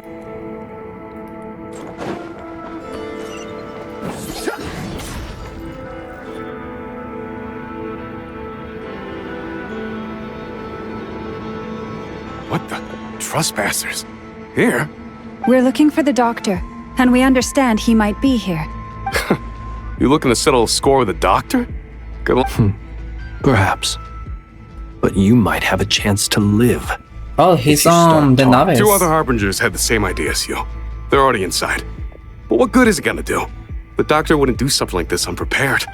What the? Trespassers? Here? We're looking for the doctor, and we understand he might be here. You looking to settle a score with the doctor? Good luck. Perhaps. But you might have a chance to live. Oh, he's on the novice. Two other harbingers had the same idea as you. They're already inside. But what good is it gonna do? The doctor wouldn't do something like this unprepared.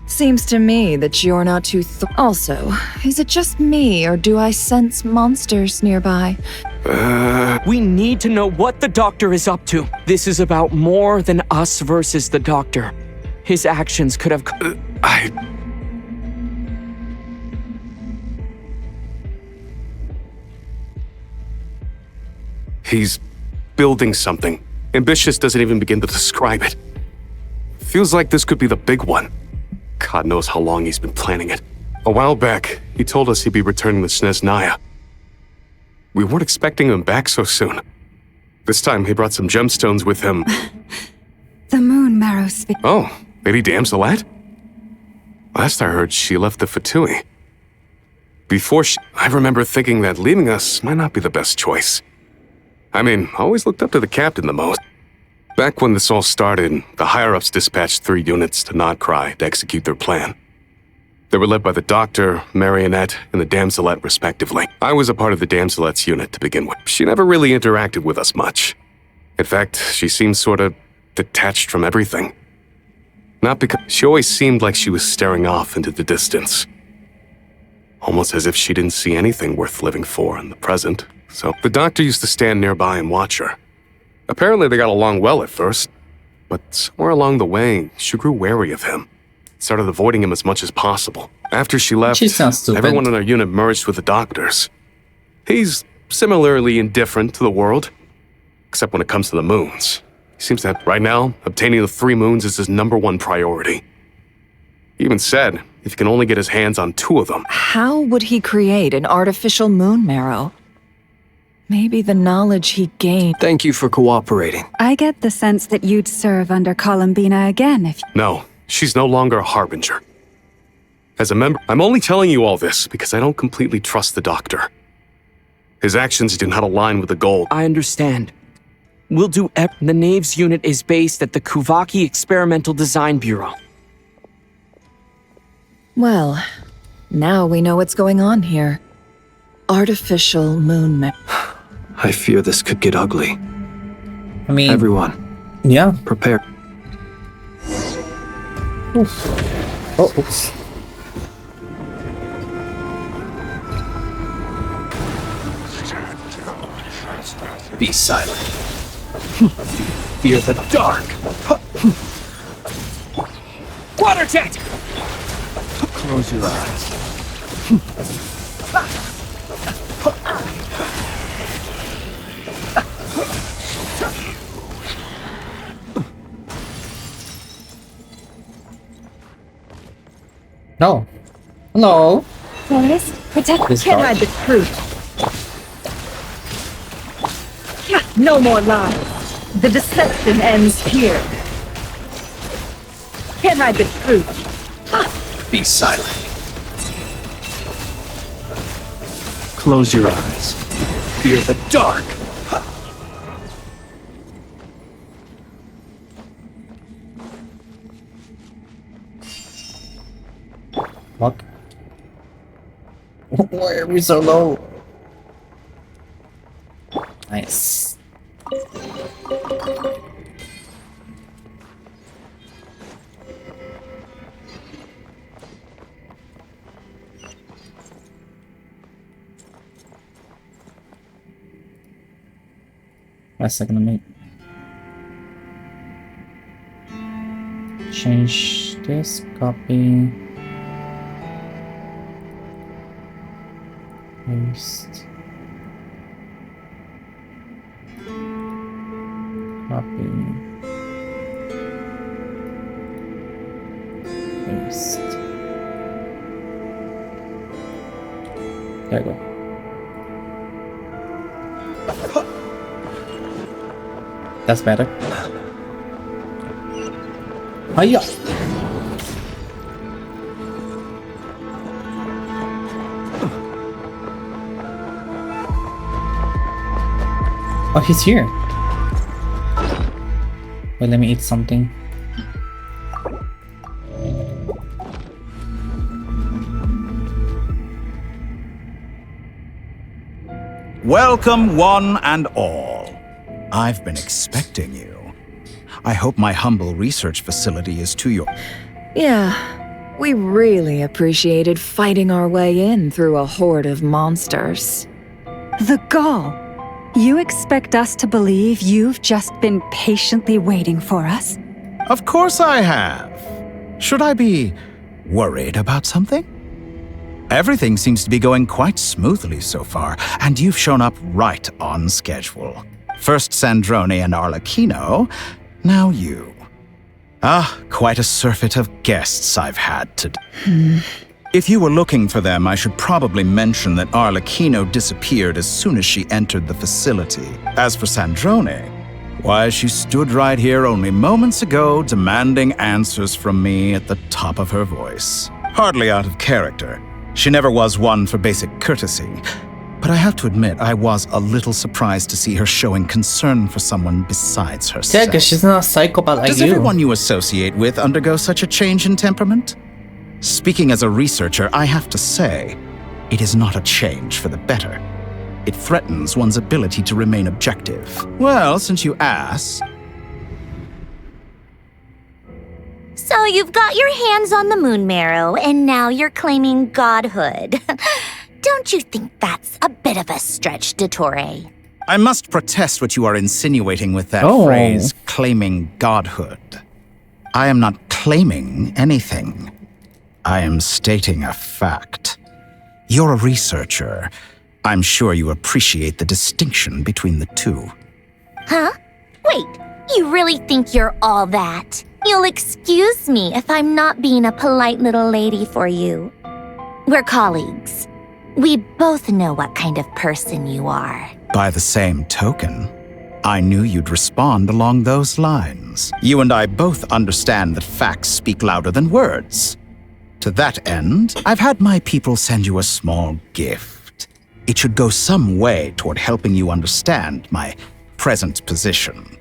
Seems to me that you're not too Also, is it just me, or do I sense monsters nearby? We need to know what the doctor is up to. This is about more than us versus the doctor. His actions could have... He's building something. Ambitious doesn't even begin to describe it. Feels like this could be the big one. God knows how long he's been planning it. A while back, he told us he'd be returning to Snezhnaya. We weren't expecting him back so soon. This time, he brought some gemstones with him. The moon marrow Oh, Lady Damselat? Last I heard, she left the Fatui. I remember thinking that leaving us might not be the best choice. I mean, I always looked up to the captain the most. Back when this all started, the higher-ups dispatched 3 units to Nodkrai to execute their plan. They were led by the Doctor, Marionette, and the Damselet, respectively. I was a part of the Damselet's unit to begin with. She never really interacted with us much. In fact, she seemed sort of detached from everything. Not because... She always seemed like she was staring off into the distance. Almost as if she didn't see anything worth living for in the present. So the Doctor used to stand nearby and watch her. Apparently they got along well at first, but somewhere along the way, she grew wary of him. Started avoiding him as much as possible. After she left, everyone in our unit merged with the Doctor's. He's similarly indifferent to the world, except when it comes to the moons. He seems to have, right now, obtaining the 3 moons is his #1 priority. He even said if he can only get his hands on 2 of them. How would he create an artificial moon marrow? Maybe the knowledge he gained... Thank you for cooperating. I get the sense that you'd serve under Columbina again if... No, she's no longer a harbinger. As a member, I'm only telling you all this because I don't completely trust the Doctor. His actions do not align with the goal. I understand. We'll do The Knaves unit is based at the Kuvaki Experimental Design Bureau. Well, now we know what's going on here. Artificial moon marrow. I fear this could get ugly. I mean... Everyone. Yeah. Prepare. Oof. Oh, oops. Be silent. Fear the dark. Water jet! Close your eyes. No. Hello. Forest, protect... This Can't dark. hide the truth. No more lies. The deception ends here. Can't hide the truth. Be silent. Close your eyes. Fear the dark. What? Why are we so low? Nice. Last second to meet. Change this, copy. Paste. Copy. Paste. There you go. That's better. Hiya! Oh, he's here. Wait, let me eat something. Welcome, one and all. I've been expecting you. I hope my humble research facility is to your... Yeah, we really appreciated fighting our way in through a horde of monsters. The gall. You expect us to believe you've just been patiently waiting for us? Of course I have. Should I be worried about something? Everything seems to be going quite smoothly so far, and you've shown up right on schedule. First Sandrone and Arlecchino, now you. Ah, quite a surfeit of guests I've had today. If you were looking for them, I should probably mention that Arlecchino disappeared as soon as she entered the facility. As for Sandrone, why, she stood right here only moments ago demanding answers from me at the top of her voice. Hardly out of character. She never was one for basic courtesy. But I have to admit, I was a little surprised to see her showing concern for someone besides Yeah, herself. because she's not a psychopath like Does you. everyone you associate with undergo such a change in temperament? Speaking as a researcher, I have to say, it is not a change for the better. It threatens one's ability to remain objective. Well, since you ask... So you've got your hands on the moon marrow, and now you're claiming godhood. Don't you think that's a bit of a stretch, Dottore? I must protest what you are insinuating with that Oh. phrase, claiming godhood. I am not claiming anything. I am stating a fact. You're a researcher. I'm sure you appreciate the distinction between the two. Huh? Wait, you really think you're all that? You'll excuse me if I'm not being a polite little lady for you. We're colleagues. We both know what kind of person you are. By the same token, I knew you'd respond along those lines. You and I both understand that facts speak louder than words. To that end, I've had my people send you a small gift. It should go some way toward helping you understand my present position.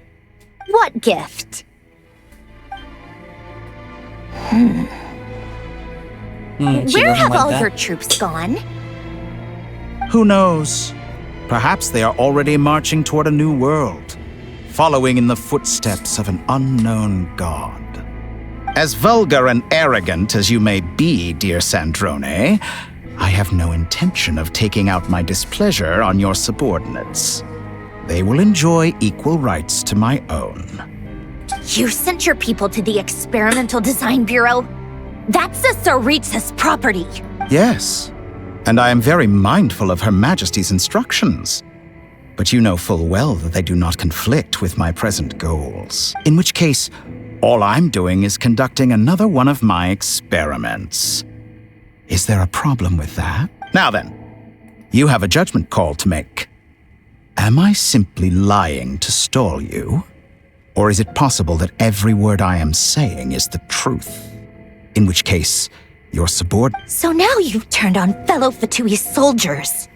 What gift? She Where doesn't have like all that. your troops gone? Who knows? Perhaps they are already marching toward a new world, following in the footsteps of an unknown god. As vulgar and arrogant as you may be, dear Sandrone, I have no intention of taking out my displeasure on your subordinates. They will enjoy equal rights to my own. You sent your people to the Experimental Design Bureau? That's a Saritsa's property. Yes, and I am very mindful of Her Majesty's instructions. But you know full well that they do not conflict with my present goals. In which case, all I'm doing is conducting another one of my experiments. Is there a problem with that? Now then, you have a judgment call to make. Am I simply lying to stall you? Or is it possible that every word I am saying is the truth? In which case, your subordinate... So now you've turned on fellow Fatui soldiers.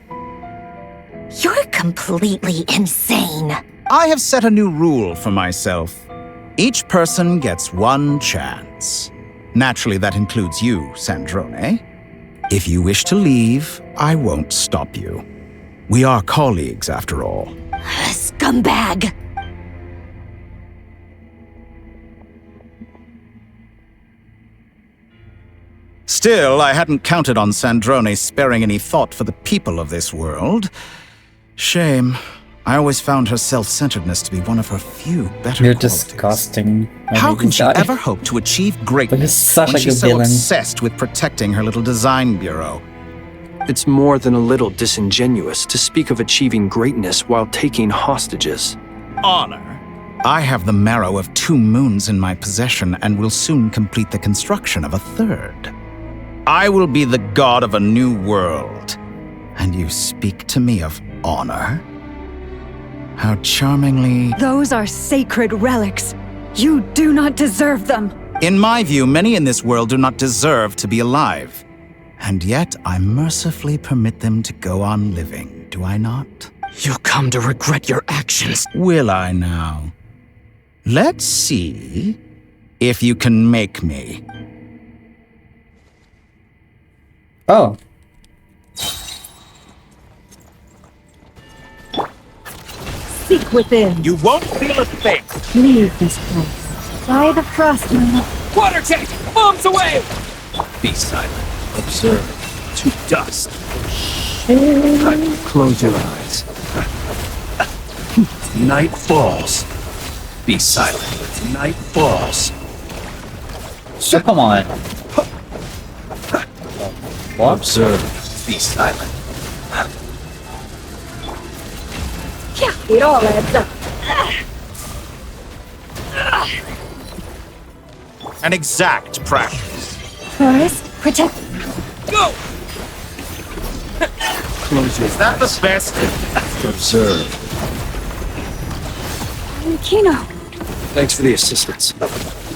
You're completely insane. I have set a new rule for myself. Each person gets one chance. Naturally, that includes you, Sandrone. If you wish to leave, I won't stop you. We are colleagues, after all. Scumbag! Still, I hadn't counted on Sandrone sparing any thought for the people of this world. Shame. I always found her self-centeredness to be one of her few better You're qualities. disgusting. How can she ever hope to achieve greatness such when a she's good so villain. obsessed with protecting her little design bureau? It's more than a little disingenuous to speak of achieving greatness while taking hostages. Honor. I have the marrow of 2 moons in my possession and will soon complete the construction of a 3rd. I will be the god of a new world. And you speak to me of honor? How charmingly... Those are sacred relics. You do not deserve them. In my view, many in this world do not deserve to be alive. And yet, I mercifully permit them to go on living, do I not? You'll come to regret your actions. Will I now? Let's see if you can make me. Oh. Seek within. You won't feel a thing! Leave this place. By the frost moon. Water tank! Bombs away! Be silent. Observe. To dust. Close your eyes. Night falls. Be silent. Night falls. So come on. What? Observe. Be silent. Yeah, it all adds up. An exact practice. Forest, protect. Go! Close your Is that the best? Observe. Kino. Thanks for the assistance.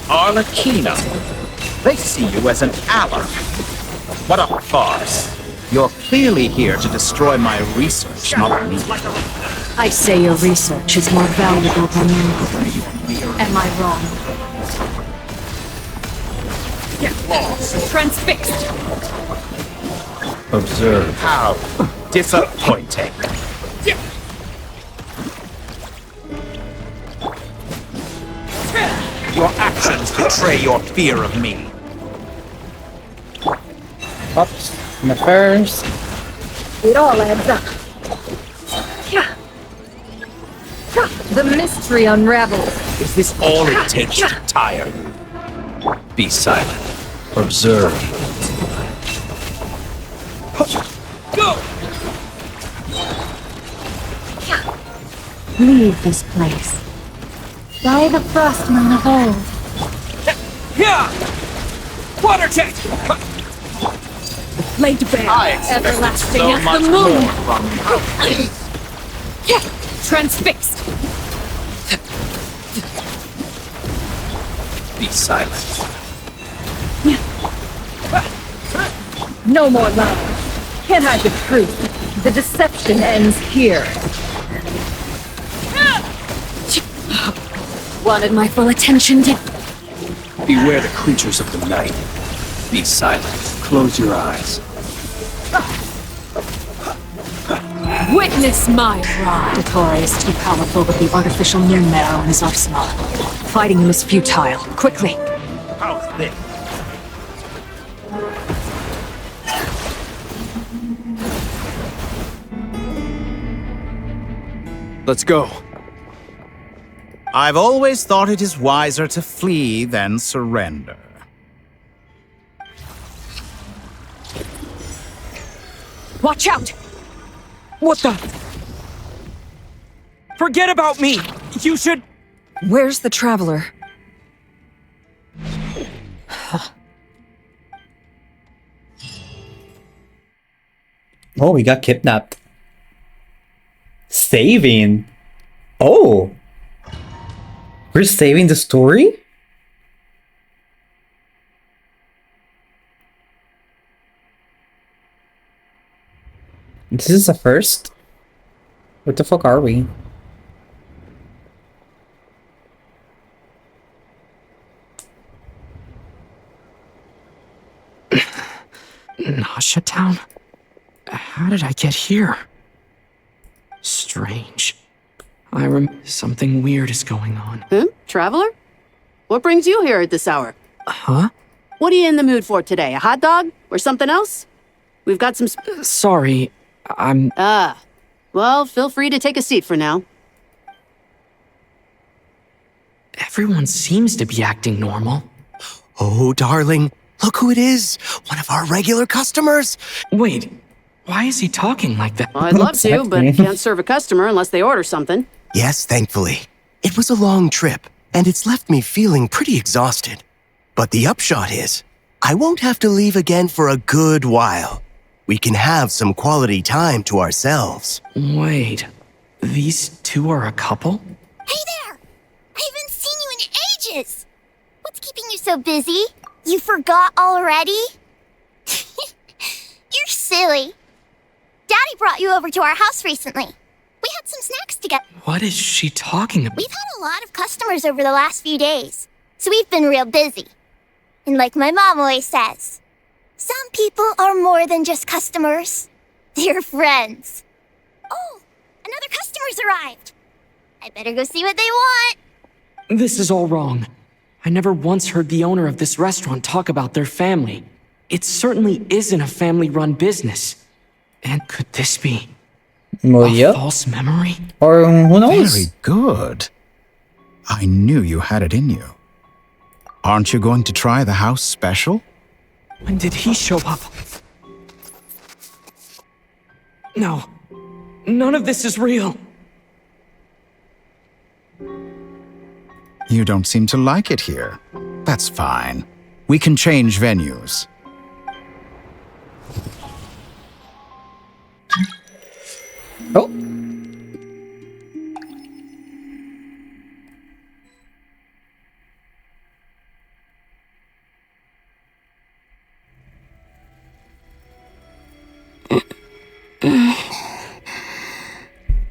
Arlecchino. They see you as an ally. What a farce. You're clearly here to destroy my research, not me. I say your research is more valuable than you. Am I wrong? Get lost. Transfixed. Observe. How disappointing. Your actions betray your fear of me. Oops. In the first. It all adds up. Yeah. The mystery unravels. Is this all it takes to tire you? Be silent. Observe. Go! Leave this place. By the frost moon of old. Yeah! Water tank! Laid bare, I expected everlasting so as much the moon. more from you. Yeah. Transfixed. Be silent. No more lies. Can't hide the truth. The deception ends here. Wanted my full attention, did... Beware the creatures of the night. Be silent. Close your eyes. Witness my wrath. Nodkrai is too powerful with the artificial moon marrow in his arsenal. Fighting him is futile. Quickly. How's this? Let's go. I've always thought it is wiser to flee than surrender. Watch out! What the? Forget about me! You should... Where's the traveler? Oh, we got kidnapped. Saving. Oh. We're saving the story? This is the first? What the fuck are we? Nasha Town? How did I get here? Strange. Something weird is going on. Traveler? What brings you here at this hour? Huh? What are you in the mood for today? A hot dog? Or something else? We've got some... Sorry, I'm... Well, feel free to take a seat for now. Everyone seems to be acting normal. Oh, darling, look who it is. One of our regular customers. Wait, why is he talking like that? Well, I'd love to, but can't serve a customer unless they order something. Yes, thankfully. It was a long trip, and it's left me feeling pretty exhausted. But the upshot is, I won't have to leave again for a good while. We can have some quality time to ourselves. Wait, These two are a couple? Hey there! I haven't seen you in ages! What's keeping you so busy? You forgot already? You're silly. Daddy brought you over to our house recently. We had some snacks together. What is she talking about? We've had a lot of customers over the last few days, so we've been real busy. And like my mom always says, some people are more than just customers. They're friends. Oh, another customer's arrived. I better go see what they want. This is all wrong. I never once heard the owner of this restaurant talk about their family. It certainly isn't a family-run business. And could this be Well, a yep. false memory? Or who knows? Very good. I knew you had it in you. Aren't you going to try the house special? When did he show up? No. None of this is real. You don't seem to like it here. That's fine. We can change venues. Oh.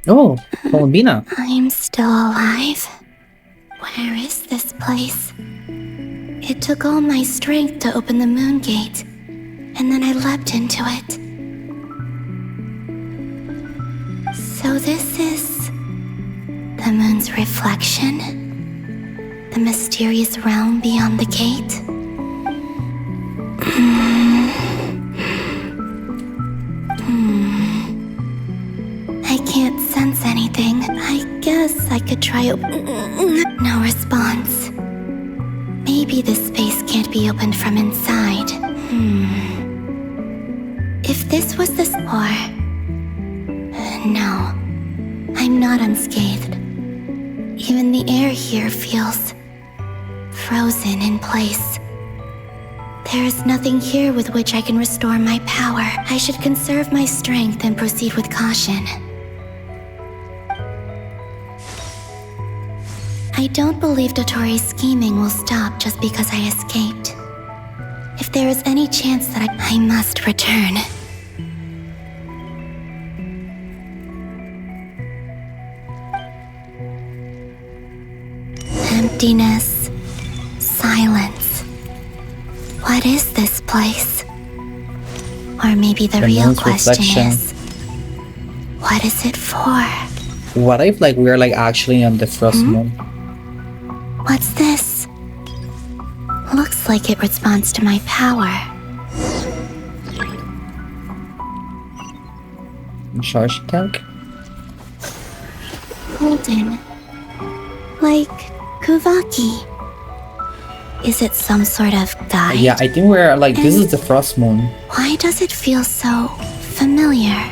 Oh, Columbina. I'm still alive. Where is this place? It took all my strength to open the moon gate, and then I leapt into it. So this is the moon's reflection? The mysterious realm beyond the gate? I can't sense anything. I guess I could try No response. Maybe this space can't be opened from inside. If this was the spore... No. I'm not unscathed. Even the air here feels... frozen in place. There is nothing here with which I can restore my power. I should conserve my strength and proceed with caution. I don't believe Dotori's scheming will stop just because I escaped. If there is any chance that I must return. Emptiness. Silence. What is this place? Or maybe the real moon's question reflection. is, what is it for? What if we're actually on the frost moon? What's this? Looks like it responds to my power. Charge tank? Golden. Like Kuvaki. Is it some sort of guide? Yeah, I think we're this is the frost moon. Why does it feel so familiar?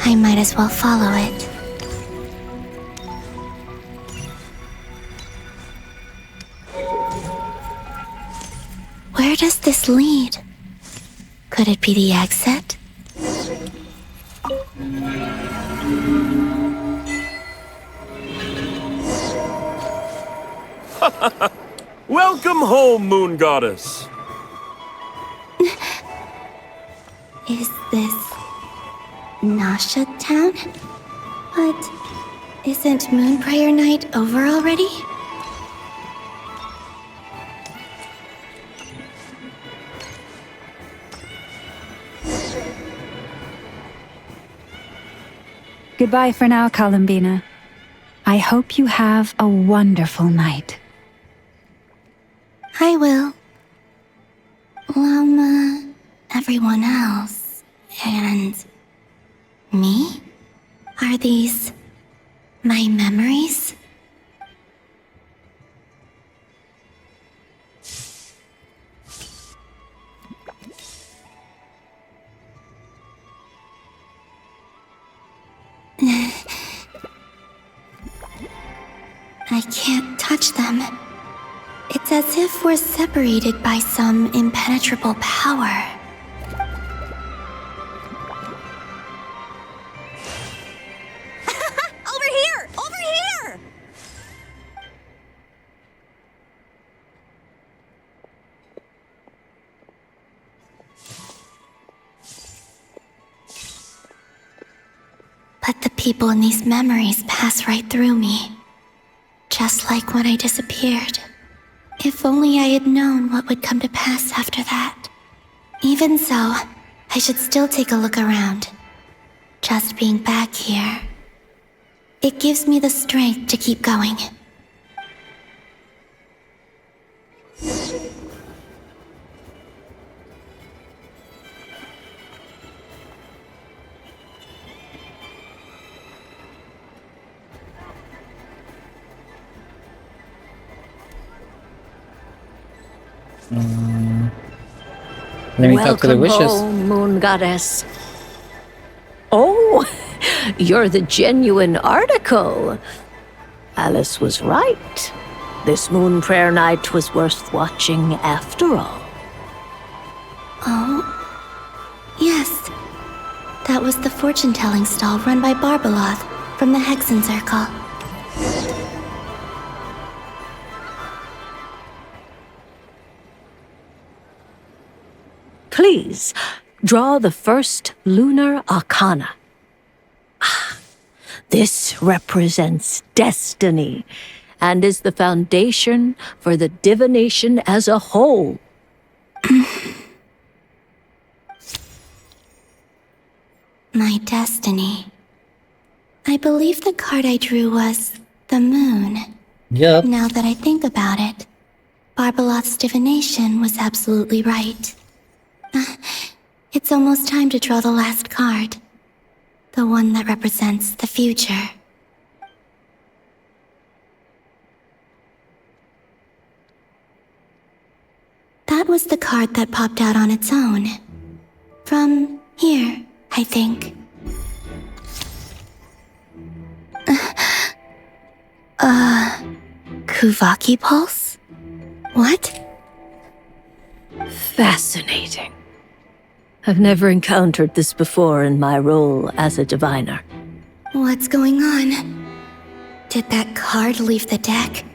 I might as well follow it. Where does this lead? Could it be the exit? Welcome home, Moon Goddess. Is this Nasha Town? But isn't Moon Prayer Night over already? Goodbye for now, Columbina. I hope you have a wonderful night. I will. Everyone else. And... me? Are these... my memories? I can't touch them. It's as if we're separated by some impenetrable power. people in these memories pass right through me. Just like when I disappeared. If only I had known what would come to pass after that. Even so, I should still take a look around. Just being back here, it gives me the strength to keep going. Let me talk to the wishes. Home, Moon Goddess. Oh, you're the genuine article. Alice was right. This moon prayer night was worth watching after all. Oh, yes. That was the fortune-telling stall run by Barbeloth from the Hexen Circle. Please, draw the first lunar arcana. This represents destiny and is the foundation for the divination as a whole. My destiny. I believe the card I drew was the moon. Yep. Now that I think about it, Barbeloth's divination was absolutely right. It's almost time to draw the last card. The one that represents the future. That was the card that popped out on its own. From here, I think. Kuvaki Pulse? What? Fascinating. I've never encountered this before in my role as a diviner. What's going on? Did that card leave the deck?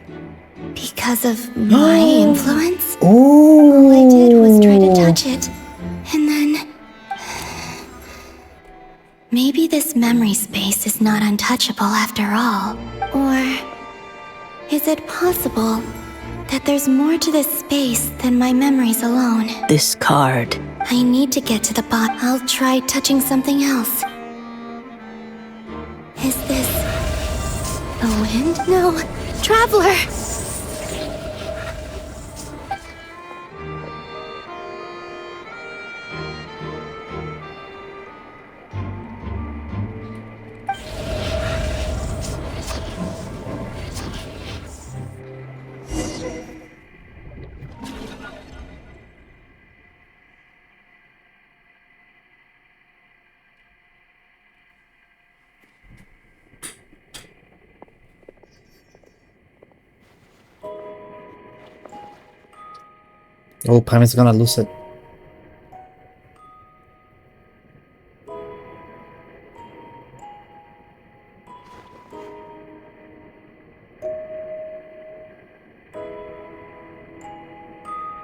Because of my influence? All I did was try to touch it, and then... Maybe this memory space is not untouchable after all. Or... is it possible that there's more to this space than my memories alone? This card. I need to get to the bottom. I'll try touching something else. Is this... the wind? No, Traveler! Oh, Pam is gonna lose it.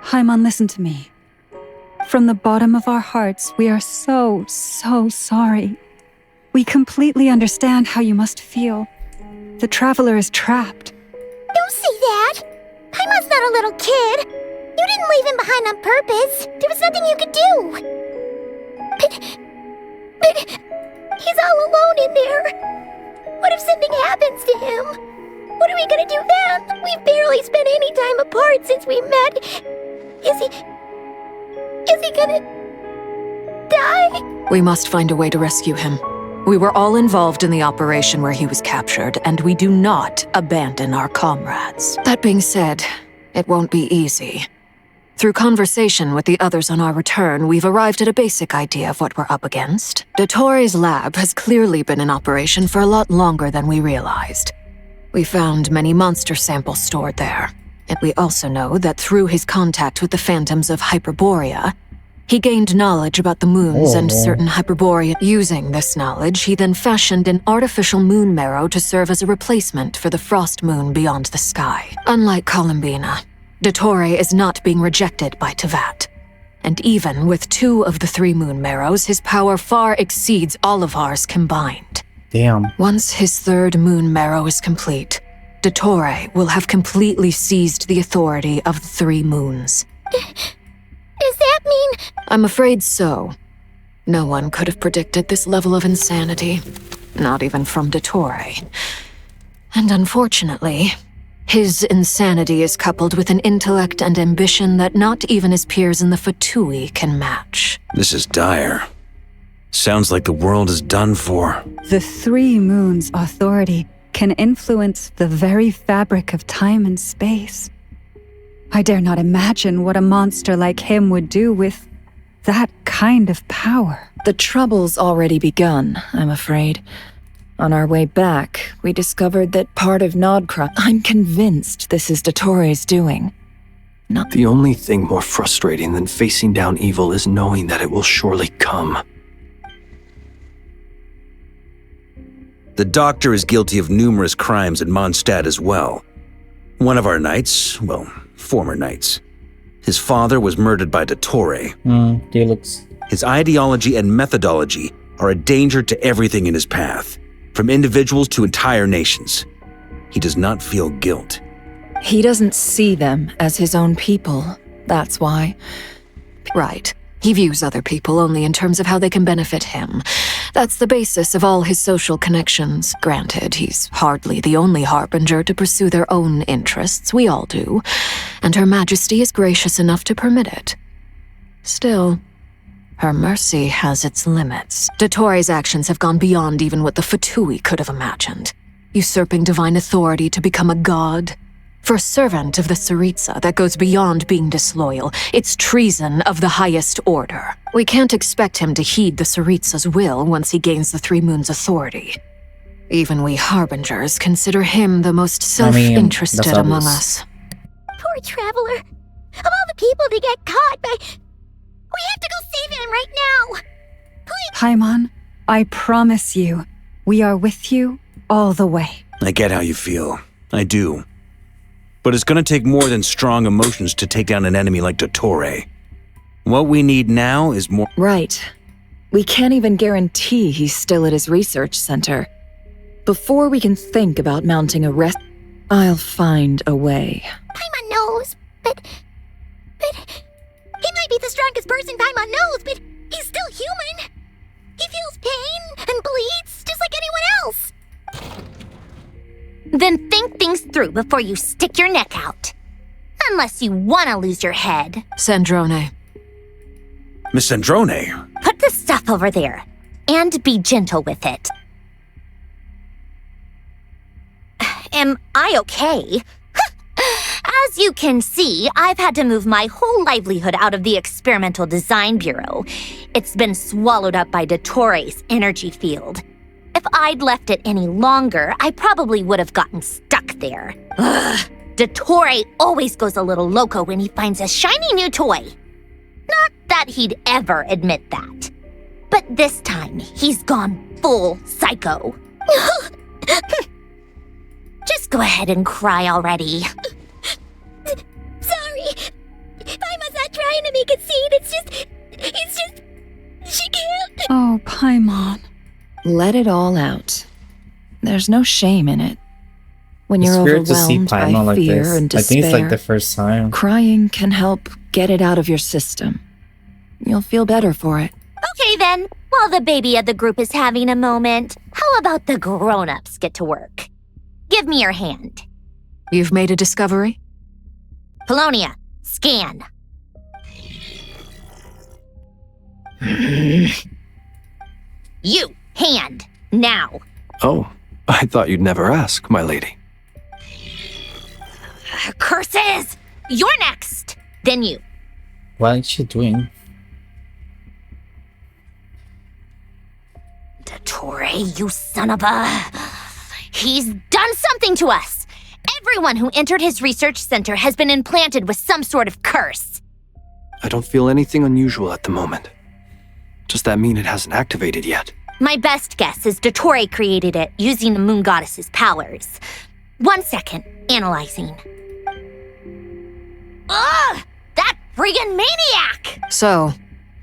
Haimon, listen to me. From the bottom of our hearts, we are so sorry. We completely understand how you must feel. The Traveler is trapped. Don't say that! Haimon's not a little kid! You didn't leave him behind on purpose! There was nothing you could do! But he's all alone in there! What if something happens to him? What are we gonna do then? We've barely spent any time apart since we met. Is he gonna... die? We must find a way to rescue him. We were all involved in the operation where he was captured, and we do not abandon our comrades. That being said, it won't be easy. Through conversation with the others on our return, we've arrived at a basic idea of what we're up against. Dottore's lab has clearly been in operation for a lot longer than we realized. We found many monster samples stored there, and we also know that through his contact with the phantoms of Hyperborea, he gained knowledge about the moons and certain Hyperborean. Using this knowledge, he then fashioned an artificial moon marrow to serve as a replacement for the frost moon beyond the sky. Unlike Columbina, Dottore is not being rejected by Tevat. And even with 2 of the 3 moon marrows, his power far exceeds all of ours combined. Damn. Once his third moon marrow is complete, Dottore will have completely seized the authority of the three moons. Does that mean... I'm afraid so. No one could have predicted this level of insanity. Not even from Dottore. And unfortunately, his insanity is coupled with an intellect and ambition that not even his peers in the Fatui can match. This is dire. Sounds like the world is done for. The three moons' authority can influence the very fabric of time and space. I dare not imagine what a monster like him would do with that kind of power. The trouble's already begun, I'm afraid. On our way back, we discovered that part of Nodkrai... I'm convinced this is Dottore's doing. The only thing more frustrating than facing down evil is knowing that it will surely come. The doctor is guilty of numerous crimes in Mondstadt as well. One of our knights, well, former knights. His father was murdered by Dottore. His ideology and methodology are a danger to everything in his path, from individuals to entire nations. He does not feel guilt. He doesn't see them as his own people, that's why. Right. He views other people only in terms of how they can benefit him. That's the basis of all his social connections. Granted, he's hardly the only harbinger to pursue their own interests. We all do. And Her Majesty is gracious enough to permit it. Still, her mercy has its limits. Dottore's actions have gone beyond even what the Fatui could have imagined. Usurping divine authority to become a god. For a servant of the Tsaritsa, that goes beyond being disloyal. It's treason of the highest order. We can't expect him to heed the Tsaritsa's will once he gains the Three Moons' authority. Even we Harbingers consider him the most self-interested among us. Poor Traveler. Of all the people to get caught by... We have to go save him right now! Please! Paimon, I promise you, we are with you all the way. I get how you feel. I do. But it's gonna take more than strong emotions to take down an enemy like Dottore. What we need now is more— Right. We can't even guarantee he's still at his research center. Before we can think about mounting a I'll find a way. Paimon knows, but... He might be the strongest person Paimon knows, but he's still human. He feels pain and bleeds just like anyone else. Then think things through before you stick your neck out. Unless you want to lose your head. Sandrone. Miss Sandrone? Put the stuff over there, and be gentle with it. Am I okay? As you can see, I've had to move my whole livelihood out of the Experimental Design Bureau. It's been swallowed up by Dottore's energy field. If I'd left it any longer, I probably would have gotten stuck there. Ugh. Dottore always goes a little loco when he finds a shiny new toy. Not that he'd ever admit that. But this time, he's gone full psycho. Just go ahead and cry already. Sorry. Paimon's not trying to make it seem. It's just... She can't... Oh, Paimon. Let it all out. There's no shame in it. When It's you're weird to see overwhelmed by Paimon like fear this. and despair, I think it's like the first time. crying can help get it out of your system. You'll feel better for it. Okay then, while the baby of the group is having a moment, how about the grown-ups get to work? Give me your hand. You've made a discovery? Polonia, scan. You, hand, now. Oh, I thought you'd never ask, my lady. Curses! You're next! Then you. What is she doing? Dottore, you son of a... He's done something to us! Everyone who entered his research center has been implanted with some sort of curse. I don't feel anything unusual at the moment. Does that mean it hasn't activated yet? My best guess is Dottore created it using the moon goddess's powers. 1 second, analyzing. Ugh! That friggin' maniac! So,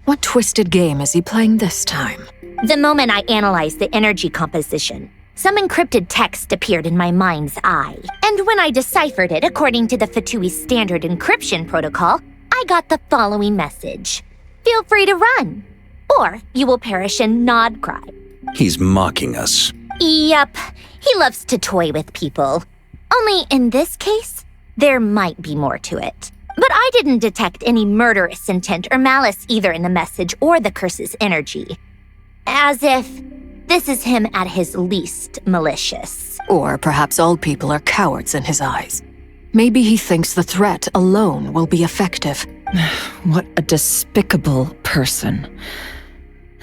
what twisted game is he playing this time? The moment I analyzed the energy composition, some encrypted text appeared in my mind's eye. And when I deciphered it according to the Fatui standard encryption protocol, I got the following message. Feel free to run, or you will perish in Nodkrai. He's mocking us. Yep, he loves to toy with people. Only in this case, there might be more to it. But I didn't detect any murderous intent or malice either in the message or the curse's energy. As if this is him at his least malicious. Or perhaps all people are cowards in his eyes. Maybe he thinks the threat alone will be effective. What a despicable person.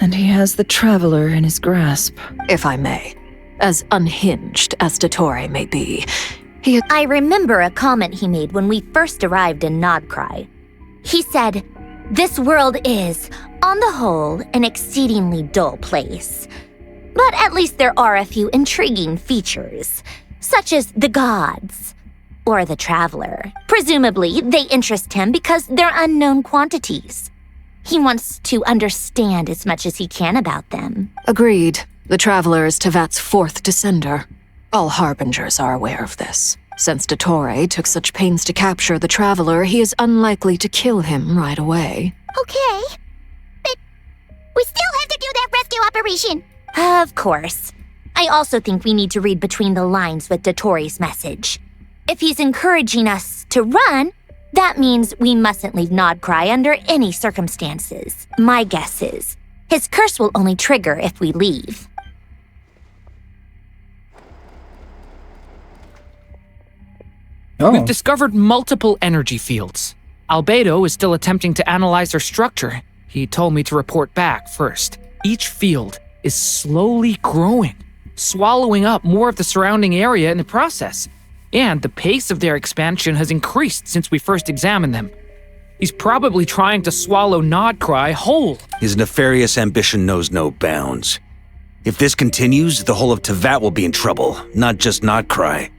And he has the Traveler in his grasp. If I may. As unhinged as Dottore may be, I remember a comment he made when we first arrived in Nodkrai. He said, "This world is, on the whole, an exceedingly dull place. But at least there are a few intriguing features, such as the gods, or the Traveler. Presumably, they interest him because they're unknown quantities. He wants to understand as much as he can about them." Agreed. The Traveler is Tevat's fourth descender. All Harbingers are aware of this. Since Dottore took such pains to capture the Traveler, he is unlikely to kill him right away. Okay, but we still have to do that rescue operation. Of course. I also think we need to read between the lines with Dottore's message. If he's encouraging us to run, that means we mustn't leave Nodkrai under any circumstances. My guess is, his curse will only trigger if we leave. We've discovered multiple energy fields. Albedo is still attempting to analyze their structure. He told me to report back first. Each field is slowly growing, swallowing up more of the surrounding area in the process. And the pace of their expansion has increased since we first examined them. He's probably trying to swallow Nodkrai whole. His nefarious ambition knows no bounds. If this continues, the whole of Tevat will be in trouble, not just Nodkrai.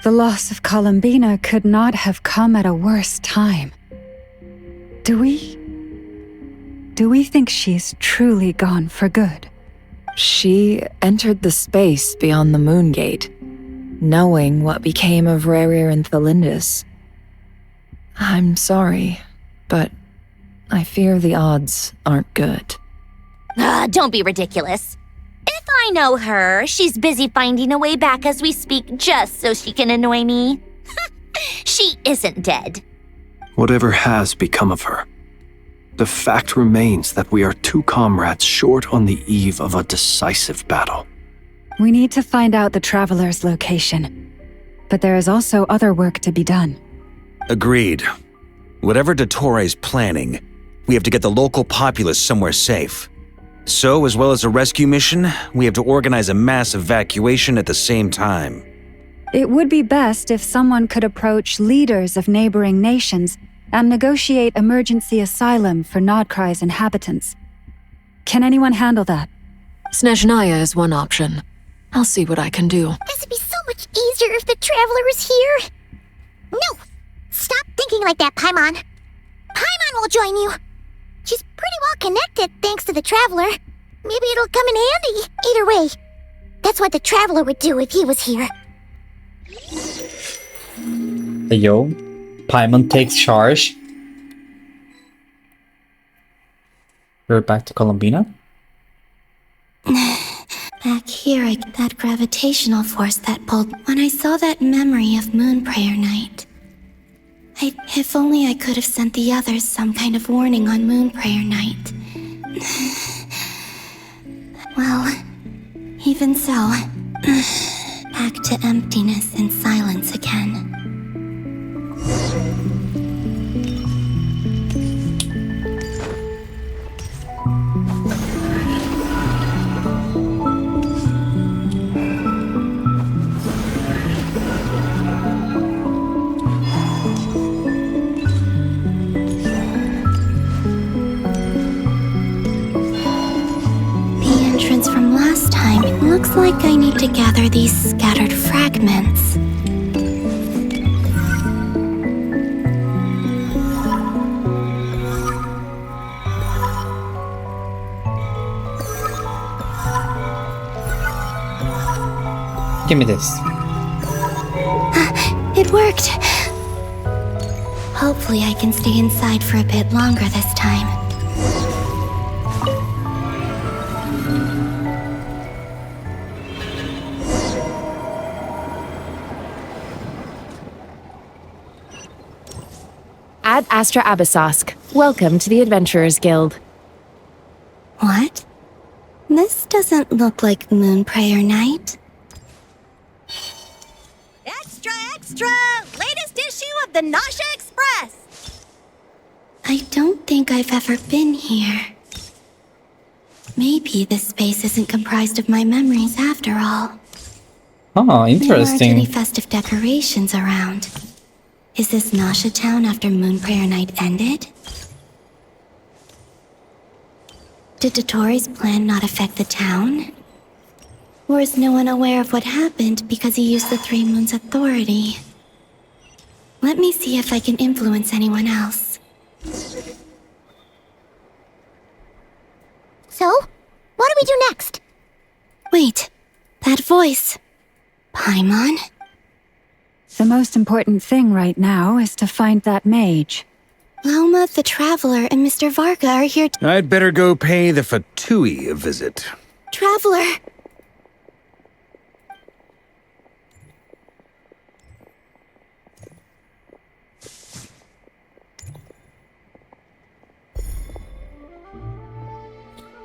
The loss of Columbina could not have come at a worse time. Do we think she's truly gone for good? She entered the space beyond the Moon Gate, knowing what became of HEREE and Thelindis. I'm sorry, but I fear the odds aren't good. Don't be ridiculous. If I know her, she's busy finding a way back as we speak just so she can annoy me. She isn't dead. Whatever has become of her, the fact remains that we are two comrades short on the eve of a decisive battle. We need to find out the Traveler's location, but there is also other work to be done. Agreed. Whatever Dottore's planning, we have to get the local populace somewhere safe. So, as well as a rescue mission, we have to organize a mass evacuation at the same time. It would be best if someone could approach leaders of neighboring nations and negotiate emergency asylum for Nodkrai's inhabitants. Can anyone handle that? Snezhnaya is one option. I'll see what I can do. This would be so much easier if the Traveler was here. No! Stop thinking like that, Paimon. Paimon will join you. She's pretty well connected thanks to the Traveler. Maybe it'll come in handy. Either way, that's what the Traveler would do if he was here. Yo, Paimon takes charge. We're back to Columbina. Back here, I get that gravitational force that pulled when I saw that memory of Moon Prayer Night. If only I could have sent the others some kind of warning on Moon Prayer Night. Well, even so, back to emptiness and silence again. From last time, it looks like I need to gather these scattered fragments. Give me this. It worked. Hopefully I can stay inside for a bit longer this time. Ad Astra Abyssosque. Welcome to the Adventurers Guild. What? This doesn't look like Moonprayer Night. Extra, extra! Latest issue of the Nausea Express! I don't think I've ever been here. Maybe this space isn't comprised of my memories after all. Oh, There aren't interesting. any festive decorations around. Is this Nausea Town after Moonprayer Night ended? Did Dotori's plan not affect the town? Or is no one aware of what happened because he used the Three Moons' authority? Let me see if I can influence anyone else. So, what do we do next? Wait, that voice. Paimon? The most important thing right now is to find that mage. Loma, the Traveler, and Mr. Varka are here to— I'd better go pay the Fatui a visit. Traveler!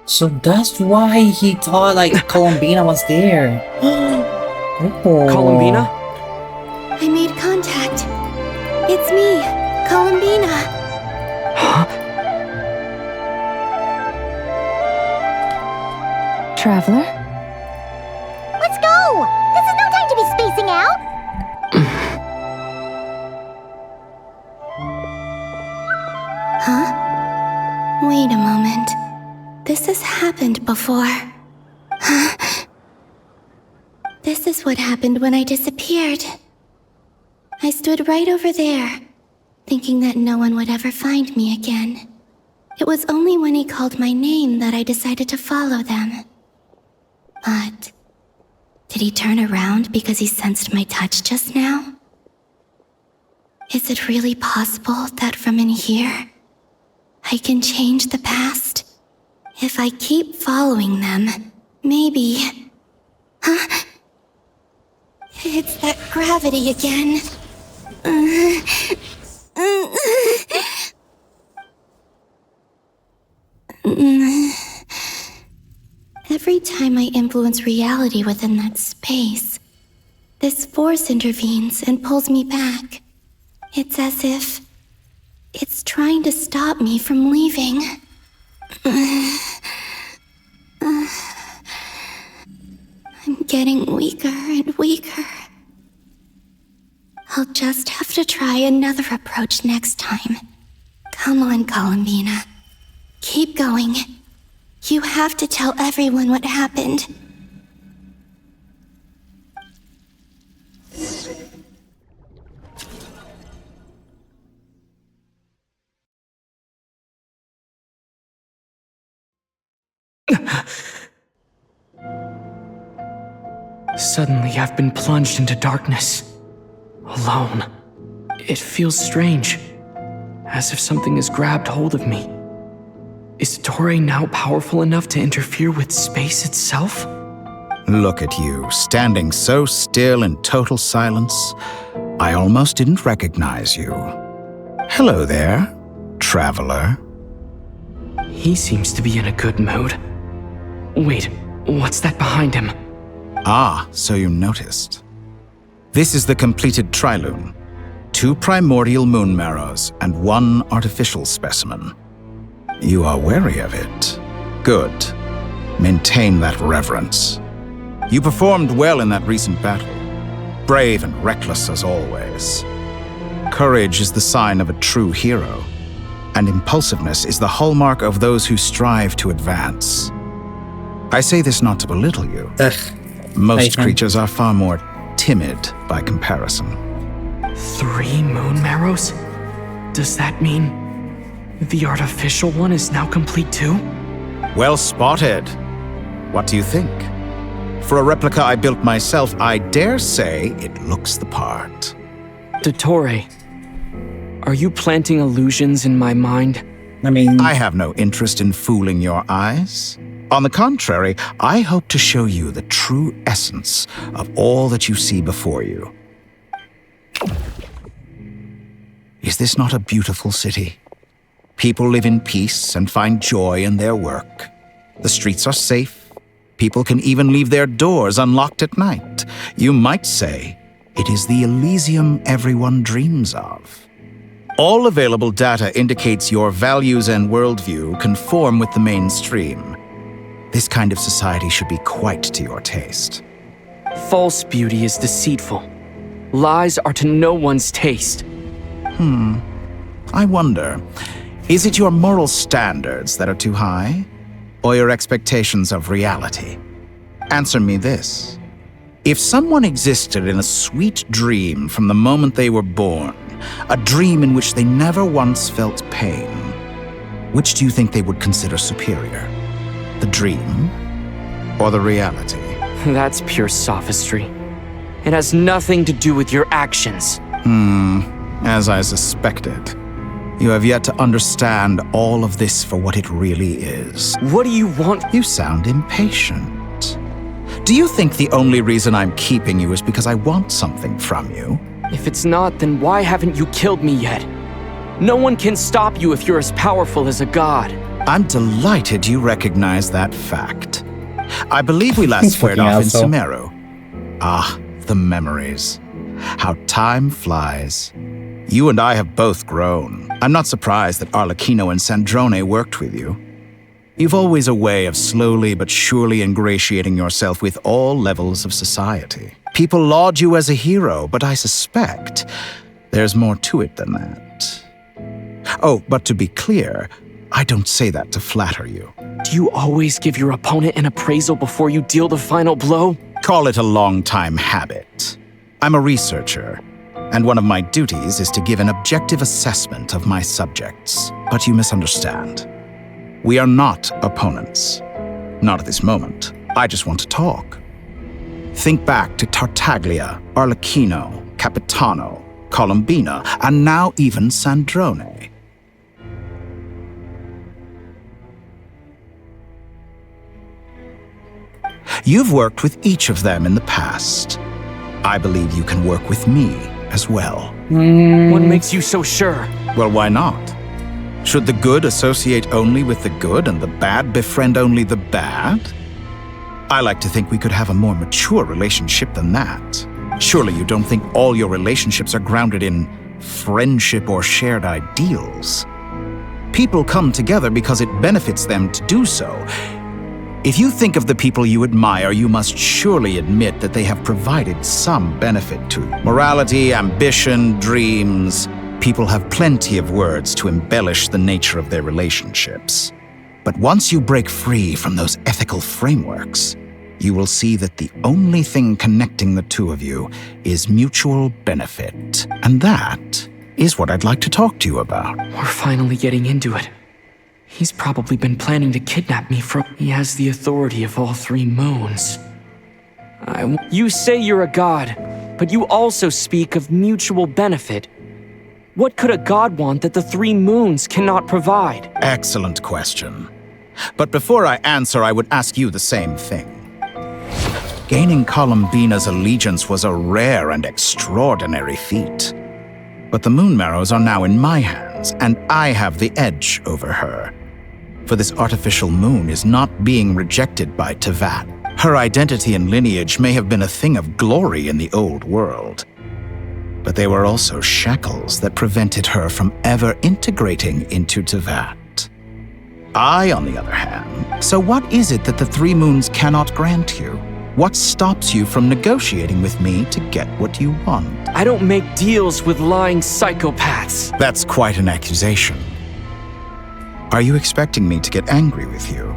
So that's why he thought like Columbina was there. Oh. Columbina? I made contact. It's me, Columbina. Traveler? Let's go! This is no time to be spacing out! Huh? Wait a moment. This has happened before. This is what happened when I disappeared. I stood right over there, thinking that no one would ever find me again. It was only when he called my name that I decided to follow them. But did he turn around because he sensed my touch just now? Is it really possible that from in here, I can change the past? If I keep following them, maybe... Huh? It's that gravity again. Every time I influence reality within that space, this force intervenes and pulls me back. It's as if it's trying to stop me from leaving. I'm getting weaker and weaker. I'll just have to try another approach next time. Come on, Columbina. Keep going. You have to tell everyone what happened. Suddenly, I've been plunged into darkness. Alone. It feels strange. As if something has grabbed hold of me. Is Dottore now powerful enough to interfere with space itself? Look at you, standing so still in total silence. I almost didn't recognize you. Hello there, traveler. He seems to be in a good mood. Wait, what's that behind him? Ah, so you noticed. This is the completed Trilune. 2 primordial moon marrows and 1 artificial specimen. You are wary of it. Good. Maintain that reverence. You performed well in that recent battle. Brave and reckless as always. Courage is the sign of a true hero, and impulsiveness is the hallmark of those who strive to advance. I say this not to belittle you. Most creatures are far more timid by comparison. 3 moon marrows? Does that mean the artificial one is now complete too? Well spotted. What do you think? For a replica I built myself, I dare say it looks the part. Dottore, are you planting illusions in my mind? I have no interest in fooling your eyes. On the contrary, I hope to show you the true essence of all that you see before you. Is this not a beautiful city? People live in peace and find joy in their work. The streets are safe. People can even leave their doors unlocked at night. You might say it is the Elysium everyone dreams of. All available data indicates your values and worldview conform with the mainstream. This kind of society should be quite to your taste. False beauty is deceitful. Lies are to no one's taste. I wonder, is it your moral standards that are too high? Or your expectations of reality? Answer me this. If someone existed in a sweet dream from the moment they were born, a dream in which they never once felt pain, which do you think they would consider superior? The dream or the reality? That's pure sophistry. It has nothing to do with your actions. As I suspected. You have yet to understand all of this for what it really is. What do you want? You sound impatient. Do you think the only reason I'm keeping you is because I want something from you? If it's not, then why haven't you killed me yet? No one can stop you if you're as powerful as a god. I'm delighted you recognize that fact. I believe we last squared off in Sumeru. Ah, the memories. How time flies. You and I have both grown. I'm not surprised that Arlecchino and Sandrone worked with you. You've always a way of slowly but surely ingratiating yourself with all levels of society. People laud you as a hero, but I suspect there's more to it than that. Oh, but to be clear, I don't say that to flatter you. Do you always give your opponent an appraisal before you deal the final blow? Call it a long-time habit. I'm a researcher, and one of my duties is to give an objective assessment of my subjects. But you misunderstand. We are not opponents. Not at this moment. I just want to talk. Think back to Tartaglia, Arlecchino, Capitano, Columbina, and now even Sandrone. You've worked with each of them in the past. I believe you can work with me as well. What makes you so sure? Well, why not? Should the good associate only with the good and the bad befriend only the bad? I like to think we could have a more mature relationship than that. Surely you don't think all your relationships are grounded in friendship or shared ideals. People come together because it benefits them to do so. If you think of the people you admire, you must surely admit that they have provided some benefit to you. Morality, ambition, dreams. People have plenty of words to embellish the nature of their relationships. But once you break free from those ethical frameworks, you will see that the only thing connecting the two of you is mutual benefit. And that is what I'd like to talk to you about. We're finally getting into it. He's probably been planning to kidnap me from... He has the authority of all three moons. You say you're a god, but you also speak of mutual benefit. What could a god want that the three moons cannot provide? Excellent question. But before I answer, I would ask you the same thing. Gaining Columbina's allegiance was a rare and extraordinary feat. But the Moon Marrows are now in my hands, and I have the edge over her. For this artificial moon is not being rejected by Teyvat. Her identity and lineage may have been a thing of glory in the old world. But they were also shackles that prevented her from ever integrating into Teyvat. I, on the other hand, so what is it that the three moons cannot grant you? What stops you from negotiating with me to get what you want? I don't make deals with lying psychopaths. That's quite an accusation. Are you expecting me to get angry with you?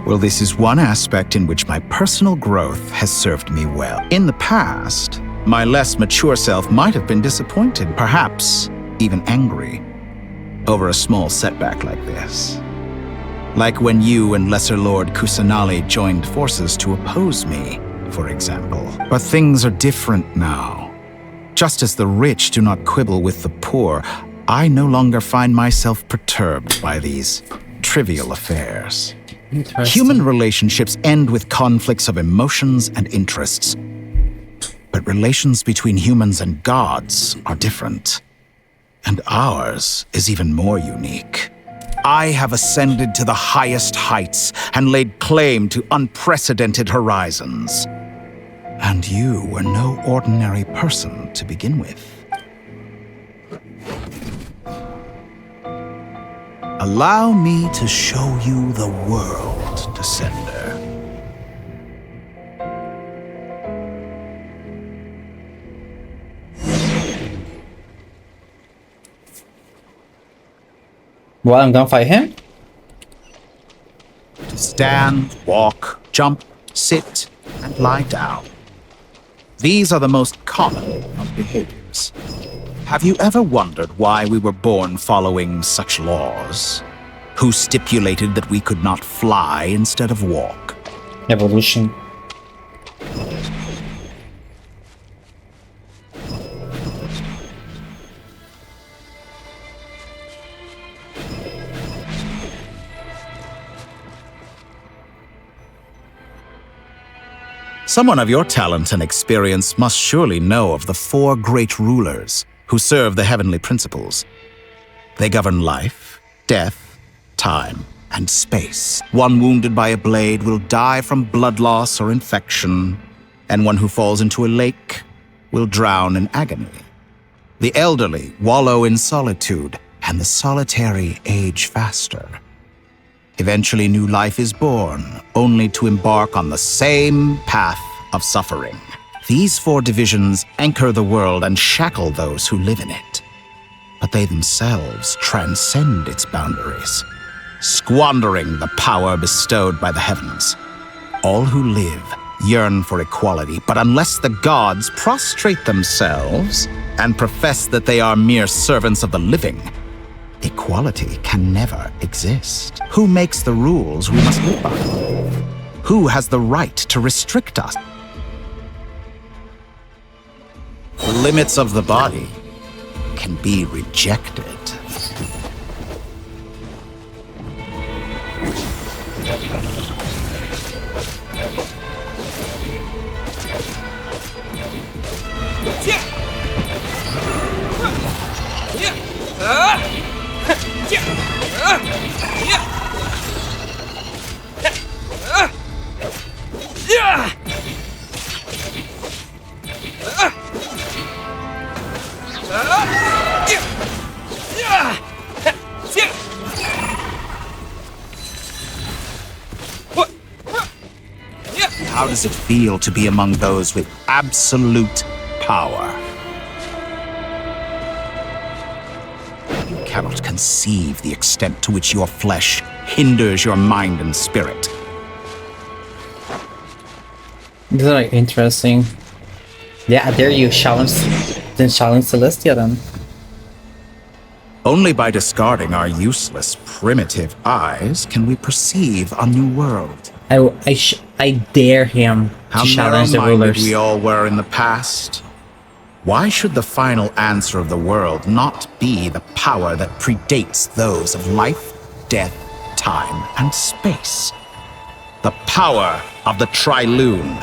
Well, this is one aspect in which my personal growth has served me well. In the past, my less mature self might have been disappointed, perhaps even angry, over a small setback like this. Like when you and Lesser Lord Kusanali joined forces to oppose me, for example. But things are different now. Just as the rich do not quibble with the poor, I no longer find myself perturbed by these trivial affairs. Human relationships end with conflicts of emotions and interests. But relations between humans and gods are different. And ours is even more unique. I have ascended to the highest heights and laid claim to unprecedented horizons. And you were no ordinary person to begin with. Allow me to show you the world, Descender. Well, I'm gonna fight him? Stand, walk, jump, sit, and lie down. These are the most common of behaviors. Have you ever wondered why we were born following such laws? Who stipulated that we could not fly instead of walk? Evolution. Someone of your talent and experience must surely know of the 4 great rulers who serve the heavenly principles. They govern life, death, time, and space. One wounded by a blade will die from blood loss or infection, and one who falls into a lake will drown in agony. The elderly wallow in solitude, and the solitary age faster. Eventually, new life is born, only to embark on the same path of suffering. These 4 divisions anchor the world and shackle those who live in it. But they themselves transcend its boundaries, squandering the power bestowed by the heavens. All who live yearn for equality, but unless the gods prostrate themselves and profess that they are mere servants of the living, equality can never exist. Who makes the rules we must live by? Who has the right to restrict us? The limits of the body can be rejected. How does it feel to be among those with absolute power? You cannot conceive the extent to which your flesh hinders your mind and spirit. These are interesting. Yeah, there you challenge Celestia then. Only by discarding our useless, primitive eyes can we perceive a new world. I dare him to challenge the narrow-minded rulers. we all were in the past. Why should the final answer of the world not be the power that predates those of life, death, time, and space? The power of the Tri-Lune.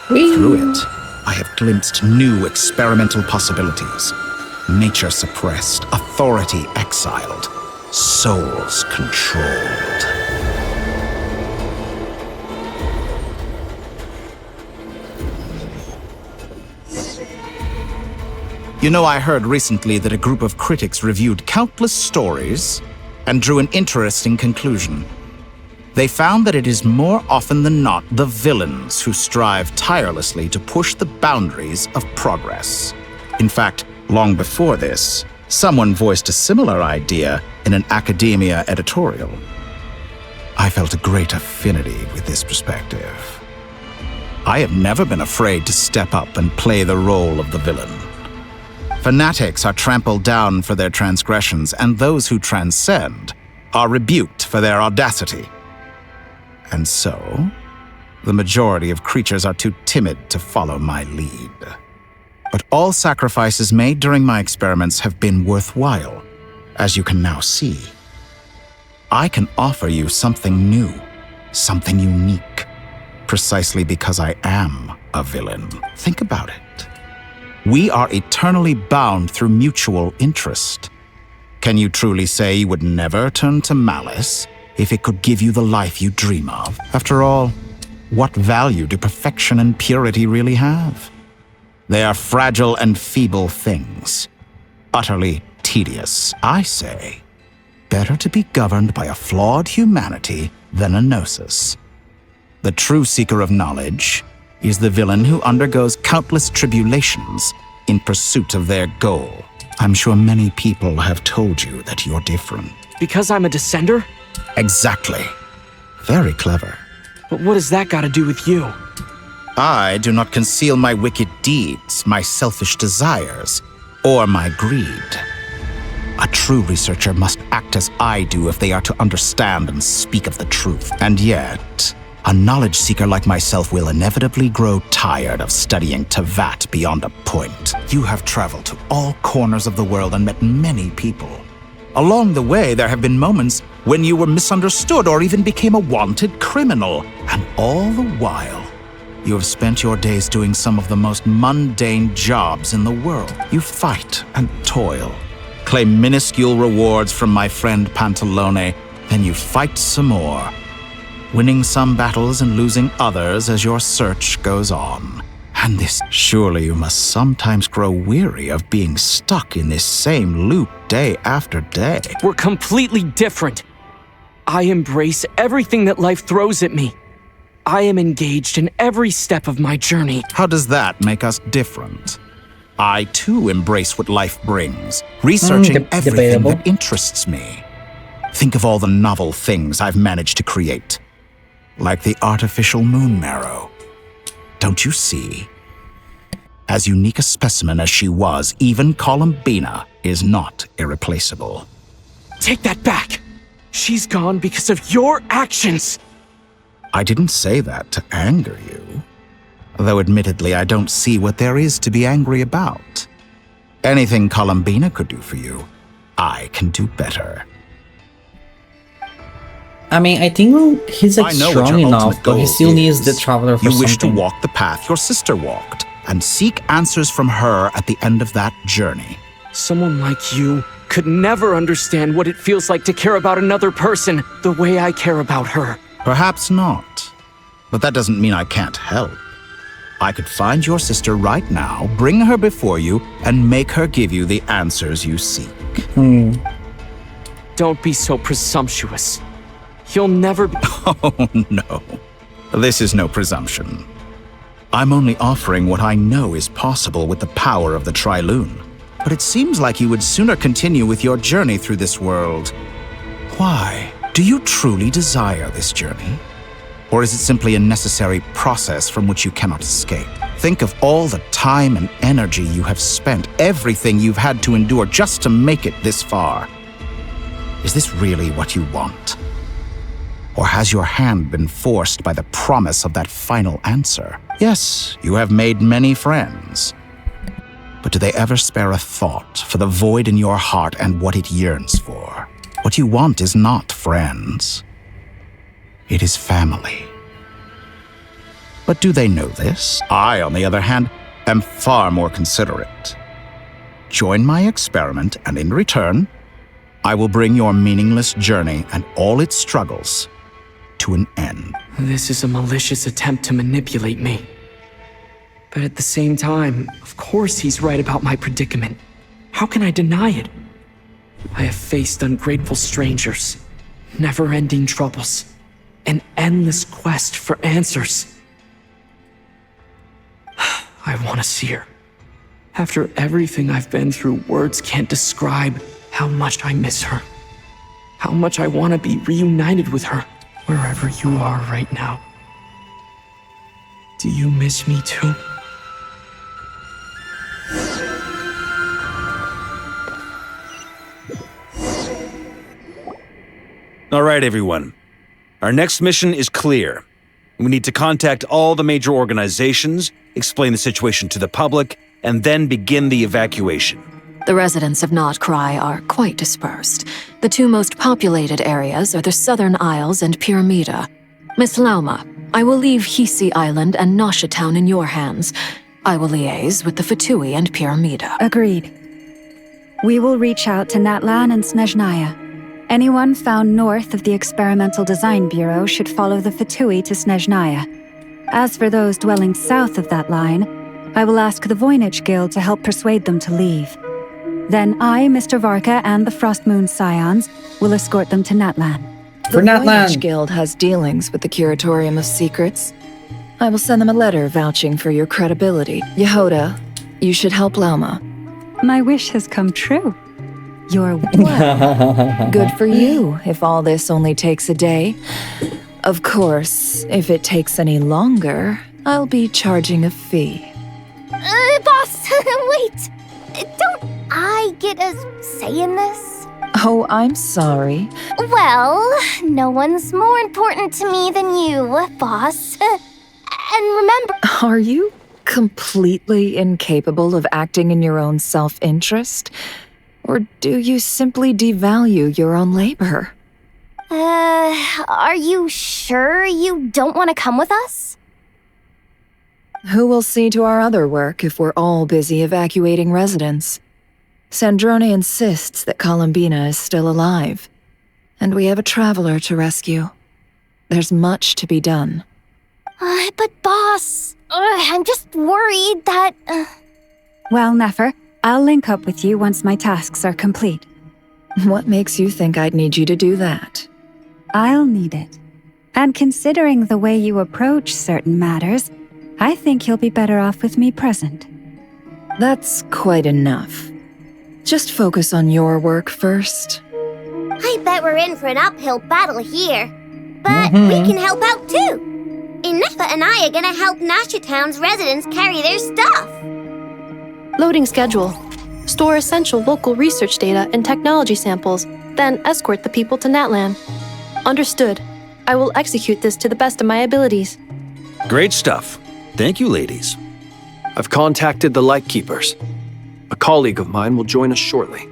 Through it, I have glimpsed new experimental possibilities. Nature suppressed, authority exiled, souls controlled. You know, I heard recently that a group of critics reviewed countless stories and drew an interesting conclusion. They found that it is more often than not the villains who strive tirelessly to push the boundaries of progress. In fact, long before this, someone voiced a similar idea in an academia editorial. I felt a great affinity with this perspective. I have never been afraid to step up and play the role of the villain. Fanatics are trampled down for their transgressions, and those who transcend are rebuked for their audacity. And so, the majority of creatures are too timid to follow my lead. But all sacrifices made during my experiments have been worthwhile, as you can now see. I can offer you something new, something unique, precisely because I am a villain. Think about it. We are eternally bound through mutual interest. Can you truly say you would never turn to malice if it could give you the life you dream of? After all, what value do perfection and purity really have? They are fragile and feeble things, utterly tedious. I say, better to be governed by a flawed humanity than a gnosis. The true seeker of knowledge is the villain who undergoes countless tribulations in pursuit of their goal. I'm sure many people have told you that you're different. Because I'm a descender? Exactly. Very clever. But what has that got to do with you? I do not conceal my wicked deeds, my selfish desires, or my greed. A true researcher must act as I do if they are to understand and speak of the truth. And yet, a knowledge seeker like myself will inevitably grow tired of studying Tevat beyond a point. You have traveled to all corners of the world and met many people. Along the way, there have been moments when you were misunderstood or even became a wanted criminal. And all the while, you have spent your days doing some of the most mundane jobs in the world. You fight and toil, claim minuscule rewards from my friend Pantalone, then you fight some more, winning some battles and losing others as your search goes on. And this, surely you must sometimes grow weary of being stuck in this same loop day after day. We're completely different. I embrace everything that life throws at me. I am engaged in every step of my journey. How does that make us different? I too embrace what life brings, researching everything that interests me. Think of all the novel things I've managed to create, like the artificial moon marrow. Don't you see? As unique a specimen as she was, even Columbina is not irreplaceable. Take that back! She's gone because of your actions! I didn't say that to anger you. Though admittedly, I don't see what there is to be angry about. Anything Columbina could do for you, I can do better. I mean, I think he's like strong enough, but he still needs the Traveler for something. You wish to walk the path your sister walked, and seek answers from her at the end of that journey. Someone like you could never understand what it feels like to care about another person the way I care about her. Perhaps not, but that doesn't mean I can't help. I could find your sister right now, bring her before you, and make her give you the answers you seek. Don't be so presumptuous. You'll never be— Oh, no. This is no presumption. I'm only offering what I know is possible with the power of the Tri-Lune. But it seems like you would sooner continue with your journey through this world. Why? Do you truly desire this journey? Or is it simply a necessary process from which you cannot escape? Think of all the time and energy you have spent, everything you've had to endure just to make it this far. Is this really what you want? Or has your hand been forced by the promise of that final answer? Yes, you have made many friends. But do they ever spare a thought for the void in your heart and what it yearns for? What you want is not friends. It is family. But do they know this? I, on the other hand, am far more considerate. Join my experiment, and in return, I will bring your meaningless journey and all its struggles to an end. This is a malicious attempt to manipulate me. But at the same time, of course he's right about my predicament. How can I deny it? I have faced ungrateful strangers, never-ending troubles, an endless quest for answers. I want to see her. After everything I've been through, words can't describe how much I miss her. How much I want to be reunited with her, wherever you are right now. Do you miss me too? All right, everyone. Our next mission is clear. We need to contact all the major organizations, explain the situation to the public, and then begin the evacuation. The residents of Nodkrai are quite dispersed. The two most populated areas are the Southern Isles and Pyramida. Miss Lauma, I will leave HEREE Island and Nasha Town in your hands. I will liaise with the Fatui and Pyramida. Agreed. We will reach out to Natlan and Snezhnaya. Anyone found north of the Experimental Design Bureau should follow the Fatui to Snezhnaya. As for those dwelling south of that line, I will ask the Voynich Guild to help persuade them to leave. Then I, Mr. Varka, and the Frostmoon Scions will escort them to Natlan. The Voynich Guild has dealings with the Curatorium of Secrets. I will send them a letter vouching for your credibility. Yehoda, you should help Lauma. My wish has come true. You're well. Good for you, if all this only takes a day. Of course, if it takes any longer, I'll be charging a fee. Boss, wait! Don't I get a say in this? Oh, I'm sorry. Well, no one's more important to me than you, boss. And remember— Are you completely incapable of acting in your own self-interest? Or do you simply devalue your own labor? Are you sure you don't want to come with us? Who will see to our other work if we're all busy evacuating residents? Sandrone insists that Columbina is still alive, and we have a traveler to rescue. There's much to be done. But boss, I'm just worried that— Well, Nefer, I'll link up with you once my tasks are complete. What makes you think I'd need you to do that? I'll need it. And considering the way you approach certain matters, I think you'll be better off with me present. That's quite enough. Just focus on your work first. I bet we're in for an uphill battle here. But we can help out too. Inefa and I are gonna help Nasha Town's residents carry their stuff. Loading schedule. Store essential local research data and technology samples, then escort the people to Natlan. Understood. I will execute this to the best of my abilities. Great stuff. Thank you, ladies. I've contacted the Lightkeepers. A colleague of mine will join us shortly.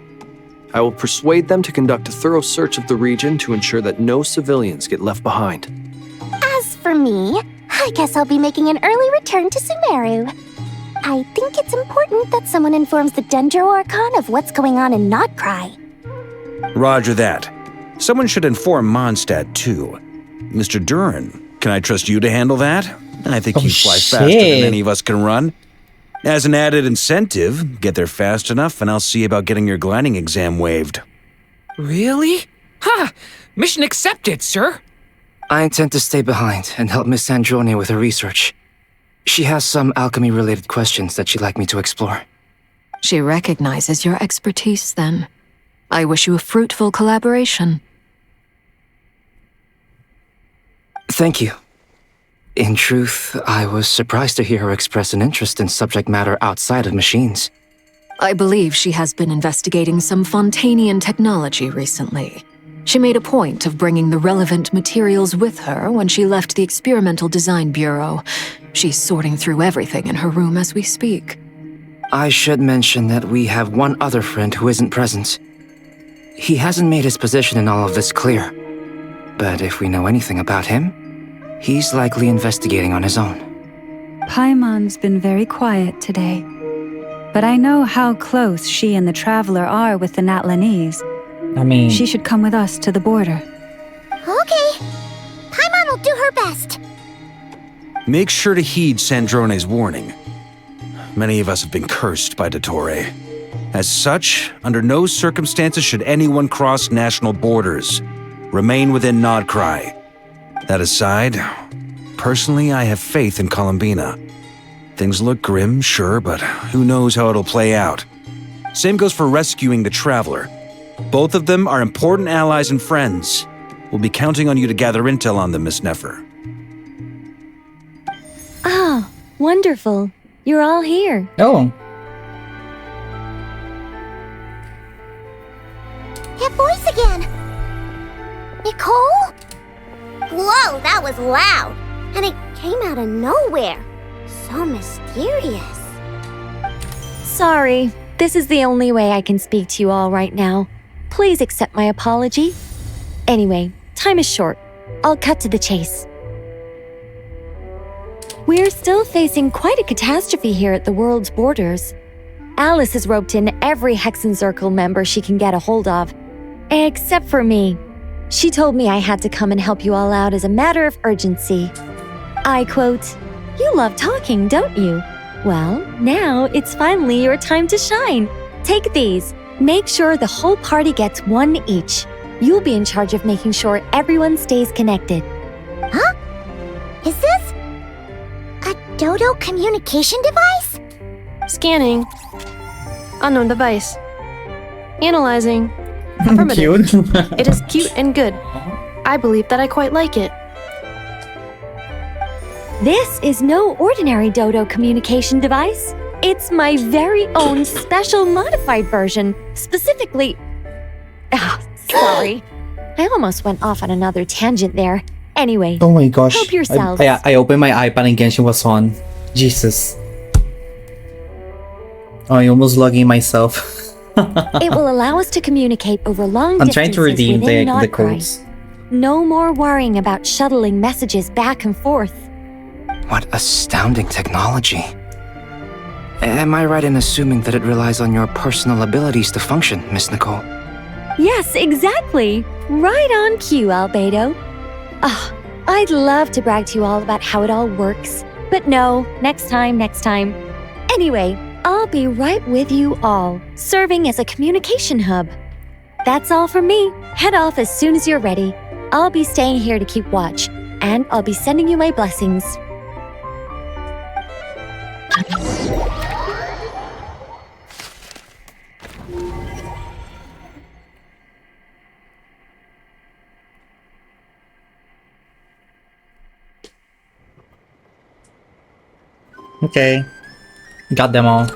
I will persuade them to conduct a thorough search of the region to ensure that no civilians get left behind. As for me, I guess I'll be making an early return to Sumeru. I think it's important that someone informs the Dendro Archon of what's going on in Nodkrai. Roger that. Someone should inform Mondstadt, too. Mr. Duran, can I trust you to handle that? I think you fly faster than any of us can run. As an added incentive, get there fast enough and I'll see about getting your gliding exam waived. Really? Ha! Mission accepted, sir. I intend to stay behind and help Miss Sandrone with her research. She has some alchemy-related questions that she'd like me to explore. She recognizes your expertise, then. I wish you a fruitful collaboration. Thank you. In truth, I was surprised to hear her express an interest in subject matter outside of machines. I believe she has been investigating some Fontanian technology recently. She made a point of bringing the relevant materials with her when she left the Experimental Design Bureau. She's sorting through everything in her room as we speak. I should mention that we have one other friend who isn't present. He hasn't made his position in all of this clear. But if we know anything about him, he's likely investigating on his own. Paimon's been very quiet today. But I know how close she and the Traveler are with the Natlanese. I mean, she should come with us to the border. Okay. Paimon will do her best. Make sure to heed Sandrone's warning. Many of us have been cursed by Dottore. As such, under no circumstances should anyone cross national borders. Remain within Nodkrai. That aside, personally I have faith in Columbina. Things look grim, sure, but who knows how it'll play out. Same goes for rescuing the Traveler. Both of them are important allies and friends. We'll be counting on you to gather intel on them, Miss Nefer. Ah, wonderful. You're all here. Oh. That voice again. Nicole? was loud, and it came out of nowhere. So mysterious. Sorry, this is the only way I can speak to you all right now. Please accept my apology. Anyway, time is short. I'll cut to the chase. We're still facing quite a catastrophe here at the world's borders. Alice has roped in every Hexen Circle member she can get a hold of. Except for me. She told me I had to come and help you all out as a matter of urgency. I quote, "You love talking, don't you? Well, now it's finally your time to shine. Take these. Make sure the whole party gets one each. You'll be in charge of making sure everyone stays connected." Huh? Is this a dodo communication device? Scanning. Unknown device. Analyzing. Affirmative. Cute. It is cute and good. I believe that I quite like it. This is no ordinary dodo communication device. It's my very own special modified version, specifically... sorry. I almost went off on another tangent there. Anyway, Oh my gosh. help yourselves. I opened my iPad and Genshin was on. Jesus. Oh, I almost logging myself. It will allow us to communicate over long I'm trying to distances redeem within the Nodkrai. codes. No more worrying about shuttling messages back and forth. What astounding technology. Am I right in assuming that it relies on your personal abilities to function, Miss Nicole? Yes, exactly. Right on cue, Albedo. I'd love to brag to you all about how it all works. But no, next time. Anyway, I'll be right with you all, serving as a communication hub. That's all from me. Head off as soon as you're ready. I'll be staying here to keep watch, and I'll be sending you my blessings. Okay. Got them all.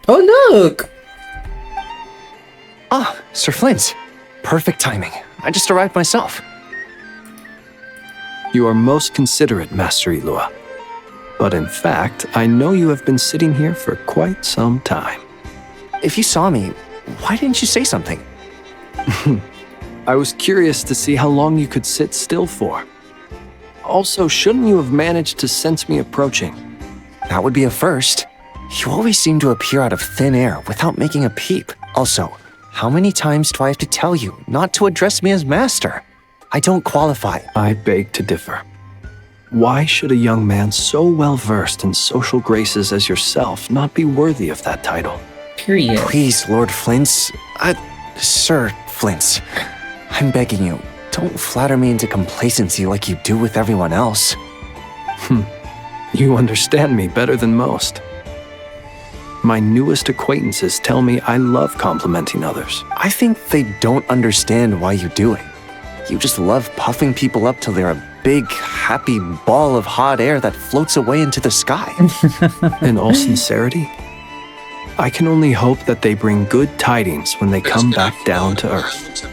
Oh, look! Ah, Sir Flint. Perfect timing. I just arrived myself. You are most considerate, Master Ilua. But in fact, I know you have been sitting here for quite some time. If you saw me, why didn't you say something? I was curious to see how long you could sit still for. Also, shouldn't you have managed to sense me approaching? That would be a first. You always seem to appear out of thin air without making a peep. Also, how many times do I have to tell you not to address me as master? I don't qualify. I beg to differ. Why should a young man so well versed in social graces as yourself not be worthy of that title? Period. Please, Lord Flint's... Sir Flint's. I'm begging you, don't flatter me into complacency like you do with everyone else. You understand me better than most. My newest acquaintances tell me I love complimenting others. I think they don't understand why you do it. You just love puffing people up till they're a big, happy ball of hot air that floats away into the sky. In all sincerity, I can only hope that they bring good tidings when they come back down to Earth.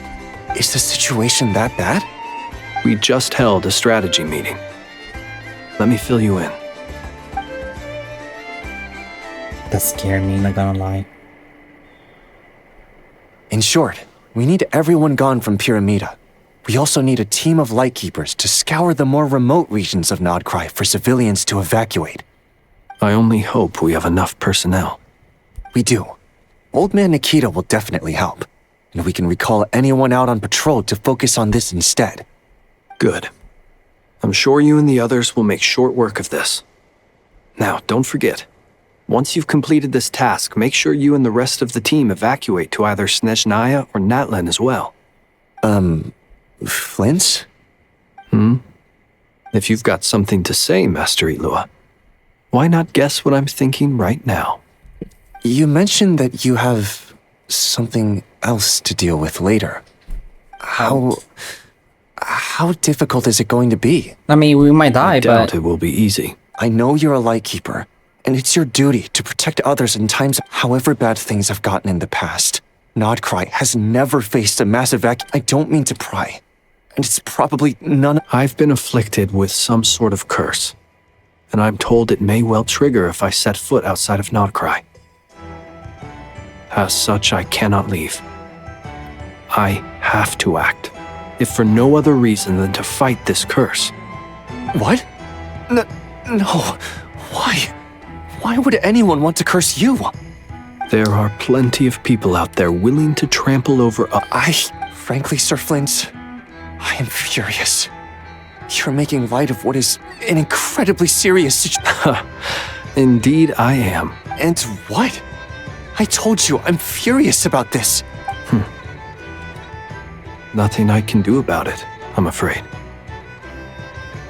Is the situation that bad? We just held a strategy meeting. Let me fill you in. That scared me, not gonna lie. In short, we need everyone gone from Pyramida. We also need a team of Lightkeepers to scour the more remote regions of Nodkrai for civilians to evacuate. I only hope we have enough personnel. We do. Old Man Nikita will definitely help, and we can recall anyone out on patrol to focus on this instead. Good. I'm sure you and the others will make short work of this. Now, don't forget, once you've completed this task, make sure you and the rest of the team evacuate to either Snezhnaya or Natlan as well. Flint's? If you've got something to say, Master Ilua, why not guess what I'm thinking right now? You mentioned that you have something else to deal with later. How difficult is it going to be? I mean, we might die, I doubt but... it will be easy. I know you're a Lightkeeper, And it's your duty to protect others in times however bad things have gotten in the past. Nodkrai has never faced a massive I don't mean to pry. And it's probably none. I've been afflicted with some sort of curse, and I'm told it may well trigger if I set foot outside of Nodkrai. As such, I cannot leave. I have to act, if for no other reason than to fight this curse. What? No. Why? Why would anyone want to curse you? There are plenty of people out there willing to trample over Frankly, Sir Flint, I am furious. You're making light of what is an incredibly serious situation. Indeed, I am. And what? I told you, I'm furious about this. Nothing I can do about it, I'm afraid.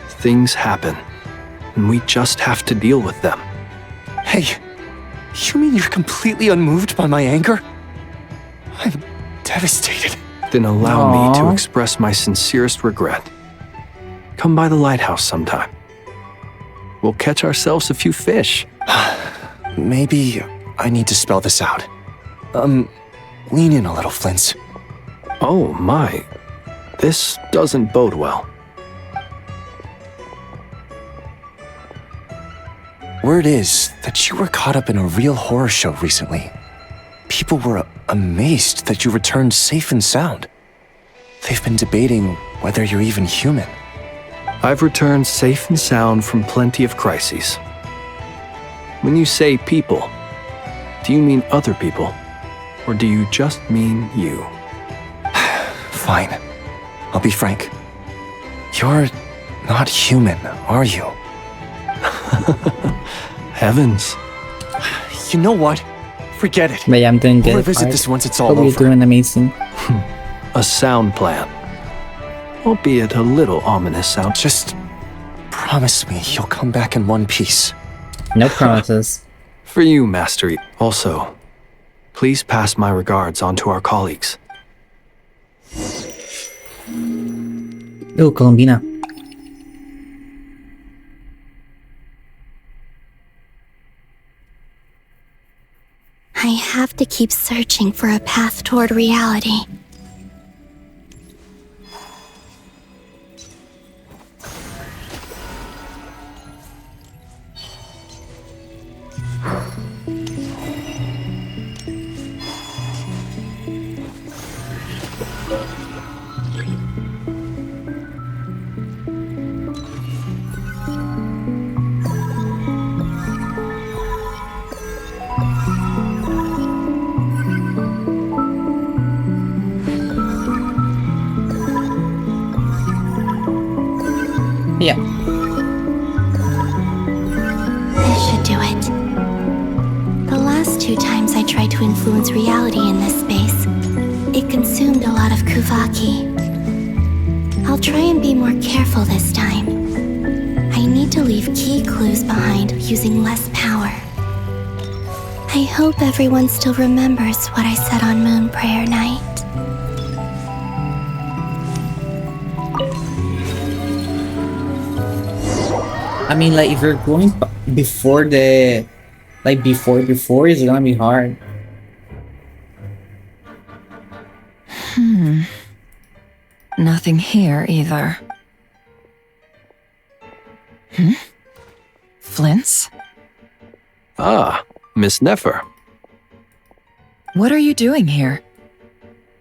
Things happen, and we just have to deal with them. Hey, you mean you're completely unmoved by my anger? I'm devastated. Then allow me to express my sincerest regret. Come by the lighthouse sometime. We'll catch ourselves a few fish. Maybe I need to spell this out. Lean in a little, Flint. Oh my, this doesn't bode well. Word is that you were caught up in a real horror show recently. People were amazed that you returned safe and sound. They've been debating whether you're even human. I've returned safe and sound from plenty of crises. When you say people, do you mean other people? Or do you just mean you? Fine. I'll be frank. You're not human, are you? Heavens. You know what? Forget it. But yeah, I'm doing good. We'll revisit this once it's all over. You're doing amazing. A sound plan. Albeit a little ominous sound. Just promise me you'll come back in one piece. No promises. For you, Master. Also, please pass my regards on to our colleagues. Oh, Columbina. I have to keep searching for a path toward reality. Yeah. This should do it. The last 2 times I tried to influence reality in this space, it consumed a lot of Kuvaki. I'll try and be more careful this time. I need to leave key clues behind using less power. I hope everyone still remembers what I said on Moon Prayer Night. I mean, like, if you're going before the... Like, before, it's gonna be hard. Nothing here either. Flint's? Ah, Miss Nefer. What are you doing here?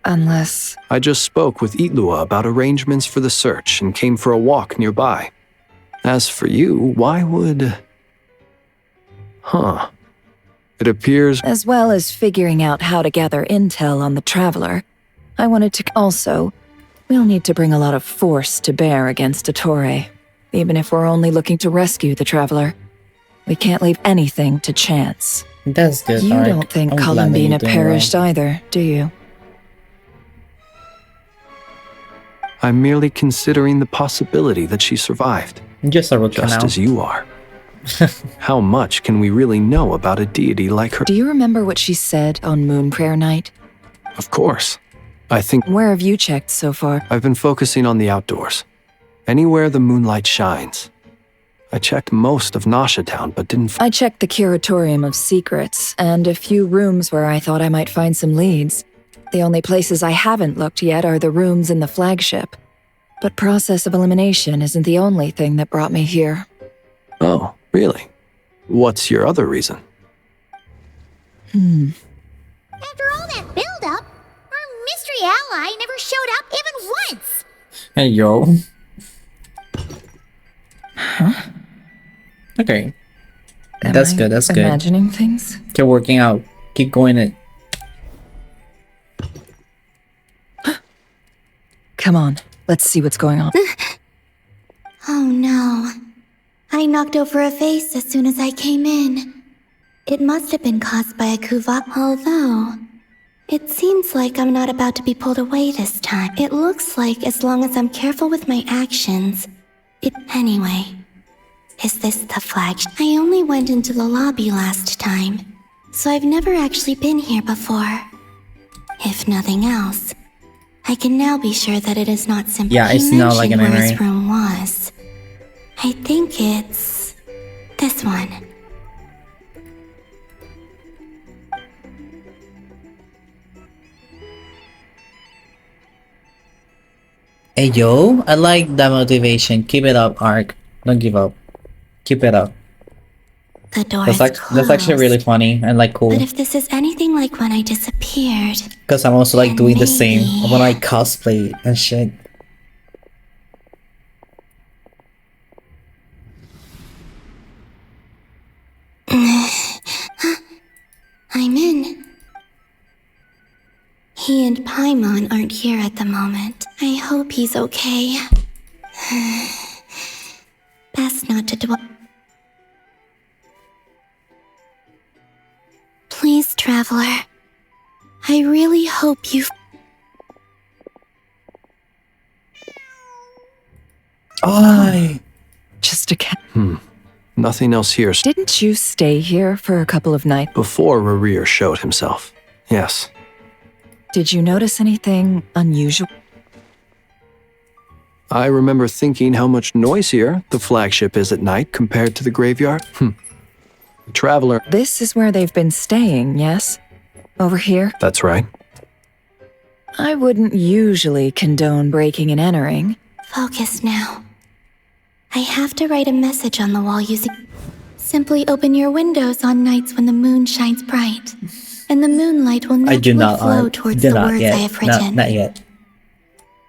Unless... I just spoke with Itlua about arrangements for the search and came for a walk nearby. As for you, why would... It appears... As well as figuring out how to gather intel on the Traveler, I wanted to... Also, we'll need to bring a lot of force to bear against Ettore, even if we're only looking to rescue the Traveler. We can't leave anything to chance. That's good. You don't think Columbina perished either, do you? I'm merely considering the possibility that she survived. Just as you are. How much can we really know about a deity like her? Do you remember what she said on Moon Prayer Night? Of course. I think... Where have you checked so far? I've been focusing on the outdoors. Anywhere the moonlight shines. I checked most of Nasha Town, but didn't I checked the Curatorium of Secrets and a few rooms where I thought I might find some leads. The only places I haven't looked yet are the rooms in the flagship. But process of elimination isn't the only thing that brought me here. Oh, really? What's your other reason? After all that build-up, our mystery ally never showed up even once! Hey, yo. Huh? Okay. That's good, that's good. Imagining things? Keep working out. Keep going it. Come on, let's see what's going on. Oh no. I knocked over a vase as soon as I came in. It must have been caused by a kuvak, although it seems like I'm not about to be pulled away this time. It looks like as long as I'm careful with my actions, Anyway, is this the flag? I only went into the lobby last time, so I've never actually been here before. If nothing else, I can now be sure that it is not simply it's not like an where memory. his room was. I think it's this one. Hey yo, I like that motivation. Keep it up, Ark. Don't give up. Keep it up. The door That's actually really funny and like cool. But if this is anything like when I disappeared, Because I'm also like doing the same when I cosplay and shit. I'm in. He and Paimon aren't here at the moment. I hope he's okay. Best not to dwell. Please, Traveler. I really hope you... Just a cat. Nothing else here. Didn't you stay here for a couple of nights? Before HEREE showed himself. Yes. Did you notice anything unusual? I remember thinking how much noisier the flagship is at night compared to the graveyard. The Traveler... This is where they've been staying, yes? Over here? That's right. I wouldn't usually condone breaking and entering. Focus now. I have to write a message on the wall using... Simply open your windows on nights when the moon shines bright, and the moonlight will naturally flow towards the words I have written. Not yet.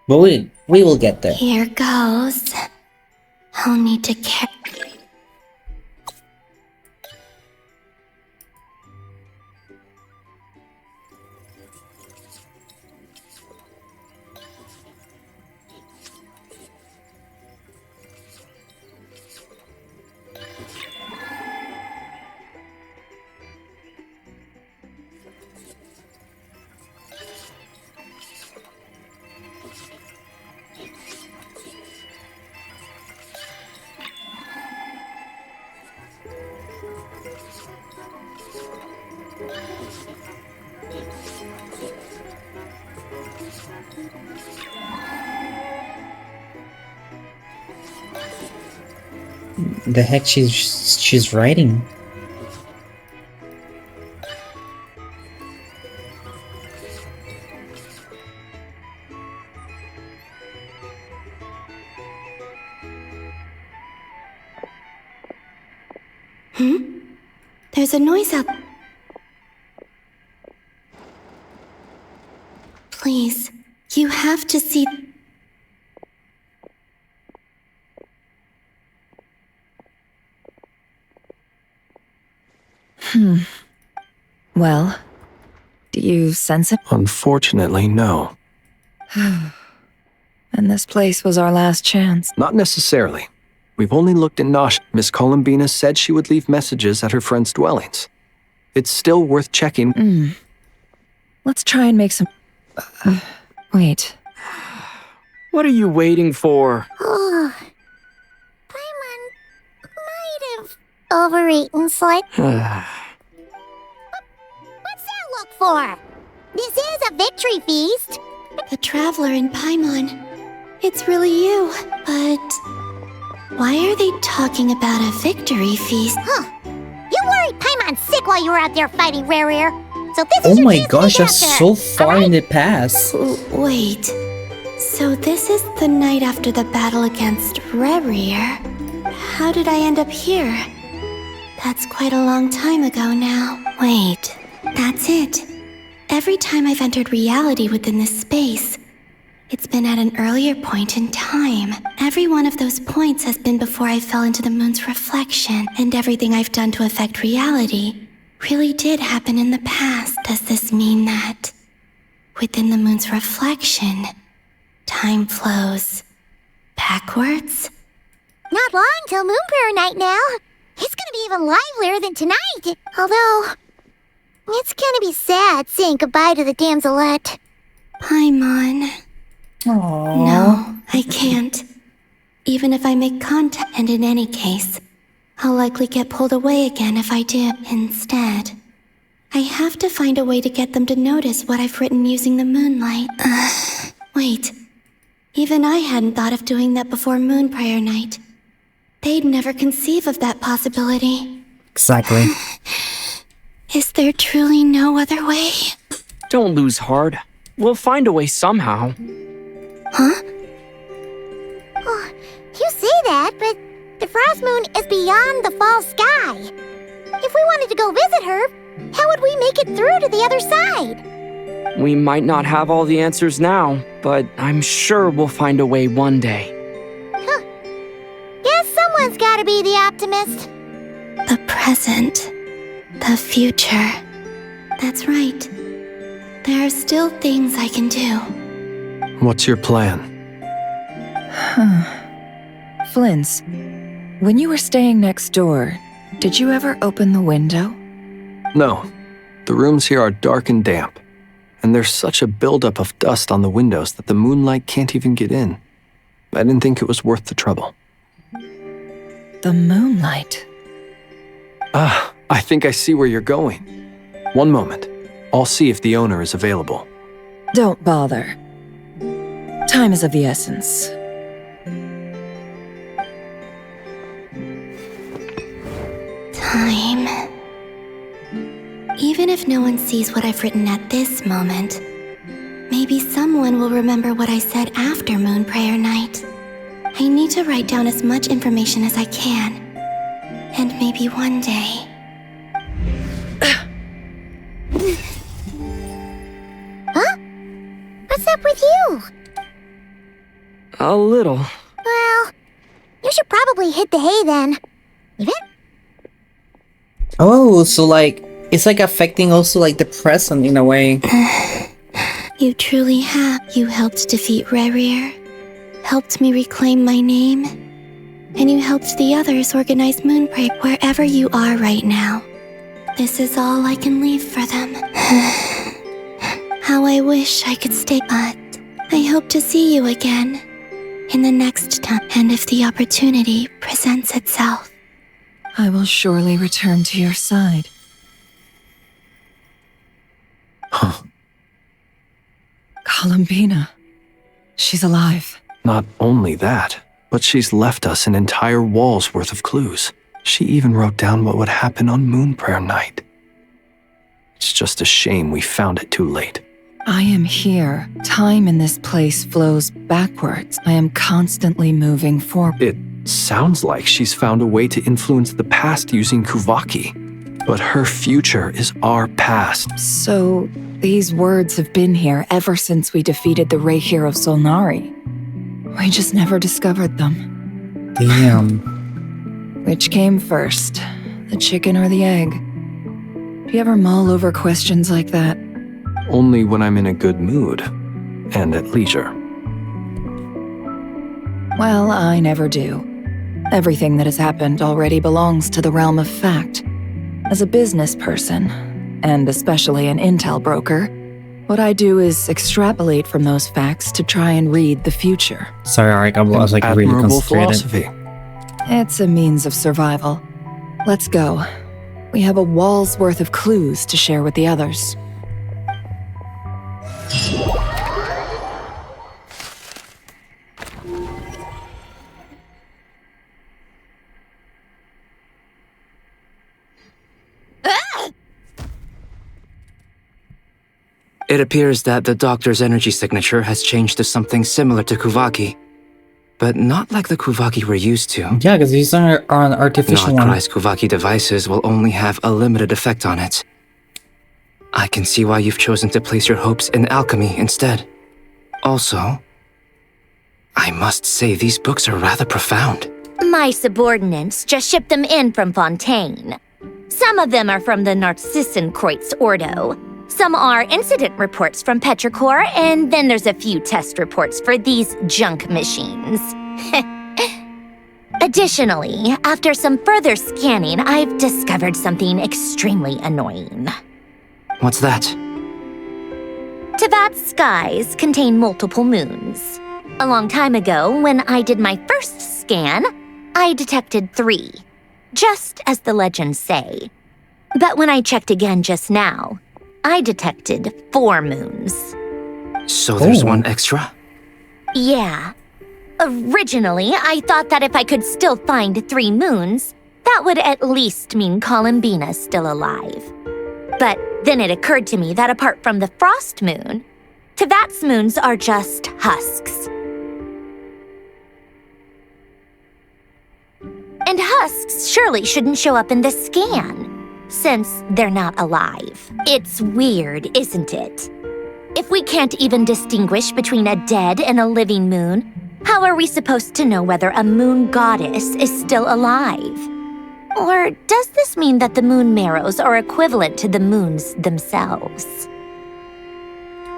But we will get there. Here goes. I'll need to carry... The heck she's writing? There's a noise out... Please, you have to see... Well, do you sense it? Unfortunately, no. And this place was our last chance. Not necessarily. We've only looked at Nasha. Miss Columbina said she would leave messages at her friends' dwellings. It's still worth checking. Let's try and make some... wait. What are you waiting for? Oh, Paimon might have overeaten slightly. What's that look for? This is a victory feast. The Traveler and Paimon. It's really you, but... Why are they talking about a victory feast? Huh. You worried Paimon's sick while you were out there fighting Rare. So this Oh is your my chance to gosh, get that's after so her, far in the past. Wait. So this is the night after the battle against Rare. How did I end up here? That's quite a long time ago now. Wait, that's it. Every time I've entered reality within this space, it's been at an earlier point in time. Every one of those points has been before I fell into the moon's reflection, and everything I've done to affect reality really did happen in the past. Does this mean that within the moon's reflection, time flows backwards? Not long till Moon Prayer Night now. It's gonna be even livelier than tonight. Although, it's gonna be sad saying goodbye to the damselette. Paimon. Aww. No, I can't. Even if I make contact, and in any case, I'll likely get pulled away again if I do. Instead, I have to find a way to get them to notice what I've written using the moonlight. Wait. Even I hadn't thought of doing that before Moon Prayer Night. They'd never conceive of that possibility. Exactly. Is there truly no other way? Don't lose heart. We'll find a way somehow. Huh? Oh, you say that, but the Frost Moon is beyond the fall sky. If we wanted to go visit her, how would we make it through to the other side? We might not have all the answers now, but I'm sure we'll find a way one day. Huh. Guess someone's gotta be the optimist. The present. The future. That's right. There are still things I can do. What's your plan? Flins, when you were staying next door, did you ever open the window? No. The rooms here are dark and damp, and there's such a buildup of dust on the windows that the moonlight can't even get in. I didn't think it was worth the trouble. The moonlight? Ah, I think I see where you're going. One moment. I'll see if the owner is available. Don't bother. Time is of the essence. Time. Even if no one sees what I've written at this moment, maybe someone will remember what I said after Moon Prayer Night. I need to write down as much information as I can. And maybe one day... Huh? What's up with you? A little. Well, you should probably hit the hay then. Even? Oh, so like, it's like affecting also like the present in a way. You truly have. You helped defeat Rare, helped me reclaim my name, and you helped the others organize Moon Prayer wherever you are right now. This is all I can leave for them. How I wish I could stay, but I hope to see you again in the next time, and if the opportunity presents itself. I will surely return to your side. Huh. Columbina. She's alive. Not only that, but she's left us an entire wall's worth of clues. She even wrote down what would happen on Moon Prayer Night. It's just a shame we found it too late. I am here. Time in this place flows backwards. I am constantly moving forward. It sounds like she's found a way to influence the past using Kuvaki. But her future is our past. So, these words have been here ever since we defeated the Reihir of Solnari. We just never discovered them. Damn. Which came first, the chicken or the egg? Do you ever mull over questions like that? Only when I'm in a good mood and at leisure. Well, I never do. Everything that has happened already belongs to the realm of fact. As a business person, and especially an intel broker, what I do is extrapolate from those facts to try and read the future. Sorry, Arik, I was like really Admirable concentrated. philosophy. It's a means of survival. Let's go. We have a wall's worth of clues to share with the others. It appears that the doctor's energy signature has changed to something similar to Kuvaki, but not like the Kuvaki we're used to. Yeah, because these are an artificial one. Nodkrai's Kuvaki devices will only have a limited effect on it. I can see why you've chosen to place your hopes in alchemy instead. Also, I must say these books are rather profound. My subordinates just shipped them in from Fontaine. Some of them are from the Narcissenkreuz Ordo. Some are incident reports from Petrichor, and then there's a few test reports for these junk machines. Additionally, after some further scanning, I've discovered something extremely annoying. What's that? Teyvat's skies contain multiple moons. A long time ago, when I did my first scan, I detected 3, just as the legends say. But when I checked again just now, I detected 4 moons. So there's one extra? Yeah. Originally, I thought that if I could still find 3 moons, that would at least mean Columbina's still alive. But then it occurred to me that apart from the frost moon, Teyvat's moons are just husks. And husks surely shouldn't show up in the scan, since they're not alive. It's weird, isn't it? If we can't even distinguish between a dead and a living moon, how are we supposed to know whether a moon goddess is still alive? Or does this mean that the moon marrows are equivalent to the moons themselves?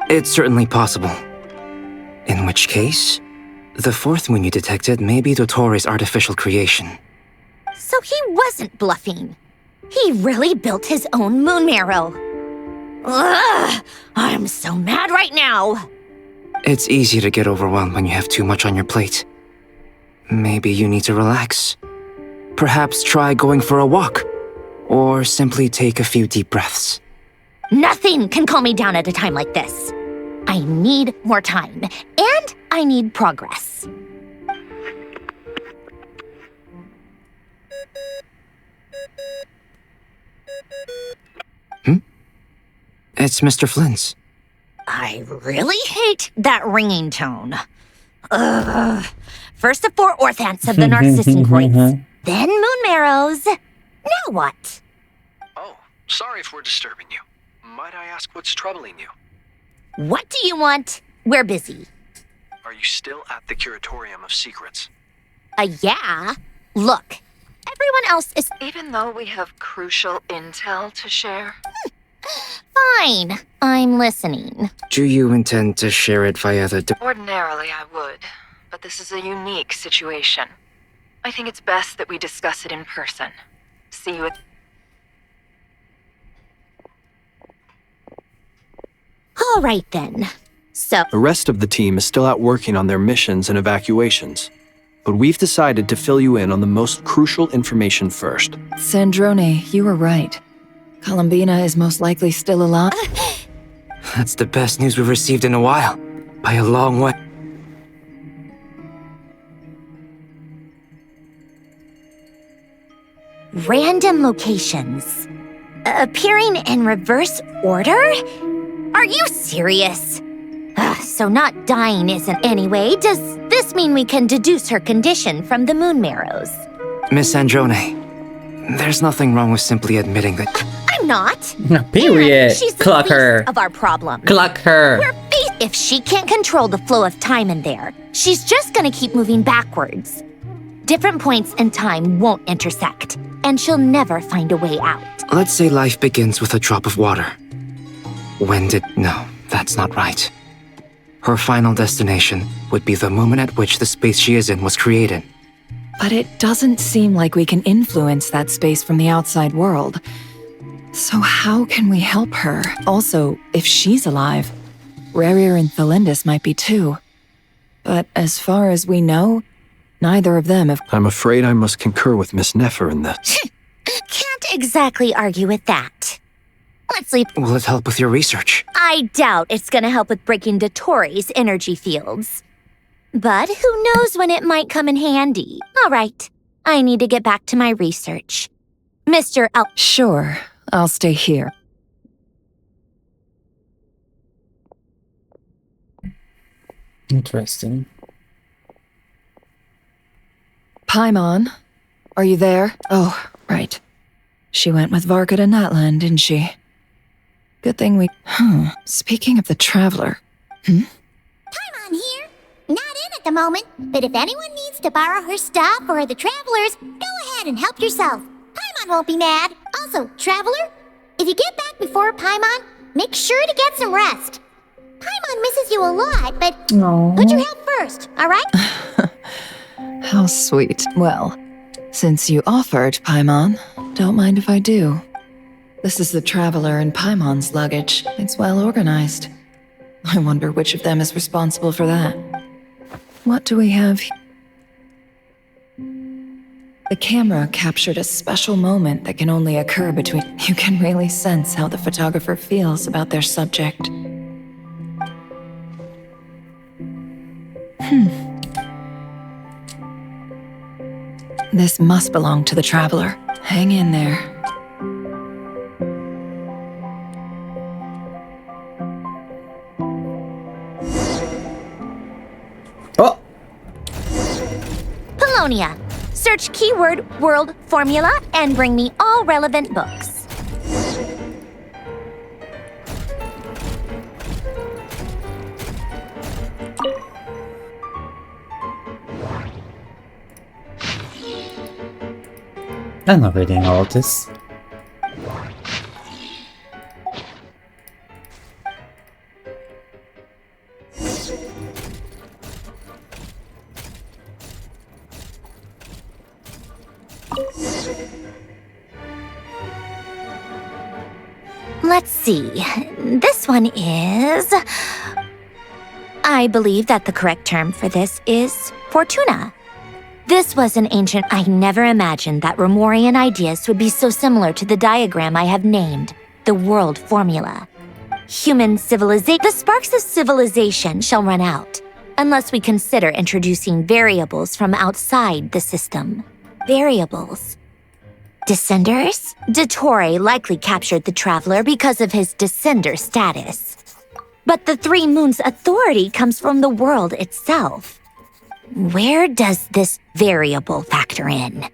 It's certainly possible. In which case, the 4th moon you detected may be Dottoro's artificial creation. So he wasn't bluffing. He really built his own moon marrow. Ugh! I'm so mad right now! It's easy to get overwhelmed when you have too much on your plate. Maybe you need to relax. Perhaps try going for a walk, or simply take a few deep breaths. Nothing can calm me down at a time like this. I need more time, and I need progress. It's Mr. Flynn's. I really hate that ringing tone. Ugh. First the 4 orthants of the Narcissenkreuz, then moon marrows. Now what? Oh, sorry if we're disturbing you. Might I ask what's troubling you? What do you want? We're busy. Are you still at the Curatorium of Secrets? Yeah. Look, everyone else is... Even though we have crucial intel to share? Fine. I'm listening. Do you intend to share it via the... Ordinarily, I would, but this is a unique situation. I think it's best that we discuss it in person. See you at... All right, then. So... The rest of the team is still out working on their missions and evacuations, but we've decided to fill you in on the most crucial information first. Sandrone, you were right. Columbina is most likely still alive. That's the best news we've received in a while. By a long way. Random locations. Appearing in reverse order? Are you serious? So not dying isn't anyway. Does this mean we can deduce her condition from the moon marrows? Miss Sandrone, there's nothing wrong with simply admitting that... I'm not. Period. She's the Cluck her. least of our problems. Cluck her. If she can't control the flow of time in there, she's just gonna keep moving backwards. Different points in time won't intersect, and she'll never find a way out. Let's say life begins with a drop of water. When did... No, that's not right. Her final destination would be the moment at which the space she is in was created. But it doesn't seem like we can influence that space from the outside world. So how can we help her? Also, if she's alive, HEREE and Thelindis might be too. But as far as we know, neither of them have... I'm afraid I must concur with Miss Nefer in this. Can't exactly argue with that. Let's leave... Will it help with your research? I doubt it's gonna help with breaking Dottoro's energy fields. But who knows when it might come in handy. All right, I need to get back to my research. Mr. Sure, I'll stay here. Interesting. Paimon, are you there? Oh, right. She went with Varka to Natlan, didn't she? Good thing we... Speaking of the Traveler... Paimon here. Not in at the moment, but if anyone needs to borrow her stuff or the Travelers, go ahead and help yourself. Paimon won't be mad. Also, Traveler, if you get back before Paimon, make sure to get some rest. Paimon misses you a lot, but put your help first, alright? How sweet. Well, since you offered, Paimon, don't mind if I do. This is the Traveler and Paimon's luggage. It's well organized. I wonder which of them is responsible for that. What do we have here? The camera captured a special moment that can only occur between... You can really sense how the photographer feels about their subject. This must belong to the Traveler. Hang in there. Oh! Polonia. Search keyword world formula and bring me all relevant books. I'm not reading all of this. Let's see. This one is... I believe that the correct term for this is Fortuna. This was an ancient... I never imagined that Romorian ideas would be so similar to the diagram I have named, the world formula. Human civilization... The sparks of civilization shall run out, unless we consider introducing variables from outside the system. Variables. Descenders? Dottore likely captured the Traveler because of his descender status. But the Three Moons' authority comes from the world itself. Where does this variable factor in?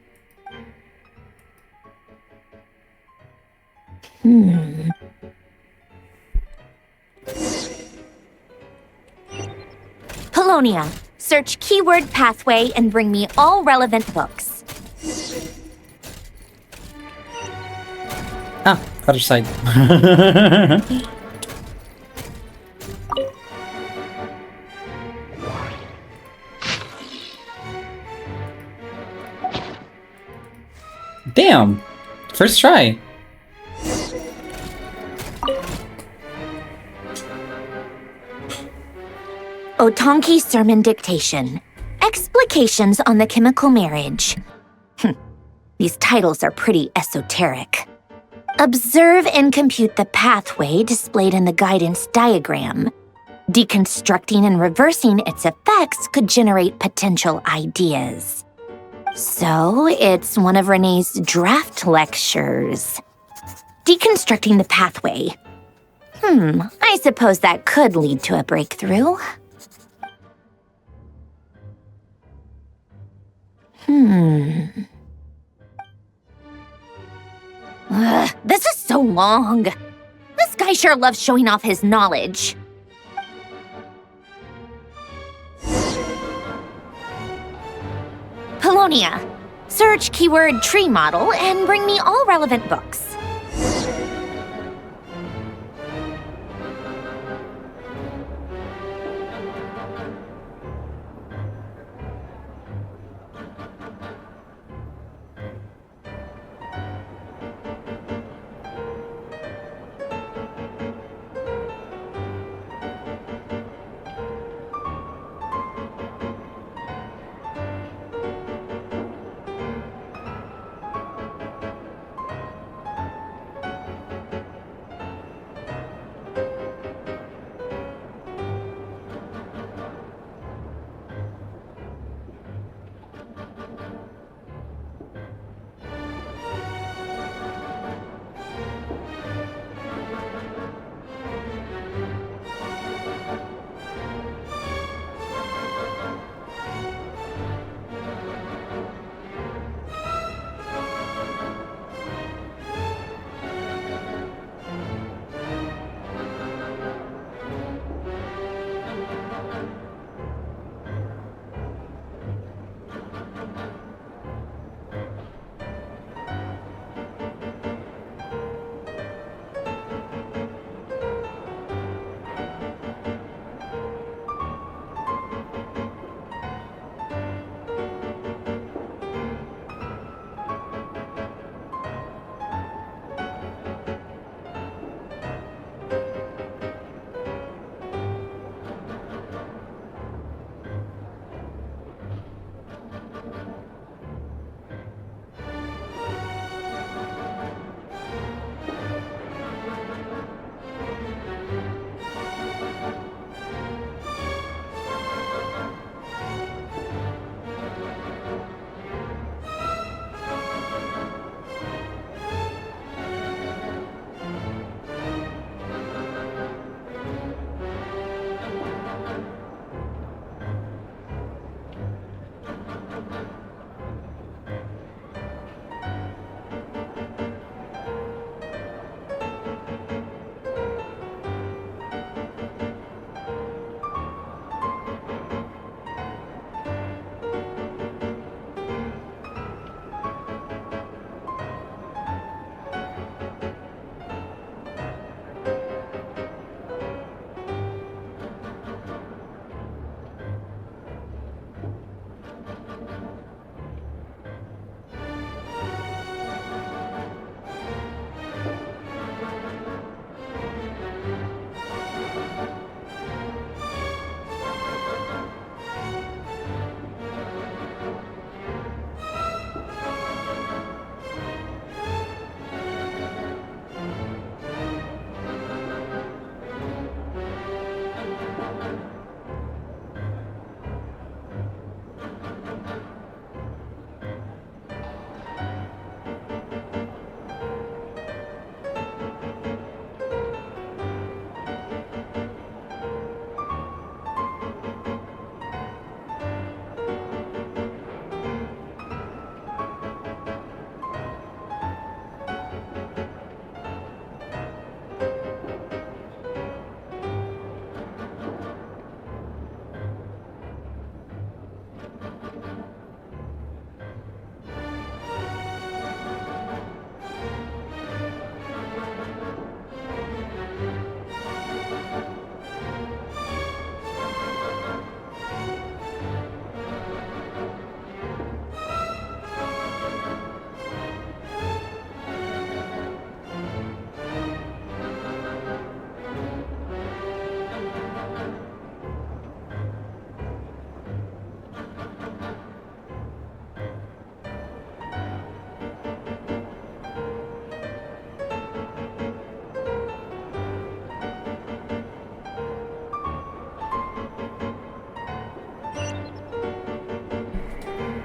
Polonia, search keyword pathway and bring me all relevant books. Ah, other side. Damn! First try. Otonki Sermon Dictation. Explications on the Chemical Marriage. These titles are pretty esoteric. Observe and compute the pathway displayed in the guidance diagram. Deconstructing and reversing its effects could generate potential ideas. So, it's one of Renee's draft lectures. Deconstructing the pathway. I suppose that could lead to a breakthrough. This is so long. This guy sure loves showing off his knowledge. Polonia, search keyword tree model and bring me all relevant books.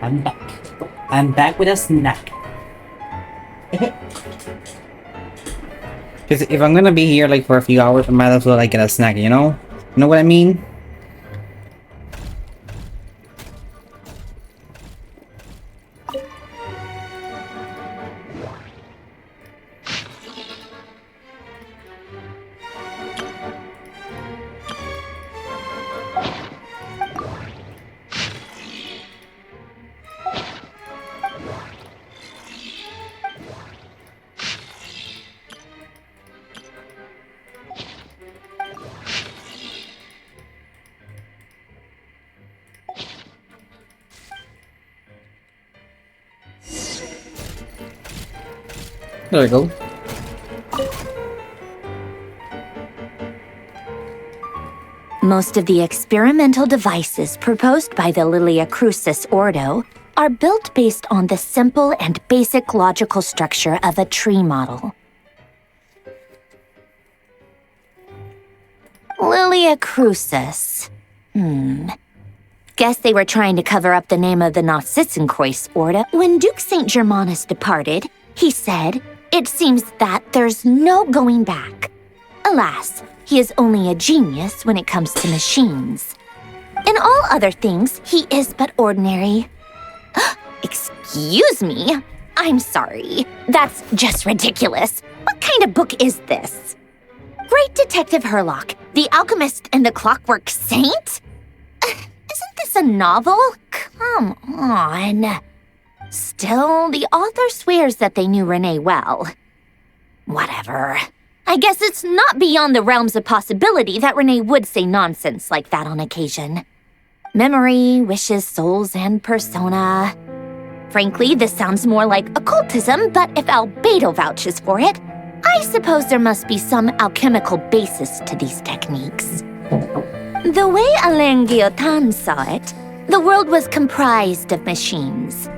I'm back. I'm back with a snack. Because if I'm gonna be here like for a few hours, I might as well like get a snack, you know? You know what I mean? There we go. Most of the experimental devices proposed by the Lilia Crucis Ordo are built based on the simple and basic logical structure of a tree model. Lilia Crucis. Guess they were trying to cover up the name of the Narcissenkois Ordo. When Duke St. Germanus departed, he said, "It seems that there's no going back." Alas, he is only a genius when it comes to machines. In all other things, he is but ordinary. Excuse me? I'm sorry. That's just ridiculous. What kind of book is this? Great Detective Herlock, the Alchemist and the Clockwork Saint? Isn't this a novel? Come on. Still, the author swears that they knew Renee well. Whatever. I guess it's not beyond the realms of possibility that Renee would say nonsense like that on occasion. Memory, wishes, souls, and persona. Frankly, this sounds more like occultism, but if Albedo vouches for it, I suppose there must be some alchemical basis to these techniques. The way Alain Guillotin saw it, the world was comprised of machines.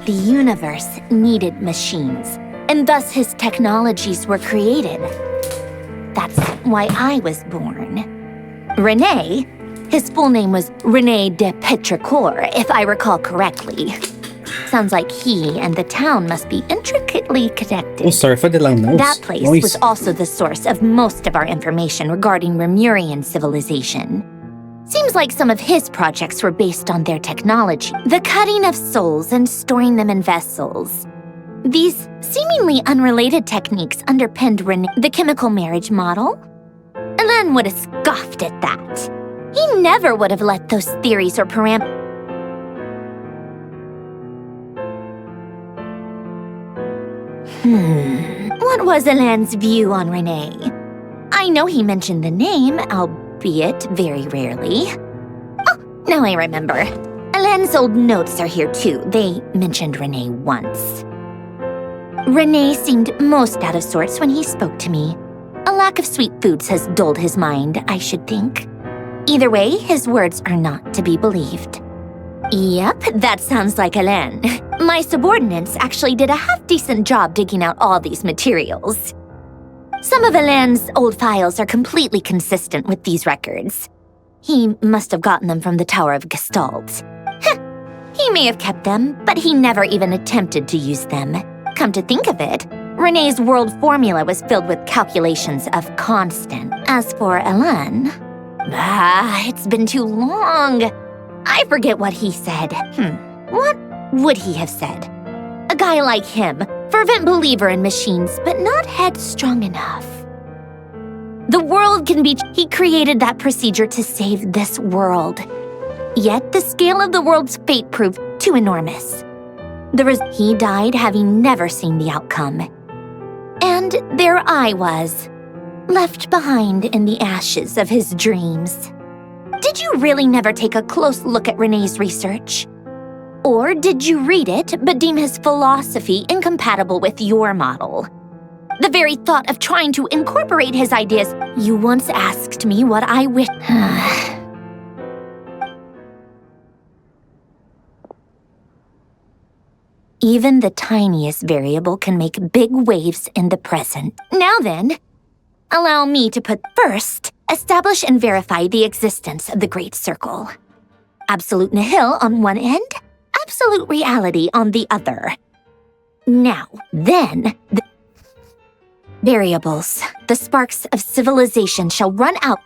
The universe needed machines, and thus his technologies were created. That's why I was born. Renee, his full name was Renee de Petrichor, if I recall correctly. Sounds like he and the town must be intricately connected. Oh, sorry for the long nose. That place was also the source of most of our information regarding Remurian civilization. Seems like some of his projects were based on their technology, the cutting of souls and storing them in vessels. These seemingly unrelated techniques underpinned the chemical marriage model. Alain would have scoffed at that. He never would have let those theories or parameters. What was Alain's view on Renee? I know he mentioned the name, albeit very rarely. Oh, now I remember. Alain's old notes are here too. They mentioned Renee once. Renee seemed most out of sorts when he spoke to me. A lack of sweet foods has dulled his mind, I should think. Either way, his words are not to be believed. Yep, that sounds like Alain. My subordinates actually did a half-decent job digging out all these materials. Some of Alain's old files are completely consistent with these records. He must have gotten them from the Tower of Gestalt. He may have kept them, but he never even attempted to use them. Come to think of it, Renee's world formula was filled with calculations of constant. As for Alain, it's been too long. I forget what he said. What would he have said? A guy like him, fervent believer in machines, but not headstrong enough. The world can be... He created that procedure to save this world. Yet the scale of the world's fate proved too enormous. He died having never seen the outcome. And there I was, left behind in the ashes of his dreams. Did you really never take a close look at Renee's research? Or did you read it but deem his philosophy incompatible with your model? The very thought of trying to incorporate his ideas, you once asked me what I wish. Even the tiniest variable can make big waves in the present. Now then, allow me to put first, establish and verify the existence of the Great Circle. Absolute nihil on one end, absolute reality on the other. Now, then, the variables, the sparks of civilization shall run out.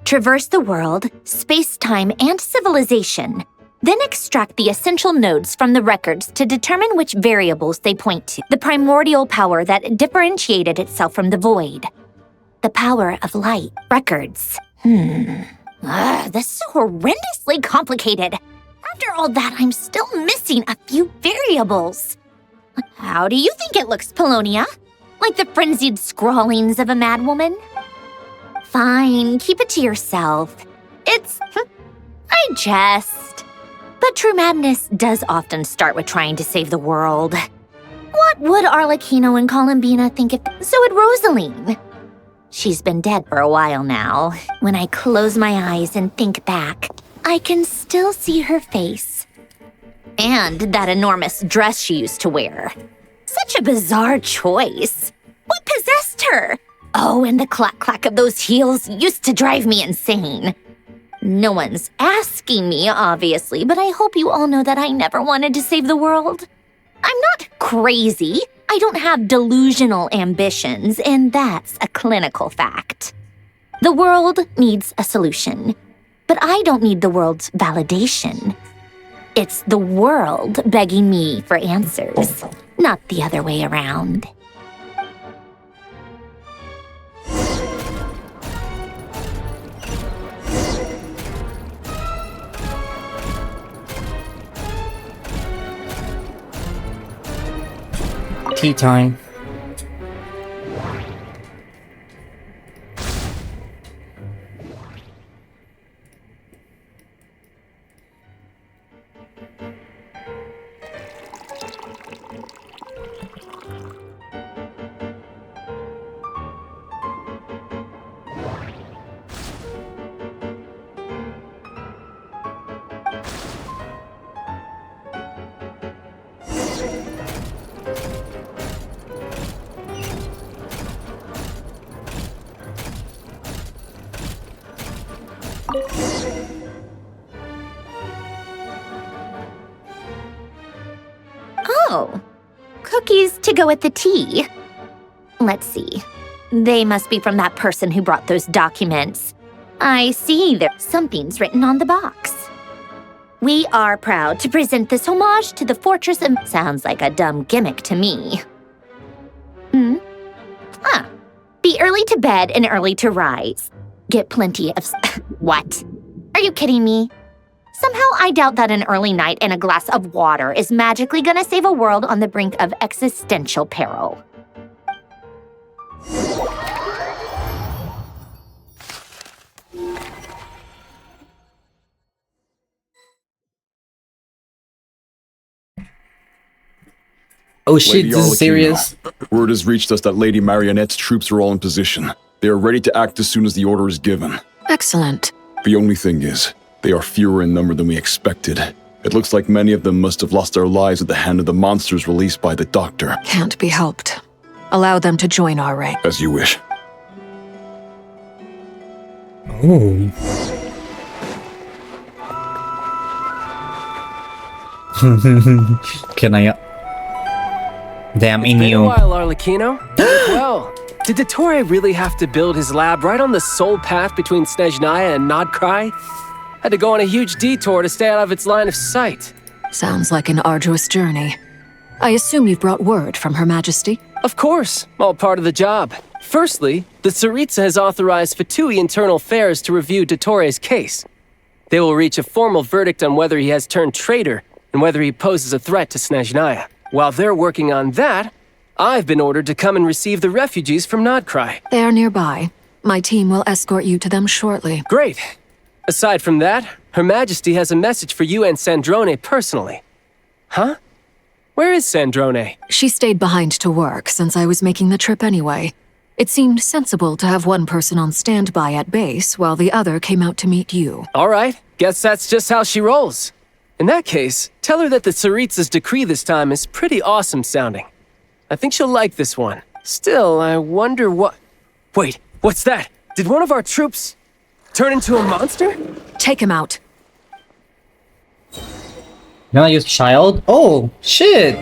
Traverse the world, space-time, and civilization. Then extract the essential nodes from the records to determine which variables they point to. The primordial power that differentiated itself from the void. The power of light. Records. This is horrendously complicated. After all that, I'm still missing a few variables. How do you think it looks, Polonia? Like the frenzied scrawlings of a madwoman? Fine, keep it to yourself. I jest. But true madness does often start with trying to save the world. What would Arlecchino and Columbina think if so would Rosaline? She's been dead for a while now. When I close my eyes and think back, I can still see her face. And that enormous dress she used to wear. Such a bizarre choice. What possessed her? Oh, and the clack-clack of those heels used to drive me insane. No one's asking me, obviously, but I hope you all know that I never wanted to save the world. I'm not crazy. I don't have delusional ambitions, and that's a clinical fact. The world needs a solution, but I don't need the world's validation. It's the world begging me for answers, not the other way around. Tea time. Oh, cookies to go with the tea. Let's see. They must be from that person who brought those documents. I see there's something's written on the box. We are proud to present this homage to the Fortress of... Sounds like a dumb gimmick to me. Be early to bed and early to rise. Get plenty of... What? Are you kidding me? Somehow I doubt that an early night and a glass of water is magically gonna save a world on the brink of existential peril. Oh shit, this is serious? Word has reached us that Lady Marionette's troops are all in position. They are ready to act as soon as the order is given. Excellent. The only thing is, they are fewer in number than we expected. It looks like many of them must have lost their lives at the hand of the monsters released by the Doctor. Can't be helped. Allow them to join our rank. As you wish. Oh. Can I... Damn, It's been a Inu. while, Arlecchino. Well, did Dottore really have to build his lab right on the sole path between Snezhnaya and Nodkrai? Had to go on a huge detour to stay out of its line of sight. Sounds like an arduous journey. I assume you've brought word from Her Majesty? Of course, all part of the job. Firstly, the Tsaritsa has authorized Fatui Internal Affairs to review Dottore's case. They will reach a formal verdict on whether he has turned traitor and whether he poses a threat to Snezhnaya. While they're working on that, I've been ordered to come and receive the refugees from Nodkrai. They are nearby. My team will escort you to them shortly. Great. Aside from that, Her Majesty has a message for you and Sandrone personally. Huh? Where is Sandrone? She stayed behind to work since I was making the trip anyway. It seemed sensible to have one person on standby at base while the other came out to meet you. All right, guess that's just how she rolls. In that case, tell her that the Tsaritsa's decree this time is pretty awesome sounding. I think she'll like this one. Still, I wonder what... Wait, what's that? Did one of our troops turn into a monster? Take him out. Gonna use child? Oh, shit!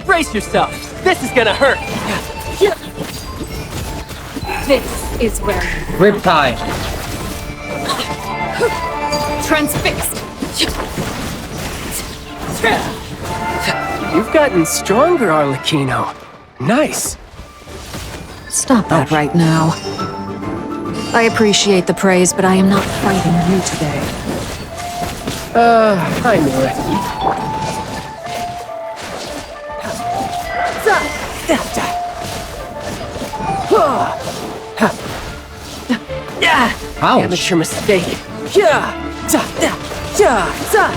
Brace yourself. This is gonna hurt. This is where Riptide. transfixed. You've gotten stronger, Arlecchino. Nice. Stop that right now. I appreciate the praise, but I am not fighting you today. I knew it. Ouch. Amateur mistake.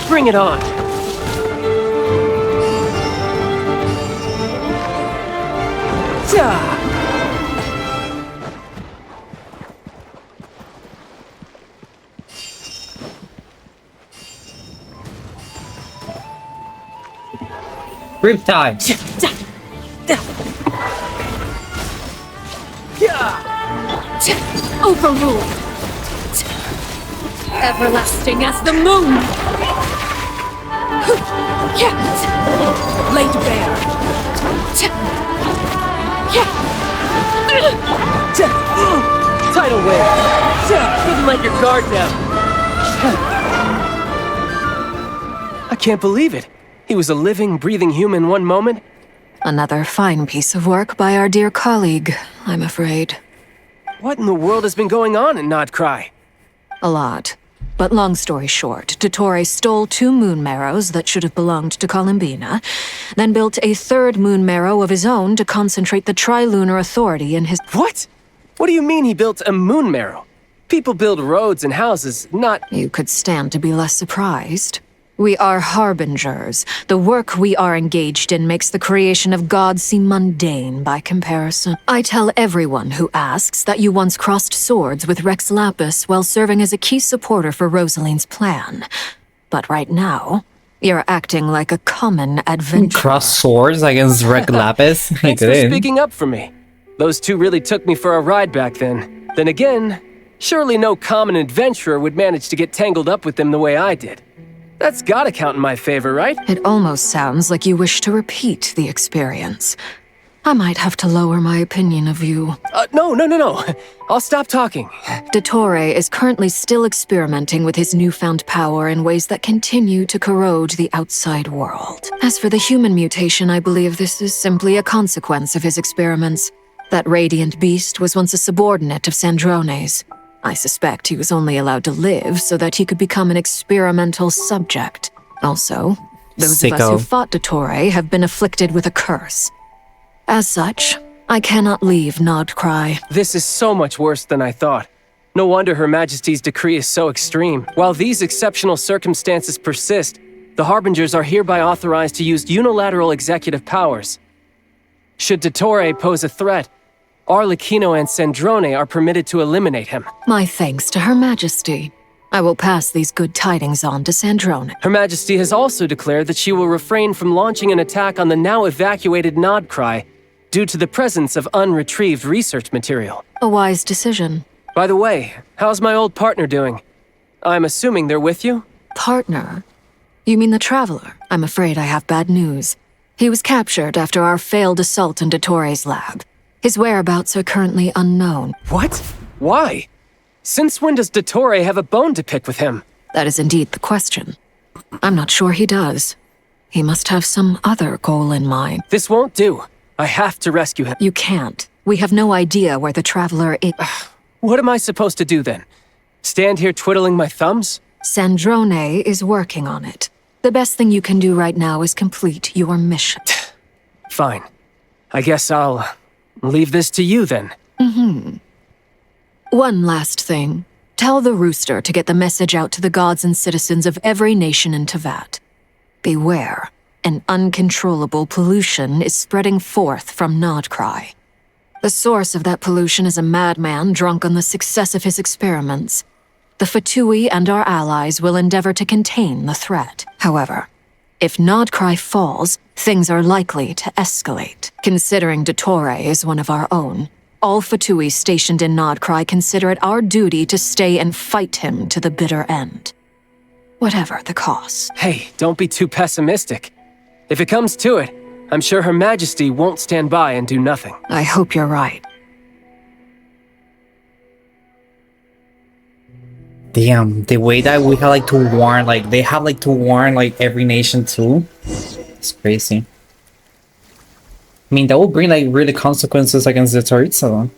Bring it on. Riptide. Overruled. Everlasting as the moon. Laid bare. Tidal wave. Couldn't let your guard down. I can't believe it. He was a living, breathing human one moment. Another fine piece of work by our dear colleague, I'm afraid. What in the world has been going on in Nodkrai? A lot. But long story short, Dottore stole 2 moon marrows that should have belonged to Columbina, then built a 3rd moon marrow of his own to concentrate the Trilunar Authority in his— What? What do you mean he built a moon marrow? People build roads and houses, not— You could stand to be less surprised. We are harbingers. The work we are engaged in makes the creation of gods seem mundane by comparison. I tell everyone who asks that you once crossed swords with Rex Lapis while serving as a key supporter for Rosaline's plan. But right now, you're acting like a common adventurer. Cross swords against Rex Lapis? Thanks for speaking up for me. Those 2 really took me for a ride back then. Then again, surely no common adventurer would manage to get tangled up with them the way I did. That's gotta count in my favor, right? It almost sounds like you wish to repeat the experience. I might have to lower my opinion of you. No. I'll stop talking. Dottore is currently still experimenting with his newfound power in ways that continue to corrode the outside world. As for the human mutation, I believe this is simply a consequence of his experiments. That radiant beast was once a subordinate of Sandrone's. I suspect he was only allowed to live so that he could become an experimental subject. Also, those of us who fought Dottore have been afflicted with a curse. As such, I cannot leave Nodkrai. This is so much worse than I thought. No wonder Her Majesty's decree is so extreme. While these exceptional circumstances persist, the Harbingers are hereby authorized to use unilateral executive powers. Should Dottore pose a threat, Arlecchino and Sandrone are permitted to eliminate him. My thanks to Her Majesty. I will pass these good tidings on to Sandrone. Her Majesty has also declared that she will refrain from launching an attack on the now evacuated Nodkrai due to the presence of unretrieved research material. A wise decision. By the way, how's my old partner doing? I'm assuming they're with you? Partner? You mean the Traveler? I'm afraid I have bad news. He was captured after our failed assault in Dottore's lab. His whereabouts are currently unknown. What? Why? Since when does Dottore have a bone to pick with him? That is indeed the question. I'm not sure he does. He must have some other goal in mind. This won't do. I have to rescue him. You can't. We have no idea where the Traveler is. What am I supposed to do then? Stand here twiddling my thumbs? Sandrone is working on it. The best thing you can do right now is complete your mission. Fine. I guess I'll leave this to you then. One last thing. Tell the Rooster to get the message out to the gods and citizens of every nation in Tevat. Beware. An uncontrollable pollution is spreading forth from Nodkrai. The source of that pollution is a madman drunk on the success of his experiments. The Fatui and our allies will endeavor to contain the threat. However, if Nodkrai falls, things are likely to escalate. Considering Dottore is one of our own, all Fatui stationed in Nodkrai consider it our duty to stay and fight him to the bitter end. Whatever the cost. Hey, don't be too pessimistic. If it comes to it, I'm sure Her Majesty won't stand by and do nothing. I hope you're right. Damn, the way that we have like to warn, like they have like to warn like every nation too. It's crazy. I mean, that will bring like really consequences against the Tsaritsa.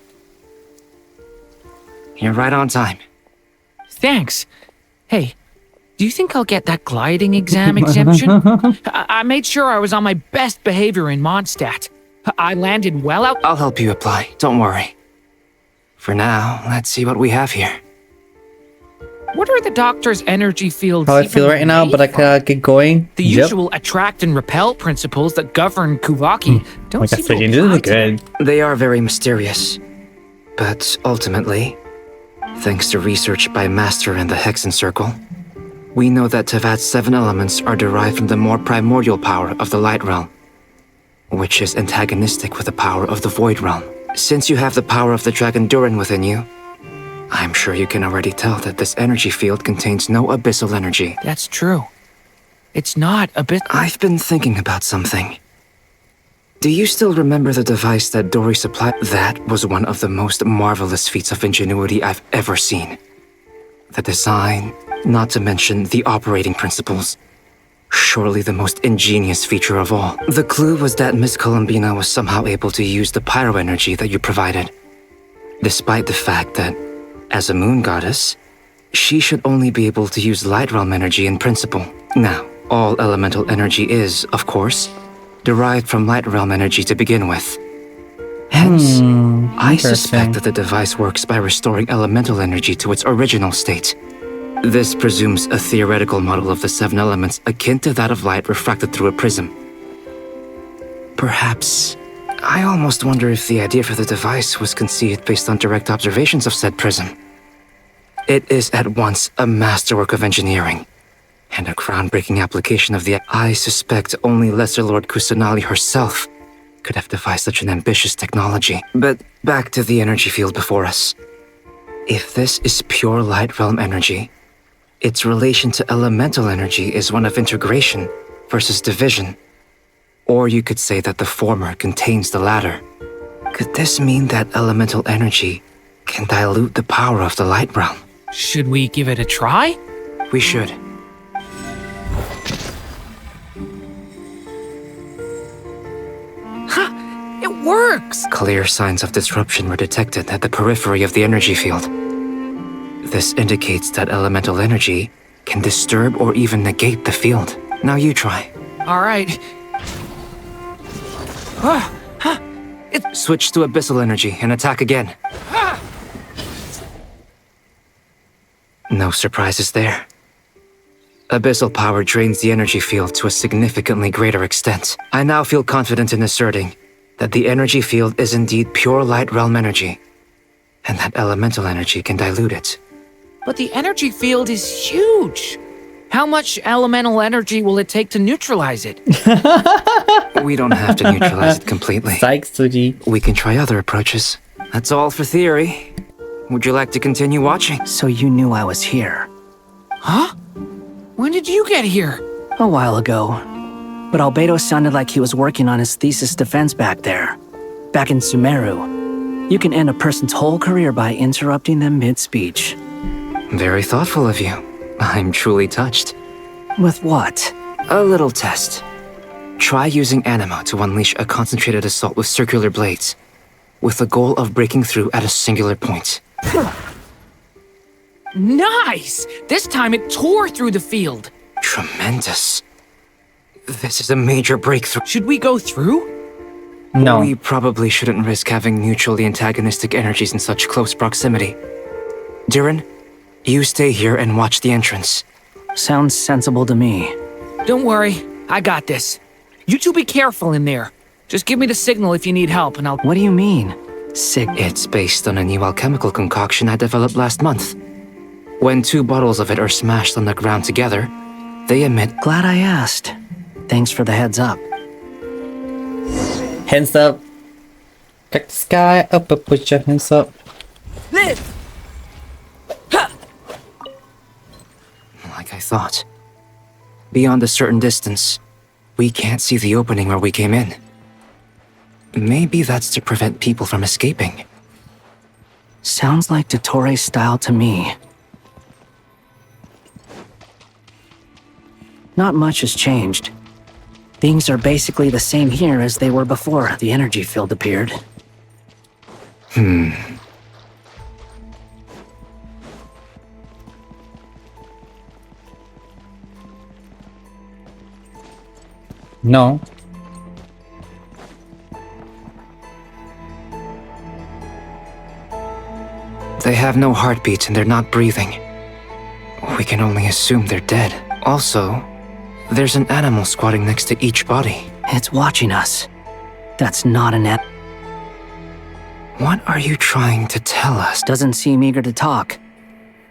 You're right on time. Thanks. Hey, do you think I'll get that gliding exam exemption? I made sure I was on my best behavior in Mondstadt. I landed well out. I'll help you apply, don't worry. For now, let's see what we have here. What are the doctor's energy fields? How I feel right now, but I can get going. The usual attract and repel principles that govern Kuvaki don't seem to apply good. They are very mysterious. But ultimately, thanks to research by Master in the Hexen Circle, we know that Tevat's 7 elements are derived from the more primordial power of the Light Realm, which is antagonistic with the power of the Void Realm. Since you have the power of the Dragon Durin within you, I'm sure you can already tell that this energy field contains no abyssal energy. That's true. It's not a bit. I've been thinking about something. Do you still remember the device that Dory supplied? That was one of the most marvelous feats of ingenuity I've ever seen. The design, not to mention the operating principles. Surely the most ingenious feature of all. The clue was that Miss Columbina was somehow able to use the pyro energy that you provided. Despite the fact that, as a moon goddess, she should only be able to use light realm energy in principle. Now, all elemental energy is, of course, derived from light realm energy to begin with. Hence, I suspect that the device works by restoring elemental energy to its original state. This presumes a theoretical model of the 7 elements akin to that of light refracted through a prism. Perhaps, I almost wonder if the idea for the device was conceived based on direct observations of said prism. It is at once a masterwork of engineering and a groundbreaking application of the... I suspect only Lesser Lord Kusanali herself could have devised such an ambitious technology. But back to the energy field before us. If this is pure light realm energy, its relation to elemental energy is one of integration versus division. Or you could say that the former contains the latter. Could this mean that elemental energy can dilute the power of the light realm? Should we give it a try? We should. It works! Clear signs of disruption were detected at the periphery of the energy field. This indicates that elemental energy can disturb or even negate the field. Now you try. All right. Switch to abyssal energy and attack again. No surprises there. Abyssal power drains the energy field to a significantly greater extent. I now feel confident in asserting that the energy field is indeed pure light realm energy, and that elemental energy can dilute it. But the energy field is huge. How much elemental energy will it take to neutralize it? We don't have to neutralize it completely. Thanks, Suji. We can try other approaches. That's all for theory. Would you like to continue watching? So you knew I was here. Huh? When did you get here? A while ago. But Albedo sounded like he was working on his thesis defense back there. Back in Sumeru. You can end a person's whole career by interrupting them mid-speech. Very thoughtful of you. I'm truly touched. With what? A little test. Try using Anima to unleash a concentrated assault with circular blades, with the goal of breaking through at a singular point. Nice! This time it tore through the field. Tremendous. This is a major breakthrough. Should we go through? No. We probably shouldn't risk having mutually antagonistic energies in such close proximity. Durin, you stay here and watch the entrance. Sounds sensible to me. Don't worry, I got this. You two be careful in there. Just give me the signal if you need help and I'll... What do you mean? It's based on a new alchemical concoction I developed last month. When 2 bottles of it are smashed on the ground together, they emit... Glad I asked. Thanks for the heads up. Hands up. Check the sky up, put your hands up. Like I thought. Beyond a certain distance, we can't see the opening where we came in. Maybe that's to prevent people from escaping. Sounds like Dottore style to me. Not much has changed. Things are basically the same here as they were before the energy field appeared. No. They have no heartbeats and they're not breathing. We can only assume they're dead. Also, there's an animal squatting next to each body. It's watching us. That's not an animal. What are you trying to tell us? Doesn't seem eager to talk.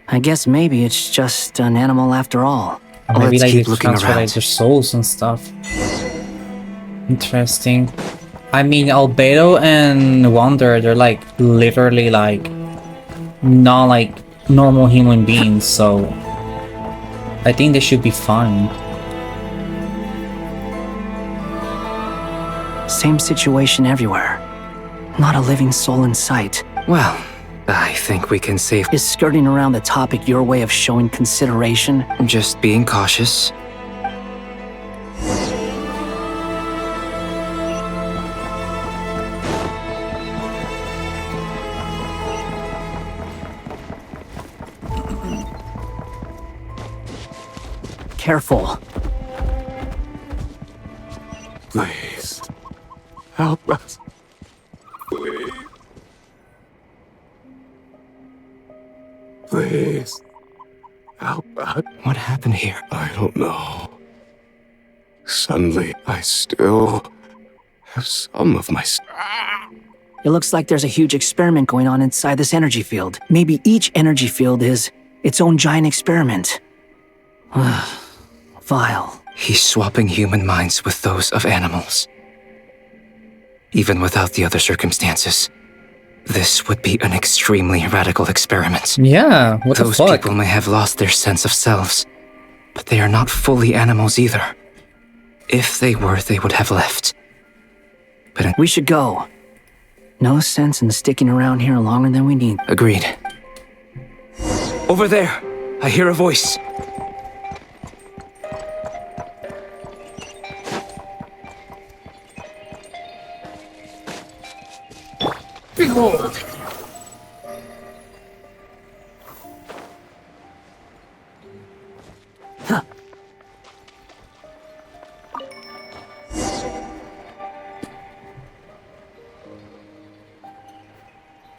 I guess maybe it's just an animal after all. Or maybe Let's like keep they looking transfer around. like their souls and stuff. Interesting. I mean, Albedo and Wander, they're like literally like not like normal human beings, so I think they should be fine. Same situation everywhere. Not a living soul in sight. Well, I think we can save. Is skirting around the topic your way of showing consideration? Just being cautious. Careful. Please. Help us. Please. Please. Help us. What happened here? I don't know. Suddenly, I still have some of my... It looks like there's a huge experiment going on inside this energy field. Maybe each energy field is its own giant experiment. Vile. He's swapping human minds with those of animals. Even without the other circumstances, this would be an extremely radical experiment. Yeah, what the Those fuck? people may have lost their sense of selves, but they are not fully animals either. If they were, they would have left. But We should go. No sense in sticking around here longer than we need. Agreed. Over there! I hear a voice. Behold!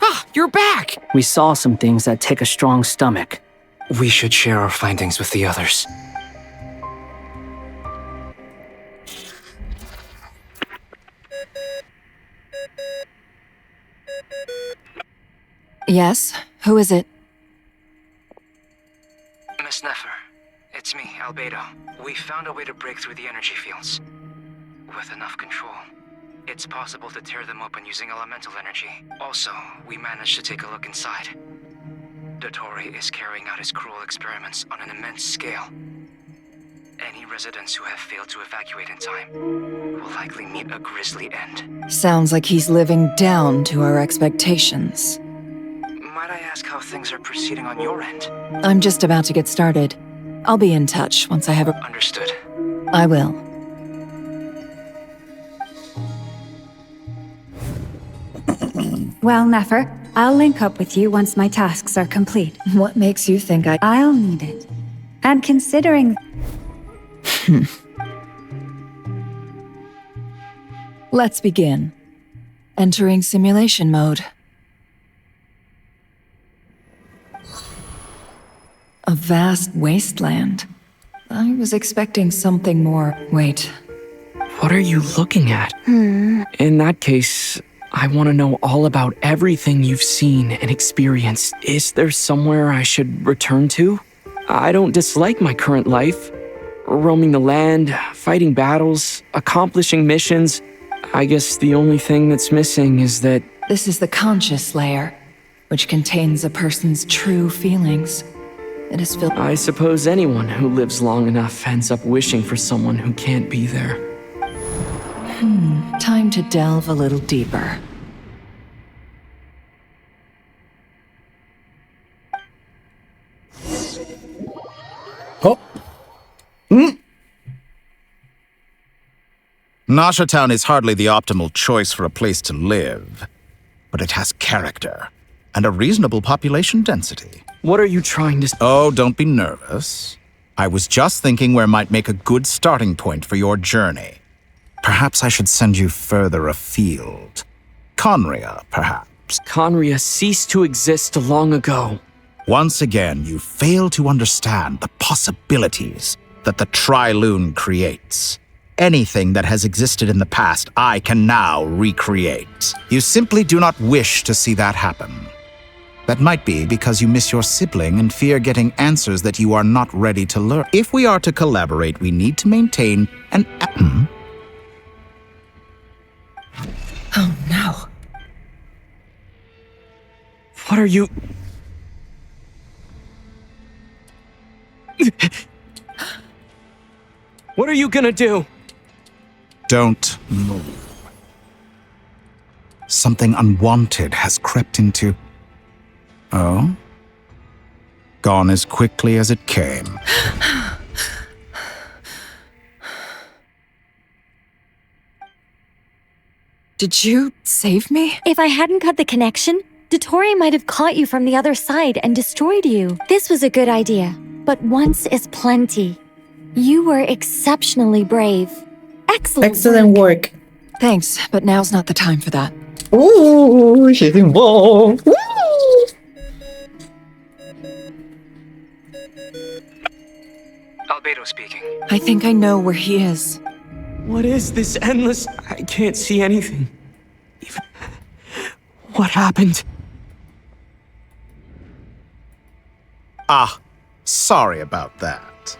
Ah, you're back! We saw some things that take a strong stomach. We should share our findings with the others. Yes? Who is it? Miss Nefer, it's me, Albedo. We found a way to break through the energy fields. With enough control, it's possible to tear them open using elemental energy. Also, we managed to take a look inside. Dottore is carrying out his cruel experiments on an immense scale. Any residents who have failed to evacuate in time will likely meet a grisly end. Sounds like he's living down to our expectations. Might I ask how things are proceeding on your end? I'm just about to get started. I'll be in touch once I have a... Understood. I will. Well, Nefer, I'll link up with you once my tasks are complete. What makes you think I'll need it. And considering... Let's begin. Entering simulation mode. A vast wasteland. I was expecting something more. Wait. What are you looking at? In that case, I want to know all about everything you've seen and experienced. Is there somewhere I should return to? I don't dislike my current life. Roaming the land, fighting battles, accomplishing missions. I guess the only thing that's missing is that... This is the conscious layer, which contains a person's true feelings. It is filled... I suppose anyone who lives long enough ends up wishing for someone who can't be there. Time to delve a little deeper. Oh. Nasha Town is hardly the optimal choice for a place to live, but it has character and a reasonable population density. What are you trying to... Oh, don't be nervous. I was just thinking where might make a good starting point for your journey. Perhaps I should send you further afield. Conria, perhaps. Conria ceased to exist long ago. Once again, you fail to understand the possibilities that the Tri-Lune creates. Anything that has existed in the past, I can now recreate. You simply do not wish to see that happen. That might be because you miss your sibling and fear getting answers that you are not ready to learn. If we are to collaborate, we need to maintain an... Oh no. What are you... What are you gonna do? Don't move. Something unwanted has crept into... Oh? Gone as quickly as it came. Did you save me? If I hadn't cut the connection, Dottore might have caught you from the other side and destroyed you. This was a good idea, but once is plenty. You were exceptionally brave. Excellent work. Thanks, but now's not the time for that. Ooh, she's involved. Woo! Albedo speaking. I think I know where he is. What is this endless... I can't see anything. Even... What happened? Ah, sorry about that.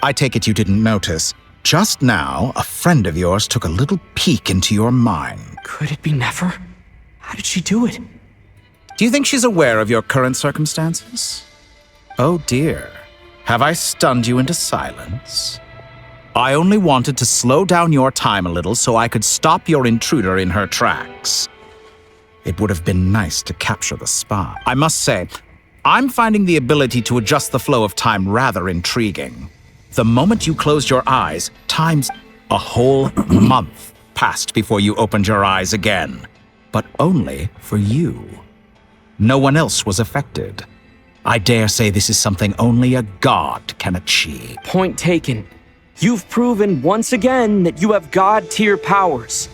I take it you didn't notice. Just now, a friend of yours took a little peek into your mind. Could it be Nefer? How did she do it? Do you think she's aware of your current circumstances? Oh dear. Have I stunned you into silence? I only wanted to slow down your time a little so I could stop your intruder in her tracks. It would have been nice to capture the spy. I must say, I'm finding the ability to adjust the flow of time rather intriguing. The moment you closed your eyes, time's a whole month passed before you opened your eyes again. But only for you. No one else was affected. I dare say this is something only a god can achieve. Point taken. You've proven once again that you have god-tier powers.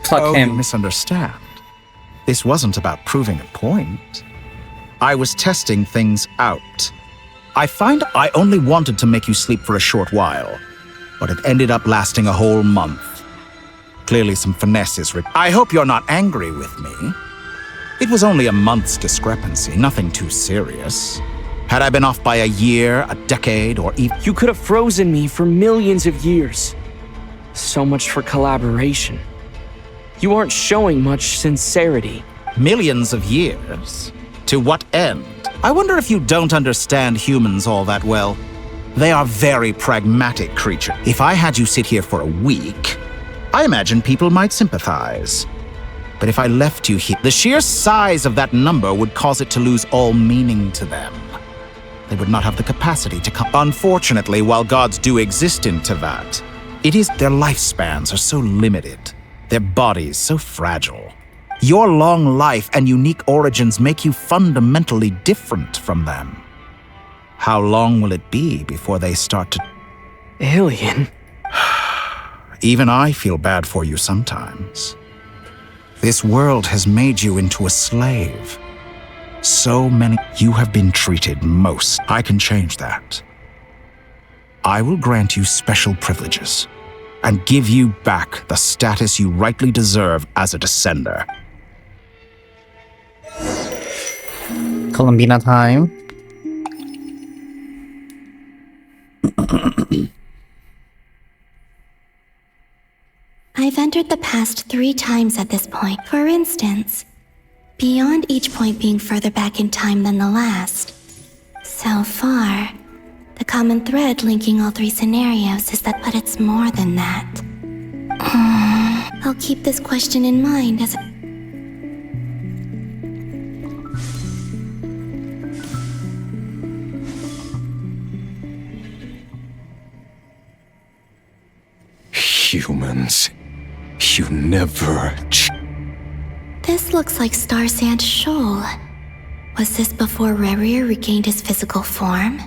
Fuck him. You misunderstand. This wasn't about proving a point. I was testing things out. I find I only wanted to make you sleep for a short while, but it ended up lasting a whole month. Clearly some finesse is I hope you're not angry with me. It was only a month's discrepancy, nothing too serious. Had I been off by a year, a decade, or even... You could have frozen me for millions of years. So much for collaboration. You aren't showing much sincerity. Millions of years? To what end? I wonder if you don't understand humans all that well. They are very pragmatic creatures. If I had you sit here for a week, I imagine people might sympathize. But if I left you here, the sheer size of that number would cause it to lose all meaning to them. They would not have the capacity to come. Unfortunately, while gods do exist in Tevat, their lifespans are so limited, their bodies so fragile. Your long life and unique origins make you fundamentally different from them. How long will it be before they start to... Alien? Even I feel bad for you sometimes. This world has made you into a slave. So many... You have been treated most. I can change that. I will grant you special privileges and give you back the status you rightly deserve as a descender. Columbina time. I've entered the past 3 times at this point. For instance, beyond each point being further back in time than the last. So far, the common thread linking all 3 scenarios is that, but it's more than that. I'll keep this question in mind as Humans, you never. This looks like Star Sand Shoal. Was this before HEREE regained his physical form?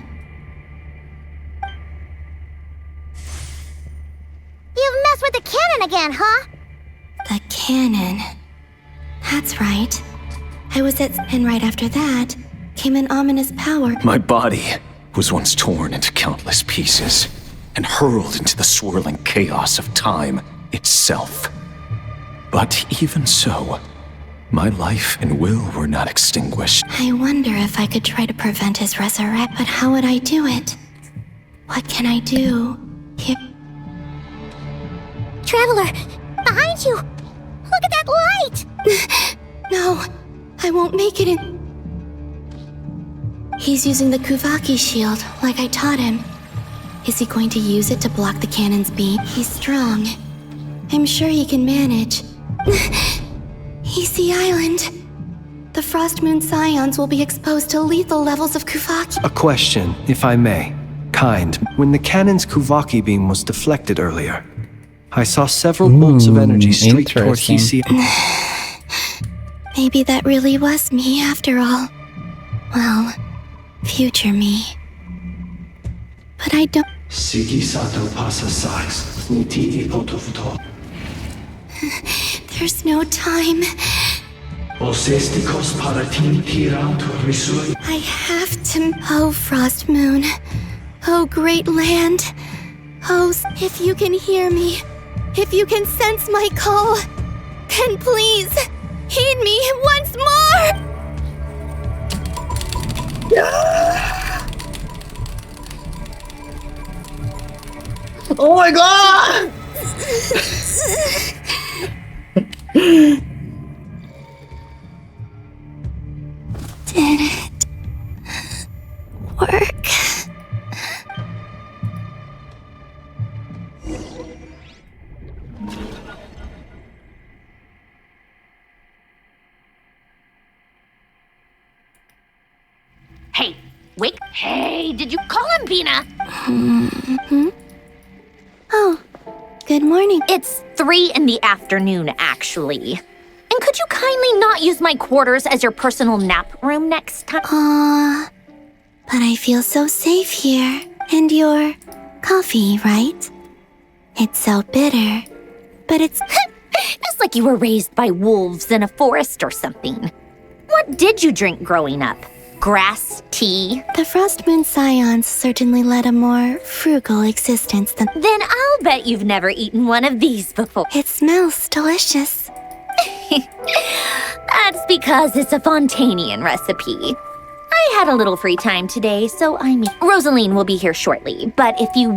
You've messed with the cannon again, huh? The cannon. That's right. I was at, and right after that came an ominous power. My body was once torn into countless pieces and hurled into the swirling chaos of time itself. But even so, my life and will were not extinguished. I wonder if I could try to prevent his resurrection, but how would I do it? What can I do? Here. Traveler, behind you! Look at that light! No, I won't make it in. He's using the Kuvaki shield, like I taught him. Is he going to use it to block the cannon's beam? He's strong. I'm sure he can manage. He's the island. The Frost Moon Scions will be exposed to lethal levels of Kuvaki. A question, if I may. Kind, when the cannon's Kuvaki beam was deflected earlier, I saw several bolts of energy streak toward Hisi. Maybe that really was me after all. Well, future me. But I don't. There's no time. I have to. Oh, Frost Moon. Oh, great land. Oh, if you can hear me, if you can sense my call, then please heed me once more. Oh my god! Did it work? Hey, wait. Hey, did you Columbina? Oh, good morning. It's 3 in the afternoon, actually. And could you kindly not use my quarters as your personal nap room next time? But I feel so safe here. And your coffee, right? It's so bitter, but it's... It's like you were raised by wolves in a forest or something. What did you drink growing up? Grass tea? The Frost Moon Scions certainly led a more frugal existence than... Then I'll bet you've never eaten one of these before. It smells delicious. That's because it's a Fontanian recipe. I had a little free time today, so I mean... Rosaline will be here shortly, but if you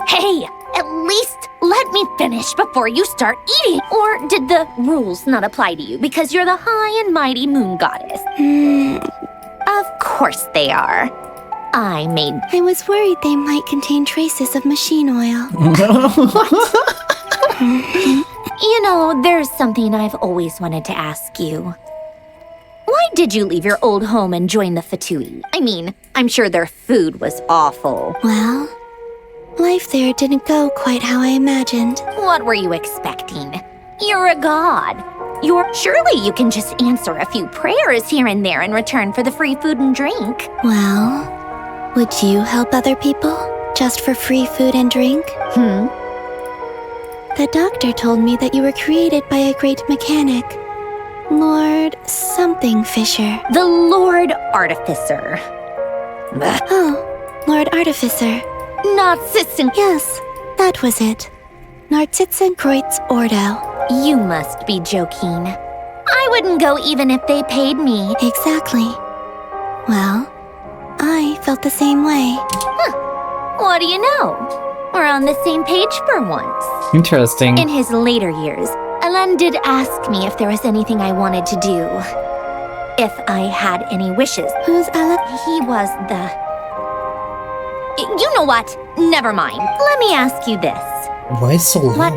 Hey, at least let me finish before you start eating. Or did the rules not apply to you because you're the high and mighty moon goddess? Of course they are. I was worried they might contain traces of machine oil. You know, there's something I've always wanted to ask you. Why did you leave your old home and join the Fatui? I mean, I'm sure their food was awful. Well, life there didn't go quite how I imagined. What were you expecting? You're a god. Surely you can just answer a few prayers here and there in return for the free food and drink. Well, would you help other people just for free food and drink? The doctor told me that you were created by a great mechanic, Lord something Fisher. The Lord Artificer. Oh, Lord Artificer. Narcissan. Yes, that was it. Narcissenkreuz Ordo. You must be joking. I wouldn't go even if they paid me. Exactly. Well, I felt the same way. What do you know? We're on the same page for once. Interesting. In his later years, Alan did ask me if there was anything I wanted to do. If I had any wishes. Who's Alan? He was the... You know what? Never mind. Let me ask you this. Why is so loud?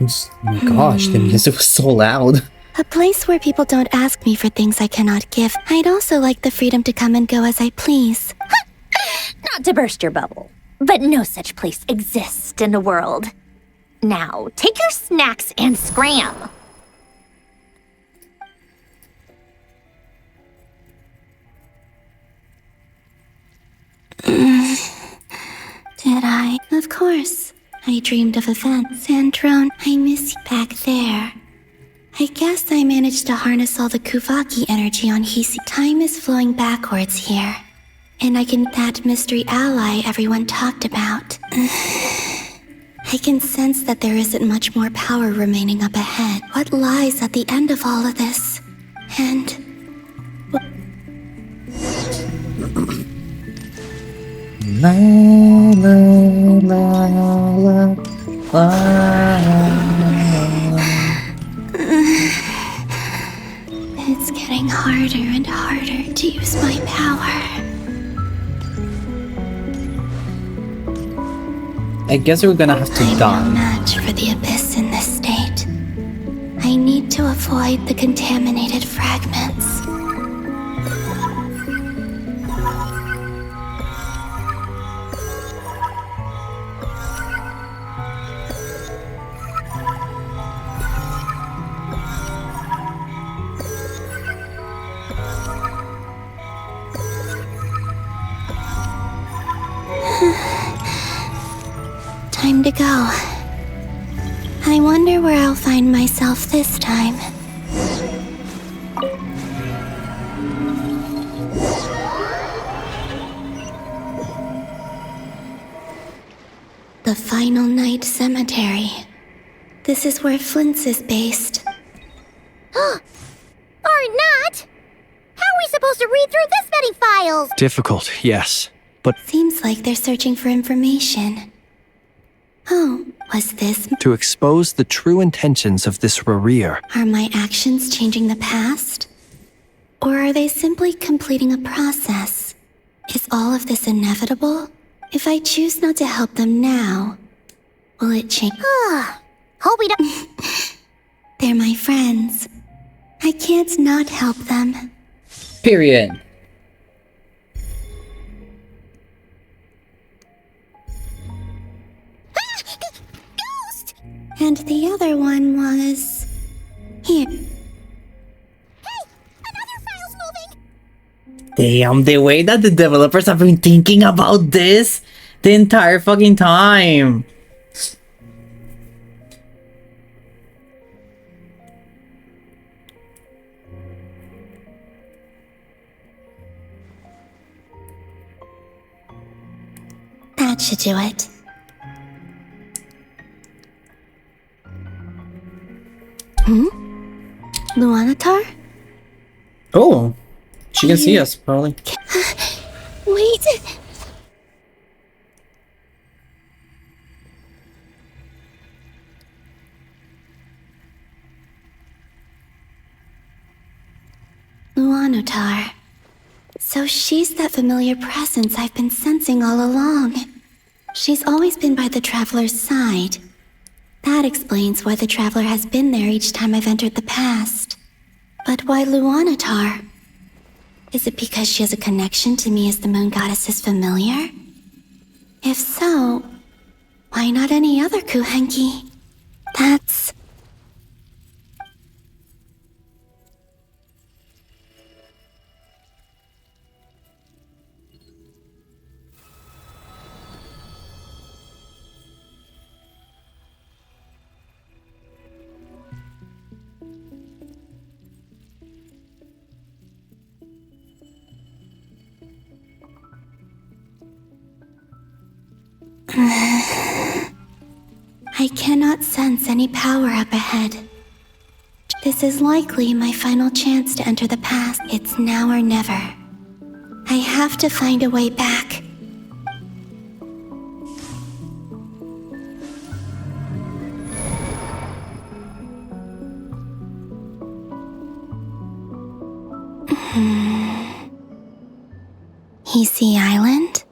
Oh my gosh, the music was so loud. A place where people don't ask me for things I cannot give. I'd also like the freedom to come and go as I please. Not to burst your bubble, but no such place exists in the world. Now, take your snacks and scram. Did I? Of course. I dreamed of events. Sandrone, I miss you back there. I guess I managed to harness all the Kuvaki energy on Hisi. Time is flowing backwards here. And I can that mystery ally everyone talked about. I can sense that there isn't much more power remaining up ahead. What lies at the end of all of this? And... La la la la la. It's getting harder and harder to use my power. I guess we're gonna have to die. I'm no match for the abyss in this state. I need to avoid the contaminated fragments. Time to go. I wonder where I'll find myself this time. The Final Night Cemetery. This is where Flint's is based. Or not! How are we supposed to read through this many files? Difficult, yes, but... Seems like they're searching for information. Oh, was this... To expose the true intentions of this HEREE. Are my actions changing the past? Or are they simply completing a process? Is all of this inevitable? If I choose not to help them now, will it change? Hope we don't... They're my friends. I can't not help them. Period. And the other one was... here. Damn, the way that the developers have been thinking about this the entire fucking time. That should do it. Luanatar? Oh, she can see us, probably. Wait. Luanatar. So she's that familiar presence I've been sensing all along. She's always been by the Traveler's side. That explains why the Traveler has been there each time I've entered the past. But why Luanatar? Is it because she has a connection to me as the Moon Goddess's familiar? If so, why not any other Kuhenki? That's... I cannot sense any power up ahead. This is likely my final chance to enter the past. It's now or never. I have to find a way back. Hisi Island?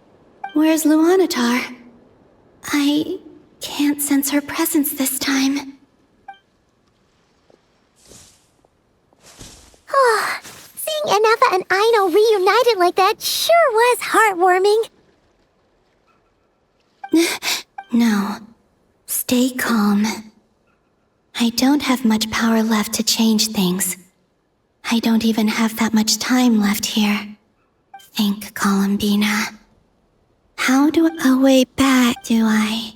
Where's Luanatar? I can't sense her presence this time. Oh, seeing Anafa and Aino reunited like that sure was heartwarming. No. Stay calm. I don't have much power left to change things. I don't even have that much time left here. Think, Columbina. How do I... Oh, way back, do I?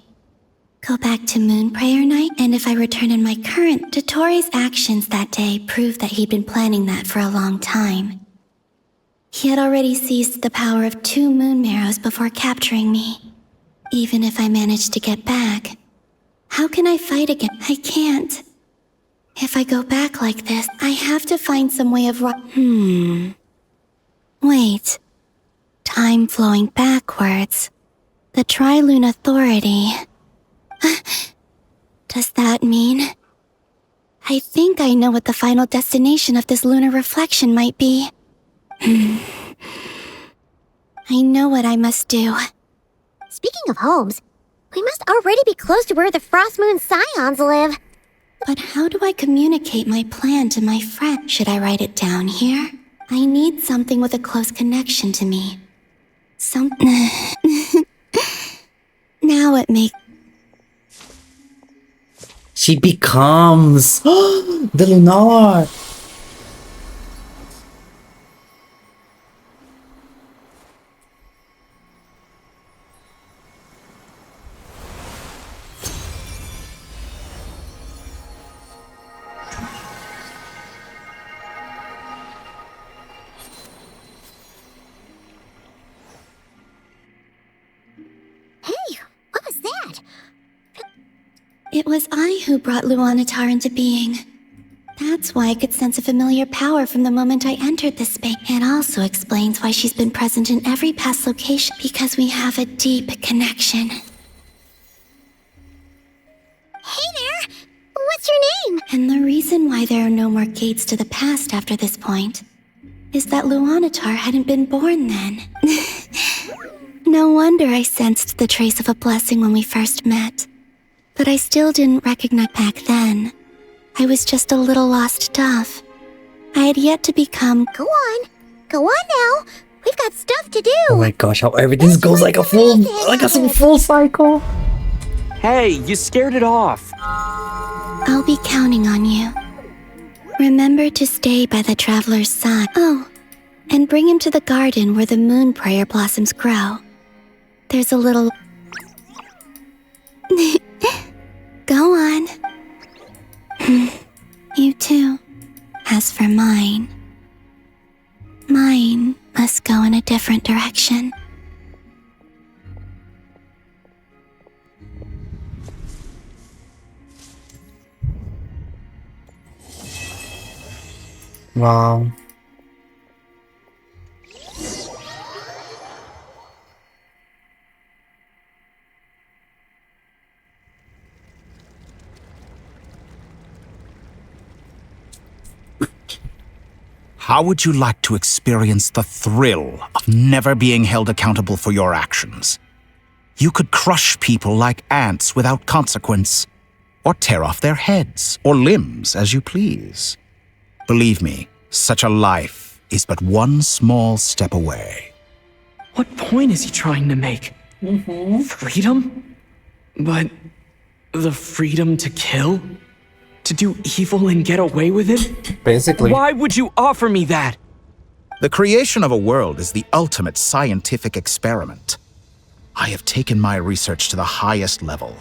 Go back to Moonprayer Night, and if I return in my current... Dottoro's actions that day prove that he'd been planning that for a long time. He had already seized the power of 2 moon marrows before capturing me. Even if I managed to get back, how can I fight again? I can't. If I go back like this, I have to find some way of Wait. Time flowing backwards. The Tri-Lune Authority. Does that mean... I think I know what the final destination of this lunar reflection might be. I know what I must do. Speaking of homes, we must already be close to where the Frost Moon Scions live. But how do I communicate my plan to my friend? Should I write it down here? I need something with a close connection to me. Now it makes... She becomes the Lunar. Hey, what was that? It was I who brought Luanatar into being. That's why I could sense a familiar power from the moment I entered this space. It also explains why she's been present in every past location, because we have a deep connection. Hey there! What's your name? And the reason why there are no more gates to the past after this point is that Luanatar hadn't been born then. No wonder I sensed the trace of a blessing when we first met. But I still didn't recognize back then. I was just a little lost dove. I had yet to become... Go on now. We've got stuff to do. Oh my gosh, how everything goes like a full cycle. Hey, you scared it off. I'll be counting on you. Remember to stay by the traveler's side. Oh, and bring him to the garden where the Moonprayer blossoms grow. There's a little... Go on. You too. As for mine must go in a different direction. Wow. How would you like to experience the thrill of never being held accountable for your actions? You could crush people like ants without consequence, or tear off their heads or limbs as you please. Believe me, such a life is but one small step away. What point is he trying to make? Freedom? But the freedom to kill? To do evil and get away with it? Basically. Why would you offer me that? The creation of a world is the ultimate scientific experiment. I have taken my research to the highest level,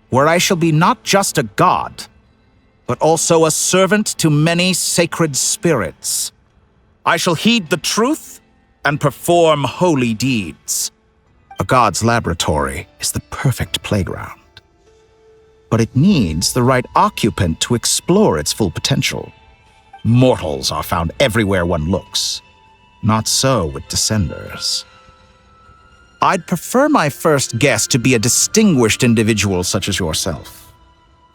where I shall be not just a god, but also a servant to many sacred spirits. I shall heed the truth and perform holy deeds. A god's laboratory is the perfect playground, but it needs the right occupant to explore its full potential. Mortals are found everywhere one looks. Not so with Descenders. I'd prefer my first guest to be a distinguished individual such as yourself.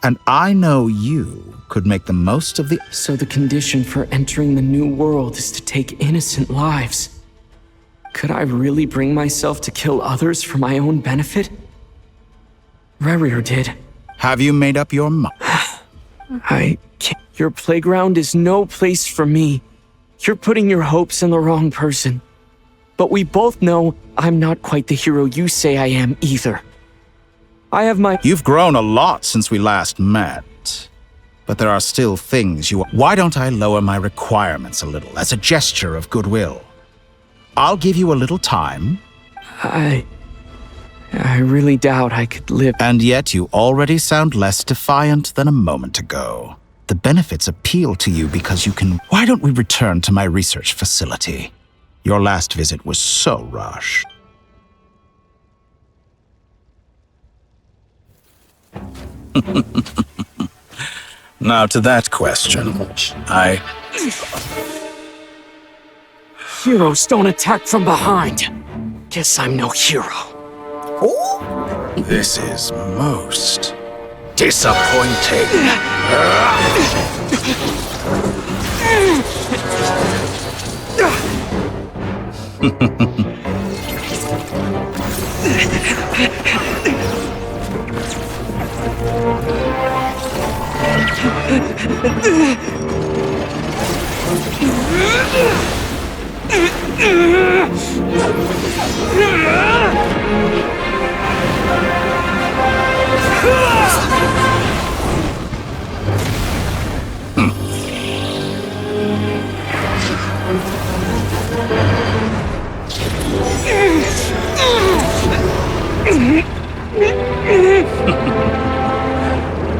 And I know you could make the most of the— So the condition for entering the new world is to take innocent lives. Could I really bring myself to kill others for my own benefit? HEREE did. Have you made up your mind? I can't. Your playground is no place for me. You're putting your hopes in the wrong person. But we both know I'm not quite the hero you say I am either. I have my— You've grown a lot since we last met. But there are still things you— Why don't I lower my requirements a little as a gesture of goodwill? I'll give you a little time. I really doubt I could live— And yet you already sound less defiant than a moment ago. The benefits appeal to you because you can— Why don't we return to my research facility? Your last visit was so rushed. Now to that question, Heroes don't attack from behind. Guess I'm no hero. This is most disappointing.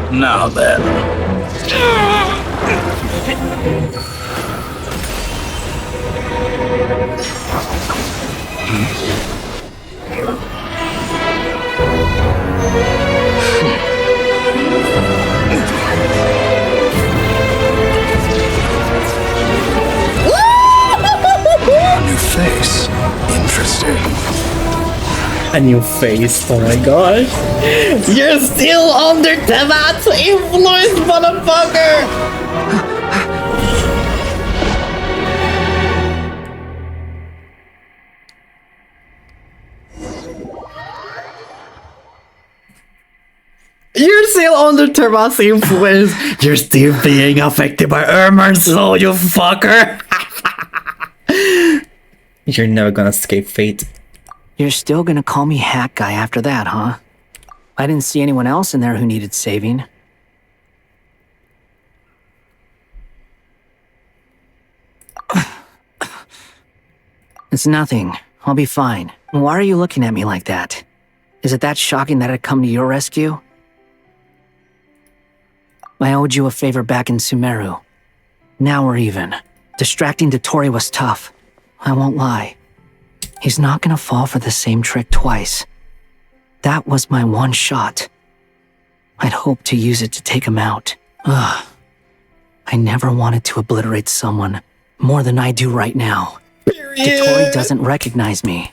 Now then. New face. Interesting. A new face, oh my gosh. You're still under Tevat's influence, motherfucker! You're still under Tevat's influence. You're still being affected by Ermer's law, you fucker! You're never gonna escape fate. You're still gonna call me Hat Guy after that, huh? I didn't see anyone else in there who needed saving. It's nothing. I'll be fine. Why are you looking at me like that? Is it that shocking that I'd come to your rescue? I owed you a favor back in Sumeru. Now we're even. Distracting Dotori was tough. I won't lie. He's not gonna fall for the same trick twice. That was my one shot. I'd hoped to use it to take him out. Ugh. I never wanted to obliterate someone more than I do right now. Dotori doesn't recognize me,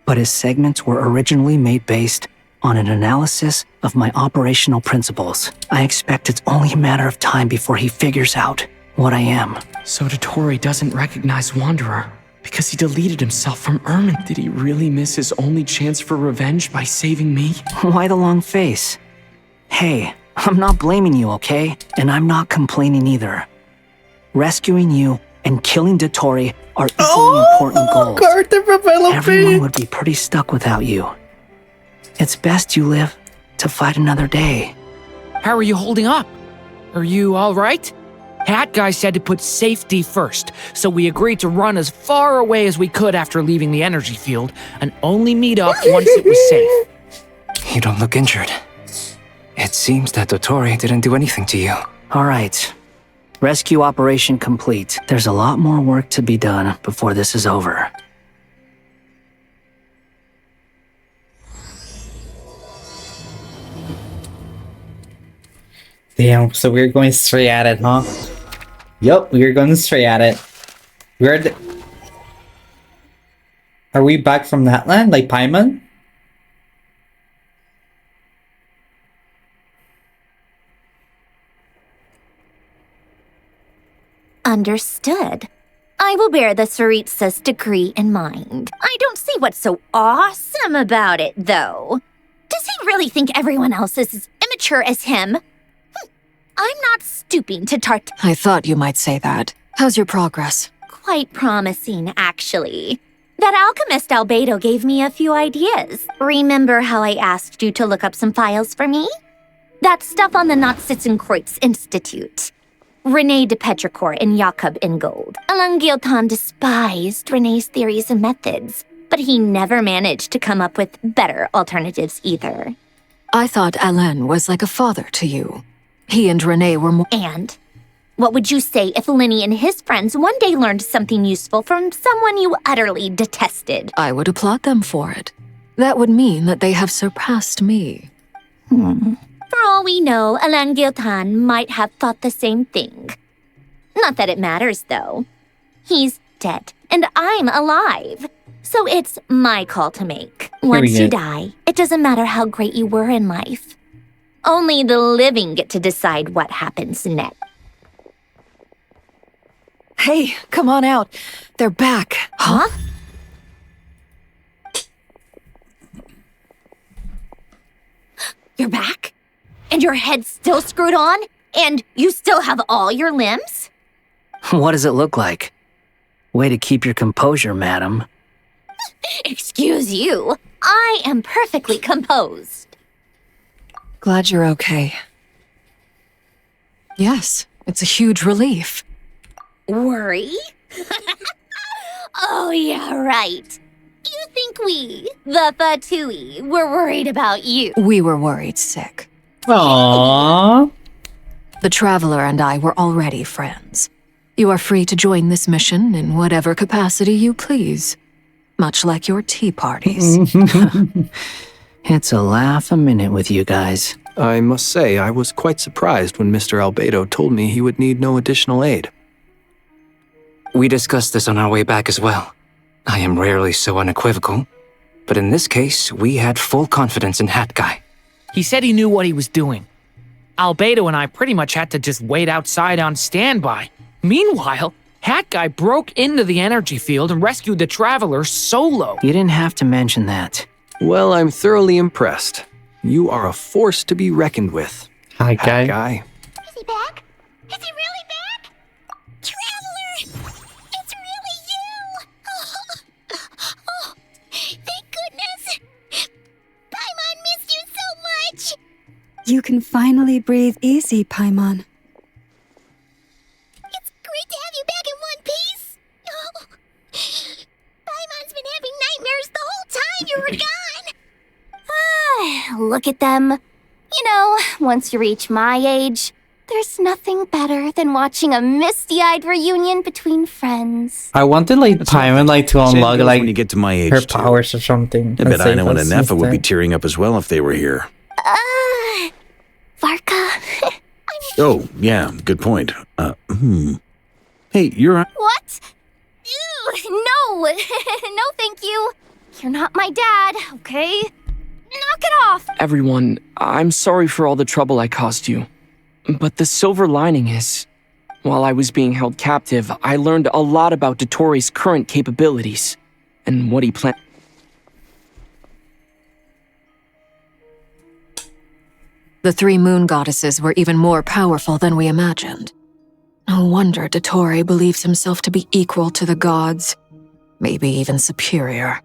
but his segments were originally made based on an analysis of my operational principles. I expect it's only a matter of time before he figures out what I am. So Dotori doesn't recognize Wanderer because he deleted himself from Ermin. Did he really miss his only chance for revenge by saving me? Why the long face? Hey, I'm not blaming you, okay? And I'm not complaining either. Rescuing you and killing Dotori are equally important goals. Everyone would be pretty stuck without you. It's best you live to fight another day. How are you holding up? Are you all right? Hat Guy said to put safety first, so we agreed to run as far away as we could after leaving the energy field and only meet up once it was safe. You don't look injured. It seems that Dotori didn't do anything to you. All right. Rescue operation complete. There's a lot more work to be done before this is over. Damn, so we're going straight at it, huh? Yup, we're going straight at it. Are we back from that land, like Paimon? Understood. I will bear the Tsaritsa's decree in mind. I don't see what's so awesome about it, though. Does he really think everyone else is as immature as him? I'm not stooping to tart- I thought you might say that. How's your progress? Quite promising, actually. That alchemist Albedo gave me a few ideas. Remember how I asked you to look up some files for me? That stuff on the Nachtschitzenkreuz Institute. René de Petrichor and Jakob Ingold. Alain Guillotin despised René's theories and methods, but he never managed to come up with better alternatives either. I thought Alain was like a father to you. He and René were more— And? What would you say if Linny and his friends one day learned something useful from someone you utterly detested? I would applaud them for it. That would mean that they have surpassed me. For all we know, Alain Guillotin might have thought the same thing. Not that it matters, though. He's dead, and I'm alive. So it's my call to make. Once you die, it doesn't matter how great you were in life. Only the living get to decide what happens next. Hey, come on out. They're back. Huh? You're back? And your head's still screwed on? And you still have all your limbs? What does it look like? Way to keep your composure, madam. Excuse you. I am perfectly composed. Glad you're okay. Yes, it's a huge relief. Worry? Oh, yeah, right. You think we, the Fatui, were worried about you? We were worried sick. Aww. The Traveler and I were already friends. You are free to join this mission in whatever capacity you please. Much like your tea parties. It's a laugh a minute with you guys. I must say, I was quite surprised when Mr. Albedo told me he would need no additional aid. We discussed this on our way back as well. I am rarely so unequivocal, but in this case, we had full confidence in Hat Guy. He said he knew what he was doing. Albedo and I pretty much had to just wait outside on standby. Meanwhile, Hat Guy broke into the energy field and rescued the Traveler solo. You didn't have to mention that. Well, I'm thoroughly impressed. You are a force to be reckoned with. Hat Guy. Is he back? Is he really back? Traveler! It's really you! Oh, thank goodness! Paimon missed you so much! You can finally breathe easy, Paimon. It's great to have you back in one piece! Oh, Paimon's been having nightmares the whole time you were gone! Look at them. You know, once you reach my age, there's nothing better than watching a misty-eyed reunion between friends. I wanted like Paimon like to Same unlock goes like when you get to my age her too. powers or something. I bet Aina and Save us Nefa would be instead. tearing up as well if they were here. Varka. Oh, yeah, good point. Hey, you're... What? Ew, no. No, thank you. You're not my dad, okay? Knock it off. Everyone, I'm sorry for all the trouble I caused you. But the silver lining is, while I was being held captive, I learned a lot about Dottoro's current capabilities and what he planned. The three moon goddesses were even more powerful than we imagined. No wonder Dottore believes himself to be equal to the gods, maybe even superior.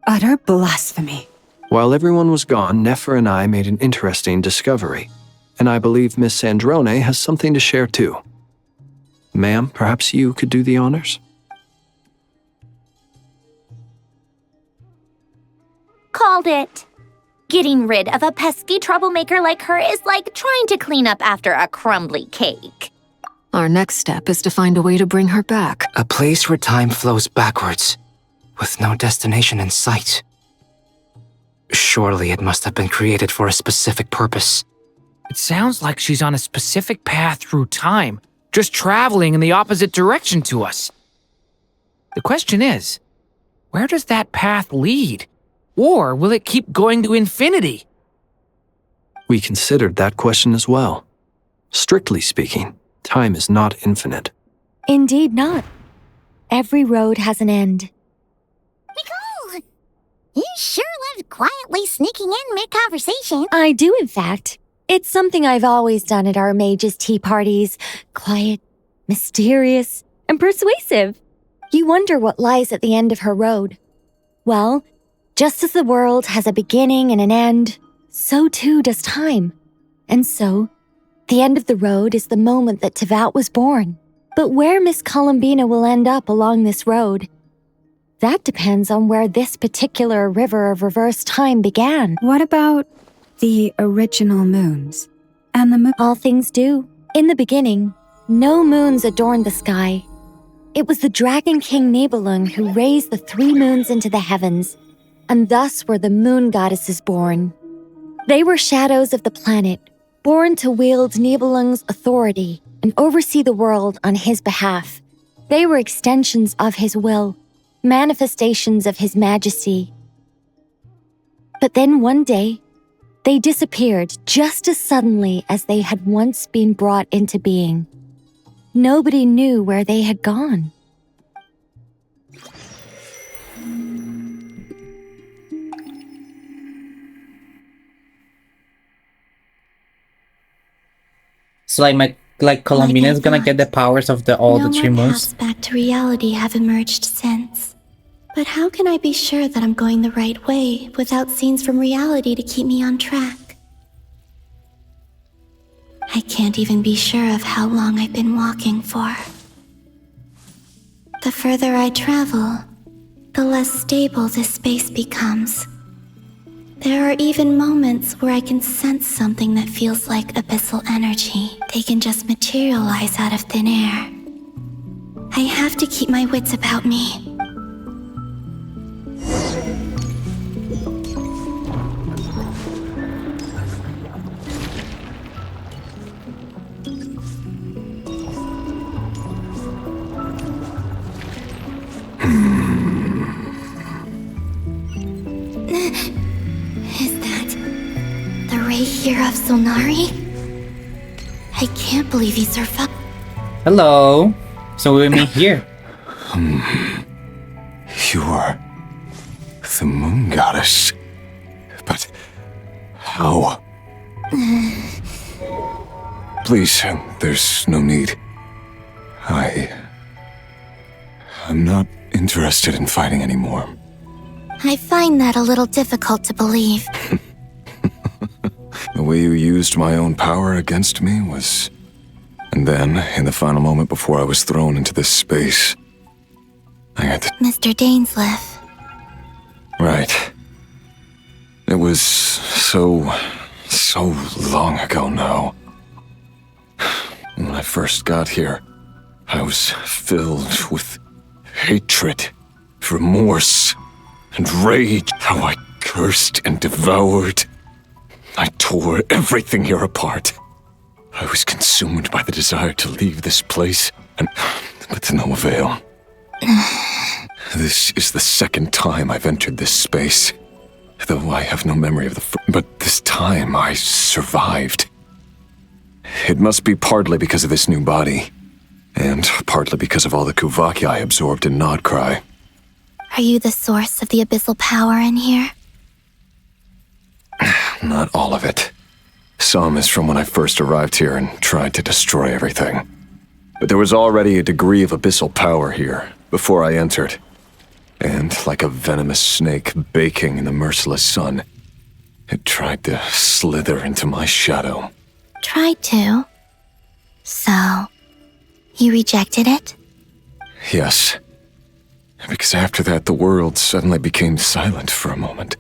Utter blasphemy. While everyone was gone, Nefer and I made an interesting discovery, and I believe Miss Sandrone has something to share too. Ma'am, perhaps you could do the honors? Called it. Getting rid of a pesky troublemaker like her is like trying to clean up after a crumbly cake. Our next step is to find a way to bring her back. A place where time flows backwards, with no destination in sight. Surely it must have been created for a specific purpose. It sounds like she's on a specific path through time, just traveling in the opposite direction to us. The question is, Where does that path lead? Or will it keep going to infinity? We considered that question as well. Strictly speaking, time is not infinite. Indeed not. Every road has an end. Nicole! You sure loved quietly sneaking in mid-conversation. I do, in fact. It's something I've always done at our mages' tea parties. Quiet, mysterious, and persuasive. You wonder what lies at the end of her road. Well, just as the world has a beginning and an end, so too does time. And so, the end of the road is the moment that Tevat was born. But where Miss Columbina will end up along this road, that depends on where this particular river of reverse time began. What about the original moons? And the moon? All things do. In the beginning, no moons adorned the sky. It was the Dragon King Nibelung who raised the 3 moons into the heavens, and thus were the moon goddesses born. They were shadows of the planet, born to wield Nibelung's authority and oversee the world on his behalf. They were extensions of his will, manifestations of his majesty. But then one day, they disappeared just as suddenly as they had once been brought into being. Nobody knew where they had gone. So like Columbina is gonna get the powers of all the 3 No more moons. paths back to reality have emerged since. But how can I be sure that I'm going the right way without scenes from reality to keep me on track? I can't even be sure of how long I've been walking for. The further I travel, the less stable this space becomes. There are even moments where I can sense something that feels like abyssal energy. They can just materialize out of thin air. I have to keep my wits about me. Here of Solnari? I can't believe he survived. Hello. So we meet here. You are the moon goddess. But how? Please, there's no need. I'm not interested in fighting anymore. I find that a little difficult to believe. The way you used my own power against me was... And then, in the final moment before I was thrown into this space, I had to... Mr. Dainsleif. Right. It was so long ago now. When I first got here, I was filled with hatred, remorse, and rage. How I cursed and devoured. I tore everything here apart. I was consumed by the desire to leave this place, but to no avail. This is the second time I've entered this space, though I have no memory of the first. But this time I survived. It must be partly because of this new body, and partly because of all the Kuvaki I absorbed in Nodkrai. Are you the source of the abyssal power in here? Not all of it. Some is from when I first arrived here and tried to destroy everything. But there was already a degree of abyssal power here before I entered. And like a venomous snake baking in the merciless sun, it tried to slither into my shadow. Tried to? So, you rejected it? Yes. Because after that, the world suddenly became silent for a moment.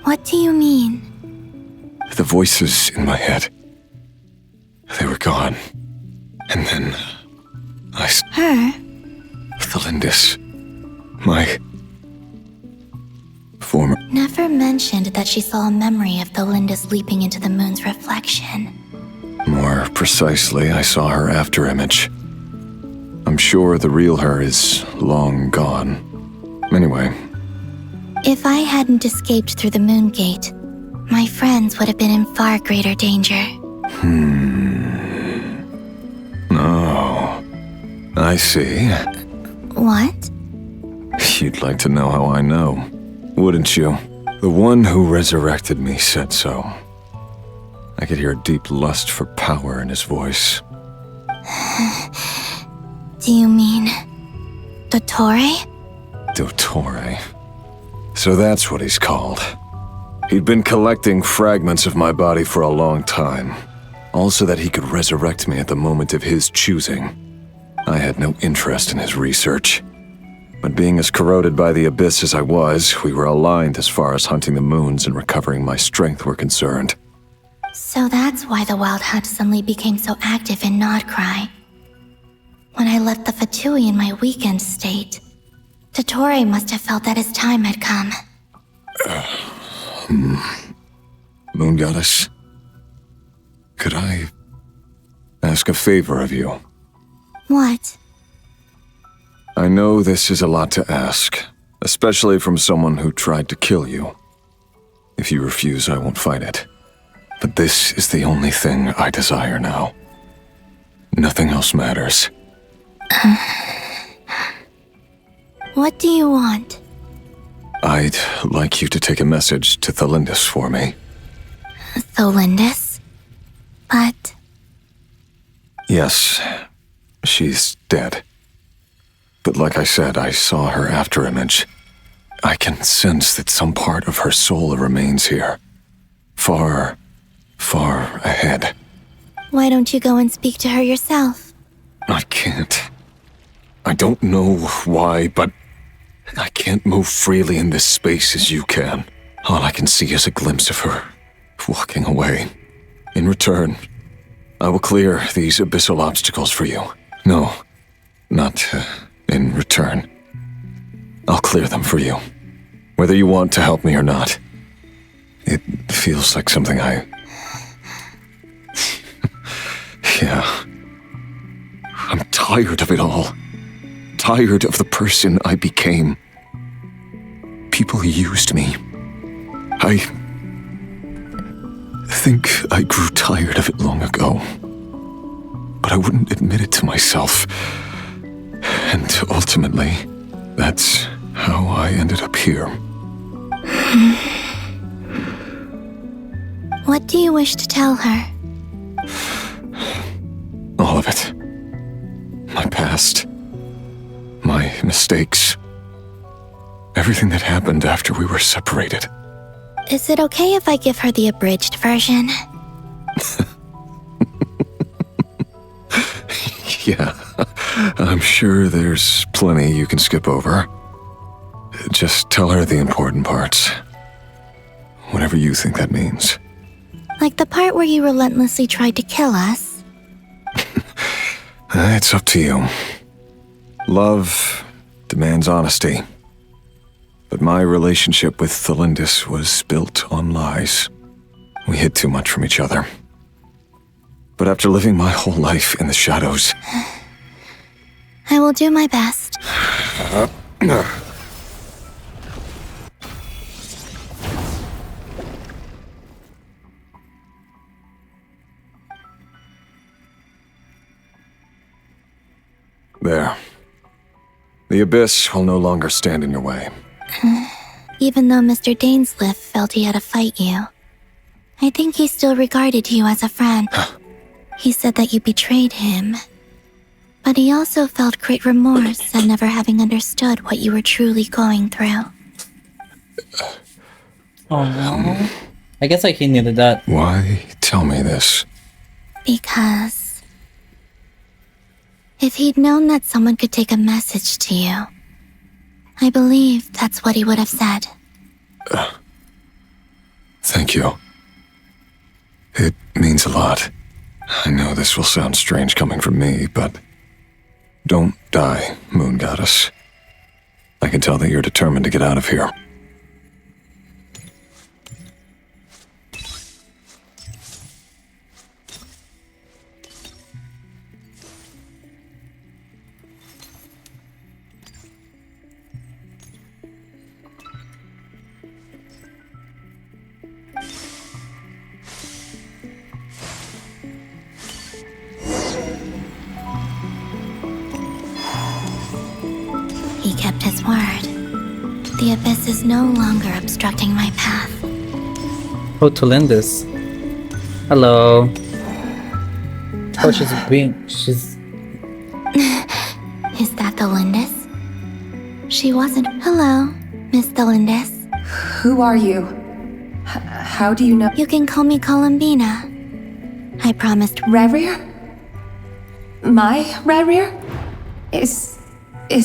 What do you mean? The voices in my head, they were gone. And then Her? Thalindis, my former... Never mentioned that she saw a memory of Thalindis leaping into the moon's reflection. More precisely, I saw her afterimage. I'm sure the real her is long gone. Anyway, If I hadn't escaped through the moon gate, my friends would have been in far greater danger. Oh, I see. What? You'd like to know how I know, wouldn't you? The one who resurrected me said so. I could hear a deep lust for power in his voice. Do you mean... Dottore? Dottore. So that's what he's called. He'd been collecting fragments of my body for a long time, all so that he could resurrect me at the moment of his choosing. I had no interest in his research. But being as corroded by the abyss as I was, we were aligned as far as hunting the moons and recovering my strength were concerned. So that's why the Wild Hunt suddenly became so active in Nodkrai. When I left the Fatui in my weakened state, Dottore must have felt that his time had come. Moon Goddess, could I ask a favor of you? What? I know this is a lot to ask, especially from someone who tried to kill you. If you refuse, I won't fight it. But this is the only thing I desire now. Nothing else matters. What do you want? I'd like you to take a message to Thalindis for me. Thalindis? But... Yes, she's dead. But like I said, I saw her afterimage. I can sense that some part of her soul remains here. Far, far ahead. Why don't you go and speak to her yourself? I can't. I don't know why, but I can't move freely in this space as you can. All I can see is a glimpse of her, walking away. In return, I will clear these abyssal obstacles for you. No, not in return. I'll clear them for you, whether you want to help me or not. It feels like something I... Yeah. I'm tired of it all. Tired of the person I became. People used me. I think I grew tired of it long ago. But I wouldn't admit it to myself. And ultimately, that's how I ended up here. What do you wish to tell her? All of it. My past. My mistakes. Everything that happened after we were separated. Is it okay if I give her the abridged version? Yeah, I'm sure there's plenty you can skip over. Just tell her the important parts. Whatever you think that means. Like the part where you relentlessly tried to kill us? It's up to you. Love demands honesty. But my relationship with Thalindis was built on lies. We hid too much from each other. But after living my whole life in the shadows... I will do my best. There. The abyss will no longer stand in your way. Even though Mr. Dainsliff felt he had to fight you, I think he still regarded you as a friend. He said that you betrayed him, but he also felt great remorse at never having understood what you were truly going through. Oh no. I guess he needed that. Why tell me this? Because if he'd known that someone could take a message to you, I believe that's what he would have said. Thank you. It means a lot. I know this will sound strange coming from me, but don't die, Moon Goddess. I can tell that you're determined to get out of here. kept his word. The abyss is no longer obstructing my path. Oh, to Lindis. Hello. Oh, she's Is that the Lindis? She wasn't. Hello, Miss the Lindis. Who are you? How do you know? You can call me Columbina. I promised. HEREE? My HEREE? Is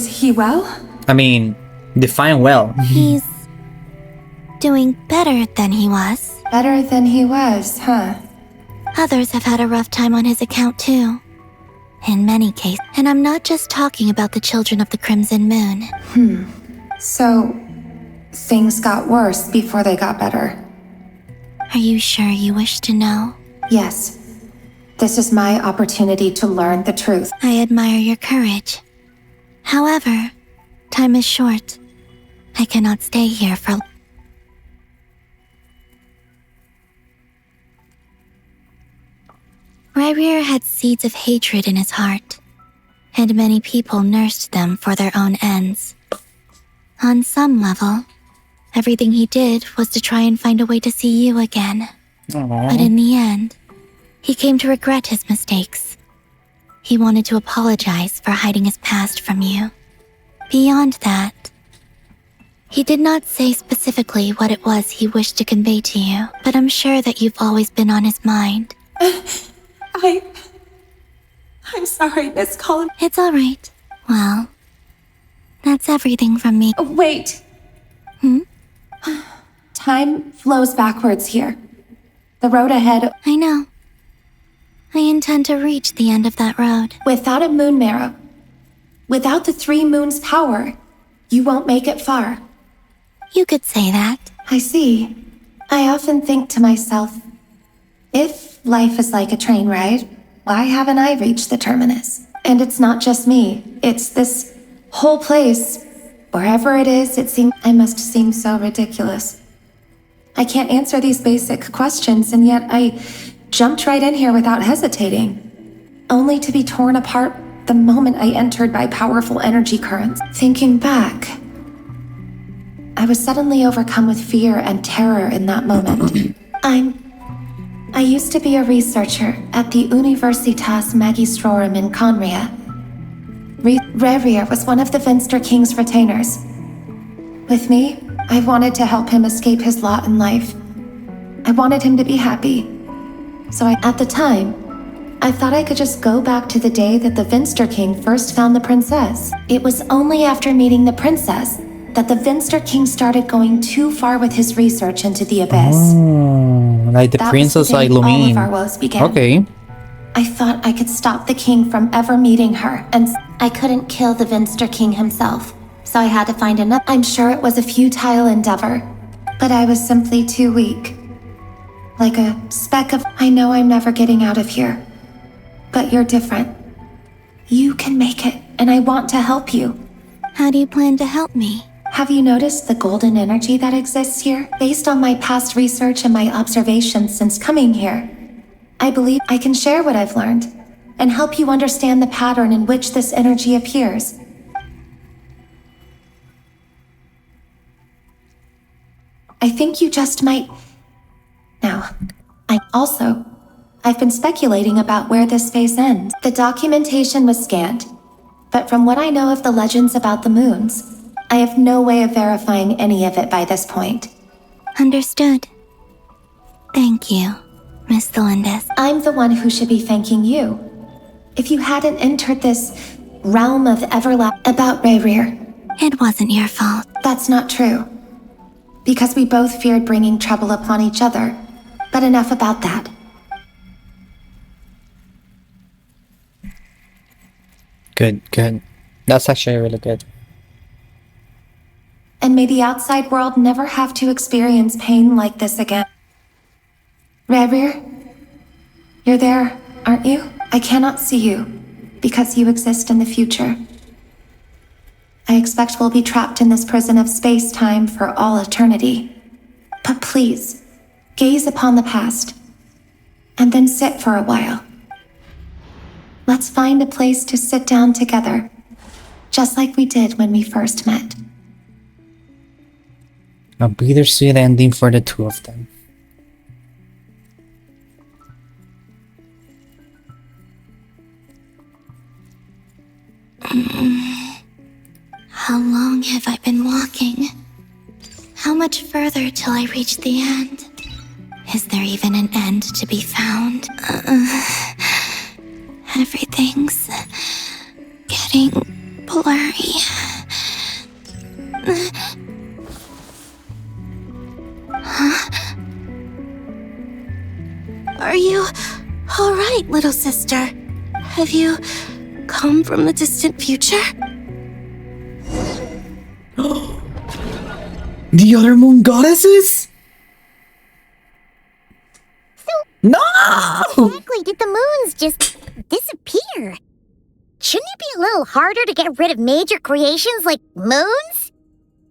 he well? I mean, define well. He's doing better than he was. Better than he was, huh? Others have had a rough time on his account too. In many cases. And I'm not just talking about the children of the Crimson Moon. So, things got worse before they got better. Are you sure you wish to know? Yes. This is my opportunity to learn the truth. I admire your courage. However, time is short. I cannot stay here for... HEREE had seeds of hatred in his heart, and many people nursed them for their own ends. On some level, everything he did was to try and find a way to see you again. Aww. But in the end, he came to regret his mistakes. He wanted to apologize for hiding his past from you. Beyond that, he did not say specifically what it was he wished to convey to you, but I'm sure that you've always been on his mind. I'm sorry, Miss Collin. It's all right. Well, that's everything from me. Wait. Time flows backwards here. The road ahead... I know. I intend to reach the end of that road. Without a moon marrow, without the 3 moons' power, you won't make it far. You could say that. I see. I often think to myself, if life is like a train ride, why haven't I reached the terminus? And it's not just me. It's this whole place. Wherever it is, I must seem so ridiculous. I can't answer these basic questions, and yet I jumped right in here without hesitating, only to be torn apart the moment I entered by powerful energy currents. Thinking back, I was suddenly overcome with fear and terror in that moment. I used to be a researcher at the Universitas Magistrorum in Conria. HEREE was one of the Vinster King's retainers. With me, I wanted to help him escape his lot in life. I wanted him to be happy. So at the time, I thought I could just go back to the day that the Vinster King first found the princess. It was only after meeting the princess that the Vinster King started going too far with his research into the abyss. Oh, like the princess, like Lumine. All of our woes began. Okay. I thought I could stop the king from ever meeting her, and I couldn't kill the Vinster King himself, so I had to find another. I'm sure it was a futile endeavor, but I was simply too weak. Like a speck of... I know I'm never getting out of here, but you're different. You can make it, and I want to help you. How do you plan to help me? Have you noticed the golden energy that exists here? Based on my past research and my observations since coming here, I believe I can share what I've learned and help you understand the pattern in which this energy appears. I think you just might... Now, I've been speculating about where this phase ends. The documentation was scanned, but from what I know of the legends about the moons, I have no way of verifying any of it by this point. Understood. Thank you, Miss Thelindis. I'm the one who should be thanking you. If you hadn't entered this realm of about HEREE. It wasn't your fault. That's not true. Because we both feared bringing trouble upon each other. But enough about that. Good. That's actually really good. And may the outside world never have to experience pain like this again. HEREE, you're there, aren't you? I cannot see you, because you exist in the future. I expect we'll be trapped in this prison of space-time for all eternity. But please, gaze upon the past, and then sit for a while. Let's find a place to sit down together just like we did when we first met. A bittersweet ending for the two of them. How long have I been walking? How much further till I reach the end? Is there even an end to be found? Everything's getting blurry. Huh? Are you all right, little sister? Have you come from the distant future? The other moon goddesses? No! Exactly did the moons just disappear? Shouldn't it be a little harder to get rid of major creations like moons?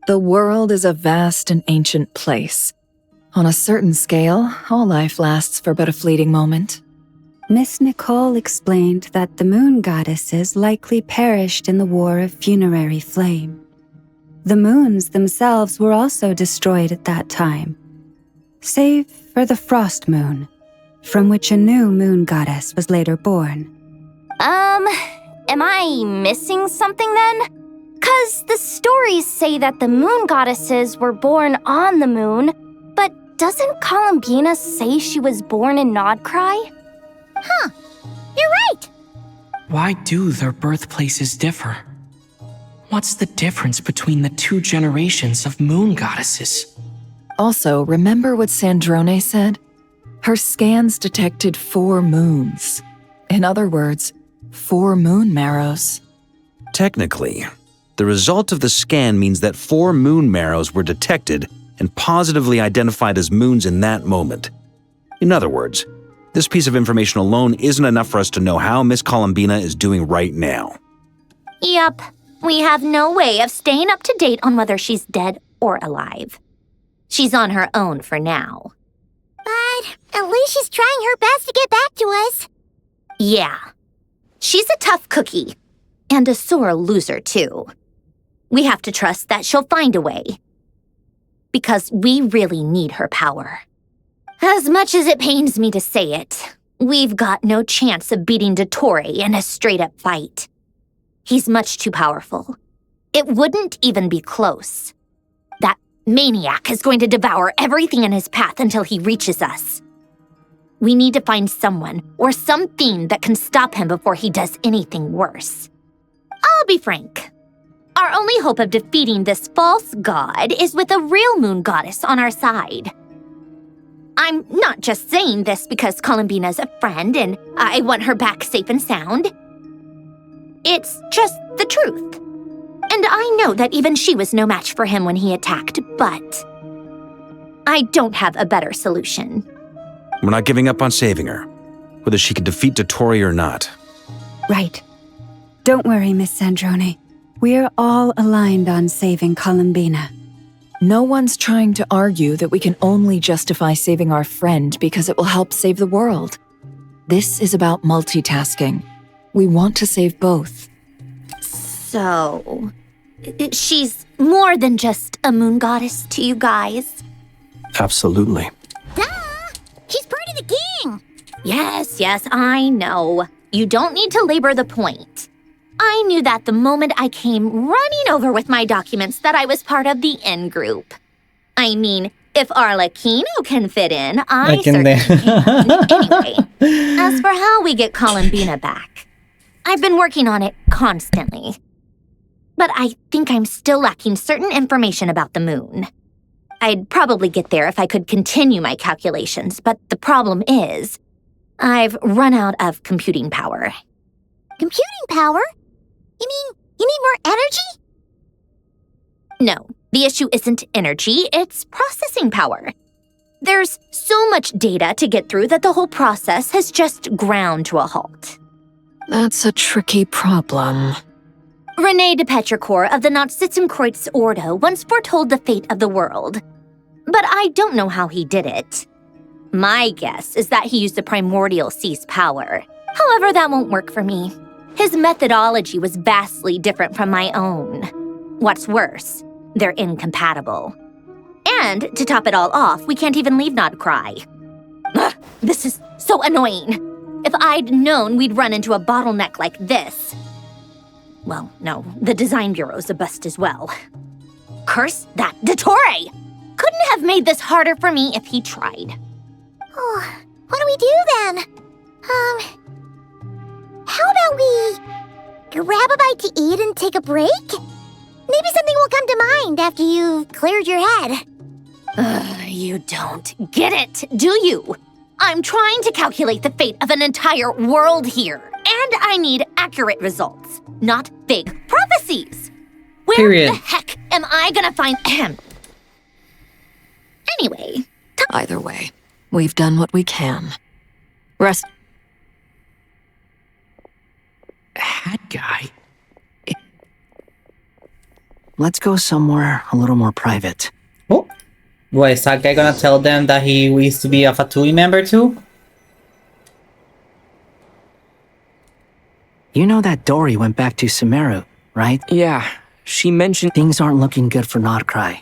The world is a vast and ancient place. On a certain scale, all life lasts for but a fleeting moment. Miss Nicole explained that the moon goddesses likely perished in the War of Funerary Flame. The moons themselves were also destroyed at that time, save for the Frost Moon, from which a new moon goddess was later born. Am I missing something then? 'Cause the stories say that the moon goddesses were born on the moon, but doesn't Columbina say she was born in Nodkrai? Huh, you're right! Why do their birthplaces differ? What's the difference between the two generations of moon goddesses? Also, remember what Sandrone said? Her scans detected 4 moons. In other words, 4 moon marrows. Technically, the result of the scan means that 4 moon marrows were detected and positively identified as moons in that moment. In other words, this piece of information alone isn't enough for us to know how Miss Columbina is doing right now. Yup. We have no way of staying up to date on whether she's dead or alive. She's on her own for now. But at least she's trying her best to get back to us. Yeah. She's a tough cookie. And a sore loser, too. We have to trust that she'll find a way. Because we really need her power. As much as it pains me to say it, we've got no chance of beating Dottore in a straight-up fight. He's much too powerful. It wouldn't even be close. That maniac is going to devour everything in his path until he reaches us. We need to find someone or something that can stop him before he does anything worse. I'll be frank. Our only hope of defeating this false god is with a real moon goddess on our side. I'm not just saying this because Columbina's a friend and I want her back safe and sound. It's just the truth. And I know that even she was no match for him when he attacked, but I don't have a better solution. We're not giving up on saving her, whether she can defeat Dottore or not. Right. Don't worry, Miss Sandrone. We're all aligned on saving Columbina. No one's trying to argue that we can only justify saving our friend because it will help save the world. This is about multitasking. We want to save both. So, she's more than just a moon goddess to you guys? Absolutely. Duh! She's part of the gang! Yes, I know. You don't need to labor the point. I knew that the moment I came running over with my documents that I was part of the in-group. I mean, if Arlecchino can fit in, I certainly can. Anyway, as for how we get Columbina back, I've been working on it constantly. But I think I'm still lacking certain information about the moon. I'd probably get there if I could continue my calculations, but the problem is, I've run out of computing power. Computing power? You mean, you need more energy? No, the issue isn't energy, it's processing power. There's so much data to get through that the whole process has just ground to a halt. That's a tricky problem. René de Petrichor of the Nazissenkreuz Ordo once foretold the fate of the world. But I don't know how he did it. My guess is that he used the primordial sea's power. However, that won't work for me. His methodology was vastly different from my own. What's worse, they're incompatible. And to top it all off, we can't even leave Nodkrai. Ugh, this is so annoying. If I'd known we'd run into a bottleneck like this. Well, no, the design bureau's a bust as well. Curse that Dottore! Couldn't have made this harder for me if he tried. Oh, what do we do then? How about we grab a bite to eat and take a break? Maybe something will come to mind after you've cleared your head. You don't get it, do you? I'm trying to calculate the fate of an entire world here, and I need accurate results, not vague prophecies. Where Period. the heck am I gonna find him? Anyway. Either way, we've done what we can. Rest. Hat guy? Let's go somewhere a little more private. Oh. What, is that guy gonna tell them that he used to be a Fatui member too? You know that Dory went back to Sumeru, right? Yeah, she mentioned things aren't looking good for Nodkrai.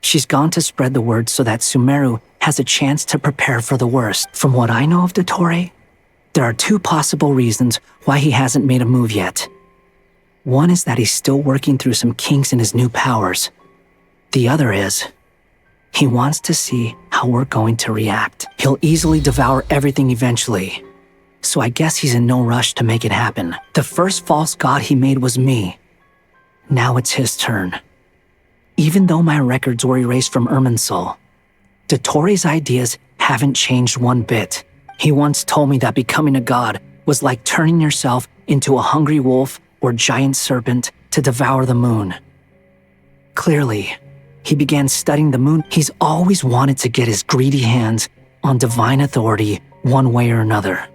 She's gone to spread the word so that Sumeru has a chance to prepare for the worst. From what I know of Dottore, there are two possible reasons why he hasn't made a move yet. One is that he's still working through some kinks in his new powers. The other is, he wants to see how we're going to react. He'll easily devour everything eventually. So I guess he's in no rush to make it happen. The first false god he made was me. Now it's his turn. Even though my records were erased from Irminsul, Dottore's ideas haven't changed one bit. He once told me that becoming a god was like turning yourself into a hungry wolf or giant serpent to devour the moon. Clearly, he began studying the moon. He's always wanted to get his greedy hands on divine authority one way or another.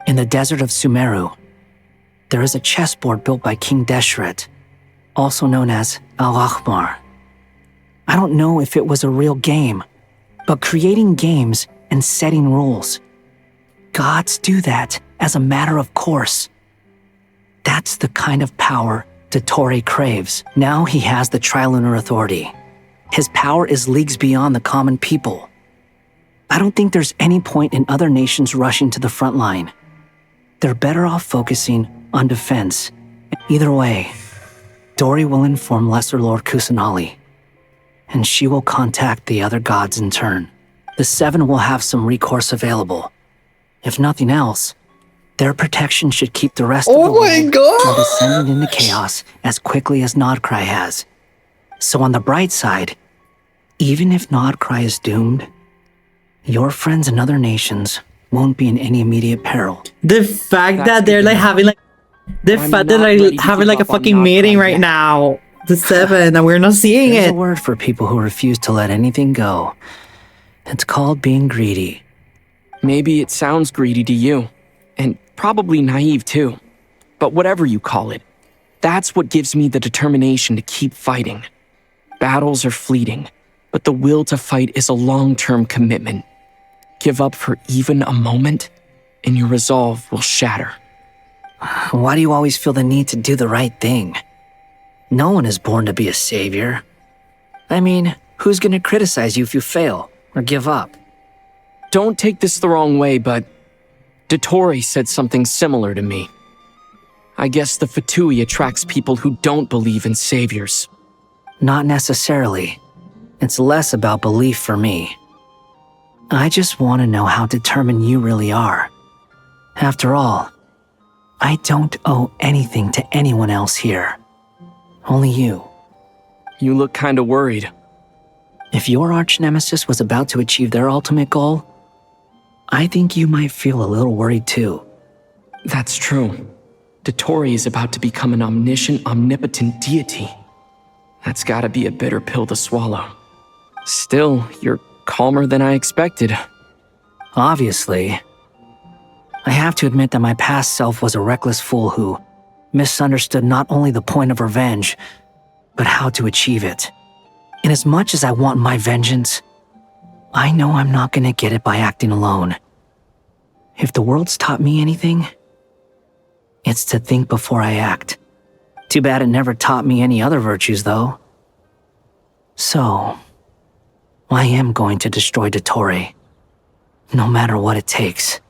In the desert of Sumeru, there is a chessboard built by King Deshret, also known as Al-Ahmar. I don't know if it was a real game, but creating games and setting rules. Gods do that as a matter of course. That's the kind of power Dottore craves. Now he has the Trilunar Authority. His power is leagues beyond the common people. I don't think there's any point in other nations rushing to the front line. They're better off focusing on defense. Either way, Dory will inform Lesser Lord Kusanali, and she will contact the other gods in turn. The Seven will have some recourse available. If nothing else, their protection should keep the rest of the world from descending into chaos as quickly as Nodkrai has. So on the bright side, even if Nodkrai is doomed, your friends in other nations won't be in any immediate peril. The fact that they're like having like the fact that they're having like a fucking meeting right now, the Seven, and we're not seeing There's it. a word for people who refuse to let anything go. It's called being greedy. maybe it sounds greedy to you, and probably naive too. But whatever you call it, that's what gives me the determination to keep fighting. Battles are fleeting, but the will to fight is a long-term commitment. Give up for even a moment, and your resolve will shatter. Why do you always feel the need to do the right thing? No one is born to be a savior. I mean, who's gonna criticize you if you fail or give up? Don't take this the wrong way, but Dottore said something similar to me. I guess the Fatui attracts people who don't believe in saviors. Not necessarily. It's less about belief for me. I just want to know how determined you really are. After all, I don't owe anything to anyone else here. Only you. You look kinda worried. If your arch-nemesis was about to achieve their ultimate goal, I think you might feel a little worried too. That's true. Dottore is about to become an omniscient, omnipotent deity. That's gotta be a bitter pill to swallow. Still, you're calmer than I expected. Obviously. I have to admit that my past self was a reckless fool who misunderstood not only the point of revenge, but how to achieve it. And as much as I want my vengeance, I know I'm not gonna get it by acting alone. If the world's taught me anything, It's to think before I act. Too bad it never taught me any other virtues, though. So, I am going to destroy Dottore, no matter what it takes.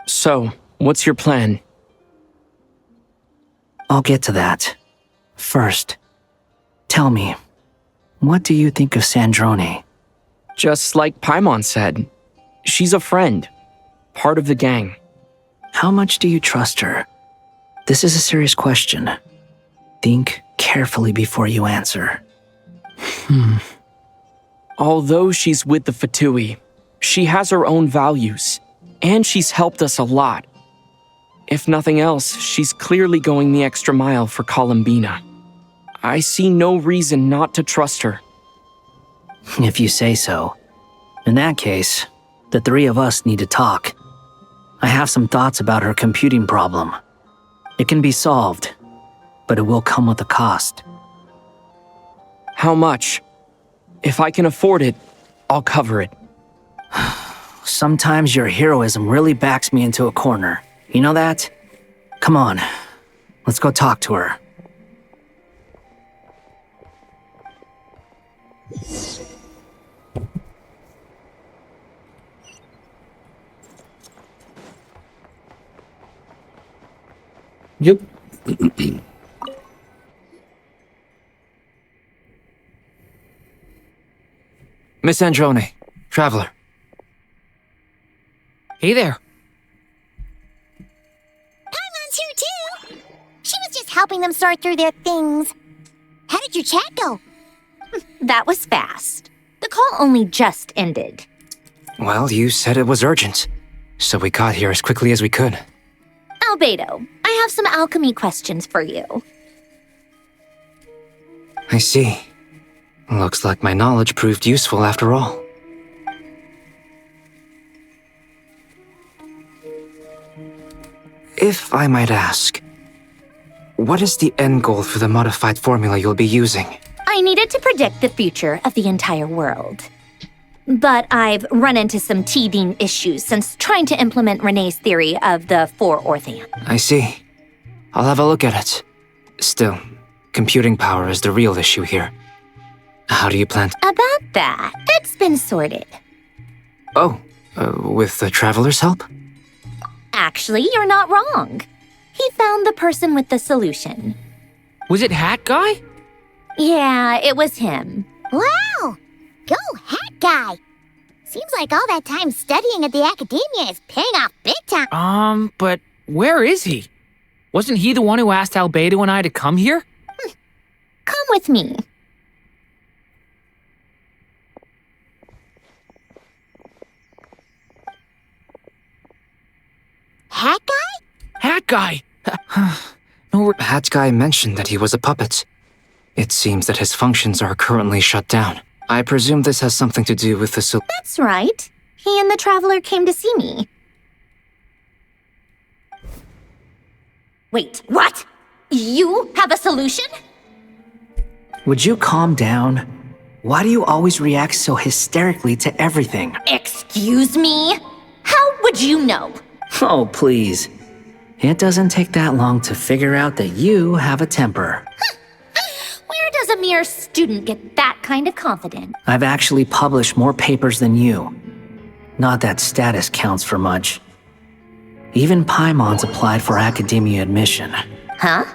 So, what's your plan? I'll get to that. First, tell me, what do you think of Sandrone? Just like Paimon said, she's a friend, part of the gang. How much do you trust her? This is a serious question. Think carefully before you answer. Although she's with the Fatui, she has her own values, and she's helped us a lot. If nothing else, she's clearly going the extra mile for Columbina. I see no reason not to trust her. If you say so. In that case, the three of us need to talk. I have some thoughts about her computing problem. It can be solved, but it will come with a cost. How much? If I can afford it, I'll cover it. Sometimes your heroism really backs me into a corner. You know that? Come on, let's go talk to her. Yep. Miss Androne, Traveler. Hey there. Paimon's here too. She was just helping them sort through their things. How did your chat go? That was fast. The call only just ended. Well, you said it was urgent, so we got here as quickly as we could. Albedo, I have some alchemy questions for you. I see. Looks like my knowledge proved useful after all. If I might ask, what is the end goal for the modified formula you'll be using? I needed to predict the future of the entire world. But I've run into some teething issues since trying to implement Renee's theory of the four Orthan. I see. I'll have a look at it. Still, computing power is the real issue here. How do you plan to— About that, it's been sorted. Oh, with the Traveler's help? Actually, you're not wrong. He found the person with the solution. Was it Hat Guy? Yeah, it was him. Wow! Go Hat Guy! Seems like all that time studying at the academia is paying off big time. But where is he? Wasn't he the one who asked Albedo and I to come here? Come with me. Hat Guy? Hat Guy! Hat Guy mentioned that he was a puppet. It seems that his functions are currently shut down. I presume this has something to do with the That's right. He and the Traveler came to see me. Wait, what? You have a solution? Would you calm down? Why do you always react so hysterically to everything? Excuse me? How would you know? Oh, please. It doesn't take that long to figure out that you have a temper. Where does a mere student get that kind of confidence? I've actually published more papers than you. Not that status counts for much. Even Paimon's applied for academia admission. Huh?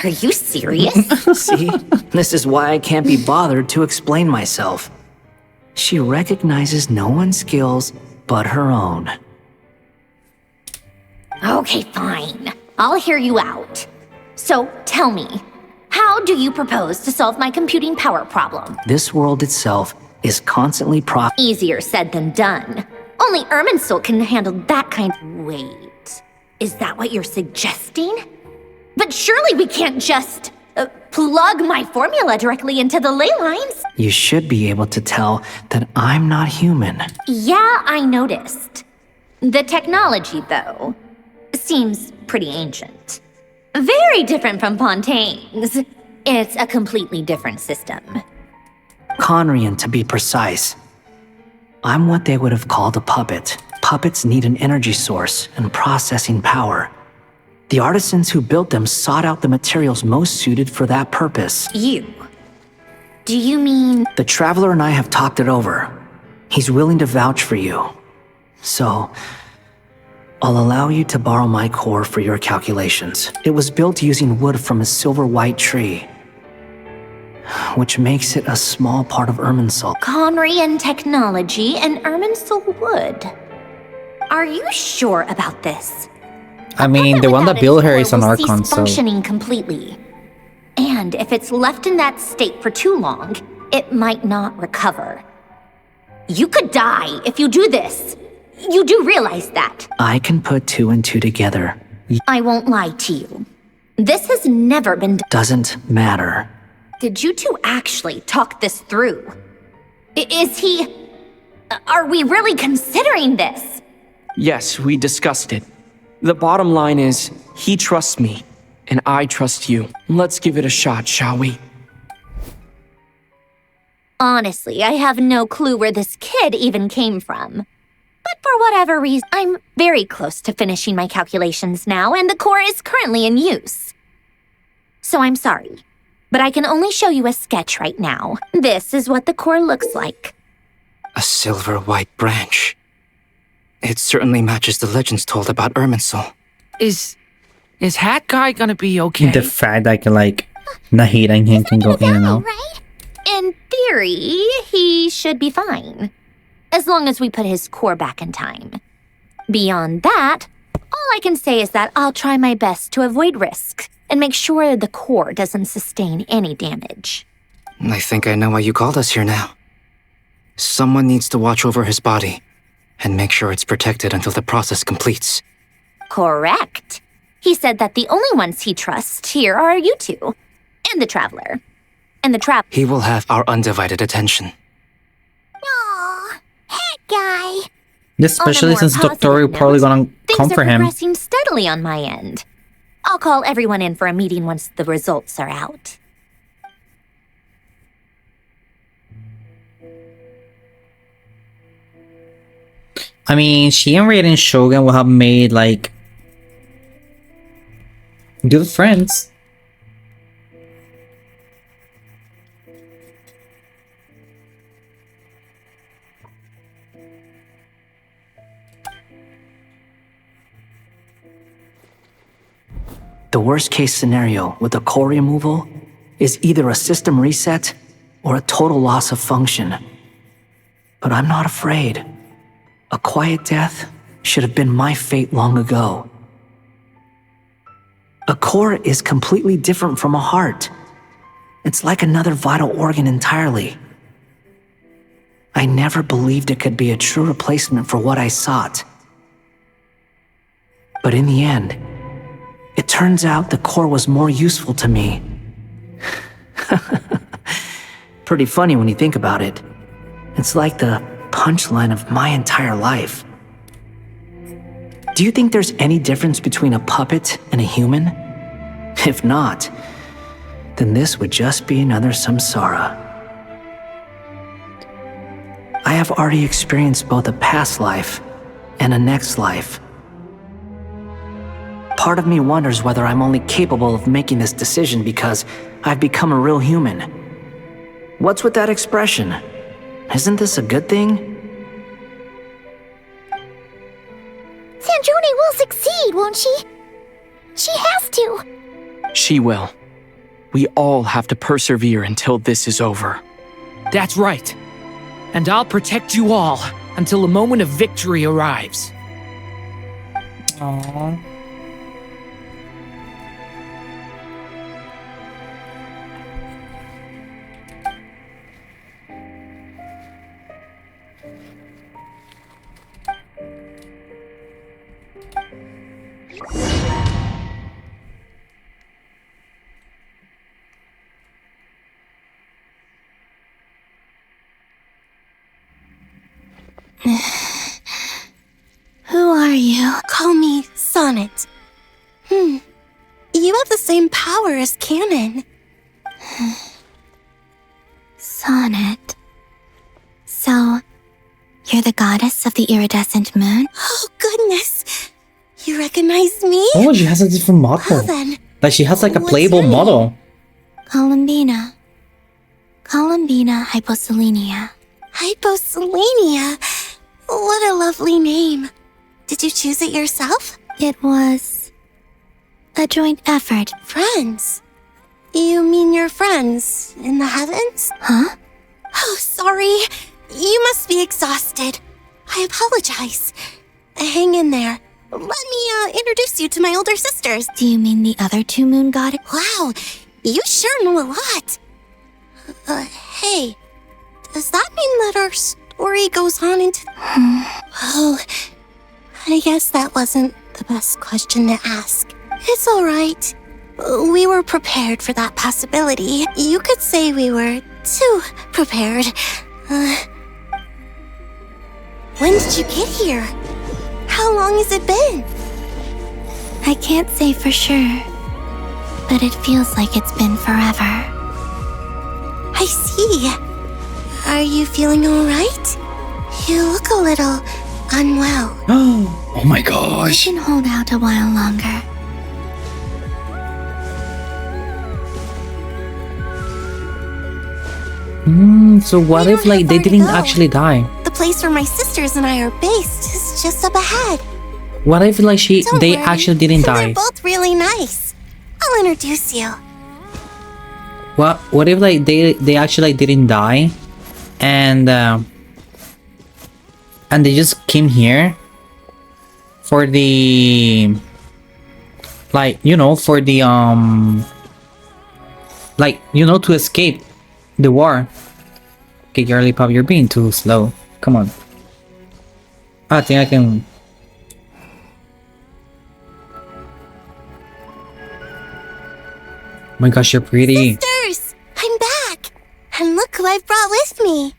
Are you serious? See? This is why I can't be bothered to explain myself. She recognizes no one's skills but her own. Okay, fine. I'll hear you out. So, tell me, how do you propose to solve my computing power problem? This world itself is constantly Easier said than done. Only Irminsul can handle that kind— Wait, is that what you're suggesting? But surely we can't just plug my formula directly into the ley lines. You should be able to tell that I'm not human. Yeah, I noticed. The technology, though, seems pretty ancient. Very different from Fontaine's. It's a completely different system. Conrian, to be precise. I'm what they would have called a puppet. Puppets need an energy source and processing power. The artisans who built them sought out the materials most suited for that purpose. You? Do you mean... The Traveler and I have talked it over. He's willing to vouch for you. So, I'll allow you to borrow my core for your calculations. It was built using wood from a silver white tree, which makes it a small part of Irminsul. Conrian technology and Irminsul wood. Are you sure about this? I mean, the one that built her is an Archon, so... functioning completely. And if it's left in that state for too long, it might not recover. You could die if you do this. You do realize that. I can put 2 and 2 together. I won't lie to you. This has never been done. Doesn't matter. Did you two actually talk this through? Is he... Are we really considering this? Yes, we discussed it. The bottom line is, he trusts me, and I trust you. Let's give it a shot, shall we? Honestly, I have no clue where this kid even came from. But for whatever reason, I'm very close to finishing my calculations now, and the core is currently in use. So I'm sorry, but I can only show you a sketch right now. This is what the core looks like. A silver white branch. It certainly matches the legends told about Irminsul. Is Hat Guy gonna be okay? The fact that I can, like, Nahida and him can go in and out. In theory, he should be fine. As long as we put his core back in time. Beyond that, all I can say is that I'll try my best to avoid risk and make sure the core doesn't sustain any damage. I think I know why you called us here now. Someone needs to watch over his body and make sure it's protected until the process completes. Correct. He said that the only ones he trusts here are you two. And the Traveler. And the He will have our undivided attention. Aw, Hat Guy. Especially since Doctor is probably gonna come for him. Things are progressing steadily on my end. I'll call everyone in for a meeting once the results are out. I mean, she and Raiden Shogun will have made, like, good friends. The worst case scenario with the core removal is either a system reset or a total loss of function. But I'm not afraid. A quiet death should have been my fate long ago. A core is completely different from a heart. It's like another vital organ entirely. I never believed it could be a true replacement for what I sought. But in the end, it turns out the core was more useful to me. Pretty funny when you think about it. It's like the punchline of my entire life. Do you think there's any difference between a puppet and a human? If not, then this would just be another samsara. I have already experienced both a past life and a next life. Part of me wonders whether I'm only capable of making this decision because I've become a real human. What's with that expression? Isn't this a good thing? Sanjuni will succeed, won't she? She has to. She will. We all have to persevere until this is over. That's right. And I'll protect you all until a moment of victory arrives. Aww. Who are you? Call me Sonnet. You have the same power as Canon. Sonnet. So, you're the goddess of the iridescent moon? Oh, goodness. You recognize me? Oh, she has a different model. Well then, Like she has like a what's playable your name? model. Columbina. Columbina hyposelenia. Hyposelenia. What a lovely name. Did you choose it yourself? It was a joint effort. Friends? You mean your friends in the heavens? Huh? Oh, sorry. You must be exhausted. I apologize. Hang in there. Let me introduce you to my older sisters. Do you mean the other two moon goddesses? Wow, you sure know a lot. Hey, does that mean that our story goes on into... Oh, I guess that wasn't the best question to ask. It's all right. We were prepared for that possibility. You could say we were too prepared. When did you get here? How long has it been? I can't say for sure, but it feels like it's been forever. I see. Are you feeling all right? You look a little unwell. Oh my gosh. I can hold out a while longer. So what if like they didn't actually die? The place where my sisters and I are based is just up ahead. What if like they worry. actually didn't die? They're both really nice. I'll introduce you. What if like they actually like, didn't die, and they just came here for the like for the like to escape the war. Okay, girly pop, you're being too slow. Come on. I think I can. Oh my gosh, you're pretty. Sisters, I'm back. And look who I've brought with me.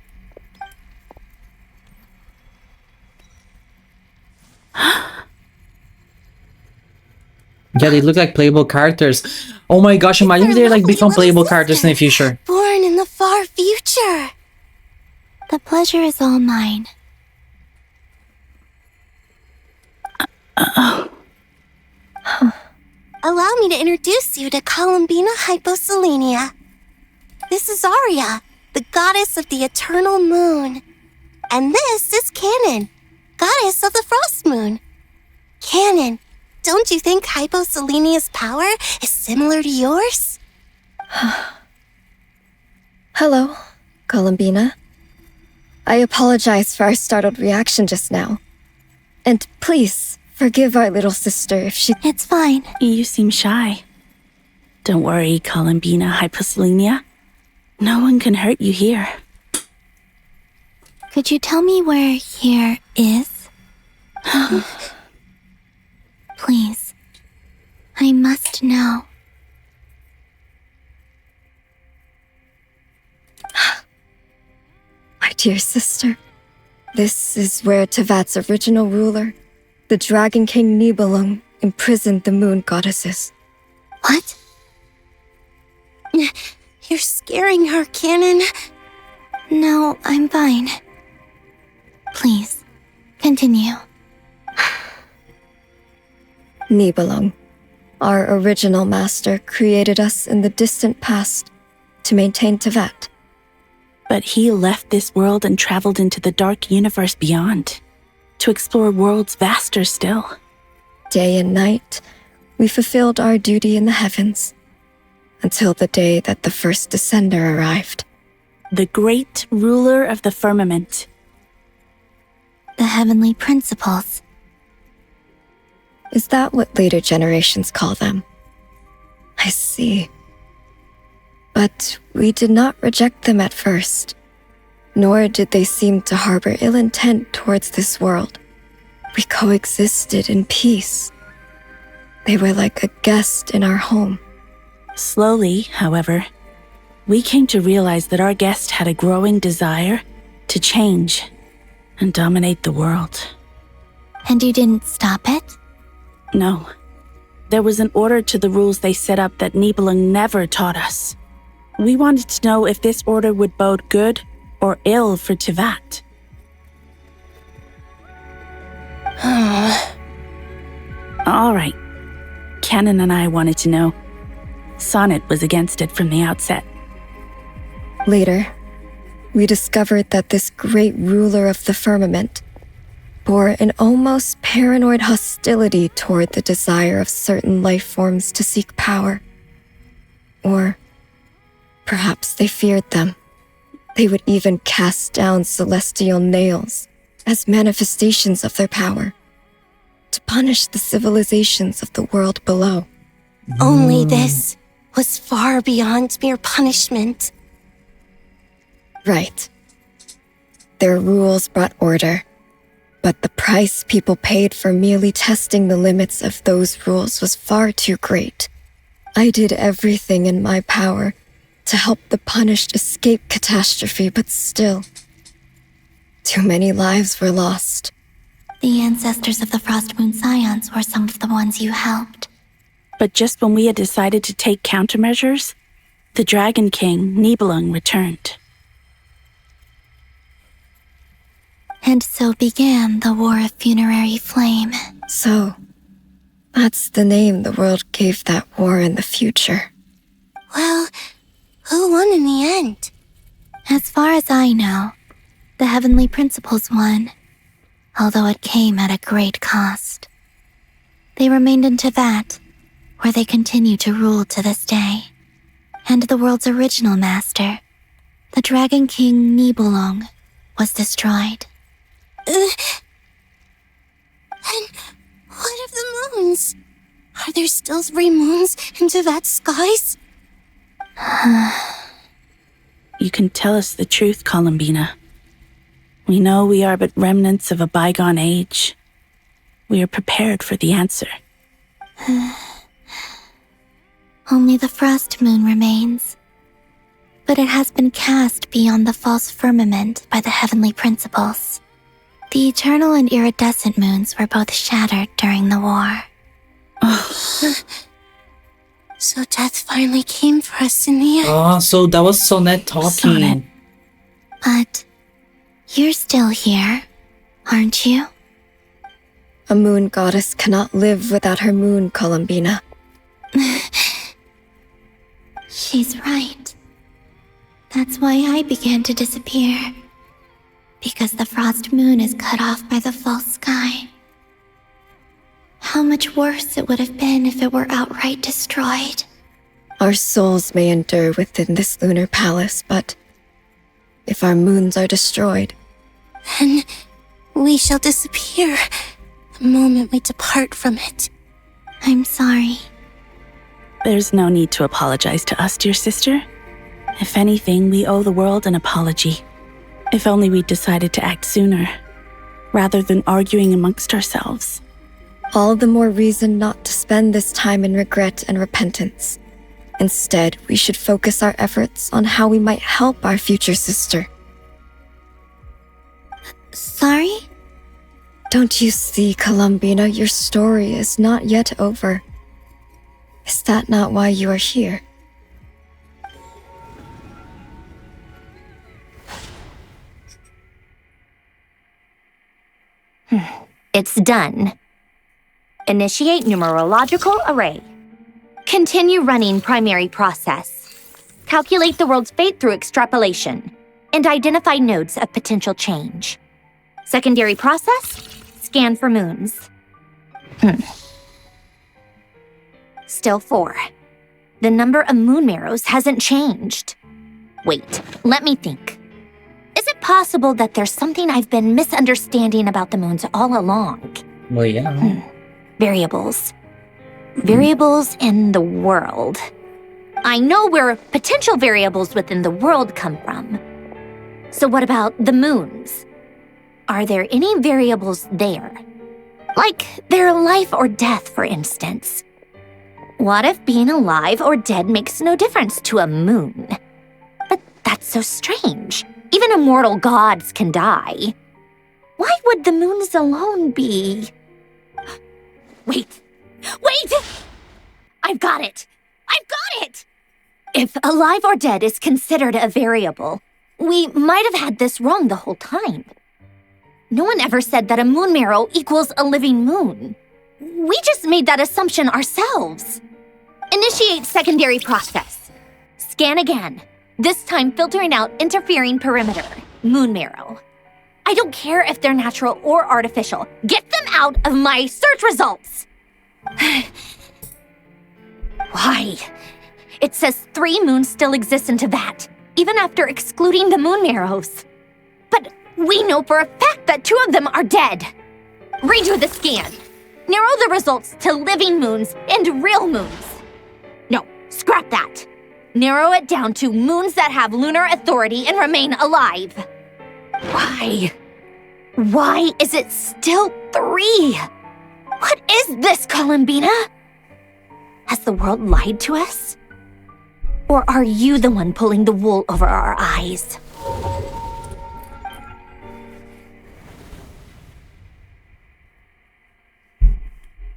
Yeah, they look like playable characters. Oh my gosh, imagine if they like become playable characters in the future. Born in the far future. The pleasure is all mine. Allow me to introduce you to Columbina hyposelenia. This is Arya, the goddess of the eternal moon. And this is Canon, goddess of the frost moon. Canon, don't you think hyposelenia's power is similar to yours? Hello, Columbina. I apologize for our startled reaction just now. And please, forgive our little sister if she... It's fine. You seem shy. Don't worry, Columbina hyposelenia. No one can hurt you here. Could you tell me where here is? Please. I must know. My dear sister, this is where Tevat's original ruler, the Dragon King Nibelung, imprisoned the moon goddesses. What? You're scaring her, Canon. No, I'm fine. Please, continue. Nibelung, our original master, created us in the distant past to maintain Tevat. But he left this world and traveled into the dark universe beyond, to explore worlds vaster still. Day and night, we fulfilled our duty in the heavens, until the day that the first descender arrived. The great ruler of the firmament. The heavenly principles. Is that what later generations call them? I see. But we did not reject them at first, nor did they seem to harbor ill intent towards this world. We coexisted in peace. They were like a guest in our home. Slowly, however, we came to realize that our guest had a growing desire to change and dominate the world. And you didn't stop it? No. There was an order to the rules they set up that Nibelung never taught us. We wanted to know if this order would bode good or ill for Tevat. All right. Canon and I wanted to know. Sonnet was against it from the outset. Later, we discovered that this great ruler of the firmament bore an almost paranoid hostility toward the desire of certain life forms to seek power. Or perhaps they feared them. They would even cast down celestial nails as manifestations of their power to punish the civilizations of the world below. Only this was far beyond mere punishment. Right. Their rules brought order, but the price people paid for merely testing the limits of those rules was far too great. I did everything in my power to help the punished escape catastrophe, but still, too many lives were lost. The ancestors of the Frost Moon Scions were some of the ones you helped. But just when we had decided to take countermeasures, the Dragon King, Nibelung, returned. And so began the War of Funerary Flame. So, that's the name the world gave that war in the future. Well, who won in the end? As far as I know, the Heavenly Principles won, although it came at a great cost. They remained in Teyvat, where they continue to rule to this day. And the world's original master, the Dragon King Nibelung, was destroyed. And what of the moons? Are there still 3 moons in Teyvat skies? You can tell us the truth, Columbina. We know we are but remnants of a bygone age. We are prepared for the answer. Only the Frost Moon remains. But it has been cast beyond the false firmament by the Heavenly Principles. The eternal and iridescent moons were both shattered during the war. So death finally came for us in the end. Oh, so that was Sonnet talking. Sonnet. But you're still here, aren't you? A moon goddess cannot live without her moon, Columbina. She's right. That's why I began to disappear. Because the Frost Moon is cut off by the false sky. How much worse it would have been if it were outright destroyed. Our souls may endure within this lunar palace, but if our moons are destroyed, then we shall disappear the moment we depart from it. I'm sorry. There's no need to apologize to us, dear sister. If anything, we owe the world an apology. If only we'd decided to act sooner, rather than arguing amongst ourselves. All the more reason not to spend this time in regret and repentance. Instead, we should focus our efforts on how we might help our future sister. Sorry? Don't you see, Columbina, your story is not yet over. Is that not why you are here? It's done. Initiate numerological array. Continue running primary process. Calculate the world's fate through extrapolation. And identify nodes of potential change. Secondary process, scan for moons. Still 4. The number of moon marrows hasn't changed. Wait, let me think. Is it possible that there's something I've been misunderstanding about the moons all along? Well, yeah. Variables. Variables in the world. I know where potential variables within the world come from. So what about the moons? Are there any variables there? Like their life or death, for instance. What if being alive or dead makes no difference to a moon? But that's so strange. Even immortal gods can die. Why would the moons alone be? Wait! I've got it! If alive or dead is considered a variable, we might have had this wrong the whole time. No one ever said that a moon marrow equals a living moon. We just made that assumption ourselves. Initiate secondary process. Scan again. This time filtering out interfering perimeter. Moon marrow. I don't care if they're natural or artificial. Get them out of my search results! Why? It says 3 moons still exist in Teyvat, even after excluding the moon marrows. But we know for a fact that 2 of them are dead. Redo the scan. Narrow the results to living moons and real moons. No, scrap that. Narrow it down to moons that have lunar authority and remain alive. Why? Why is it still 3? What is this, Columbina? Has the world lied to us? Or are you the one pulling the wool over our eyes?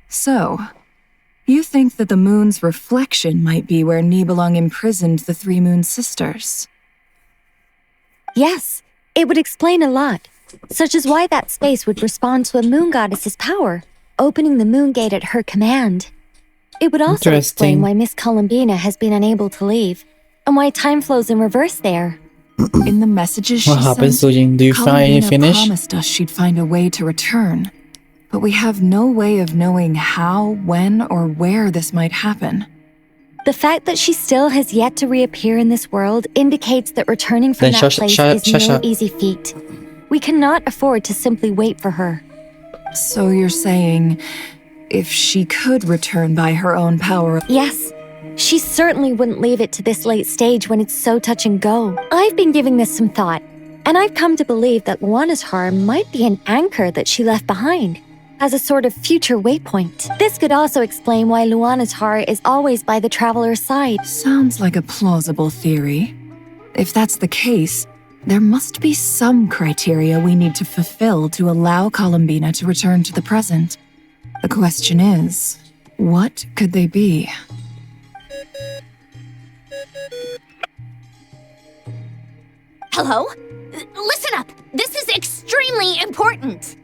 So, you think that the moon's reflection might be where Nibelung imprisoned the 3 moon sisters? Yes, it would explain a lot, such as why that space would respond to a moon goddess's power, opening the moon gate at her command. It would also explain why Miss Columbina has been unable to leave, and why time flows in reverse there. In the messages What she happens, sent, Sujin? Do you finally Columbina finish? promised us she'd find a way to return. But we have no way of knowing how, when, or where this might happen. The fact that she still has yet to reappear in this world indicates that returning from Then that place is no shut. easy feat. We cannot afford to simply wait for her. So you're saying, if she could return by her own power... Yes, she certainly wouldn't leave it to this late stage when it's so touch and go. I've been giving this some thought, and I've come to believe that Luana's harm might be an anchor that she left behind, as a sort of future waypoint. This could also explain why Luana's heart is always by the traveler's side. Sounds like a plausible theory. If that's the case, there must be some criteria we need to fulfill to allow Columbina to return to the present. The question is, what could they be? Hello? Listen up! This is extremely important!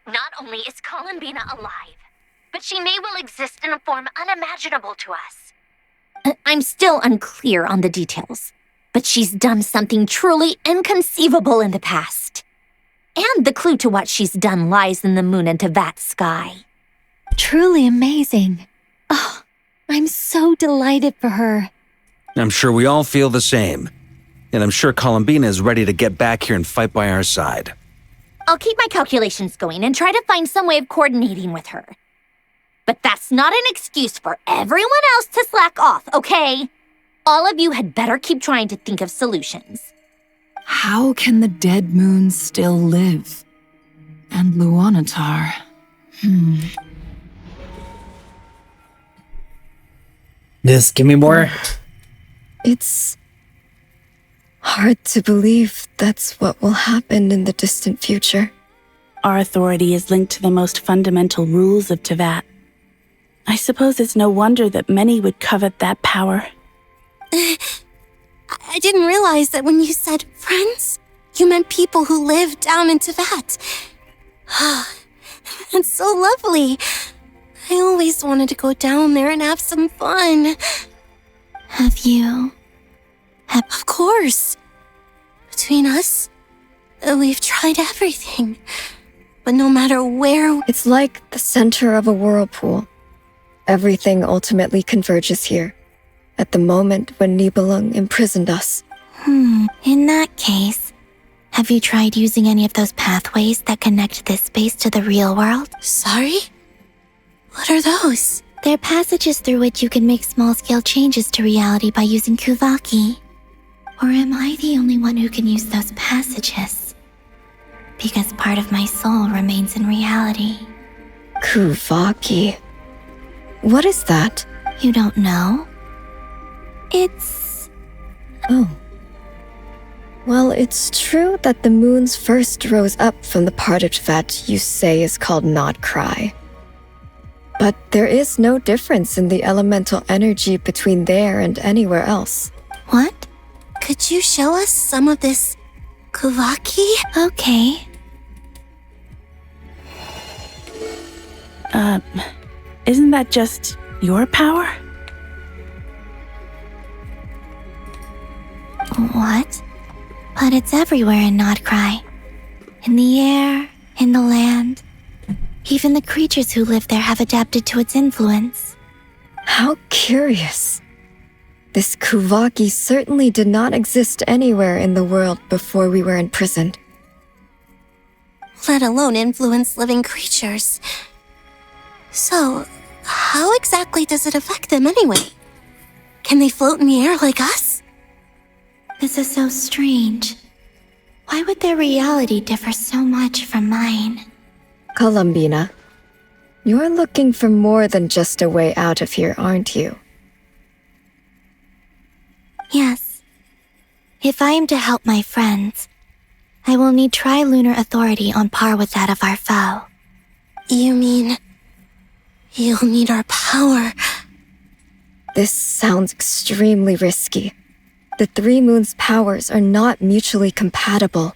Not only is Columbina alive, but she may well exist in a form unimaginable to us. I'm still unclear on the details, but she's done something truly inconceivable in the past. And the clue to what she's done lies in the moon and Teyvat sky. Truly amazing. Oh, I'm so delighted for her. I'm sure we all feel the same. And I'm sure Columbina is ready to get back here and fight by our side. I'll keep my calculations going and try to find some way of coordinating with her. But that's not an excuse for everyone else to slack off, okay? All of you had better keep trying to think of solutions. How can the dead moon still live? And Luanatar... Just give me more. It's hard to believe that's what will happen in the distant future. Our authority is linked to the most fundamental rules of Teyvat. I suppose it's no wonder that many would covet that power. I didn't realize that when you said friends, you meant people who live down in Teyvat. It's so lovely. I always wanted to go down there and have some fun. Have you? Of course. Between us, we've tried everything. But no matter where... It's like the center of a whirlpool. Everything ultimately converges here, at the moment when Nibelung imprisoned us. In that case, have you tried using any of those pathways that connect this space to the real world? Sorry? What are those? They're passages through which you can make small-scale changes to reality by using Kuvaki. Or am I the only one who can use those passages? Because part of my soul remains in reality. Kuvaki. What is that? You don't know? It's... Oh. Well, it's true that the moons first rose up from the part of Teyvat you say is called Nodkrai. But there is no difference in the elemental energy between there and anywhere else. What? Could you show us some of this Kuvaki? Okay. Isn't that just your power? What? But it's everywhere in Nodkrai. In the air, in the land. Even the creatures who live there have adapted to its influence. How curious. This Kuvaki certainly did not exist anywhere in the world before we were imprisoned. Let alone influence living creatures. So, how exactly does it affect them anyway? Can they float in the air like us? This is so strange. Why would their reality differ so much from mine? Columbina, you're looking for more than just a way out of here, aren't you? Yes. If I am to help my friends, I will need tri-lunar authority on par with that of our foe. You mean... you'll need our power? This sounds extremely risky. The Three Moons' powers are not mutually compatible.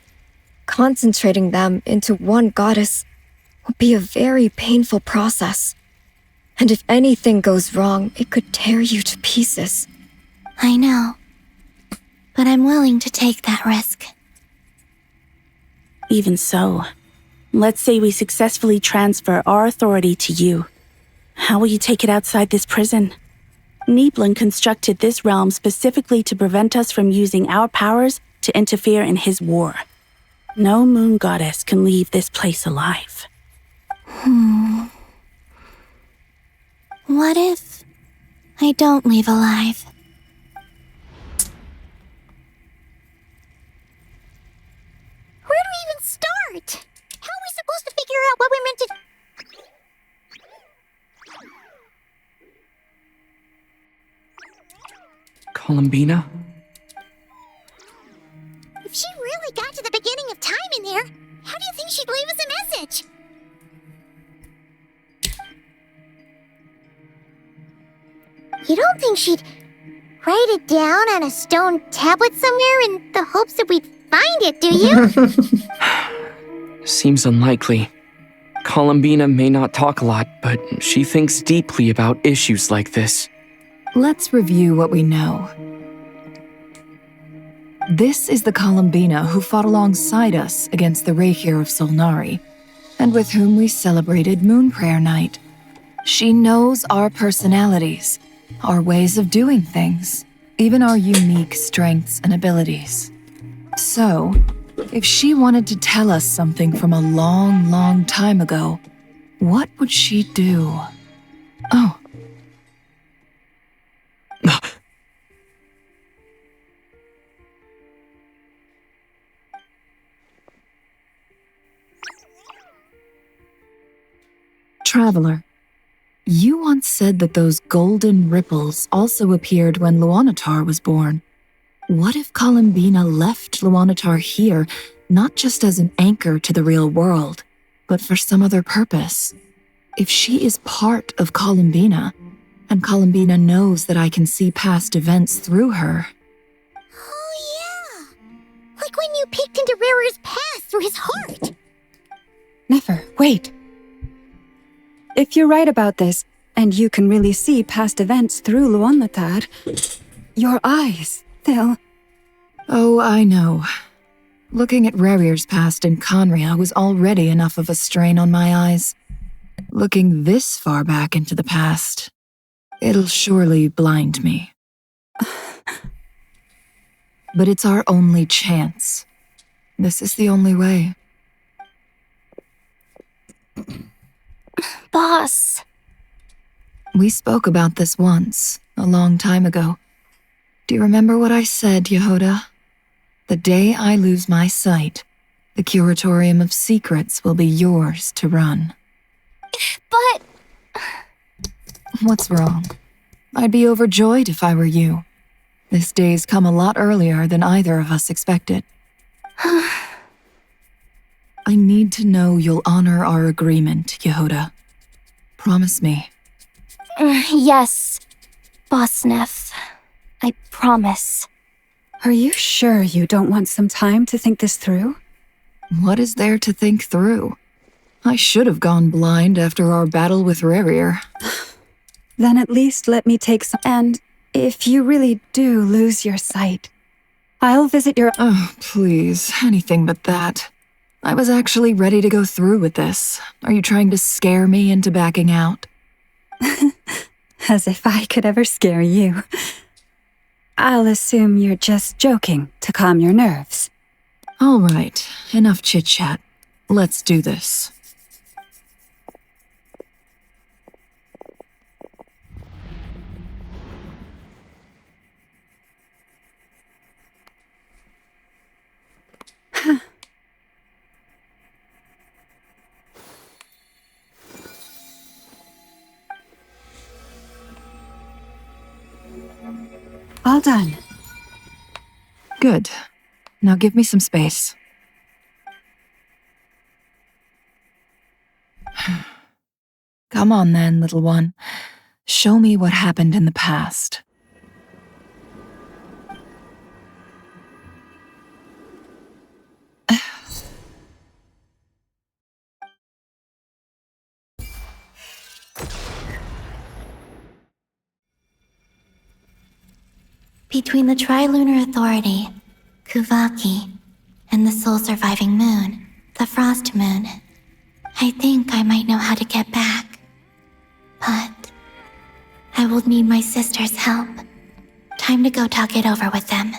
Concentrating them into one goddess will be a very painful process. And if anything goes wrong, it could tear you to pieces. I know. But I'm willing to take that risk. Even so, let's say we successfully transfer our authority to you. How will you take it outside this prison? Nibelung constructed this realm specifically to prevent us from using our powers to interfere in his war. No moon goddess can leave this place alive. What if I don't leave alive? Where do we even start? How are we supposed to figure out what we're meant to... Columbina? If she really got to the beginning of time in there, how do you think she'd leave us a message? You don't think she'd write it down on a stone tablet somewhere in the hopes that we'd find it, do you? Seems unlikely. Columbina may not talk a lot, but she thinks deeply about issues like this. Let's review what we know. This is the Columbina who fought alongside us against the Reikir of Solnari, and with whom we celebrated Moon Prayer Night. She knows our personalities, our ways of doing things, even our unique strengths and abilities. So, if she wanted to tell us something from a long, long time ago, what would she do? Oh. Traveler, you once said that those golden ripples also appeared when Luanatar was born. What if Columbina left Luanatar here, not just as an anchor to the real world, but for some other purpose? If she is part of Columbina, and Columbina knows that I can see past events through her... Oh yeah! Like when you peeked into Rarer's past through his heart! Nefer, wait! If you're right about this, and you can really see past events through Luanatar, your eyes, they'll... Oh, I know. Looking at Rerir's past in Conria was already enough of a strain on my eyes. Looking this far back into the past, it'll surely blind me. But it's our only chance. This is the only way. Boss. We spoke about this once, a long time ago. Do you remember what I said, Yehoda? The day I lose my sight, the Curatorium of Secrets will be yours to run. But... What's wrong? I'd be overjoyed if I were you. This day's come a lot earlier than either of us expected. I need to know you'll honor our agreement, Yehoda. Promise me. Yes, Boss Neff. I promise. Are you sure you don't want some time to think this through? What is there to think through? I should have gone blind after our battle with HEREE. Then at least let me take some. And if you really do lose your sight, I'll visit your. Oh, please, anything but that. I was actually ready to go through with this. Are you trying to scare me into backing out? As if I could ever scare you. I'll assume you're just joking to calm your nerves. All right, enough chit-chat. Let's do this. All done. Good. Now give me some space. Come on then, little one. Show me what happened in the past. Between the Tri-Lunar Authority, Kuvaki, and the sole-surviving moon, the Frost Moon, I think I might know how to get back. But I will need my sister's help. Time to go talk it over with them.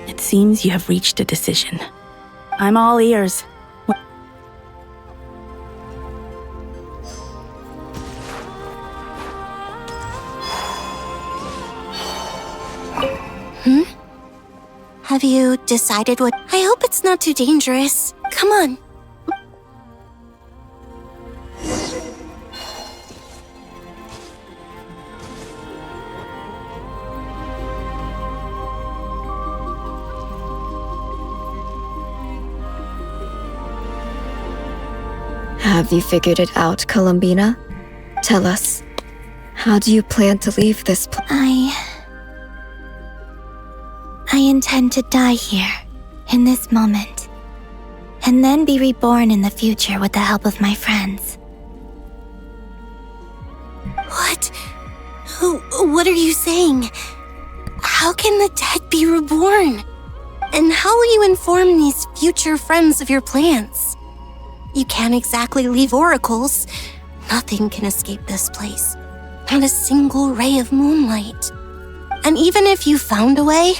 It seems you have reached a decision. I'm all ears. Have you decided what? I hope it's not too dangerous. Come on. Have you figured it out, Columbina? Tell us. How do you plan to leave this place? I intend to die here, in this moment, and then be reborn in the future with the help of my friends. What? What are you saying? How can the dead be reborn? And how will you inform these future friends of your plans? You can't exactly leave oracles. Nothing can escape this place. Not a single ray of moonlight. And even if you found a way,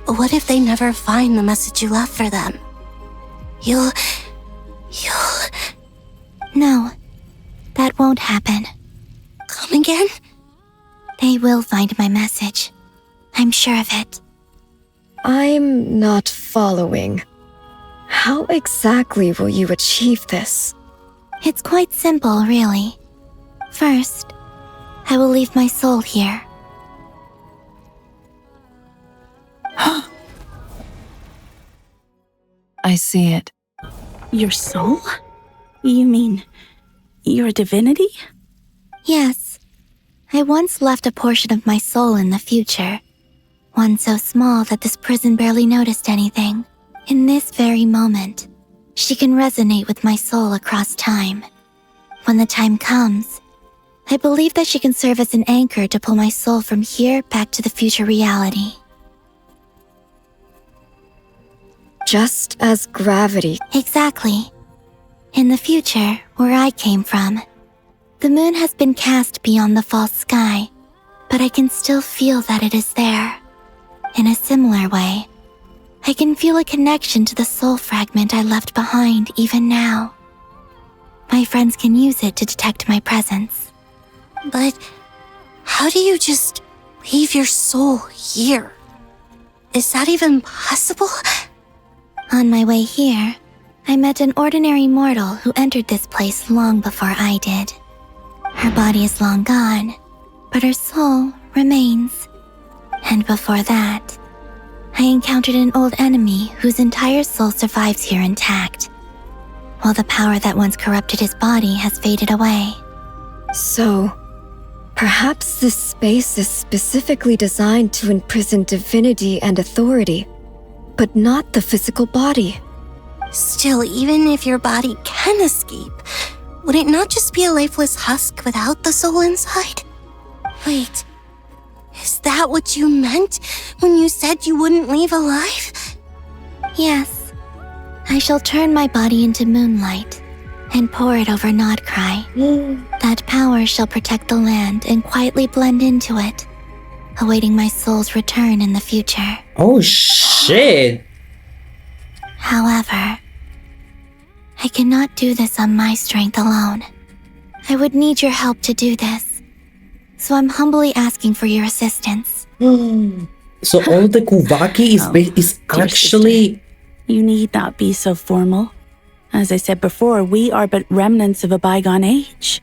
what if they never find the message you left for them? You'll... No, that won't happen. Come again? They will find my message. I'm sure of it. I'm not following. How exactly will you achieve this? It's quite simple, really. First, I will leave my soul here. I see it. Your soul? You mean your divinity? Yes. I once left a portion of my soul in the future. One so small that this prison barely noticed anything. In this very moment, she can resonate with my soul across time. When the time comes, I believe that she can serve as an anchor to pull my soul from here back to the future reality. Just as gravity. Exactly. In the future, where I came from, the moon has been cast beyond the false sky, but I can still feel that it is there. In a similar way, I can feel a connection to the soul fragment I left behind even now. My friends can use it to detect my presence. But how do you just leave your soul here? Is that even possible? On my way here, I met an ordinary mortal who entered this place long before I did. Her body is long gone, but her soul remains. And before that, I encountered an old enemy whose entire soul survives here intact, while the power that once corrupted his body has faded away. So, perhaps this space is specifically designed to imprison divinity and authority, but not the physical body. Still, even if your body can escape, would it not just be a lifeless husk without the soul inside? Wait, is that what you meant when you said you wouldn't leave alive? Yes, I shall turn my body into moonlight and pour it over Nodkrai. That power shall protect the land and quietly blend into it, awaiting my soul's return in the future. Oh shit! However, I cannot do this on my strength alone. I would need your help to do this, so I'm humbly asking for your assistance. So all the Kuvaki is actually... Sister, you need not be so formal. As I said before, we are but remnants of a bygone age.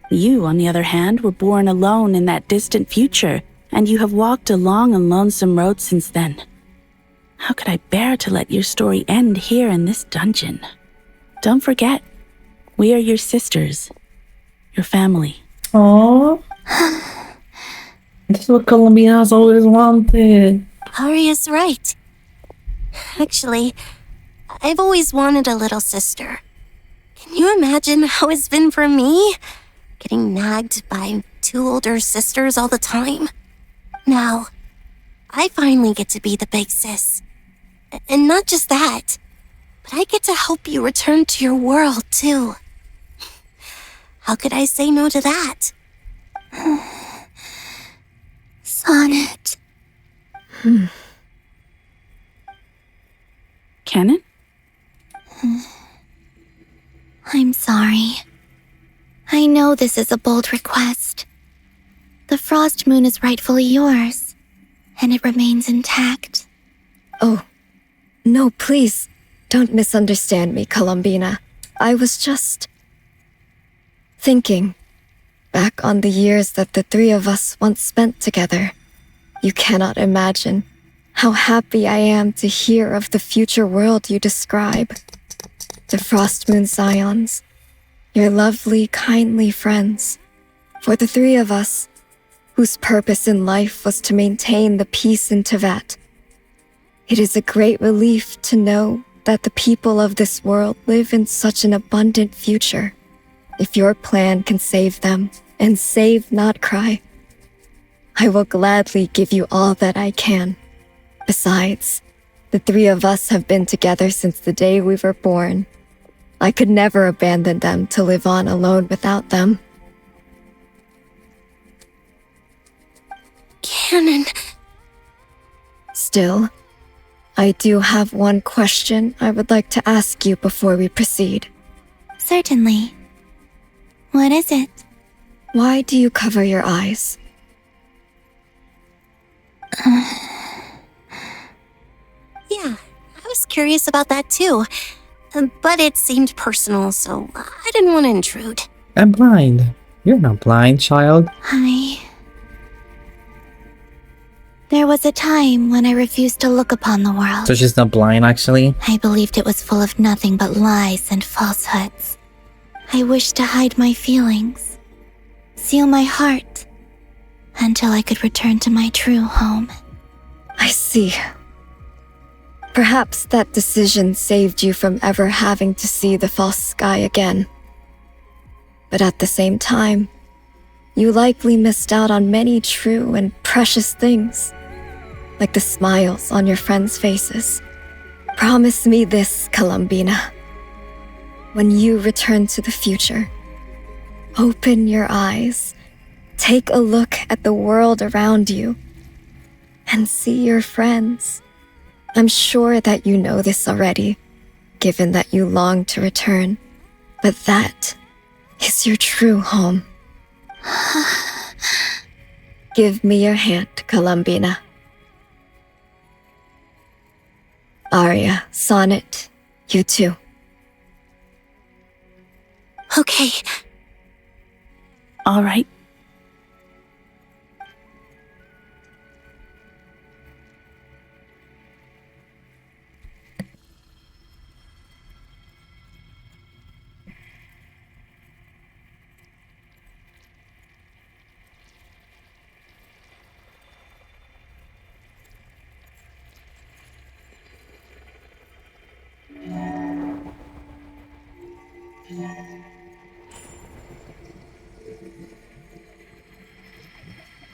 You, on the other hand, were born alone in that distant future, and you have walked a long and lonesome road since then. How could I bear to let your story end here in this dungeon? Don't forget, we are your sisters, your family. Aww. This is what Columbina has always wanted. Ari is right. Actually, I've always wanted a little sister. Can you imagine how it's been for me? Getting nagged by 2 older sisters all the time. Now, I finally get to be the big sis. And not just that, but I get to help you return to your world, too. How could I say no to that? Sonnet. Canon? I'm sorry. I know this is a bold request. The Frost Moon is rightfully yours, and it remains intact. Oh, no, please, don't misunderstand me, Columbina. I was just thinking back on the years that the 3 of us once spent together. You cannot imagine how happy I am to hear of the future world you describe. The Frost Moon Scions, your lovely, kindly friends. For the 3 of us, whose purpose in life was to maintain the peace in Teyvat. It is a great relief to know that the people of this world live in such an abundant future. If your plan can save them and save Nodkrai, I will gladly give you all that I can. Besides, the 3 of us have been together since the day we were born. I could never abandon them to live on alone without them. Canon. Still, I do have one question I would like to ask you before we proceed. Certainly. What is it? Why do you cover your eyes? Yeah, I was curious about that too. But it seemed personal, so I didn't want to intrude. I'm blind. You're not blind, child. There was a time when I refused to look upon the world. So she's not blind, actually? I believed it was full of nothing but lies and falsehoods. I wished to hide my feelings, seal my heart, until I could return to my true home. I see. Perhaps that decision saved you from ever having to see the false sky again. But at the same time, you likely missed out on many true and precious things, like the smiles on your friends' faces. Promise me this, Columbina. When you return to the future, open your eyes, take a look at the world around you, and see your friends. I'm sure that you know this already, given that you long to return, but that is your true home. Give me your hand, Columbina. Aria, Sonnet, you too. Okay. All right.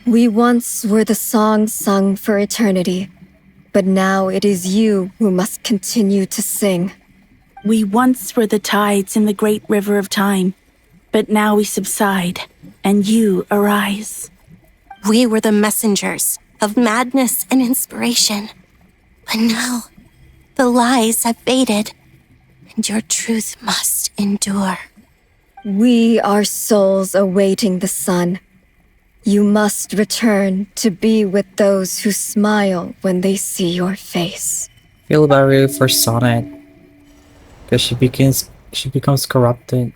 We once were the song sung for eternity, but now it is you who must continue to sing. We once were the tides in the great river of time, but now we subside, and you arise. We were the messengers of madness and inspiration. But now, the lies have faded, and your truth must endure. We are souls awaiting the sun. You must return to be with those who smile when they see your face. Feel bad for Sonnet, because she becomes corrupted.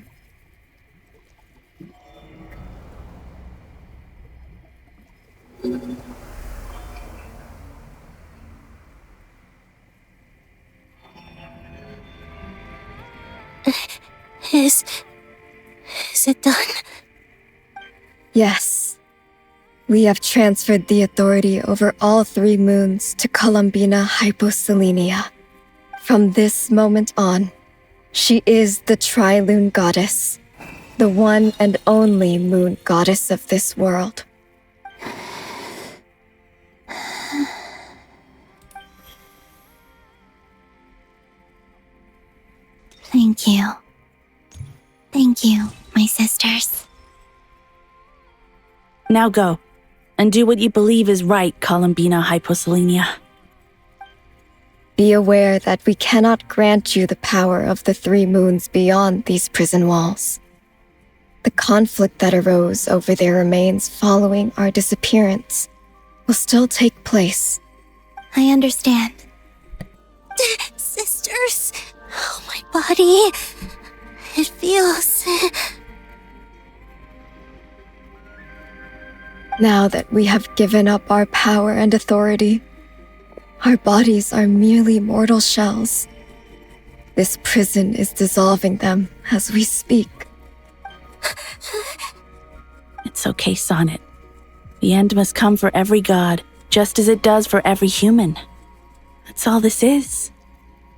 Is it done? Yes. We have transferred the authority over all 3 moons to Columbina Hyposelenia. From this moment on, she is the Tri-Lune Goddess, the one and only moon goddess of this world. Thank you. Thank you, my sisters. Now go, and do what you believe is right, Columbina Hyposelenia. Be aware that we cannot grant you the power of the 3 moons beyond these prison walls. The conflict that arose over their remains following our disappearance will still take place. I understand. Sisters, oh, my body. It feels... Now that we have given up our power and authority, our bodies are merely mortal shells. This prison is dissolving them as we speak. It's okay, Sonnet. The end must come for every god, just as it does for every human. That's all this is.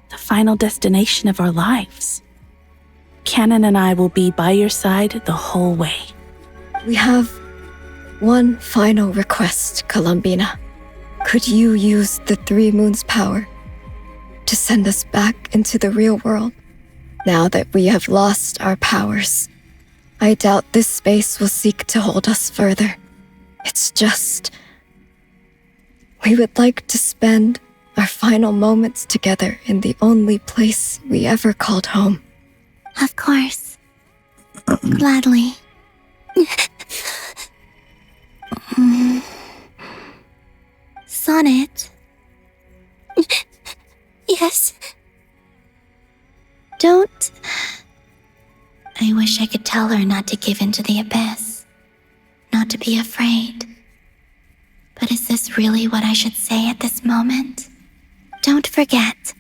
The final destination of our lives. Canon and I will be by your side the whole way. We have one final request, Columbina. Could you use the 3 moons' power to send us back into the real world? Now that we have lost our powers, I doubt this space will seek to hold us further. It's just... we would like to spend our final moments together in the only place we ever called home. Of course. Gladly. Sonnet? Yes? Don't... I wish I could tell her not to give in to the abyss. Not to be afraid. But is this really what I should say at this moment? Don't forget.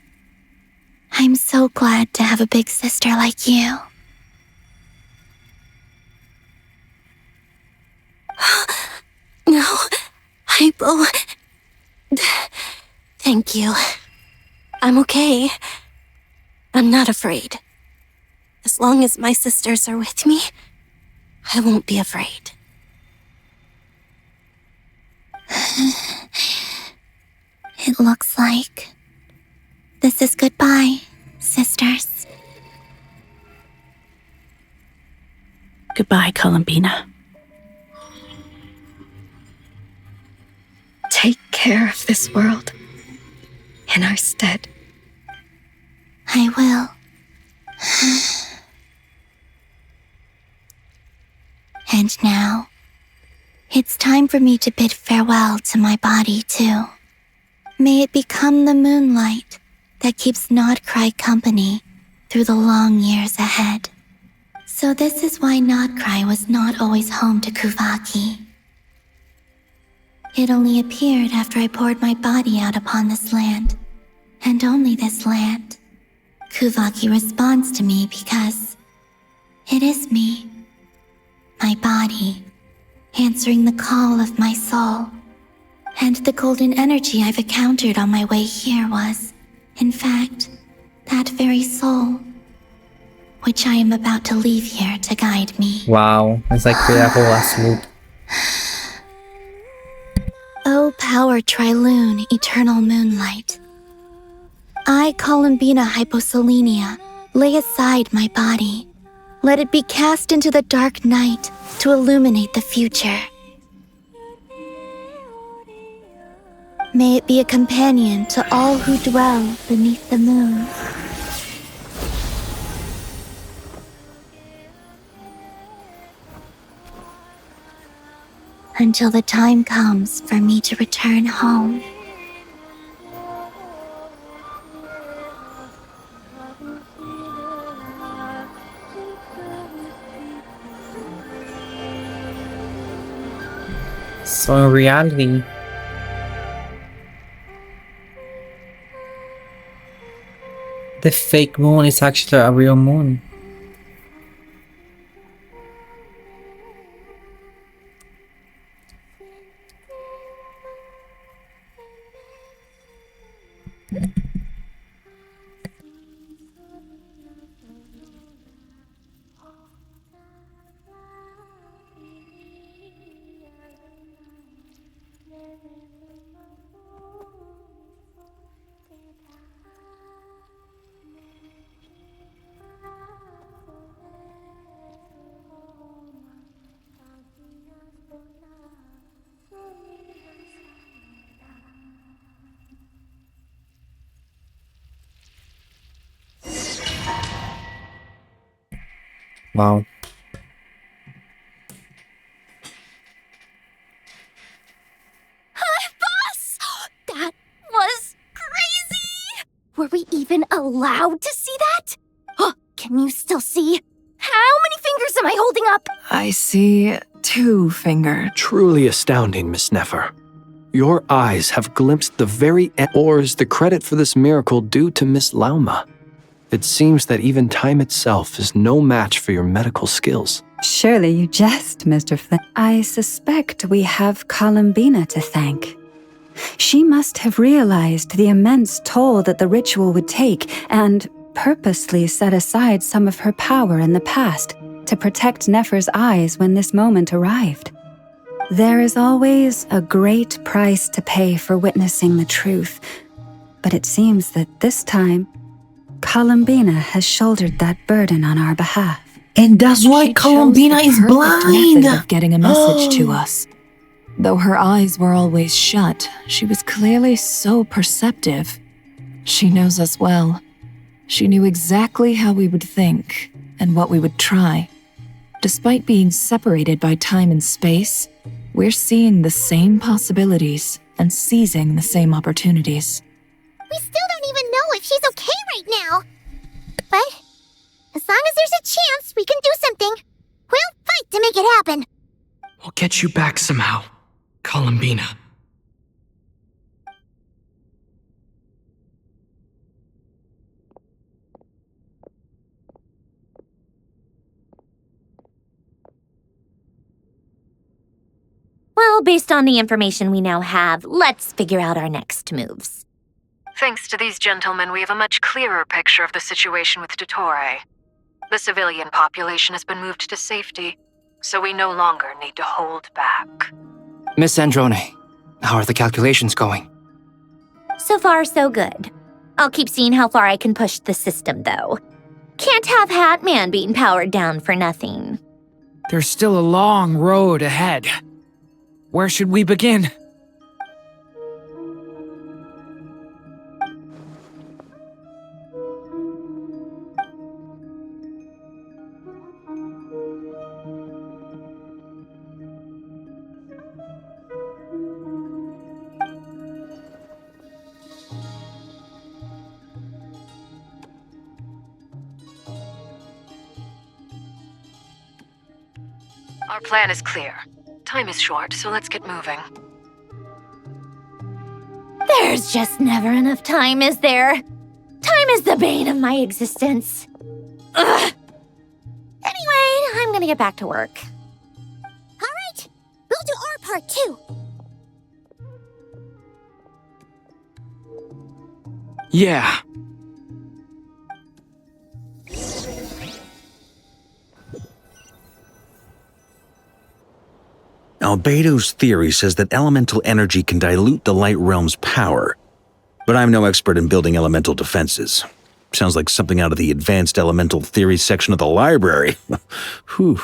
I'm so glad to have a big sister like you. No, Hypo. Thank you. I'm okay. I'm not afraid. As long as my sisters are with me, I won't be afraid. It looks like this is goodbye, sisters. Goodbye, Columbina. Take care of this world in our stead. I will. And now, it's time for me to bid farewell to my body, too. May it become the moonlight that keeps Nodkrai company through the long years ahead. So this is why Nodkrai was not always home to Kuvaki. It only appeared after I poured my body out upon this land, and only this land. Kuvaki responds to me because it is me, my body, answering the call of my soul. And the golden energy I've encountered on my way here was, in fact, that very soul, which I am about to leave here to guide me. Wow, it's like the whole last loop. O power Trilune, eternal moonlight. I, Columbina Hyposelenia, lay aside my body. Let it be cast into the dark night to illuminate the future. May it be a companion to all who dwell beneath the moon. Until the time comes for me to return home. So in reality, the fake moon is actually a real moon. Wow. Boss! That was crazy! Were we even allowed to see that? Can you still see? How many fingers am I holding up? I see 2 fingers. Truly astounding, Miss Nefer. Your eyes have glimpsed the very end. Or is the credit for this miracle due to Miss Lauma? It seems that even time itself is no match for your medical skills. Surely you jest, Mr. Flynn. I suspect we have Columbina to thank. She must have realized the immense toll that the ritual would take and purposely set aside some of her power in the past to protect Nefer's eyes when this moment arrived. There is always a great price to pay for witnessing the truth, but it seems that this time, Columbina has shouldered that burden on our behalf. And that's why Columbina is blind! Method of getting a message to us. Though her eyes were always shut, she was clearly so perceptive. She knows us well. She knew exactly how we would think and what we would try. Despite being separated by time and space, we're seeing the same possibilities and seizing the same opportunities. We still don't even know if she's okay right now. But as long as there's a chance we can do something, we'll fight to make it happen. We'll get you back somehow, Columbina. Well, based on the information we now have, let's figure out our next moves. Thanks to these gentlemen, we have a much clearer picture of the situation with Dottore. The civilian population has been moved to safety, so we no longer need to hold back. Miss Androne, how are the calculations going? So far, so good. I'll keep seeing how far I can push the system, though. Can't have Hatman being powered down for nothing. There's still a long road ahead. Where should we begin? Our plan is clear. Time is short, so let's get moving. There's just never enough time, is there? Time is the bane of my existence. Ugh. Anyway, I'm gonna get back to work. All right, we'll do our part too. Yeah. Albedo's theory says that elemental energy can dilute the light realm's power, but I'm no expert in building elemental defenses. Sounds like something out of the advanced elemental theory section of the library. Whew.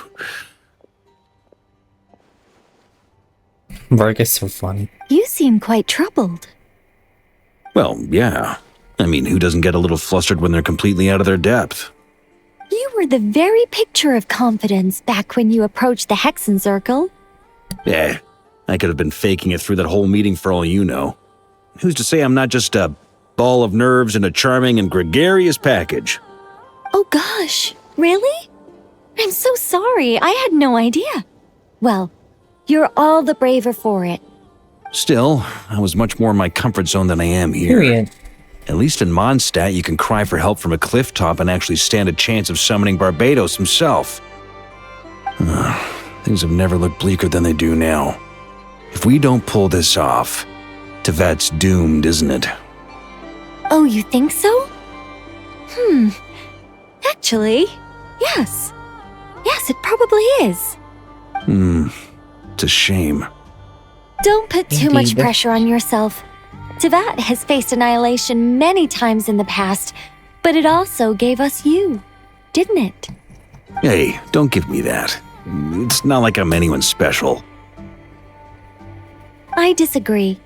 Varka's so funny. You seem quite troubled. Well, yeah. I mean, who doesn't get a little flustered when they're completely out of their depth? You were the very picture of confidence back when you approached the Hexen Circle. Eh, I could have been faking it through that whole meeting for all you know. Who's to say I'm not just a ball of nerves in a charming and gregarious package? Oh gosh, really? I'm so sorry, I had no idea. Well, you're all the braver for it. Still, I was much more in my comfort zone than I am here. Period. At least in Mondstadt, you can cry for help from a cliff top and actually stand a chance of summoning Barbados himself. Things have never looked bleaker than they do now. If we don't pull this off, Tevat's doomed, isn't it? Oh, you think so? Actually, yes. Yes, it probably is. It's a shame. Don't put too much Indeed. pressure on yourself. Tevat has faced annihilation many times in the past, but it also gave us you, didn't it? Hey, don't give me that. It's not like I'm anyone special. I disagree.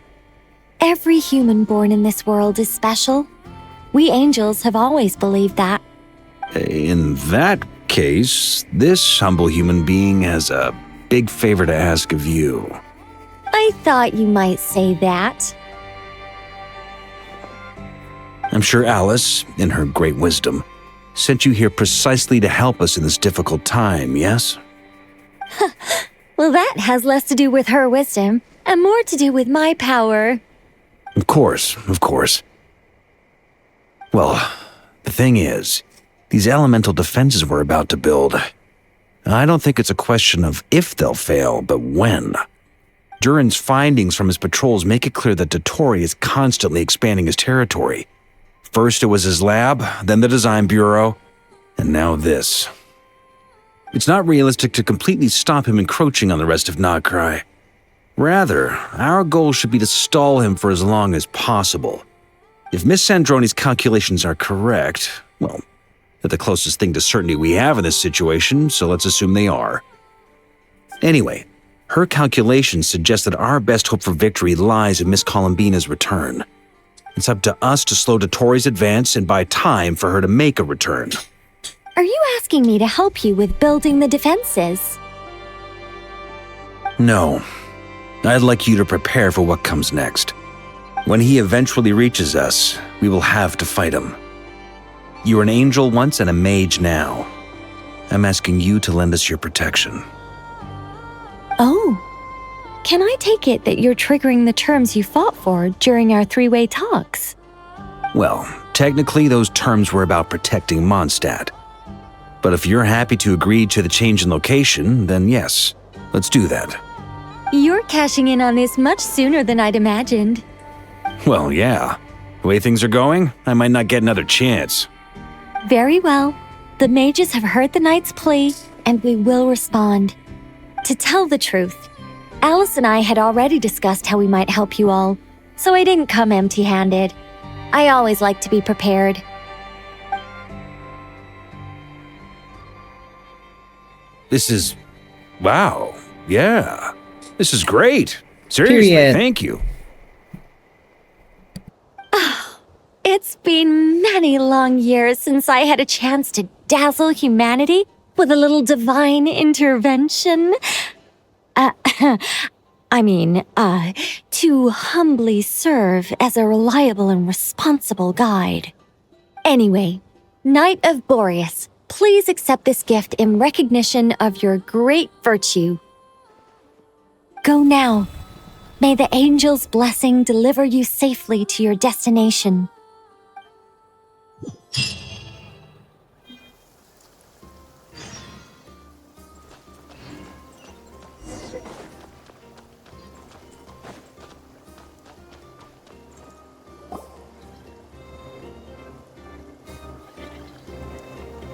Every human born in this world is special. We angels have always believed that. In that case, this humble human being has a big favor to ask of you. I thought you might say that. I'm sure Alice, in her great wisdom, sent you here precisely to help us in this difficult time, yes? Well, that has less to do with her wisdom and more to do with my power. Of course, of course. Well, the thing is, these elemental defenses we're about to build, I don't think it's a question of if they'll fail, but when. Durin's findings from his patrols make it clear that Dottore is constantly expanding his territory. First it was his lab, then the design bureau, and now this. It's not realistic to completely stop him encroaching on the rest of Nodkrai. Rather, our goal should be to stall him for as long as possible. If Miss Sandroni's calculations are correct, well, they're the closest thing to certainty we have in this situation, so let's assume they are. Anyway, her calculations suggest that our best hope for victory lies in Miss Columbina's return. It's up to us to slow Dottore's advance and buy time for her to make a return. Are you asking me to help you with building the defenses? No. I'd like you to prepare for what comes next. When he eventually reaches us, we will have to fight him. You were an angel once and a mage now. I'm asking you to lend us your protection. Oh. Can I take it that you're triggering the terms you fought for during our three-way talks? Well, technically those terms were about protecting Mondstadt. But if you're happy to agree to the change in location, then yes, let's do that. You're cashing in on this much sooner than I'd imagined. Well, yeah. The way things are going, I might not get another chance. Very well. The mages have heard the knight's plea, and we will respond. To tell the truth, Alice and I had already discussed how we might help you all, so I didn't come empty-handed. I always like to be prepared. This is... wow. Yeah. This is great. Seriously, Period. Thank you. It's been many long years since I had a chance to dazzle humanity with a little divine intervention. To humbly serve as a reliable and responsible guide. Anyway, Knight of Boreas, Please accept this gift in recognition of your great virtue. Go now. May the angel's blessing deliver you safely to your destination.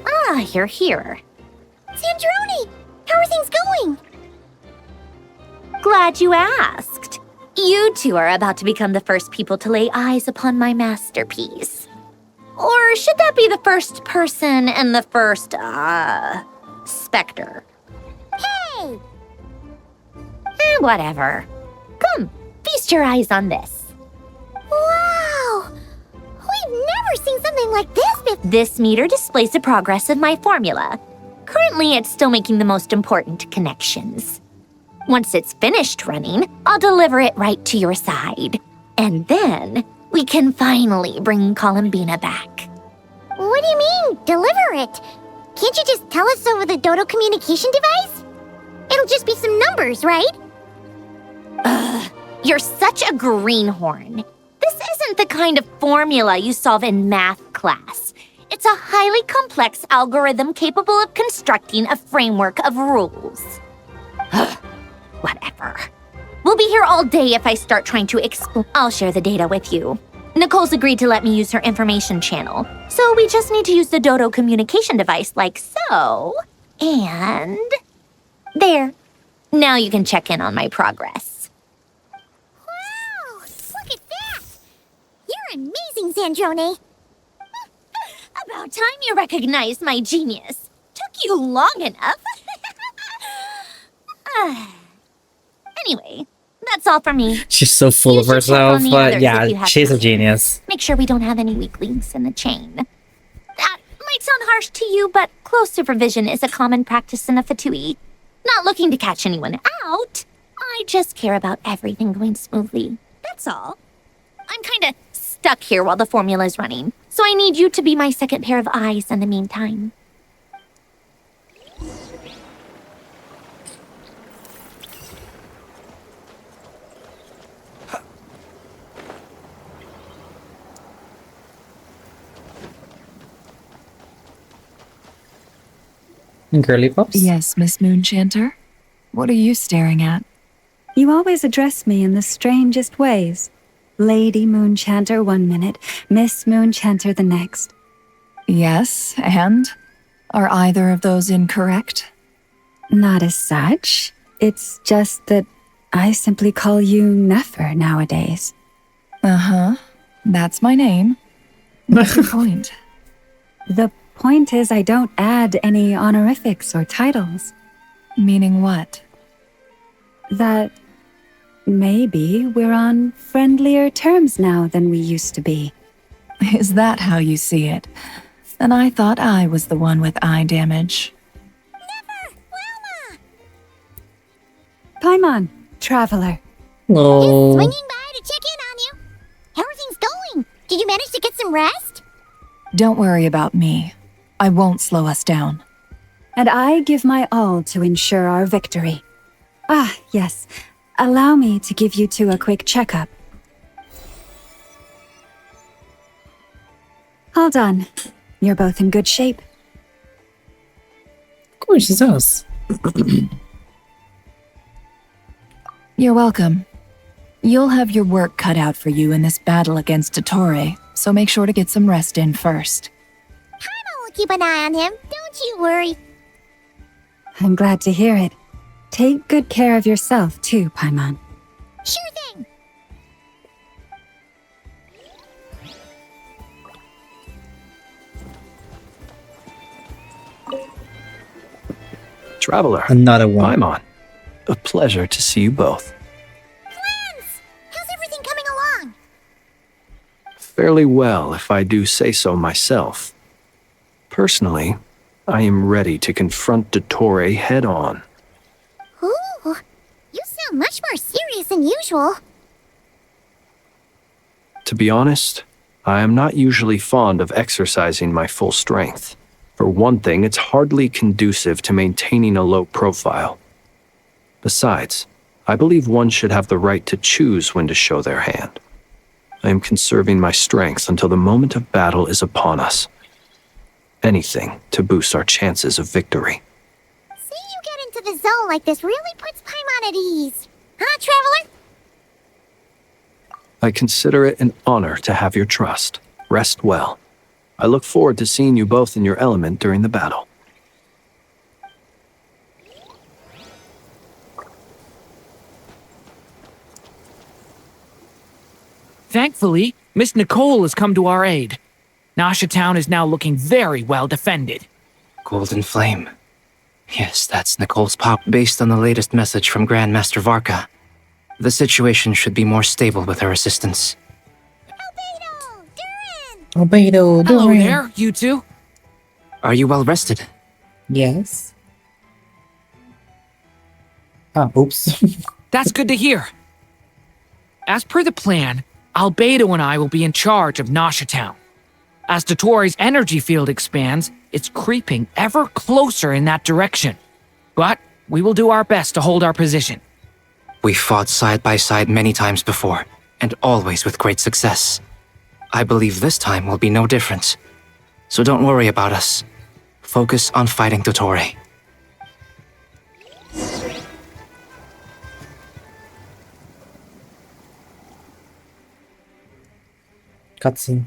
Ah, you're here. Sandrone, how are things going? Glad you asked. You two are about to become the first people to lay eyes upon my masterpiece. Or should that be the first person and the first, specter? Hey! Whatever. Come, feast your eyes on this. Wow! We've never seen something like this before. This meter displays the progress of my formula. Currently, it's still making the most important connections. Once it's finished running, I'll deliver it right to your side. And then, we can finally bring Columbina back. What do you mean, deliver it? Can't you just tell us over the Dodo communication device? It'll just be some numbers, right? Ugh, you're such a greenhorn. This isn't the kind of formula you solve in math class. It's a highly complex algorithm capable of constructing a framework of rules. Whatever. We'll be here all day if I start trying to explain. I'll share the data with you. Nicole's agreed to let me use her information channel, so we just need to use the Dodo communication device like so. And... there. Now you can check in on my progress. Wow! Look at that! You're amazing, Sandrone! About time you recognized my genius. Took you long enough. Anyway, that's all for me. She's so full of herself, but yeah, she's a genius. Make sure we don't have any weak links in the chain. That might sound harsh to you, but close supervision is a common practice in a Fatui. Not looking to catch anyone out. I just care about everything going smoothly. That's all. I'm kinda stuck here while the formula's running, so I need you to be my second pair of eyes in the meantime. Girly pops? Yes, Miss Moonchanter? What are you staring at? You always address me in the strangest ways. Lady Moonchanter 1 minute, Miss Moonchanter the next. Yes, and? Are either of those incorrect? Not as such. It's just that I simply call you Nefer nowadays. Uh-huh. That's my name. What's your point? The point is I don't add any honorifics or titles. Meaning what? That maybe we're on friendlier terms now than we used to be. Is that how you see it? And I thought I was the one with eye damage. Never! Wilma! Paimon, traveler. Oh. Swinging by to check in on you. How are things going? Did you manage to get some rest? Don't worry about me. I won't slow us down. And I give my all to ensure our victory. Ah, yes. Allow me to give you two a quick checkup. All done. You're both in good shape. Of course, it's us. You're welcome. You'll have your work cut out for you in this battle against Dottore, so make sure to get some rest in first. Paimon will keep an eye on him. Don't you worry. I'm glad to hear it. Take good care of yourself, too, Paimon. Sure thing. Traveler. Another one. Paimon. A pleasure to see you both. Friends! How's everything coming along? Fairly well, if I do say so myself. Personally, I am ready to confront Dottore head-on. Ooh, you sound much more serious than usual. To be honest, I am not usually fond of exercising my full strength. For one thing, it's hardly conducive to maintaining a low profile. Besides, I believe one should have the right to choose when to show their hand. I am conserving my strength until the moment of battle is upon us. Anything to boost our chances of victory. See you get into the zone like this really puts Paimon at ease. Huh, Traveler? I consider it an honor to have your trust. Rest well. I look forward to seeing you both in your element during the battle. Thankfully, Miss Nicole has come to our aid. Nasha Town is now looking very well defended. Golden Flame. Yes, that's Nicole's pop based on the latest message from Grandmaster Varka. The situation should be more stable with her assistance. Albedo, Hello there, you two. Are you well rested? Yes. Ah, oops. That's good to hear. As per the plan, Albedo and I will be in charge of Nasha Town. As Dotori's energy field expands, it's creeping ever closer in that direction. But we will do our best to hold our position. We fought side by side many times before, and always with great success. I believe this time will be no different. So don't worry about us. Focus on fighting Dotori. Cutscene.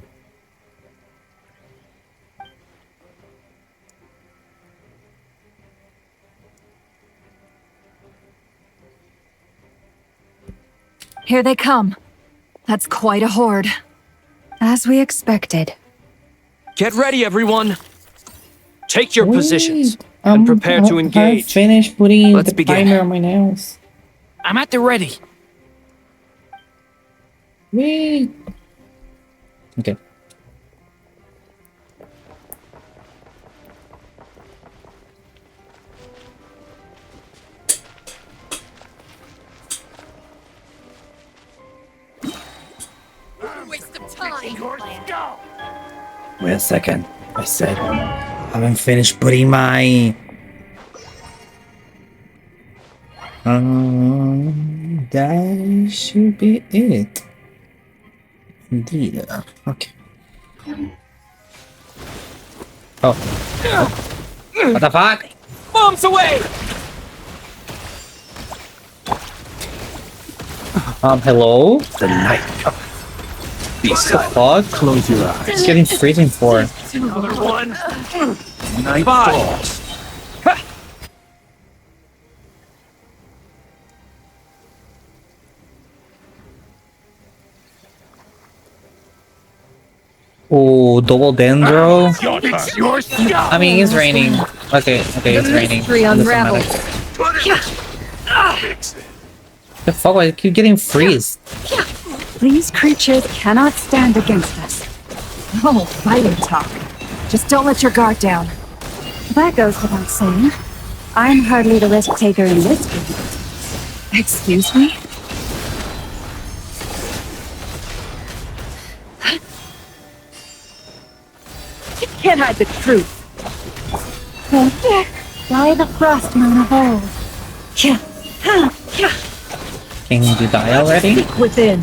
Here they come. That's quite a horde. As we expected. Get ready, everyone. Take your positions and prepare to engage. I finished putting Let's the begin. primer on my nails. I'm at the ready. Wait. Okay. Waste of time. Wait a second. I said I haven't finished putting my that should be it. Indeed. Okay. Oh. What the fuck? Bombs away! Hello? The night. What the fuck? Close your eyes. It's getting freezing for. Another one. Night Bye. falls. Oh, double dendro. Your stuff. I mean, it's raining. Okay, it's raining. Mystery Doesn't unravels. matter. The fuck? I keep getting freeze. These creatures cannot stand against us. Oh, fighting talk. Just don't let your guard down. That goes without saying. I'm hardly the risk taker in this game. Excuse me? You can't hide the truth. Fly the frost moon of old. Can you die already? Speak within.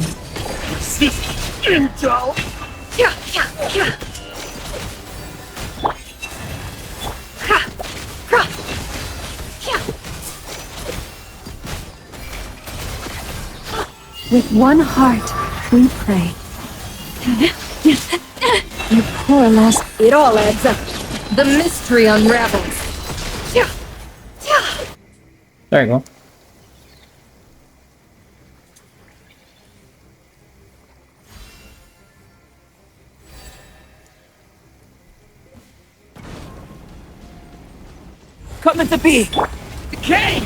With one heart, we pray. You poor last. It all adds up. The mystery unravels. There you go. Coming to be. Decay!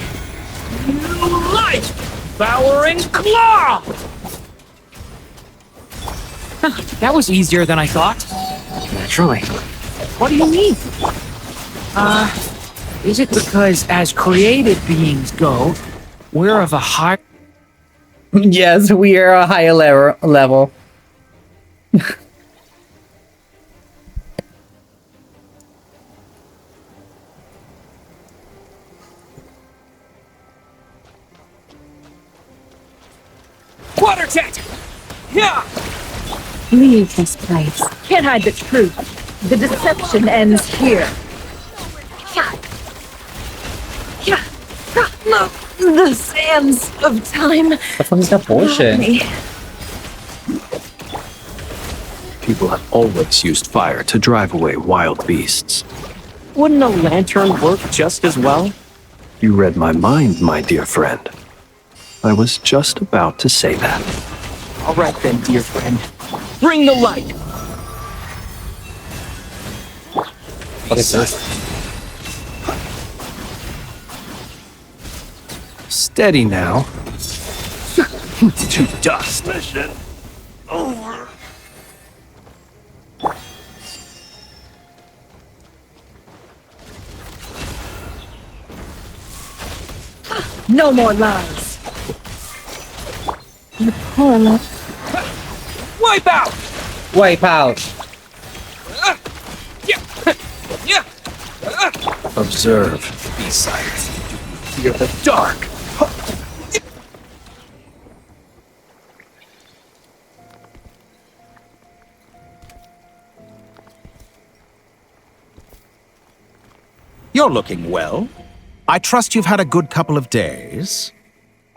New light! Devouring claw! That was easier than I thought. Naturally. What do you mean? Is it because as created beings go, we're of a high... Yes, we are a higher level. Water jet! Yeah! Leave this place. Can't hide the truth. The deception ends here. The sands of time. The fuck is that bullshit? People have always used fire to drive away wild beasts. Wouldn't a lantern work just as well? You read my mind, my dear friend. I was just about to say that. All right then, dear friend. Bring the light! What is this? Steady now. To dust. Mission over. No more lies. You poor love. Wipe out! Wipe out. Observe. Be silent. Fear the dark. You're looking well. I trust you've had a good couple of days.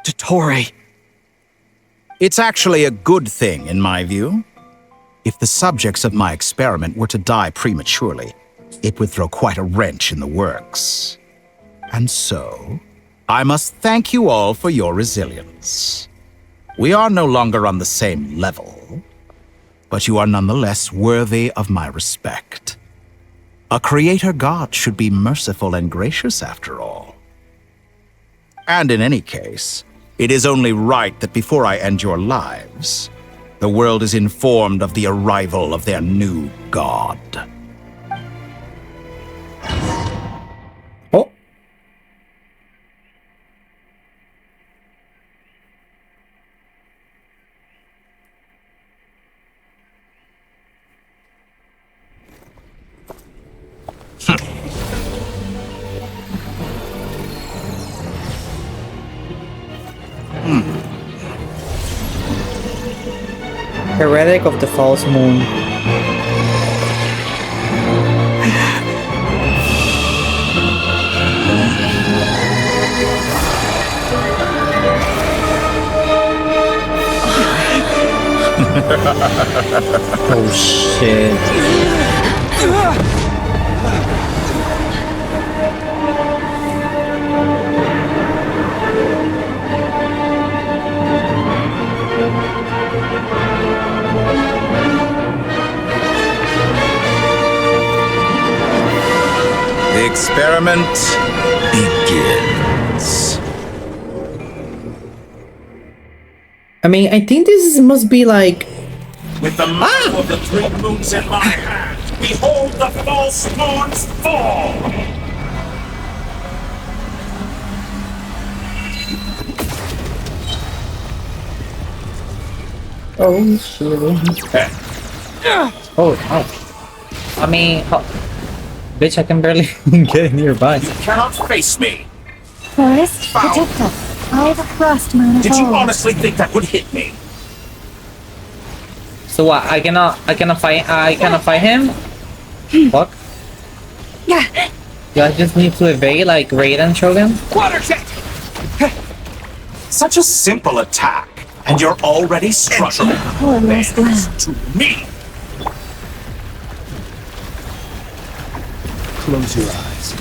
Dottore. It's actually a good thing, in my view. If the subjects of my experiment were to die prematurely, it would throw quite a wrench in the works. And so, I must thank you all for your resilience. We are no longer on the same level, but you are nonetheless worthy of my respect. A creator god should be merciful and gracious after all. And in any case, it is only right that before I end your lives, the world is informed of the arrival of their new god. Oh. Heretic of the false moon. Oh shit. The experiment begins. I mean, I think this must be like... With the marrow of the three moons in my hand, behold the false moons fall! Oh shit. Oh, ouch. I mean, bitch, I can barely get nearby. You cannot face me! Forest, protect us. All the frost moon of Did you old. honestly think that would hit me? So what? I cannot fight him? Fuck. Yeah. Do I just need to evade like Raiden Shogun? Water jet! Such a simple attack, and you're already struggling. Poor lost land. To me! Close your eyes.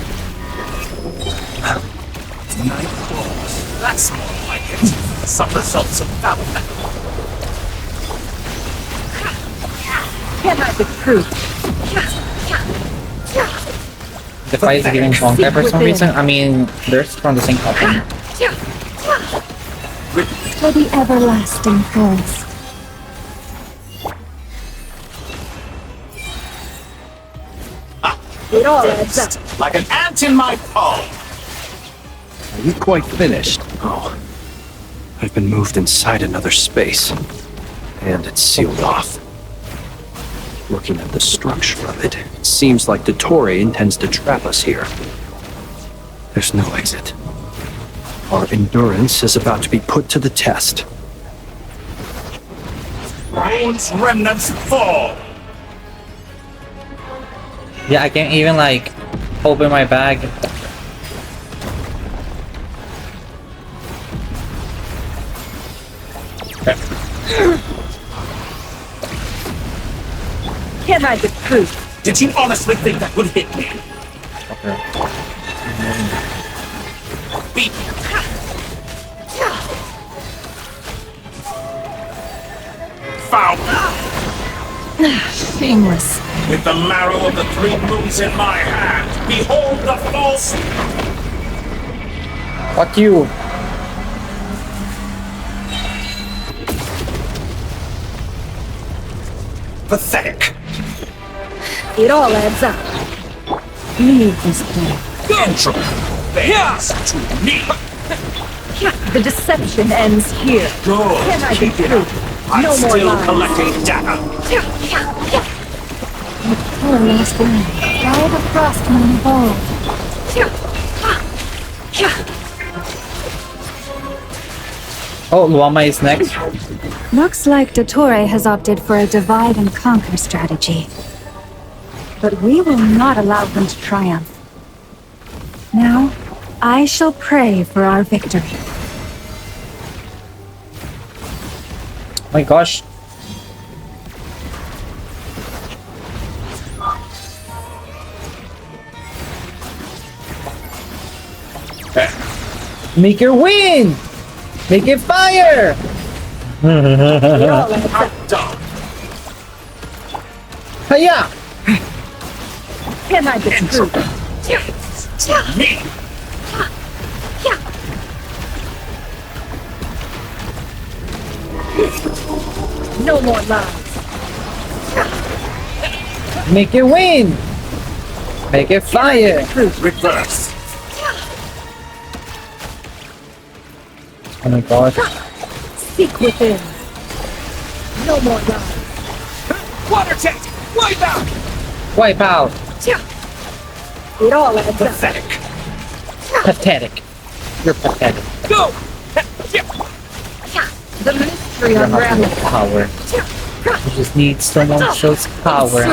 Night claws. That's more like it. Some results of battle. Can't hide the truth. The fight is giving Honkai for some reason. I mean, they're from the same company. For the everlasting forest. It all adds up. Like an ant in my palm. Are you quite finished? Oh. I've been moved inside another space. And it's sealed off. Looking at the structure of it, it seems like Dottore intends to trap us here. There's no exit. Our endurance is about to be put to the test. Moon's remnants fall! Yeah, I can't even like open my bag. Can't hide the truth. Did you honestly think that would hit me? Okay. Beat. Foul. Shameless. With the marrow of the 3 moons in my hand, behold the false... Fuck you. Pathetic. It all adds up. Leave this place. Intro. Bears to me. The deception ends here. Good. Can I be Keep it true? up. I'm No more still lies. collecting data. Poor last one. All the frost moon evolved. Oh, Luama is next. Looks like Dottore has opted for a divide and conquer strategy. But we will not allow them to triumph. Now, I shall pray for our victory. My gosh. Make her win! Make it fire! Hiya! Can I be true? Me. No more lies. Make it win! Make it fire! Reverse. Oh my god. Seek within. No more lies. Water jet. Wipe out. Wipe out! It all adds up. Pathetic. Pathetic. You're pathetic. Go. The mystery You have no unravels. power. You just need someone who shows power.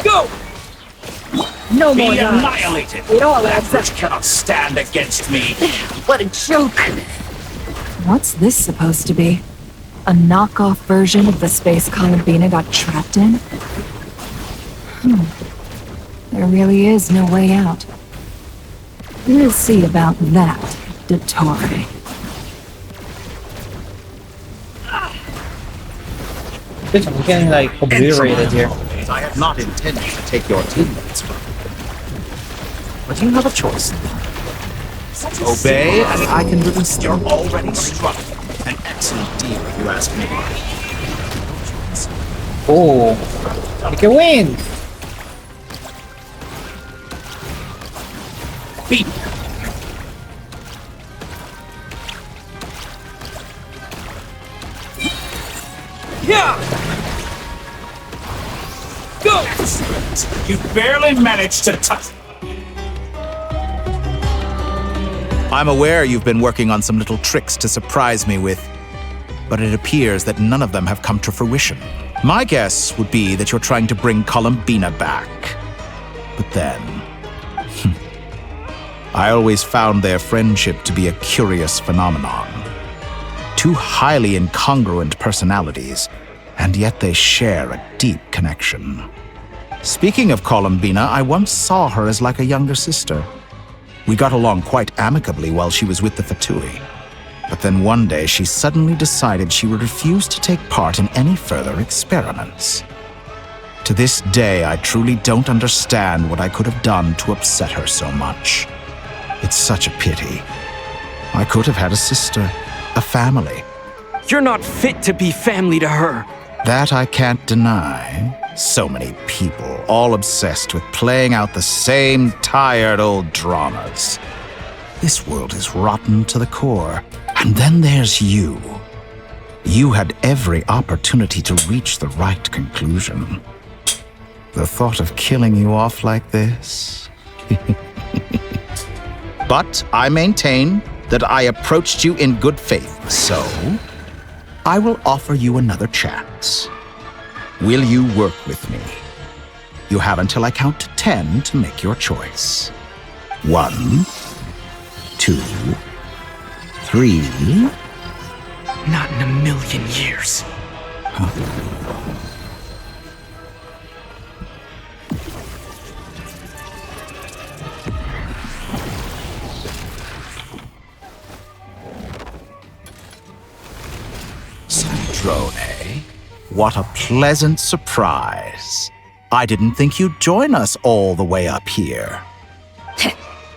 Go. No more Be lies. annihilated. It all adds up. Which cannot stand against me. What a joke. What's this supposed to be? A knockoff version of the space Columbina got trapped in? There really is no way out. We'll see about that, Dottore. Bitch, I'm getting like obliterated here. I have not intended to take your teammates from you. But you have a choice. Obey, and I can release you. You're already struck. An excellent deal, if you ask me. Oh, make it win! Beat. Yeah. Go. Excellent. You barely managed to touch. I'm aware you've been working on some little tricks to surprise me with, but it appears that none of them have come to fruition. My guess would be that you're trying to bring Columbina back. But then... I always found their friendship to be a curious phenomenon. Two highly incongruent personalities, and yet they share a deep connection. Speaking of Columbina, I once saw her as like a younger sister. We got along quite amicably while she was with the Fatui. But then one day she suddenly decided she would refuse to take part in any further experiments. To this day, I truly don't understand what I could have done to upset her so much. It's such a pity. I could have had a sister, a family. You're not fit to be family to her. That I can't deny. So many people, all obsessed with playing out the same tired old dramas. This world is rotten to the core. And then there's you. You had every opportunity to reach the right conclusion. The thought of killing you off like this? But I maintain that I approached you in good faith, so I will offer you another chance. Will you work with me? You have until I count to 10 to make your choice. 1, 2, 3. Not in a million years. Sandrone, what a pleasant surprise. I didn't think you'd join us all the way up here.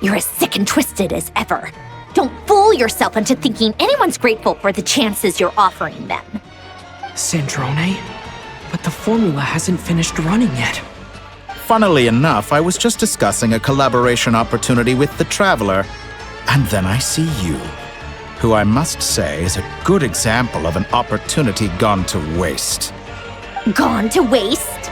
You're as sick and twisted as ever. Don't fool yourself into thinking anyone's grateful for the chances you're offering them. Sandrone? But the formula hasn't finished running yet. Funnily enough, I was just discussing a collaboration opportunity with the Traveler, and then I see you, who I must say is a good example of an opportunity gone to waste. Gone to waste?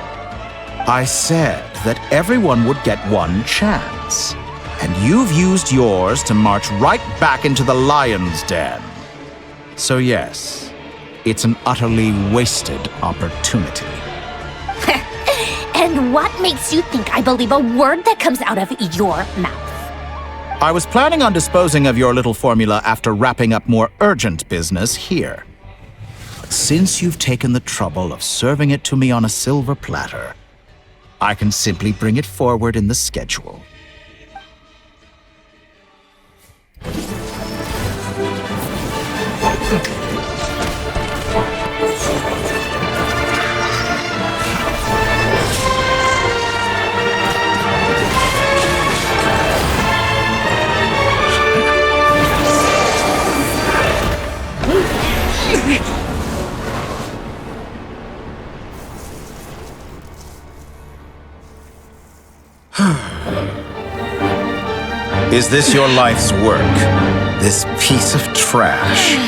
I said that everyone would get one chance, and you've used yours to march right back into the lion's den. So yes, it's an utterly wasted opportunity. And what makes you think I believe a word that comes out of your mouth? I was planning on disposing of your little formula after wrapping up more urgent business here. But since you've taken the trouble of serving it to me on a silver platter, I can simply bring it forward in the schedule. Is this your life's work? This piece of trash?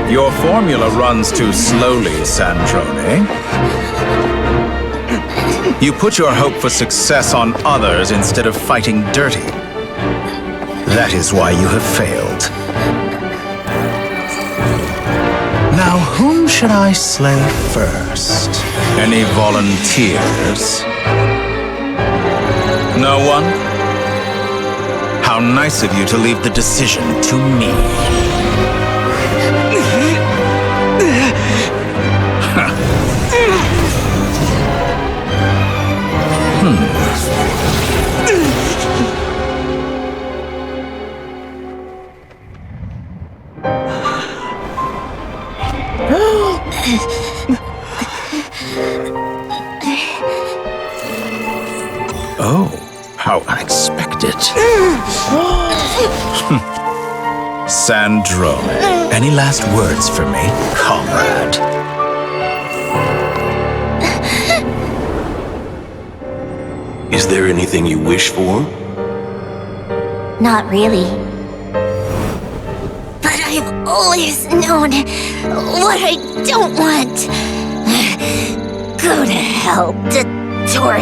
Your formula runs too slowly, Sandrone. You put your hope for success on others instead of fighting dirty. That is why you have failed. Now, whom should I slay first? Any volunteers? No one? How nice of you to leave the decision to me. Oh, how unexpected. Sandrone, any last words for me, comrade? Is there anything you wish for? Not really. But I've always known what I don't want. Go to hell, Dottore.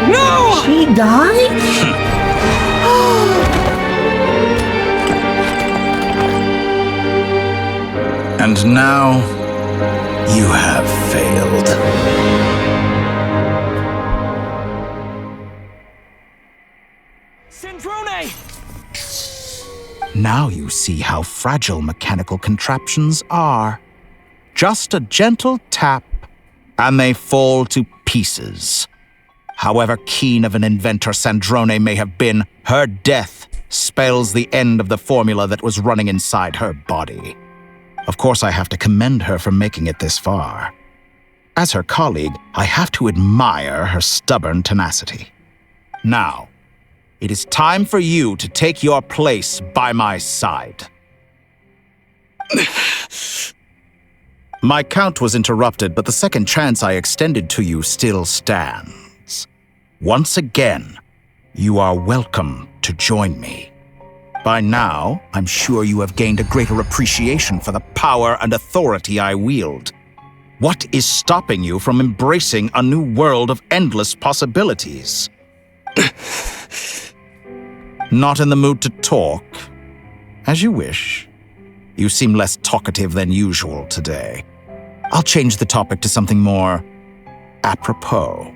No! She died? And now, you have failed. Sandrone! Now you see how fragile mechanical contraptions are. Just a gentle tap, and they fall to pieces. However keen of an inventor Sandrone may have been, her death spells the end of the formula that was running inside her body. Of course, I have to commend her for making it this far. As her colleague, I have to admire her stubborn tenacity. Now, it is time for you to take your place by my side. My count was interrupted, but the second chance I extended to you still stands. Once again, you are welcome to join me. By now, I'm sure you have gained a greater appreciation for the power and authority I wield. What is stopping you from embracing a new world of endless possibilities? Not in the mood to talk? As you wish. You seem less talkative than usual today. I'll change the topic to something more apropos.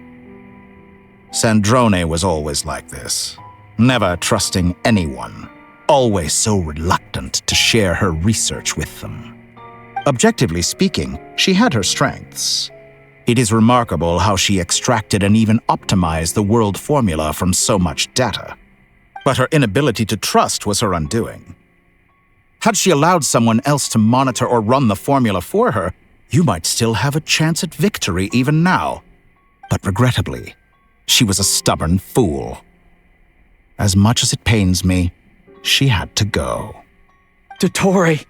Sandrone was always like this, never trusting anyone, always so reluctant to share her research with them. Objectively speaking, she had her strengths. It is remarkable how she extracted and even optimized the world formula from so much data. But her inability to trust was her undoing. Had she allowed someone else to monitor or run the formula for her, you might still have a chance at victory even now. But regrettably, she was a stubborn fool. As much as it pains me, she had to go. Dottore,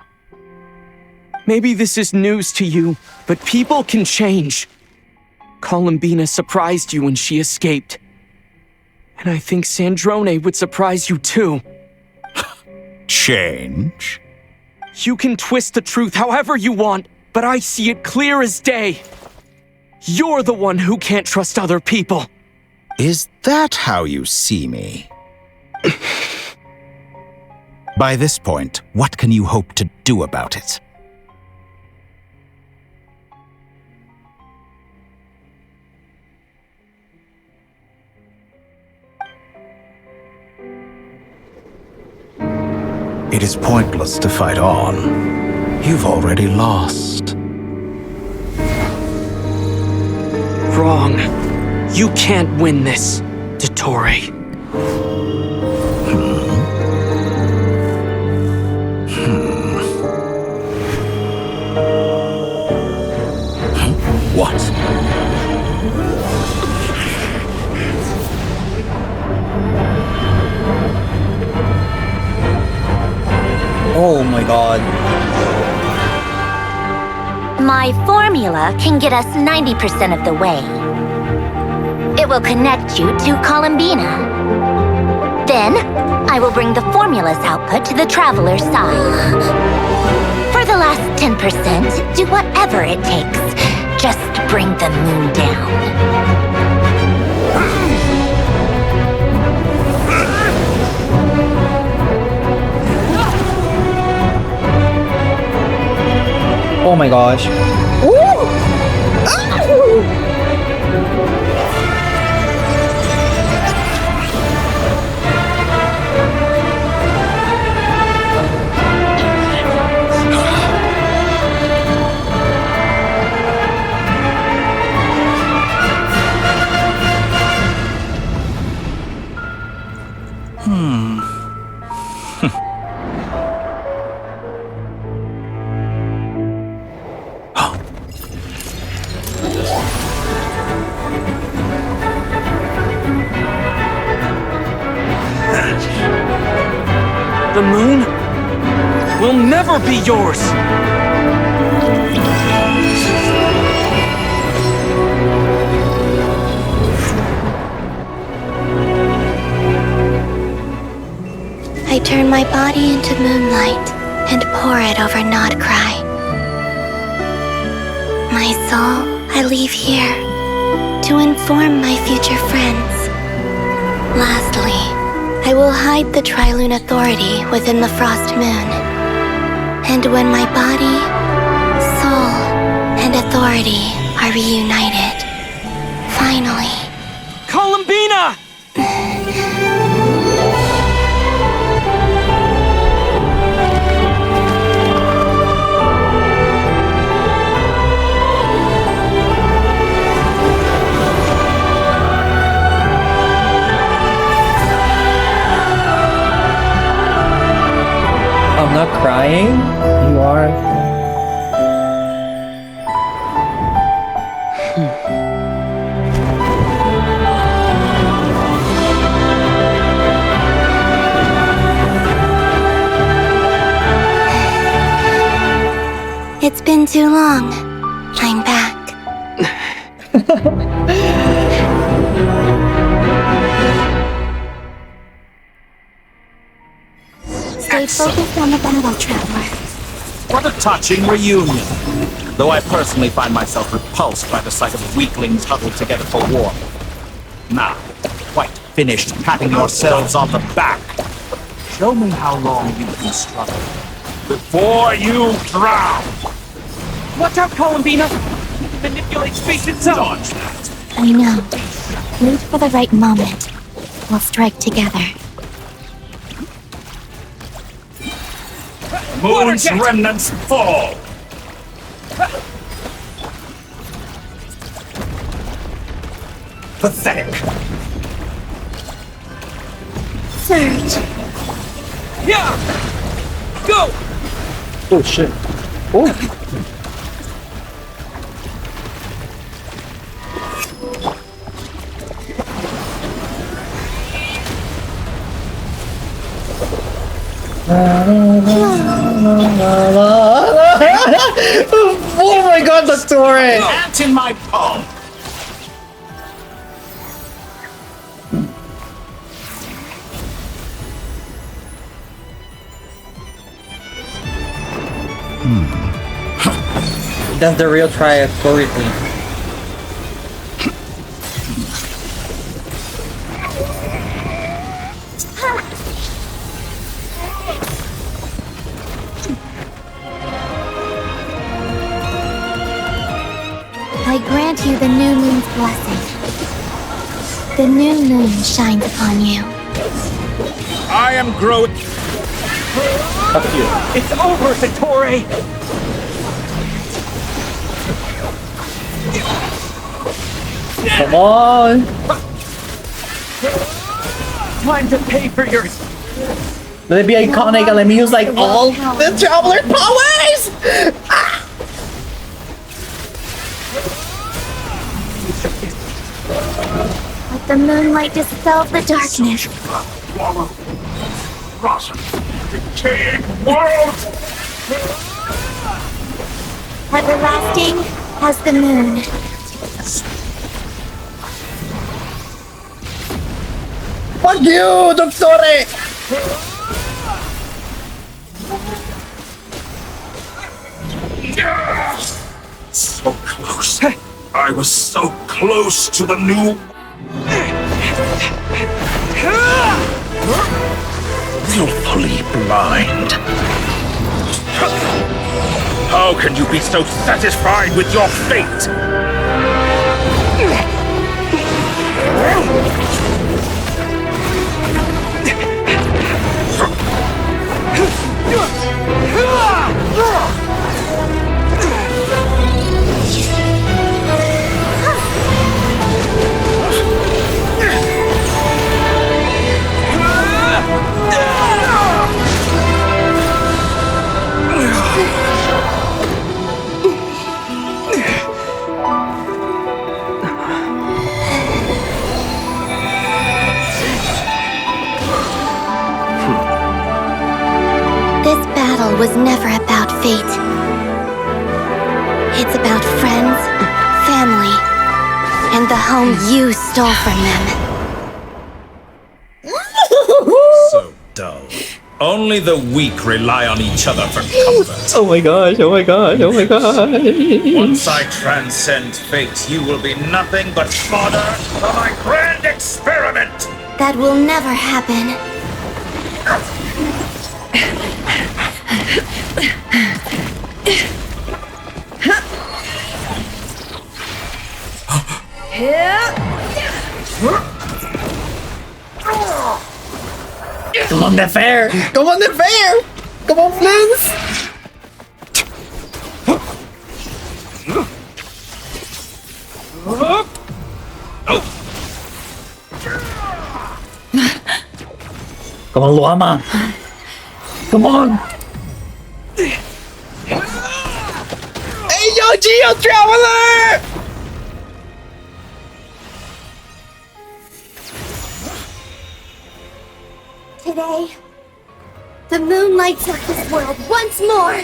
maybe this is news to you, but people can change. Columbina surprised you when she escaped. And I think Sandrone would surprise you too. Change? You can twist the truth however you want, but I see it clear as day. You're the one who can't trust other people. Is that how you see me? By this point, what can you hope to do about it? It is pointless to fight on. You've already lost. Wrong. You can't win this, Dottore. What? Oh my god. My formula can get us 90% of the way. It will connect you to Columbina. Then, I will bring the formula's output to the Traveler's side. For the last 10%, do whatever it takes. Just bring the moon down. Oh my gosh. The moon will never be yours! I turn my body into moonlight and pour it over Nodkrai. My soul, I leave here to inform my future friends. Lastly, I will hide the Tri-Lune Authority within the Frost Moon. And when my body, soul, and authority are reunited, finally... Columbina! I'm not crying. You are. It's been too long. I'm back. Stay focused on the battle, Traveler. What a touching reunion. Though I personally find myself repulsed by the sight of weaklings huddled together for war. Now, quite finished patting yourselves on the back. Show me how long you can struggle before you drown. Watch out, Columbina! Manipulate space itself! Dodge that. I know. Wait for the right moment. We'll strike together. Moon's remnants fall. Pathetic. Surge. Yeah! Go! Oh shit. Oh. Oh my god, the story! Ant in my palm. That's the real triauthority. I grant you the new moon's blessing. The new moon shines upon you. I am growing. Fuck you. It's over, Satori! Come on! Time to pay for yours! Let it be iconic and let me use like all the Traveler powers! Ah! Let the moonlight dispel the darkness. Rotten, decaying world! Everlasting as the moon. Fuck you, Dottore! So close. I was so close to the new... Willfully blind. How can you be so satisfied with your fate? This battle was never about fate. It's about friends, family, and the home you stole from them. So dull. Only the weak rely on each other for comfort. Oh my gosh, oh my gosh, oh my gosh. Once I transcend fate, you will be nothing but fodder for my grand experiment! That will never happen. Come on, the fair! Come on, the fair! Come on, friends! Come on, Luama! Come on! Hey, yo, Geo Traveler! Today, the moon lights up this world once more.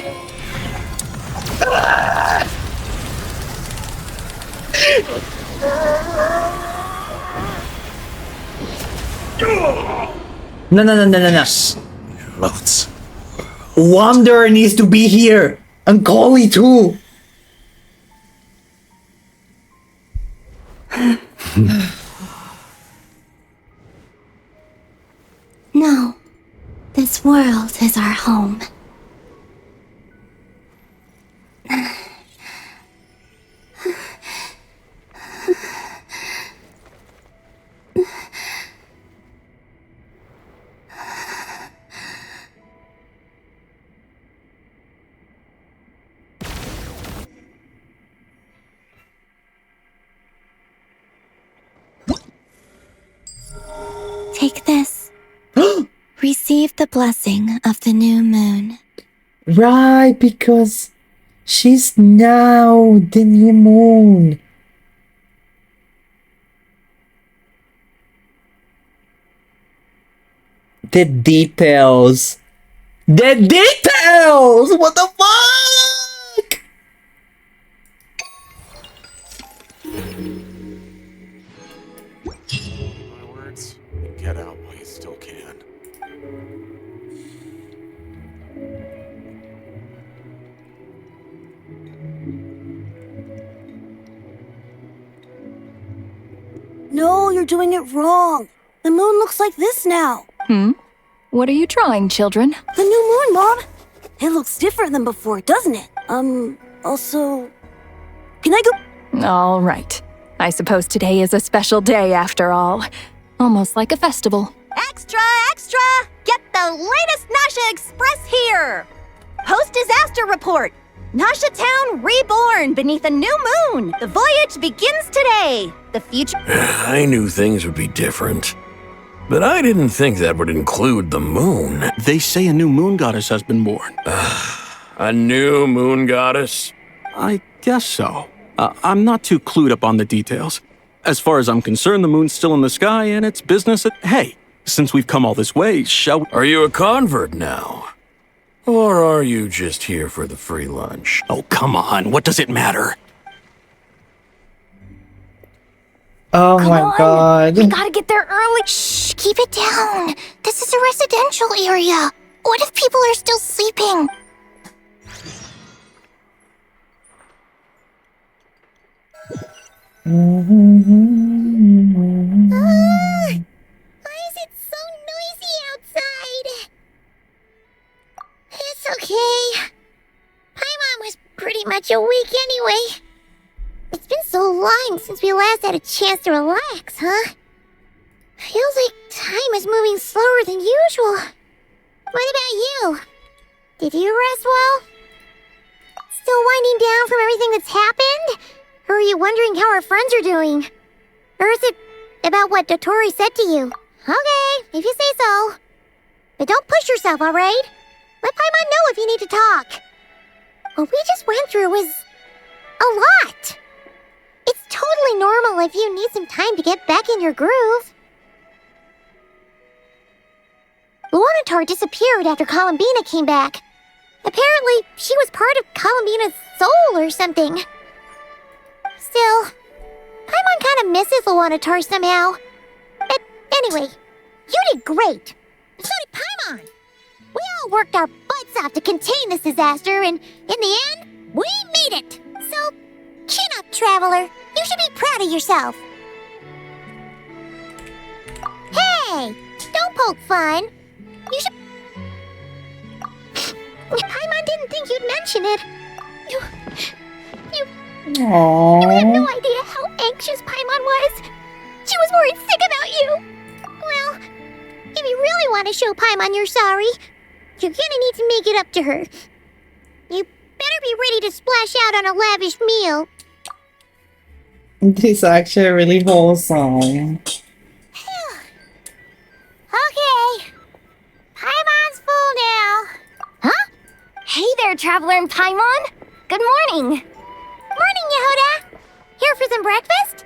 No. Loads. Wanderer needs to be here. And Collie too. No. This world is our home. Take this. Receive the blessing of the new moon. Right, because she's now the new moon. The details. The details! What the fuck? My words. Get out while you still can. No, you're doing it wrong. The moon looks like this now. What are you drawing, children? The new moon, Mom. It looks different than before, doesn't it? Also... Can I go? All right. I suppose today is a special day after all. Almost like a festival. Extra, extra! Get the latest Nasha Express here! Post-disaster report! Nasha Town reborn beneath a new moon! The voyage begins today! The future... I knew things would be different. But I didn't think that would include the moon. They say a new moon goddess has been born. A new moon goddess? I guess so. I'm not too clued up on the details. As far as I'm concerned, the moon's still in the sky and it's business hey, since we've come all this way, shall we... Are you a convert now? Or are you just here for the free lunch? Oh, come on. What does it matter? Oh my god. We gotta get there early. Shh, keep it down. This is a residential area. What if people are still sleeping? Why is it so noisy outside? It's okay. Paimon was pretty much awake anyway. It's been so long since we last had a chance to relax, huh? Feels like time is moving slower than usual. What about you? Did you rest well? Still winding down from everything that's happened? Or are you wondering how our friends are doing? Or is it about what Dotori said to you? Okay, if you say so. But don't push yourself, alright? Let Paimon know if you need to talk. What we just went through was... a lot. It's totally normal if you need some time to get back in your groove. Luanatar disappeared after Columbina came back. Apparently, she was part of Columbina's soul or something. Still, Paimon kind of misses Luanatar somehow. But anyway, you did great. So did Paimon. We all worked our butts off to contain this disaster, and in the end, we made it. So, chin up, Traveler. You should be proud of yourself. Hey, don't poke fun. You should... Paimon didn't think you'd mention it. You have no idea how anxious Paimon was. She was worried sick about you. Well, if you really want to show Paimon you're sorry, you're gonna need to make it up to her. You better be ready to splash out on a lavish meal. This is actually really wholesome. Okay. Paimon's full now. Huh? Hey there, Traveler and Paimon! Good morning! Morning, Yehoda. Here for some breakfast?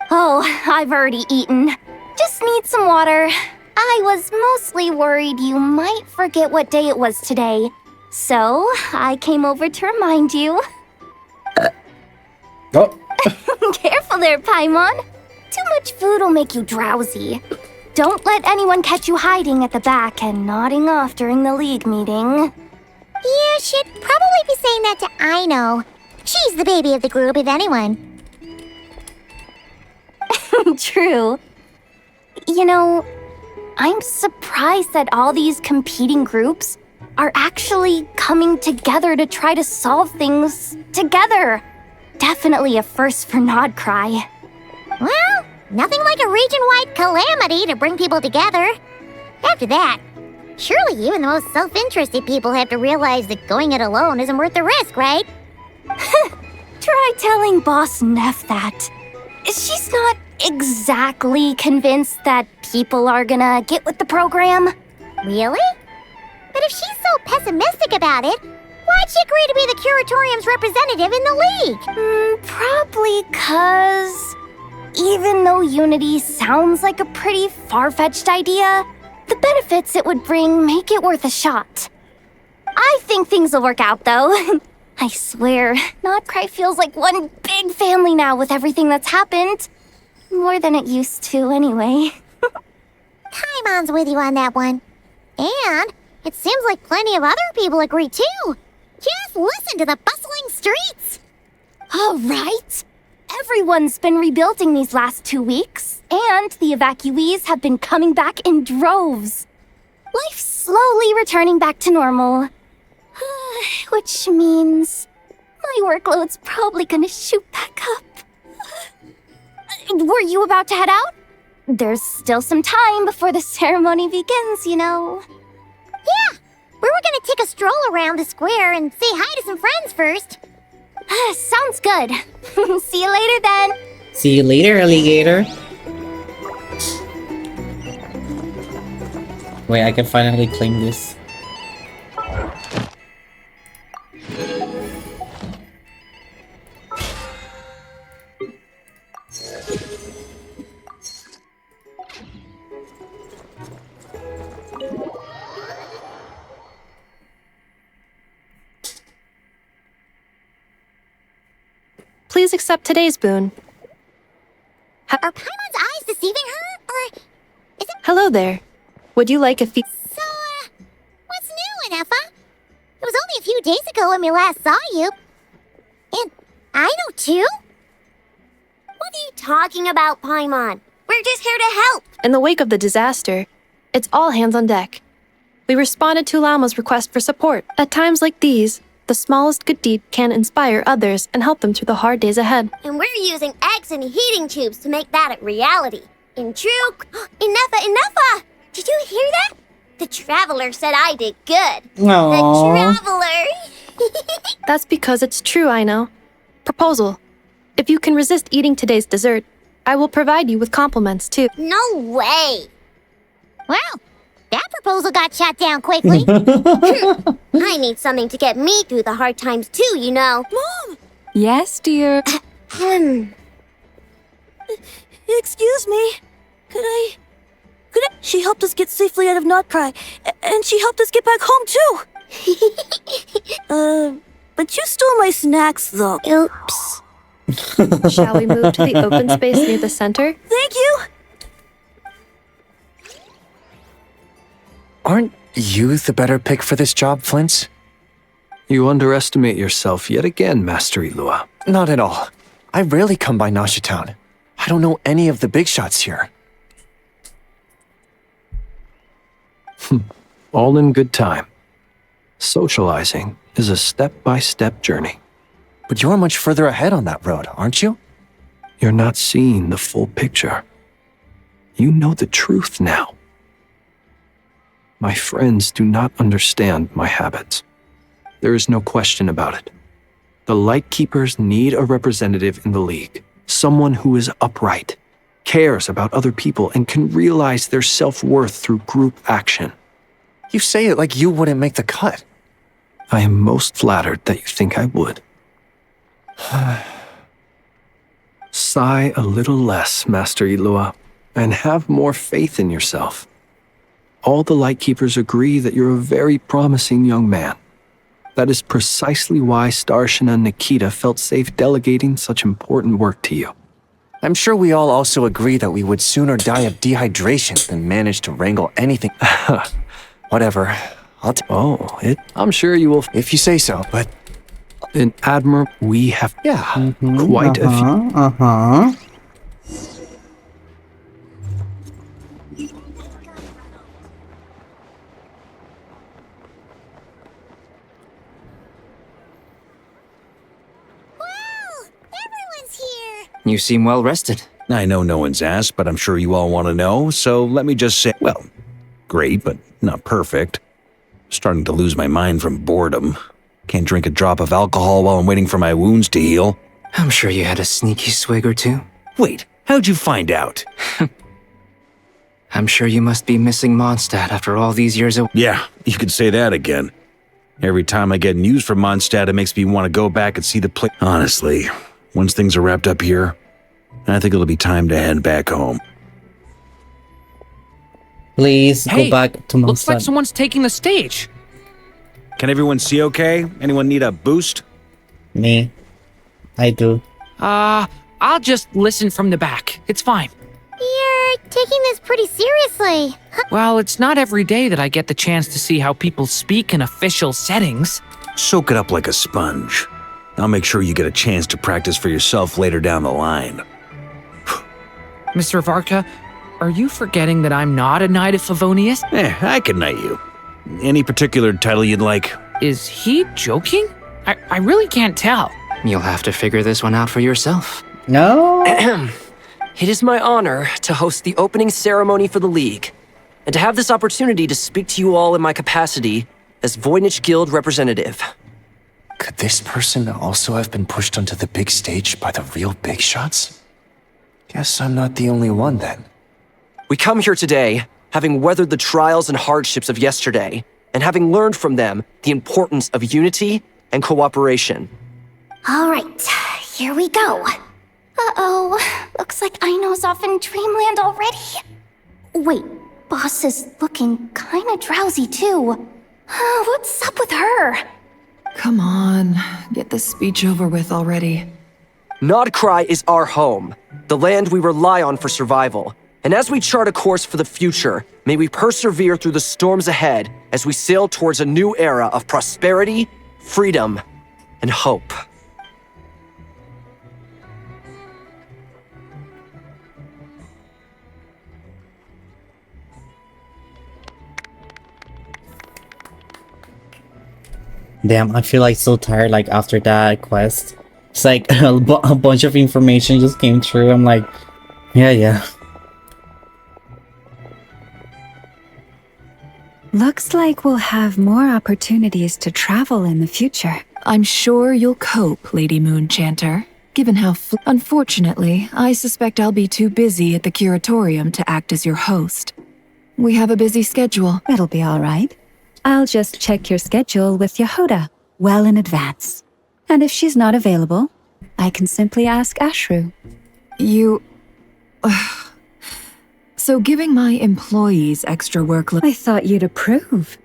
Oh, I've already eaten. Just need some water. I was mostly worried you might forget what day it was today. So, I came over to remind you. Oh. Careful there, Paimon. Too much food will make you drowsy. don't let anyone catch you hiding at the back and nodding off during the league meeting. You should probably be saying that to Aino. She's the baby of the group, if anyone. True. You know, I'm surprised that all these competing groups are actually coming together to try to solve things together. Definitely a first for Nodkrai. Well, nothing like a region-wide calamity to bring people together. After that, surely even the most self-interested people have to realize that going it alone isn't worth the risk, right? Try telling Boss Neff that. She's not exactly convinced that people are gonna get with the program. Really? But if she's so pessimistic about it, why'd she agree to be the Curatorium's representative in the league? Probably 'cause even though unity sounds like a pretty far-fetched idea, the benefits it would bring make it worth a shot. I think things will work out, though. I swear, Nodkrai feels like one big family now with everything that's happened. More than it used to, anyway. Paimon's with you on that one. And it seems like plenty of other people agree, too. Just listen to the bustling streets. All right. Everyone's been rebuilding these last 2 weeks, and the evacuees have been coming back in droves. Life's slowly returning back to normal. Which means my workload's probably gonna shoot back up. Were you about to head out? There's still some time before the ceremony begins, you know. Yeah, we were gonna take a stroll around the square and say hi to some friends first. Sounds good. See you later then. See you later, alligator. Wait, I can finally claim this. Please accept today's boon. Are Paimon's eyes deceiving her, or is it— Hello there. Would you like a feast? So, what's new, Inefa? It was only a few days ago when we last saw you. And Aino, too? What are you talking about, Paimon? We're just here to help. In the wake of the disaster, it's all hands on deck. We responded to Lama's request for support. At times like these, the smallest good deed can inspire others and help them through the hard days ahead. And we're using eggs and heating tubes to make that a reality. In true... Inefa! Did you hear that? The Traveler said I did good. Aww. The Traveler! That's because it's true, I know. Proposal. If you can resist eating today's dessert, I will provide you with compliments, too. No way! Well, that proposal got shot down quickly. I need something to get me through the hard times too, you know. Mom! Yes, dear. Excuse me. Could I... She helped us get safely out of Nodkrai, and she helped us get back home too. But you stole my snacks, though. Oops. Shall we move to the open space near the center? Thank you! Aren't you the better pick for this job, Flint's? You underestimate yourself yet again, Master Ilua. Not at all. I rarely come by Nasha Town. I don't know any of the big shots here. All in good time. Socializing is a step-by-step journey. But you're much further ahead on that road, aren't you? You're not seeing the full picture. You know the truth now. My friends do not understand my habits. There is no question about it. The Lightkeepers need a representative in the League. Someone who is upright, cares about other people, and can realize their self-worth through group action. You say it like you wouldn't make the cut. I am most flattered that you think I would. Sigh a little less, Master Ilua, and have more faith in yourself. All the Lightkeepers agree that you're a very promising young man. That is precisely why Starshina Nikita felt safe delegating such important work to you. I'm sure we all also agree that we would sooner die of dehydration than manage to wrangle anything. Whatever. I'm sure you will. If you say so, but... In Admiral, we have quite a few. You seem well rested. I know no one's asked, but I'm sure you all want to know, so let me just say, well, great, but not perfect. Starting to lose my mind from boredom. Can't drink a drop of alcohol while I'm waiting for my wounds to heal. I'm sure you had a sneaky swig or two. Wait, how'd you find out? I'm sure you must be missing Mondstadt after all these years of— Yeah, you could say that again. Every time I get news from Mondstadt, it makes me want to go back and see the place. Honestly, once things are wrapped up here, I think it'll be time to head back home. Please Hey, go back to Mondstadt. looks like someone's taking the stage. Can everyone see okay? Anyone need a boost? Me. I do. I'll just listen from the back. It's fine. You're taking this pretty seriously. Well, it's not every day that I get the chance to see how people speak in official settings. Soak it up like a sponge. I'll make sure you get a chance to practice for yourself later down the line. Mr. Varka, are you forgetting that I'm not a Knight of Favonius? I can knight you. Any particular title you'd like? Is he joking? I really can't tell. You'll have to figure this one out for yourself. No? It is my honor to host the opening ceremony for the League, and to have this opportunity to speak to you all in my capacity as Voynich Guild representative. Could this person also have been pushed onto the big stage by the real big shots? Guess I'm not the only one then. We come here today, having weathered the trials and hardships of yesterday, and having learned from them the importance of unity and cooperation. All right, here we go. Uh-oh, looks like Aino's off in Dreamland already. Wait, Boss is looking kinda drowsy too. What's up with her? Come on, get this speech over with already. Nodkrai is our home, the land we rely on for survival. And as we chart a course for the future, may we persevere through the storms ahead as we sail towards a new era of prosperity, freedom, and hope. Damn, I feel like so tired like after that quest. It's like a bunch of information just came through. I'm like, yeah. Looks like we'll have more opportunities to travel in the future. I'm sure you'll cope, Lady Moonchanter. Given how unfortunately, I suspect I'll be too busy at the curatorium to act as your host. We have a busy schedule. It'll be all right. I'll just check your schedule with Yehoda well in advance. And if she's not available, I can simply ask Ashru. You... So giving my employees extra workload... I thought you'd approve.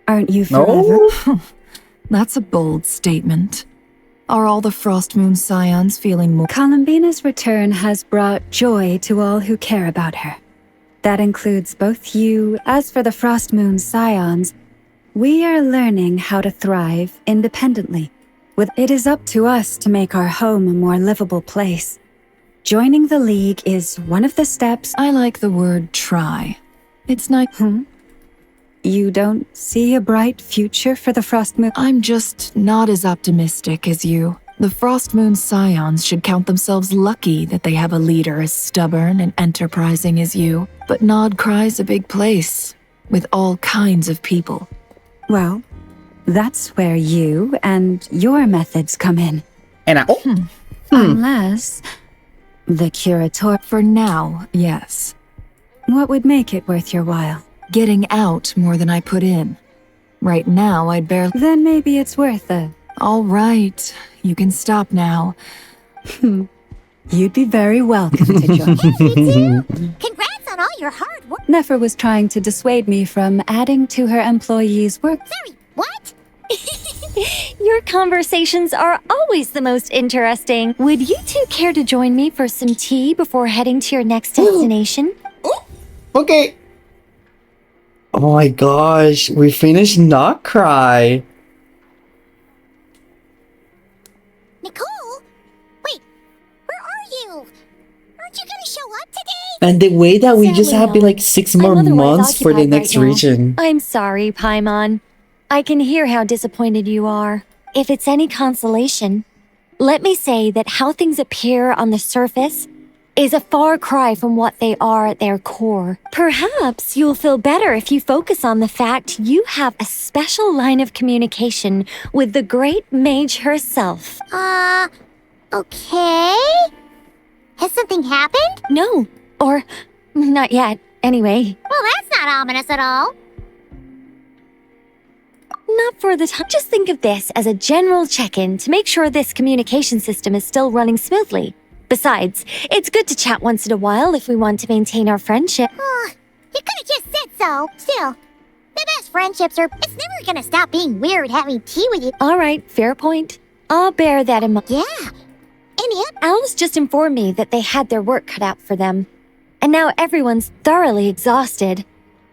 Aren't you forever? No. That's a bold statement. Are all the Frostmoon Scions feeling more... Columbina's return has brought joy to all who care about her. That includes both you. As for the Frostmoon Scions, we are learning how to thrive independently. It is up to us to make our home a more livable place. Joining the League is one of the steps. I like the word try. It's nice. You don't see a bright future for the Frostmoon? I'm just not as optimistic as you. The Frostmoon Scions should count themselves lucky that they have a leader as stubborn and enterprising as you. But Nodkrai's a big place, with all kinds of people. Well, that's where you and your methods come in. And Unless the curator... For now, yes. What would make it worth your while? Getting out more than I put in. Right now, I'd barely... Then maybe it's worth it. All right, you can stop now. You'd be very welcome to join. Congrats on all your hard work. Nefer was trying to dissuade me from adding to her employees' work. Sorry, what? Your conversations are always the most interesting. Would you two care to join me for some tea before heading to your next destination? Okay. Oh my gosh, we finished Nodkrai. Nicole? Wait, where are you? Aren't you gonna show up today? And the way that we just Sadly have been not. like 6 I'm more otherwise months for the occupied next right now. region. I'm sorry, Paimon. I can hear how disappointed you are. If it's any consolation, let me say that how things appear on the surface is a far cry from what they are at their core. Perhaps you'll feel better if you focus on the fact you have a special line of communication with the great mage herself. Okay. Has something happened? No, or not yet, anyway. Well, that's not ominous at all. Not for the time. Just think of this as a general check-in to make sure this communication system is still running smoothly. Besides, it's good to chat once in a while if we want to maintain our friendship. You could've just said so. Still, the best friendships are... It's never gonna stop being weird having tea with you. All right, fair point. I'll bear that in mind. Yeah. And yep. Alice just informed me that they had their work cut out for them. And now everyone's thoroughly exhausted.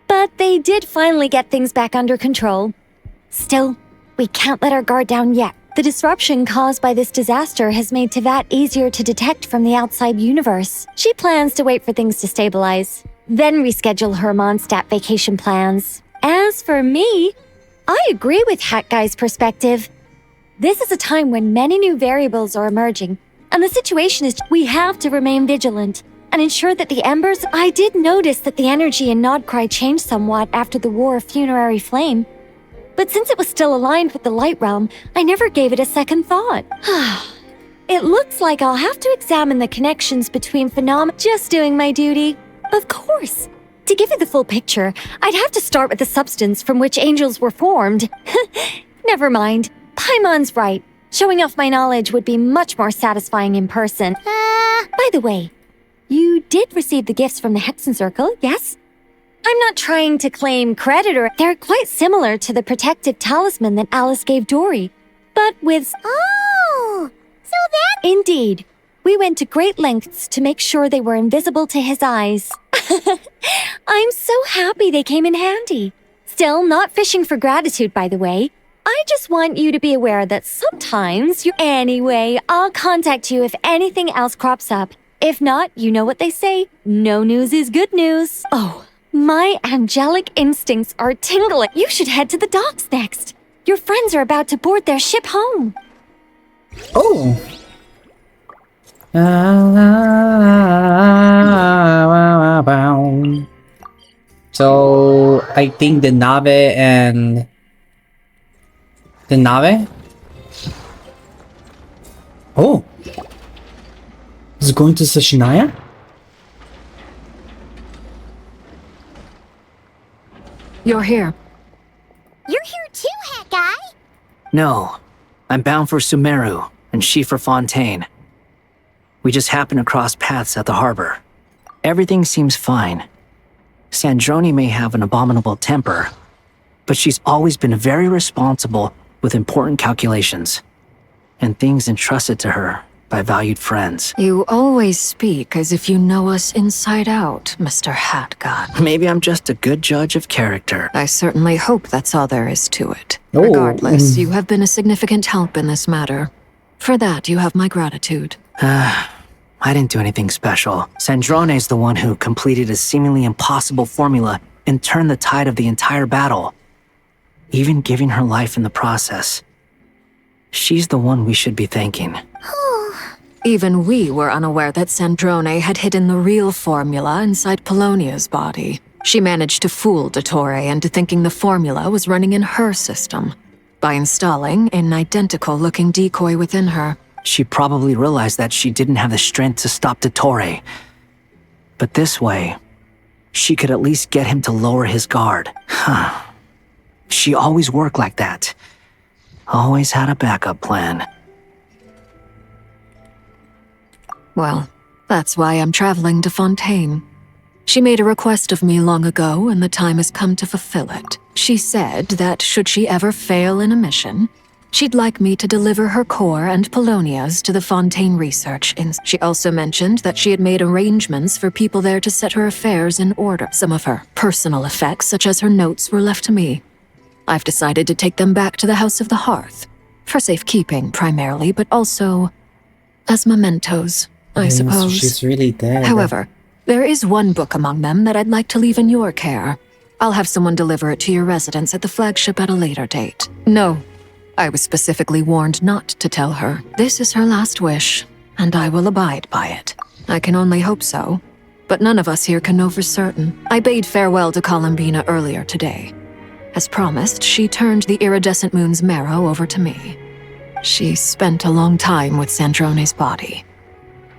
But they did finally get things back under control. Still, we can't let our guard down yet. The disruption caused by this disaster has made Tevat easier to detect from the outside universe. She plans to wait for things to stabilize, then reschedule her Mondstadt vacation plans. As for me, I agree with Hat Guy's perspective. This is a time when many new variables are emerging, and the situation is we have to remain vigilant and ensure that the embers... I did notice that the energy in Nodkrai changed somewhat after the War of Funerary Flame. But since it was still aligned with the Light Realm, I never gave it a second thought. It looks like I'll have to examine the connections between phenomena. Just doing my duty. Of course. To give you the full picture, I'd have to start with the substance from which angels were formed. Never mind. Paimon's right. Showing off my knowledge would be much more satisfying in person. By the way, you did receive the gifts from the Hexen Circle, yes? I'm not trying to claim credit or... They're quite similar to the protective talisman that Alice gave Dory, but with... Oh! So that... Indeed. We went to great lengths to make sure they were invisible to his eyes. I'm so happy they came in handy. Still, not fishing for gratitude, by the way. I just want you to be aware that sometimes you... Anyway, I'll contact you if anything else crops up. If not, you know what they say. No news is good news. Oh... My angelic instincts are tingling. You should head to the docks next. Your friends are about to board their ship home. Oh. So, I think the Nave and... The Nave? Oh. Is it going to Sashinaya? You're here. You're here too, Hat Guy. No, I'm bound for Sumeru, and she for Fontaine. We just happened to cross paths at the harbor. Everything seems fine. Sandrone may have an abominable temper, but she's always been very responsible with important calculations, and things entrusted to her by valued friends. You always speak as if you know us inside out, Mr. Hat God. Maybe I'm just a good judge of character. I certainly hope that's all there is to it. Regardless, you have been a significant help in this matter. For that, you have my gratitude. I didn't do anything special. Sandrone's the one who completed a seemingly impossible formula and turned the tide of the entire battle, even giving her life in the process. She's the one we should be thanking. Even we were unaware that Sandrone had hidden the real formula inside Polonia's body. She managed to fool Dottore into thinking the formula was running in her system by installing an identical-looking decoy within her. She probably realized that she didn't have the strength to stop Dottore. But this way, she could at least get him to lower his guard. She always worked like that. Always had a backup plan. Well, that's why I'm traveling to Fontaine. She made a request of me long ago, and the time has come to fulfill it. She said that should she ever fail in a mission, She'd like me to deliver her core and Polonia's to the Fontaine Research Institute. She also mentioned that she had made arrangements for people there to set her affairs in order. Some of her personal effects, such as her notes, were left to me. I've decided to take them back to the House of the Hearth. For safekeeping, primarily, but also as mementos, I suppose. She's really dead. However, there is one book among them that I'd like to leave in your care. I'll have someone deliver it to your residence at the flagship at a later date. No, I was specifically warned not to tell her. This is her last wish, and I will abide by it. I can only hope so, but none of us here can know for certain. I bade farewell to Columbina earlier today. As promised, she turned the iridescent moon's marrow over to me. She spent a long time with Sandrone's body,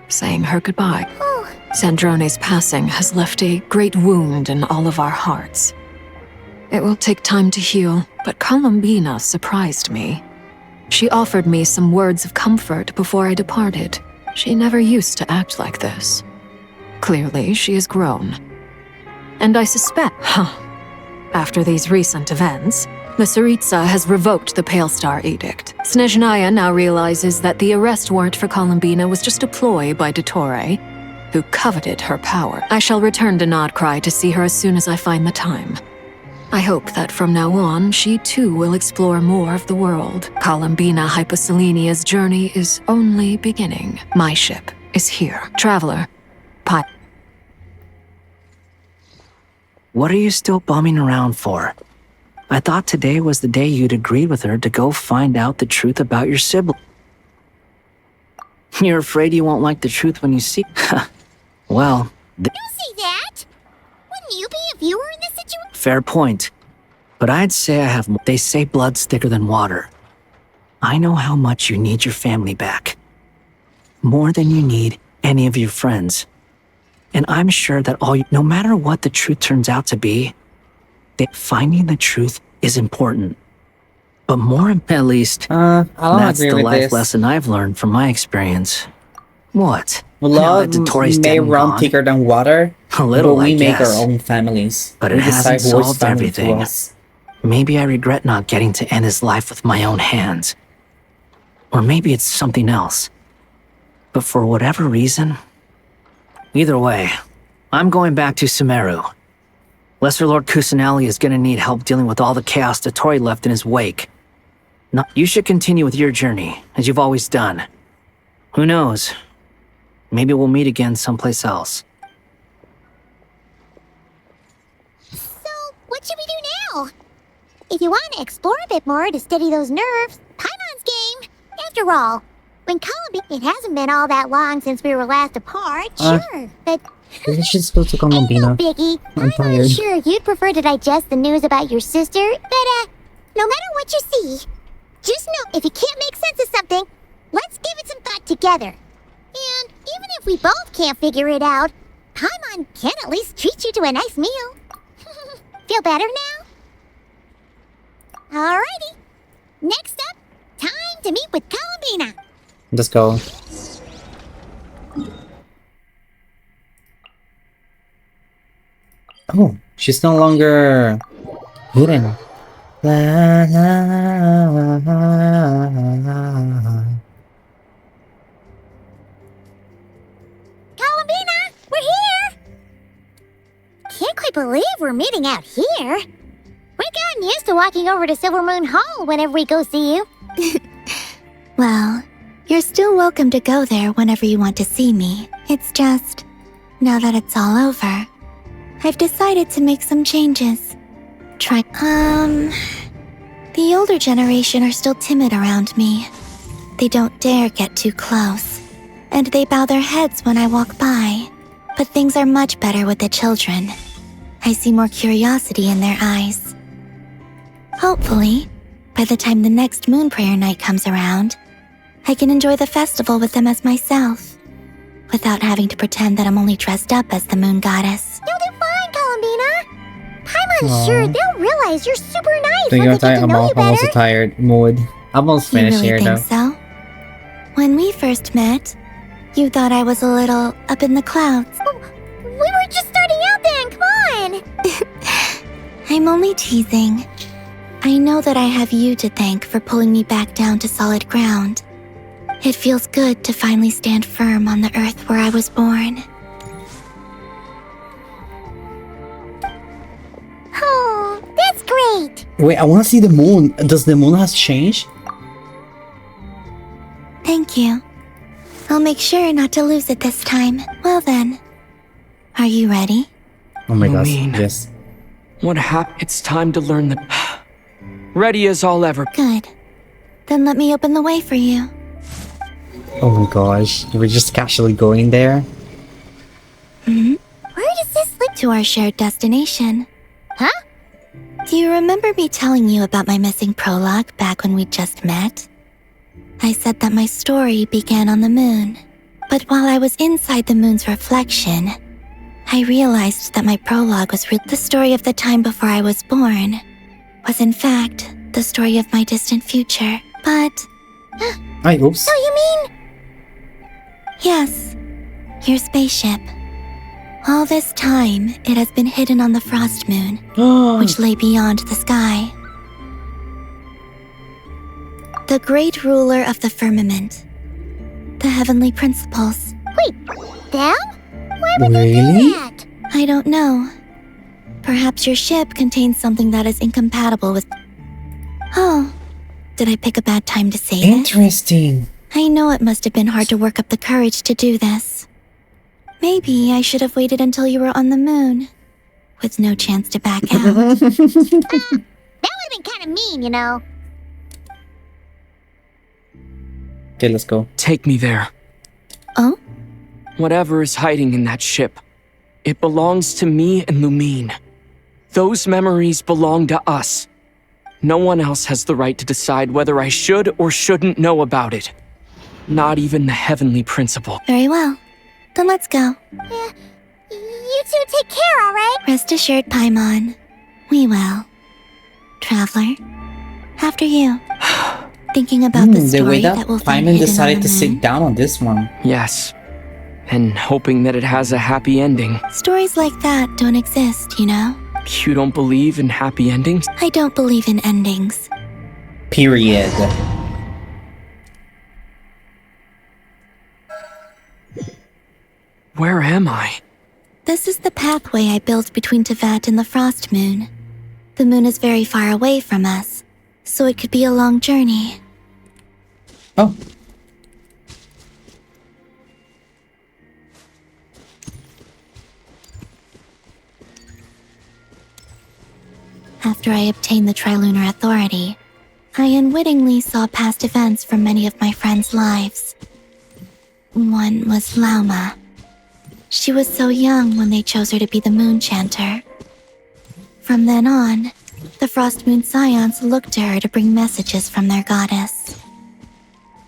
saying her goodbye. Sandrone's passing has left a great wound in all of our hearts. It will take time to heal, but Columbina surprised me. She offered me some words of comfort before I departed. She never used to act like this. Clearly, she has grown. And I suspect, after these recent events, the Tsaritsa has revoked the Pale Star Edict. Snezhnaya now realizes that the arrest warrant for Columbina was just a ploy by Dottore, who coveted her power. I shall return to Nodkrai to see her as soon as I find the time. I hope that from now on, she too will explore more of the world. Columbina Hyposelenia's journey is only beginning. My ship is here. Traveler, What are you still bumming around for? I thought today was the day you'd agreed with her to go find out the truth about your sibling. You're afraid you won't like the truth when you see... Well... Don't say that! Wouldn't you be if you were in this situation? Fair point. But I'd say I have... They say blood's thicker than water. I know how much you need your family back. More than you need any of your friends. And I'm sure that no matter what the truth turns out to be, that finding the truth is important. But more, at least, that's the life lesson I've learned from my experience. What? Love may run thicker than water, a little, but we I make guess. our own families. But we it hasn't decide what's solved family to everything. us. Maybe I regret not getting to end his life with my own hands. Or maybe it's something else. But for whatever reason... Either way, I'm going back to Sumeru. Lesser Lord Kusanali is gonna need help dealing with all the chaos Dottore left in his wake. No, you should continue with your journey, as you've always done. Who knows? Maybe we'll meet again someplace else. So, what should we do now? If you want to explore a bit more to steady those nerves, Paimon's game. After all, when Columbina... It hasn't been all that long since we were last apart, sure, but... We should just go to Columbina. Biggie, I'm tired. sure you'd prefer to digest the news about your sister, but, no matter what you see, just know if you can't make sense of something, let's give it some thought together. And even if we both can't figure it out, Paimon can at least treat you to a nice meal. Feel better now? Alrighty. Next up, time to meet with Columbina. Let's go. Oh, she's no longer hidden. La, la, la. Columbina, we're here! Can't quite believe we're meeting out here. We've gotten used to walking over to Silvermoon Hall whenever we go see you. Well, you're still welcome to go there whenever you want to see me. It's just, now that it's all over, I've decided to make some changes. The older generation are still timid around me. They don't dare get too close, and they bow their heads when I walk by. But things are much better with the children. I see more curiosity in their eyes. Hopefully, by the time the next Moon Prayer night comes around, I can enjoy the festival with them as myself, without having to pretend that I'm only dressed up as the Moon Goddess. You'll do fine, Columbina. Paimon's sure they'll realize you're super nice So once they get to know you better. almost tired mood. I'm almost You finished really here think though. so? When we first met, you thought I was a little up in the clouds. We were just starting out then, come on! I'm only teasing. I know that I have you to thank for pulling me back down to solid ground. It feels good to finally stand firm on the earth where I was born. Oh, that's great! Wait, I want to see the moon. Does the moon has changed? Thank you. I'll make sure not to lose it this time. Well then, are you ready? Oh my gosh, Lumine. yes. What happened? It's time to learn the... Ready as I'll ever... Good. Then let me open the way for you. Oh my gosh, we're just casually going there. Where does this lead to our shared destination? Huh? Do you remember me telling you about my missing prologue back when we just met? I said that my story began on the moon. But while I was inside the moon's reflection, I realized that my prologue was the story of the time before I was born. Was in fact the story of my distant future. But... Oops. So you mean... Yes, your spaceship. All this time, it has been hidden on the frost moon, which lay beyond the sky. The great ruler of the firmament. The heavenly principles. Wait, them? Why would they Really? do that? I don't know. Perhaps your ship contains something that is incompatible with... Oh, did I pick a bad time to say this? Interesting. I know it must have been hard to work up the courage to do this. Maybe I should have waited until you were on the moon, with no chance to back out. That would have been kind of mean, you know. Okay, let's go. Take me there. Oh? Whatever is hiding in that ship, it belongs to me and Lumine. Those memories belong to us. No one else has the right to decide whether I should or shouldn't know about it. Not even the heavenly principle. Very well. Then let's go. Yeah, you two take care, alright? Rest assured, Paimon. We will. Traveler, after you. Thinking about the The story way that that will find Paimon hidden decided on to the sit moon. down on this one. Yes. And hoping that it has a happy ending. Stories like that don't exist, you know? You don't believe in happy endings? I don't believe in endings. Period. Where am I? This is the pathway I built between Teyvat and the Frost Moon. The moon is very far away from us, so it could be a long journey. Oh. After I obtained the Trilunar Authority, I unwittingly saw past events from many of my friends' lives. One was Lauma. She was so young when they chose her to be the Moon Chanter. From then on, the Frost Moon Scions looked to her to bring messages from their goddess.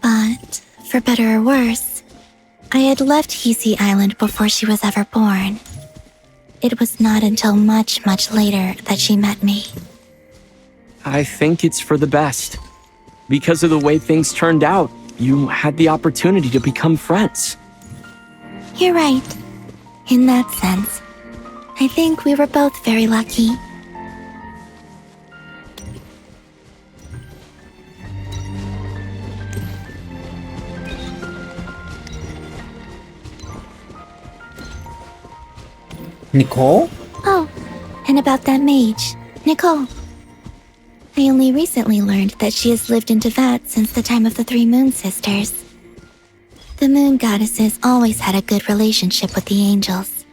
But, for better or worse, I had left HEREE Island before she was ever born. It was not until much, much later that she met me. I think it's for the best. Because of the way things turned out, you had the opportunity to become friends. You're right. In that sense, I think we were both very lucky. Nicole? Oh, and about that mage, Nicole. I only recently learned that she has lived in Teyvat since the time of the Three Moon Sisters. The Moon Goddesses always had a good relationship with the angels.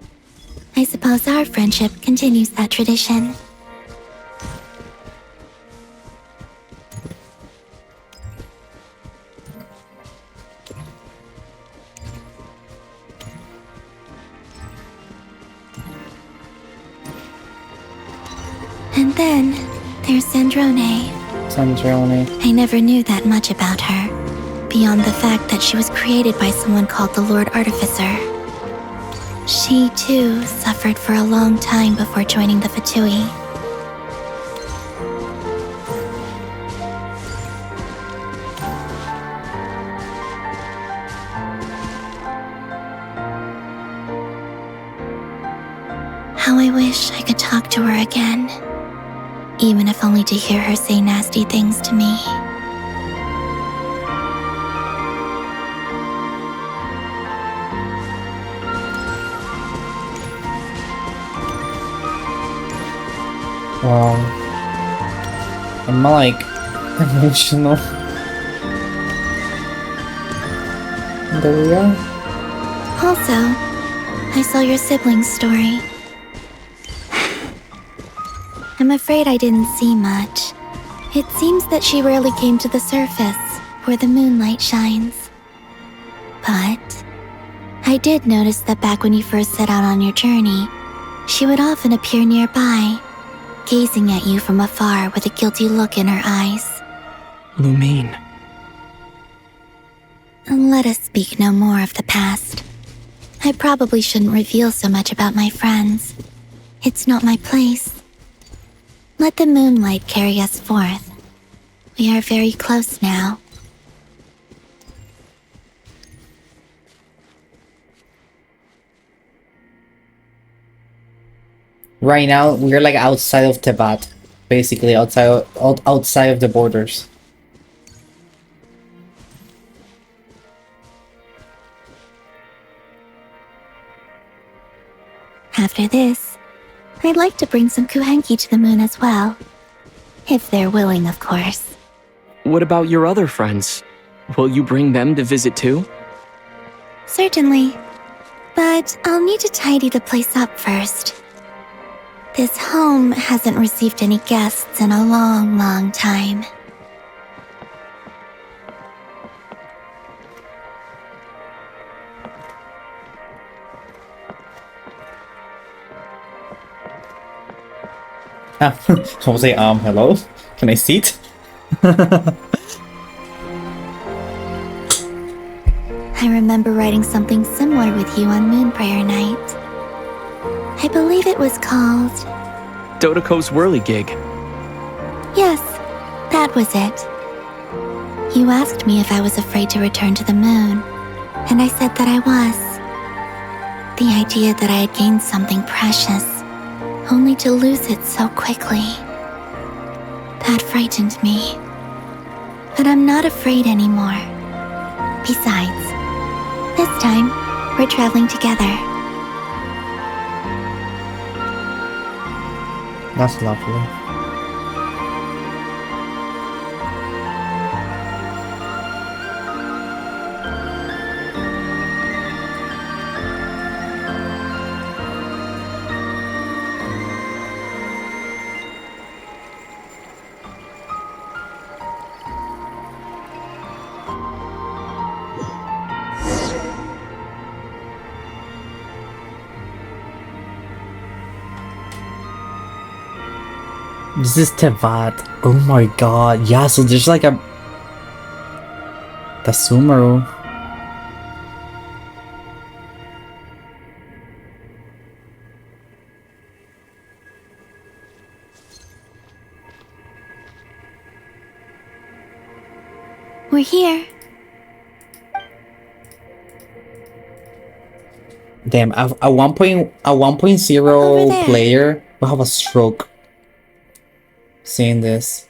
I suppose our friendship continues that tradition. And then, there's Sandrone. Sandrone. I never knew that much about her, beyond the fact that she was created by someone called the Lord Artificer. She, too, suffered for a long time before joining the Fatui. How I wish I could talk to her again. even if only to hear her say nasty things to me. Wow. I'm like emotional. There we are. Also, I saw your sibling's story. I'm afraid I didn't see much. It seems that she rarely came to the surface, where the moonlight shines. But I did notice that back when you first set out on your journey, she would often appear nearby, gazing at you from afar with a guilty look in her eyes. Lumine. Let us speak no more of the past. I probably shouldn't reveal so much about my friends. It's not my place. Let the moonlight carry us forth. We are very close now. Right now, we're like outside of Tibet, basically outside of the borders. After this, I'd like to bring some kuhenki to the moon as well. If they're willing, of course. What about your other friends? Will you bring them to visit too? Certainly. But I'll need to tidy the place up first. This home hasn't received any guests in a long, long time. I will say, hello? Can I sit? I remember writing something similar with you on Moon Prayer Night. I believe it was called... Dodoko's whirligig. Yes, that was it. You asked me if I was afraid to return to the moon, and I said that I was. The idea that I had gained something precious, only to lose it so quickly. That frightened me. But I'm not afraid anymore. Besides, this time, we're traveling together. That's lovely. This is Tevat. Oh my god. Yeah, so there's like a... The Sumeru. We're here. Damn, a 1.0 player will have a stroke seeing this.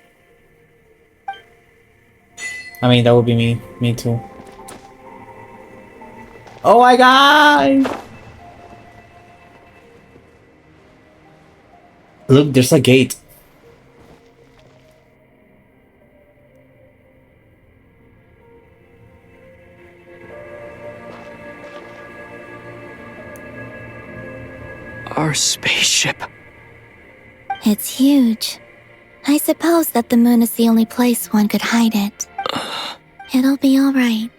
I mean, that would be me. Me too. Oh my god! Look, there's a gate. Our spaceship. It's huge. I suppose that the moon is the only place one could hide it. It'll be alright.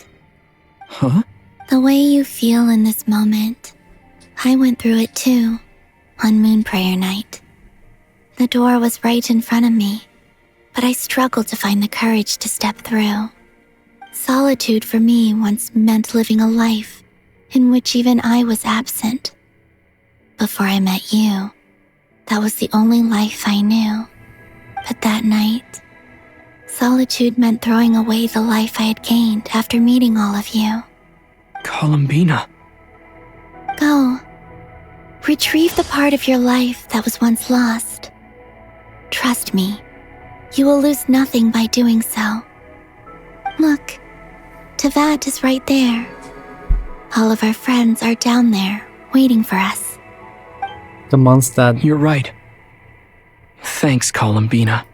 Huh? The way you feel in this moment, I went through it too, on Moon Prayer Night. The door was right in front of me, but I struggled to find the courage to step through. Solitude for me once meant living a life in which even I was absent. Before I met you, that was the only life I knew. But that night, solitude meant throwing away the life I had gained after meeting all of you. Columbina. Go. Retrieve the part of your life that was once lost. Trust me, you will lose nothing by doing so. Look, Teyvat is right there. All of our friends are down there, waiting for us. The Mondstadt. You're right. Thanks, Columbina.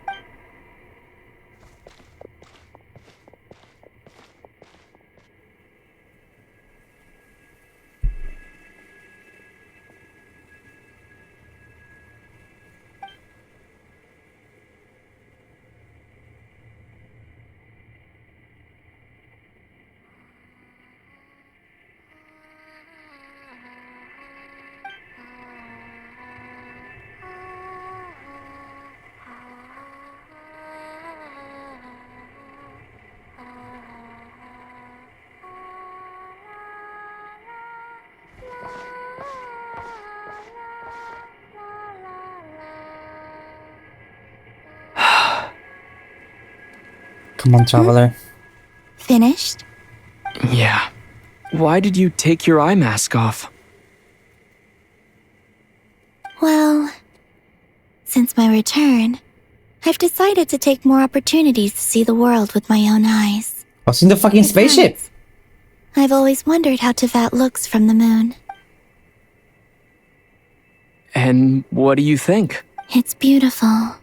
Come on, traveler. Finished? Yeah. Why did you take your eye mask off? Well, since my return, I've decided to take more opportunities to see the world with my own eyes. What's in the fucking spaceship? I've always wondered how Teyvat looks from the moon. And what do you think? It's beautiful.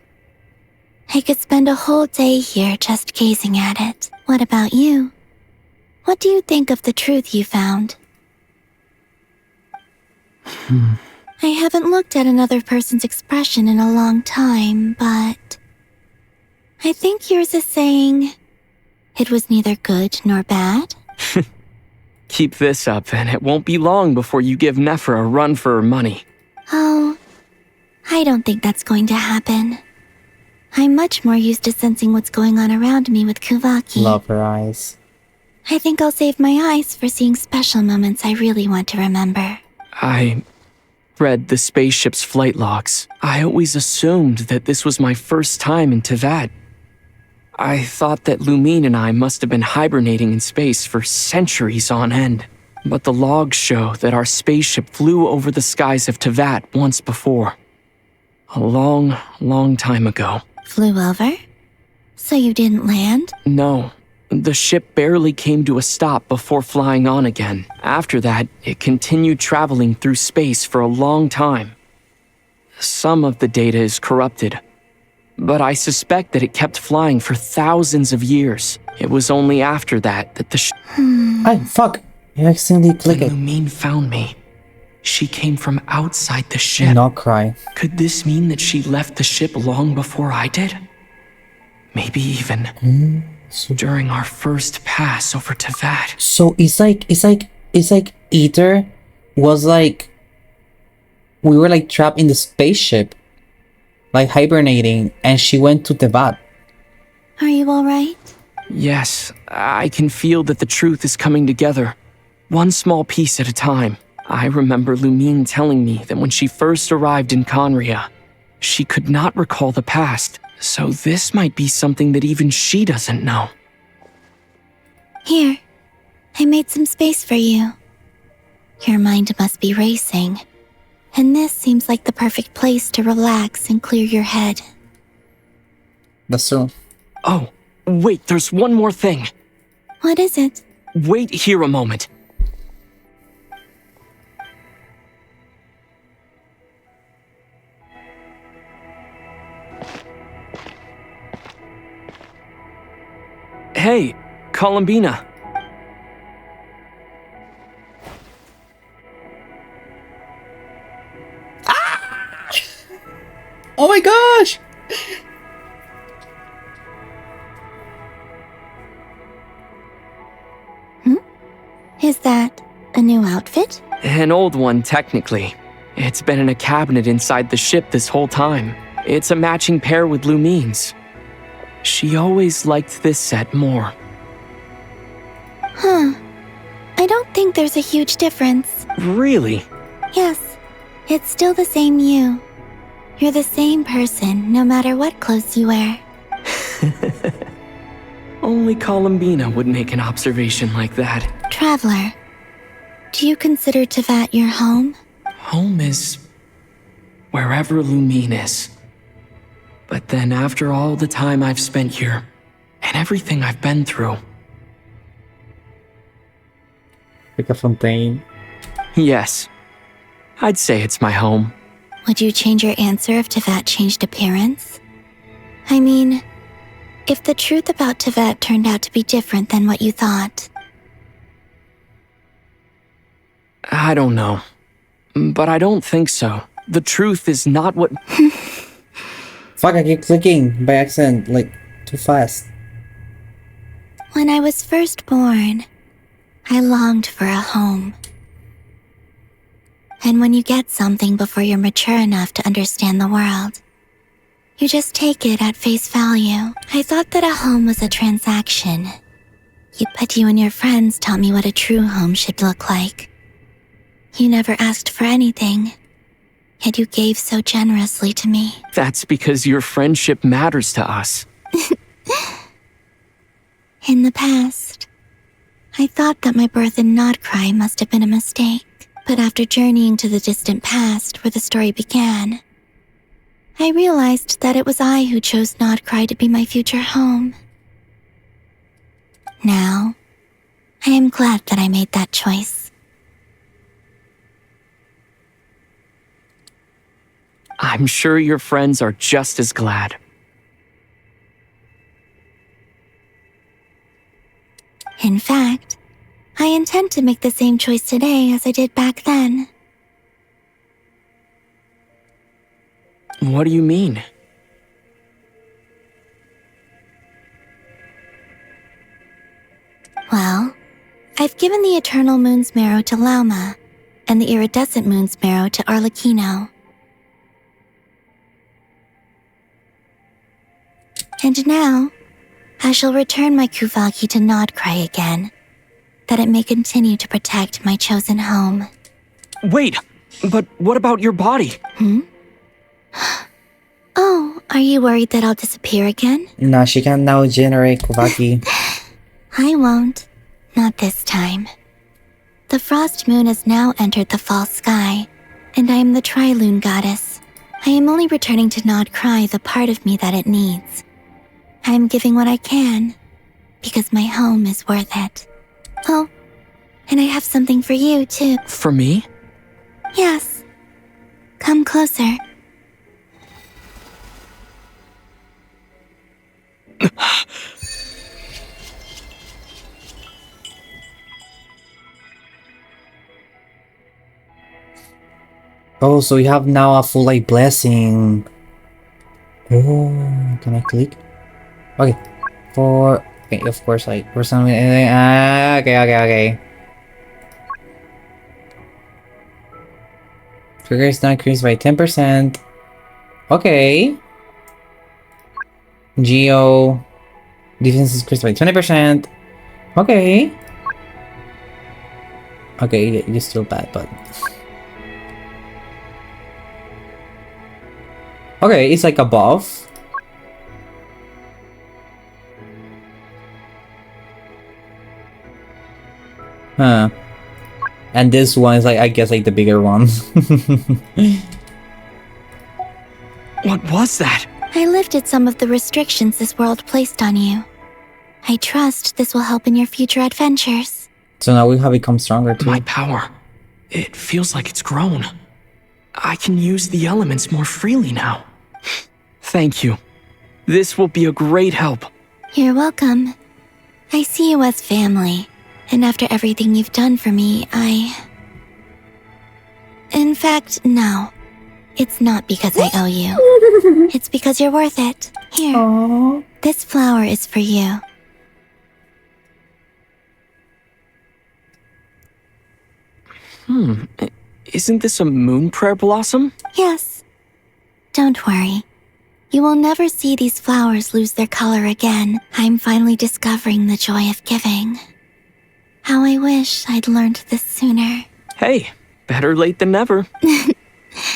I could spend a whole day here just gazing at it. What about you? What do you think of the truth you found? I haven't looked at another person's expression in a long time, but I think yours is saying it was neither good nor bad. Keep this up, and it won't be long before you give Nephra a run for her money. Oh, I don't think that's going to happen. I'm much more used to sensing what's going on around me with Kuvaki. Love her eyes. I think I'll save my eyes for seeing special moments I really want to remember. I read the spaceship's flight logs. I always assumed that this was my first time in Teyvat. I thought that Lumine and I must have been hibernating in space for centuries on end. But the logs show that our spaceship flew over the skies of Teyvat once before. A long, long time ago. Flew over? So you didn't land? No. The ship barely came to a stop before flying on again. After that, it continued traveling through space for a long time. Some of the data is corrupted, but I suspect that it kept flying for thousands of years. It was only after that that the Hey, fuck. You accidentally clicked it. Lumine found me. She came from outside the ship. Nodkrai. Could this mean that she left the ship long before I did? Maybe even during our first pass over Teyvat. So it's like Ether was like, we were like trapped in the spaceship, like hibernating, and she went to Teyvat. Are you alright? Yes, I can feel that the truth is coming together, one small piece at a time. I remember Lumine telling me that when she first arrived in Conria, she could not recall the past, so this might be something that even she doesn't know. Here, I made some space for you. Your mind must be racing, and this seems like the perfect place to relax and clear your head. That's true. Oh, wait, there's one more thing. What is it? Wait here a moment. Hey, Columbina. Oh my gosh! Is that a new outfit? An old one, technically. It's been in a cabinet inside the ship this whole time. It's a matching pair with Lumine's. She always liked this set more. Huh. I don't think there's a huge difference. Really? Yes, it's still the same you. You're the same person, no matter what clothes you wear. Only Columbina would make an observation like that. Traveler, do you consider Teyvat your home? Home is wherever Lumine is. But then after all the time I've spent here, and everything I've been through... Like a fontaine. Yes. I'd say it's my home. Would you change your answer if Tevat changed appearance? I mean, if the truth about Tevat turned out to be different than what you thought. I don't know. But I don't think so. The truth is not what... Fuck, I keep clicking by accident, like, too fast. When I was first born, I longed for a home. And when you get something before you're mature enough to understand the world, you just take it at face value. I thought that a home was a transaction. But you and your friends taught me what a true home should look like. You never asked for anything, yet you gave so generously to me. That's because your friendship matters to us. In the past, I thought that my birth in Nodkrai must have been a mistake. But after journeying to the distant past where the story began, I realized that it was I who chose Nodkrai to be my future home. Now, I am glad that I made that choice. I'm sure your friends are just as glad. In fact, I intend to make the same choice today as I did back then. What do you mean? Well, I've given the Eternal Moon's Marrow to Lauma, and the Iridescent Moon's Marrow to Arlecchino. And now, I shall return my Kuvagi to Nodkrai again, that it may continue to protect my chosen home. Wait, but what about your body? Oh, are you worried that I'll disappear again? Nah, she can now generate Kuvaki. I won't. Not this time. The Frost Moon has now entered the false sky, and I am the Tri-Lune goddess. I am only returning to Nodkrai the part of me that it needs. I am giving what I can, because my home is worth it. Oh, and I have something for you, too. For me? Yes. Come closer. Oh, so you have now a full like blessing. Oh, can I click? Okay. Okay, of course, like for some anything. Okay. Trigger is now increased by 10%. Okay. Geo defense is increased by 20%. Okay. Okay, you're still bad, but okay, it's like a buff. Huh. And this one is like, I guess, like the bigger one. What was that? I lifted some of the restrictions this world placed on you. I trust this will help in your future adventures. So now we have become stronger too. My power. It feels like it's grown. I can use the elements more freely now. Thank you. This will be a great help. You're welcome. I see you as family, and after everything you've done for me, In fact, no. It's not because I owe you. It's because you're worth it. Here. Aww. This flower is for you. Isn't this a moon prayer blossom? Yes. Don't worry. You will never see these flowers lose their color again. I'm finally discovering the joy of giving. How I wish I'd learned this sooner. Hey, better late than never.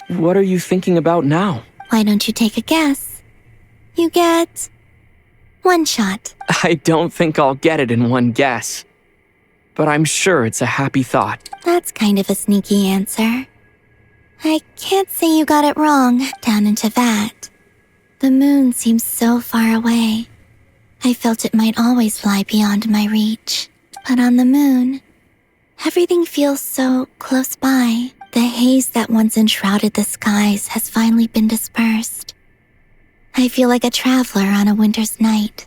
What are you thinking about now? Why don't you take a guess? You get... one shot. I don't think I'll get it in one guess. But I'm sure it's a happy thought. That's kind of a sneaky answer. I can't say you got it wrong down into that. The moon seems so far away. I felt it might always lie beyond my reach. But on the moon, everything feels so close by. The haze that once enshrouded the skies has finally been dispersed. I feel like a traveler on a winter's night,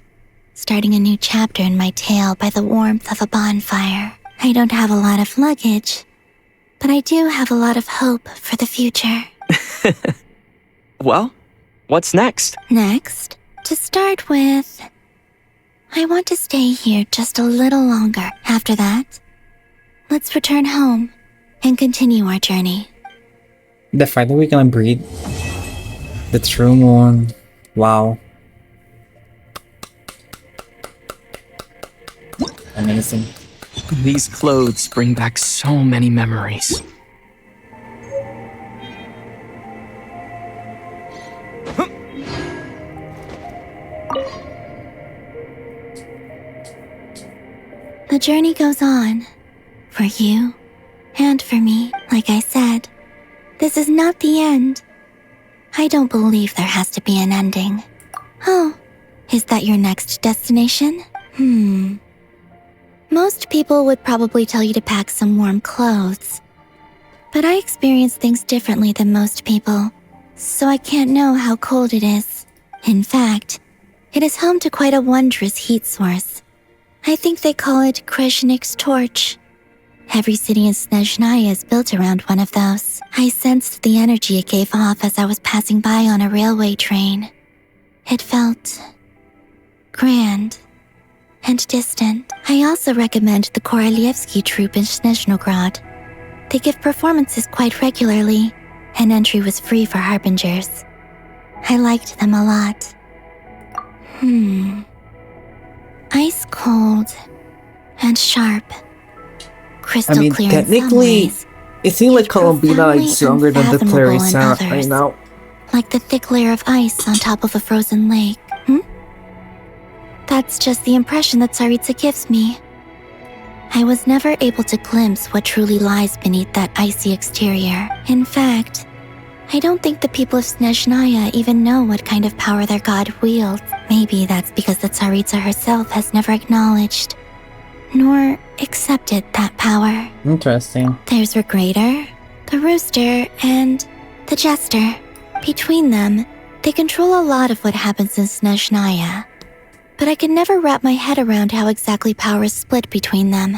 starting a new chapter in my tale by the warmth of a bonfire. I don't have a lot of luggage, but I do have a lot of hope for the future. Well, what's next? Next, to start with, I want to stay here just a little longer. After that, let's return home and continue our journey. The fact that we're gonna breed the true moon. Wow. Amazing. These clothes bring back so many memories. The journey goes on, for you and for me. Like I said, this is not the end. I don't believe there has to be an ending. Oh, is that your next destination? Most people would probably tell you to pack some warm clothes. But I experience things differently than most people, so I can't know how cold it is. In fact, it is home to quite a wondrous heat source. I think they call it Kreshnik's torch. Every city in Snezhnaya is built around one of those. I sensed the energy it gave off as I was passing by on a railway train. It felt grand and distant. I also recommend the Korolievsky troupe in Snezhnograd. They give performances quite regularly, and entry was free for harbingers. I liked them a lot. Ice cold and sharp. Crystal clear technically, in some ways, it seems like Columbina is younger than the player is unfathomable in right others. now. Like the thick layer of ice on top of a frozen lake. That's just the impression that Tsaritsa gives me. I was never able to glimpse what truly lies beneath that icy exterior. In fact, I don't think the people of Snezhnaya even know what kind of power their god wields. Maybe that's because the Tsaritsa herself has never acknowledged nor accepted that power. Interesting. There's Regrator, the Rooster, and the Jester. Between them, they control a lot of what happens in Snezhnaya. But I could never wrap my head around how exactly power is split between them.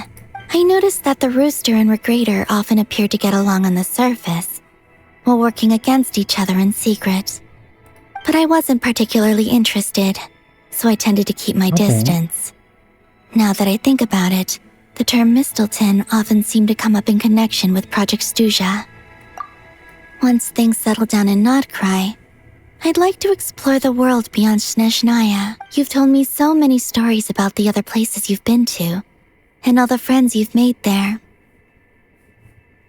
I noticed that the Rooster and Regrator often appeared to get along on the surface, while working against each other in secret. But I wasn't particularly interested, so I tended to keep my distance. Now that I think about it, the term Mistelton often seemed to come up in connection with Project Stuja. Once things settle down in Nodkrai, I'd like to explore the world beyond Snezhnaya. You've told me so many stories about the other places you've been to, and all the friends you've made there.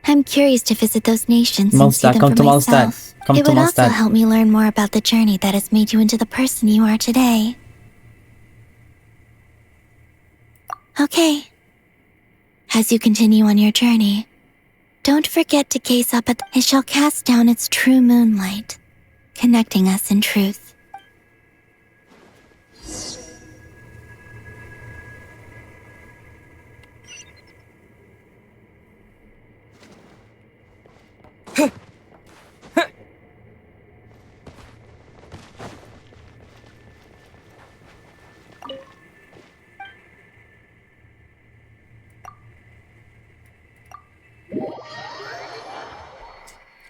I'm curious to visit those nations and see them for myself. It would also help me learn more about the journey that has made you into the person you are today. Okay. As you continue on your journey, don't forget to gaze up at it shall cast down its true moonlight, connecting us in truth.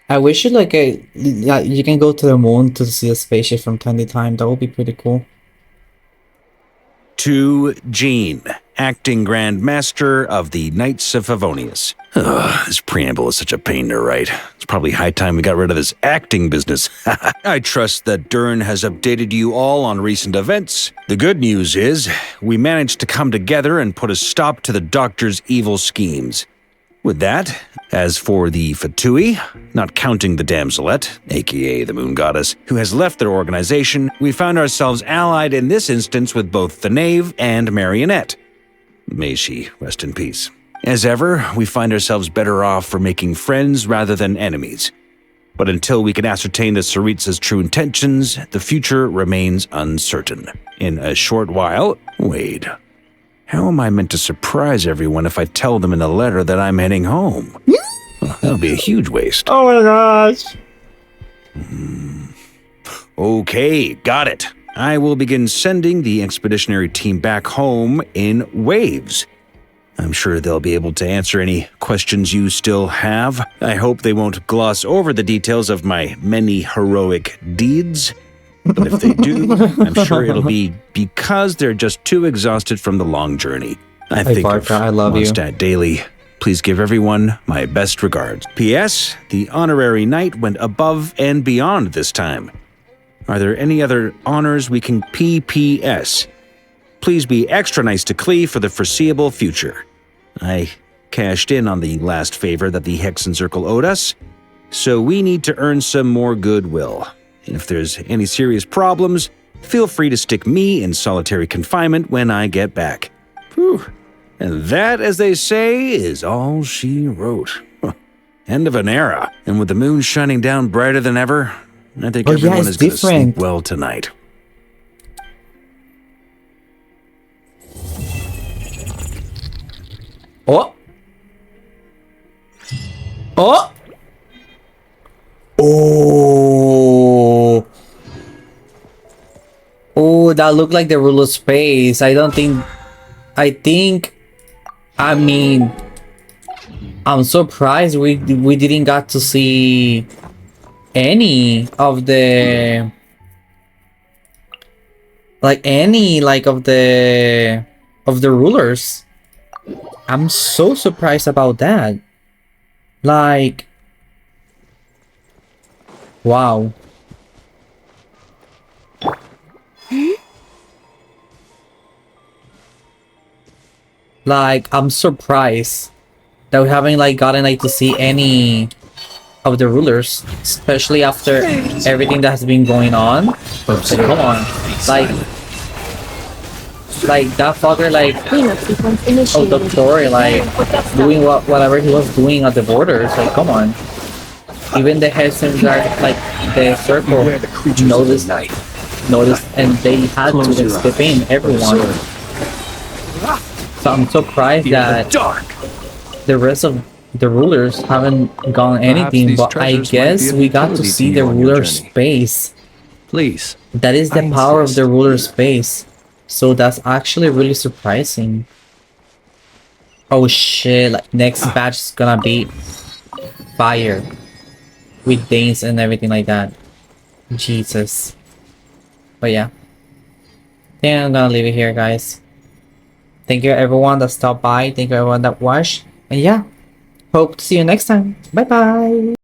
I wish you you can go to the moon to see a spaceship from time to time. That would be pretty cool. To Jean, acting Grand Master of the Knights of Favonius. This preamble is such a pain to write. It's probably high time we got rid of this acting business. I trust that Dern has updated you all on recent events. The good news is, we managed to come together and put a stop to the Doctor's evil schemes. With that, as for the Fatui, not counting the Damselette, aka the Moon Goddess, who has left their organization, we found ourselves allied in this instance with both the Knave and Marionette. May she rest in peace. As ever, we find ourselves better off for making friends rather than enemies. But until we can ascertain the Tsaritsa's true intentions, the future remains uncertain. In a short while, wait. How am I meant to surprise everyone if I tell them in a letter that I'm heading home? Well, that'll be a huge waste. Oh my gosh. Okay, got it. I will begin sending the expeditionary team back home in waves. I'm sure they'll be able to answer any questions you still have. I hope they won't gloss over the details of my many heroic deeds. But if they do, I'm sure it'll be because they're just too exhausted from the long journey. I think Varka, I love you. Mondstadt daily. Please give everyone my best regards. P.S. The honorary knight went above and beyond this time. Are there any other honors we can PPS? Please be extra nice to Klee for the foreseeable future. I cashed in on the last favor that the Hexen Circle owed us, so we need to earn some more goodwill. If there's any serious problems, feel free to stick me in solitary confinement when I get back. Whew. And that, as they say, is all she wrote. End of an era. And with the moon shining down brighter than ever, I think everyone is going to sleep well tonight. Oh! Oh! Oh! Oh, that looked like the rule of space. I mean, I'm surprised we didn't got to see any of the of the rulers. I'm so surprised about that. Like, wow. Like, I'm surprised that we haven't gotten to see any of the rulers, especially after everything that has been going on. Like, come on, like that fucker, Doctor, doing whatever he was doing at the borders. Like, come on. Even the Hexen guard, the circle, noticed, and they had to step in. Everyone. So I'm surprised that the rest of the rulers haven't gone anything, but I guess we got to see the ruler space. Please. That is the power of the ruler space. So that's actually really surprising. Oh shit, next batch is gonna be fire. With Danes and everything like that. Jesus. But yeah. I think I'm gonna leave it here, guys. Thank you everyone that stopped by. Thank you everyone that watched. And yeah. Hope to see you next time. Bye bye.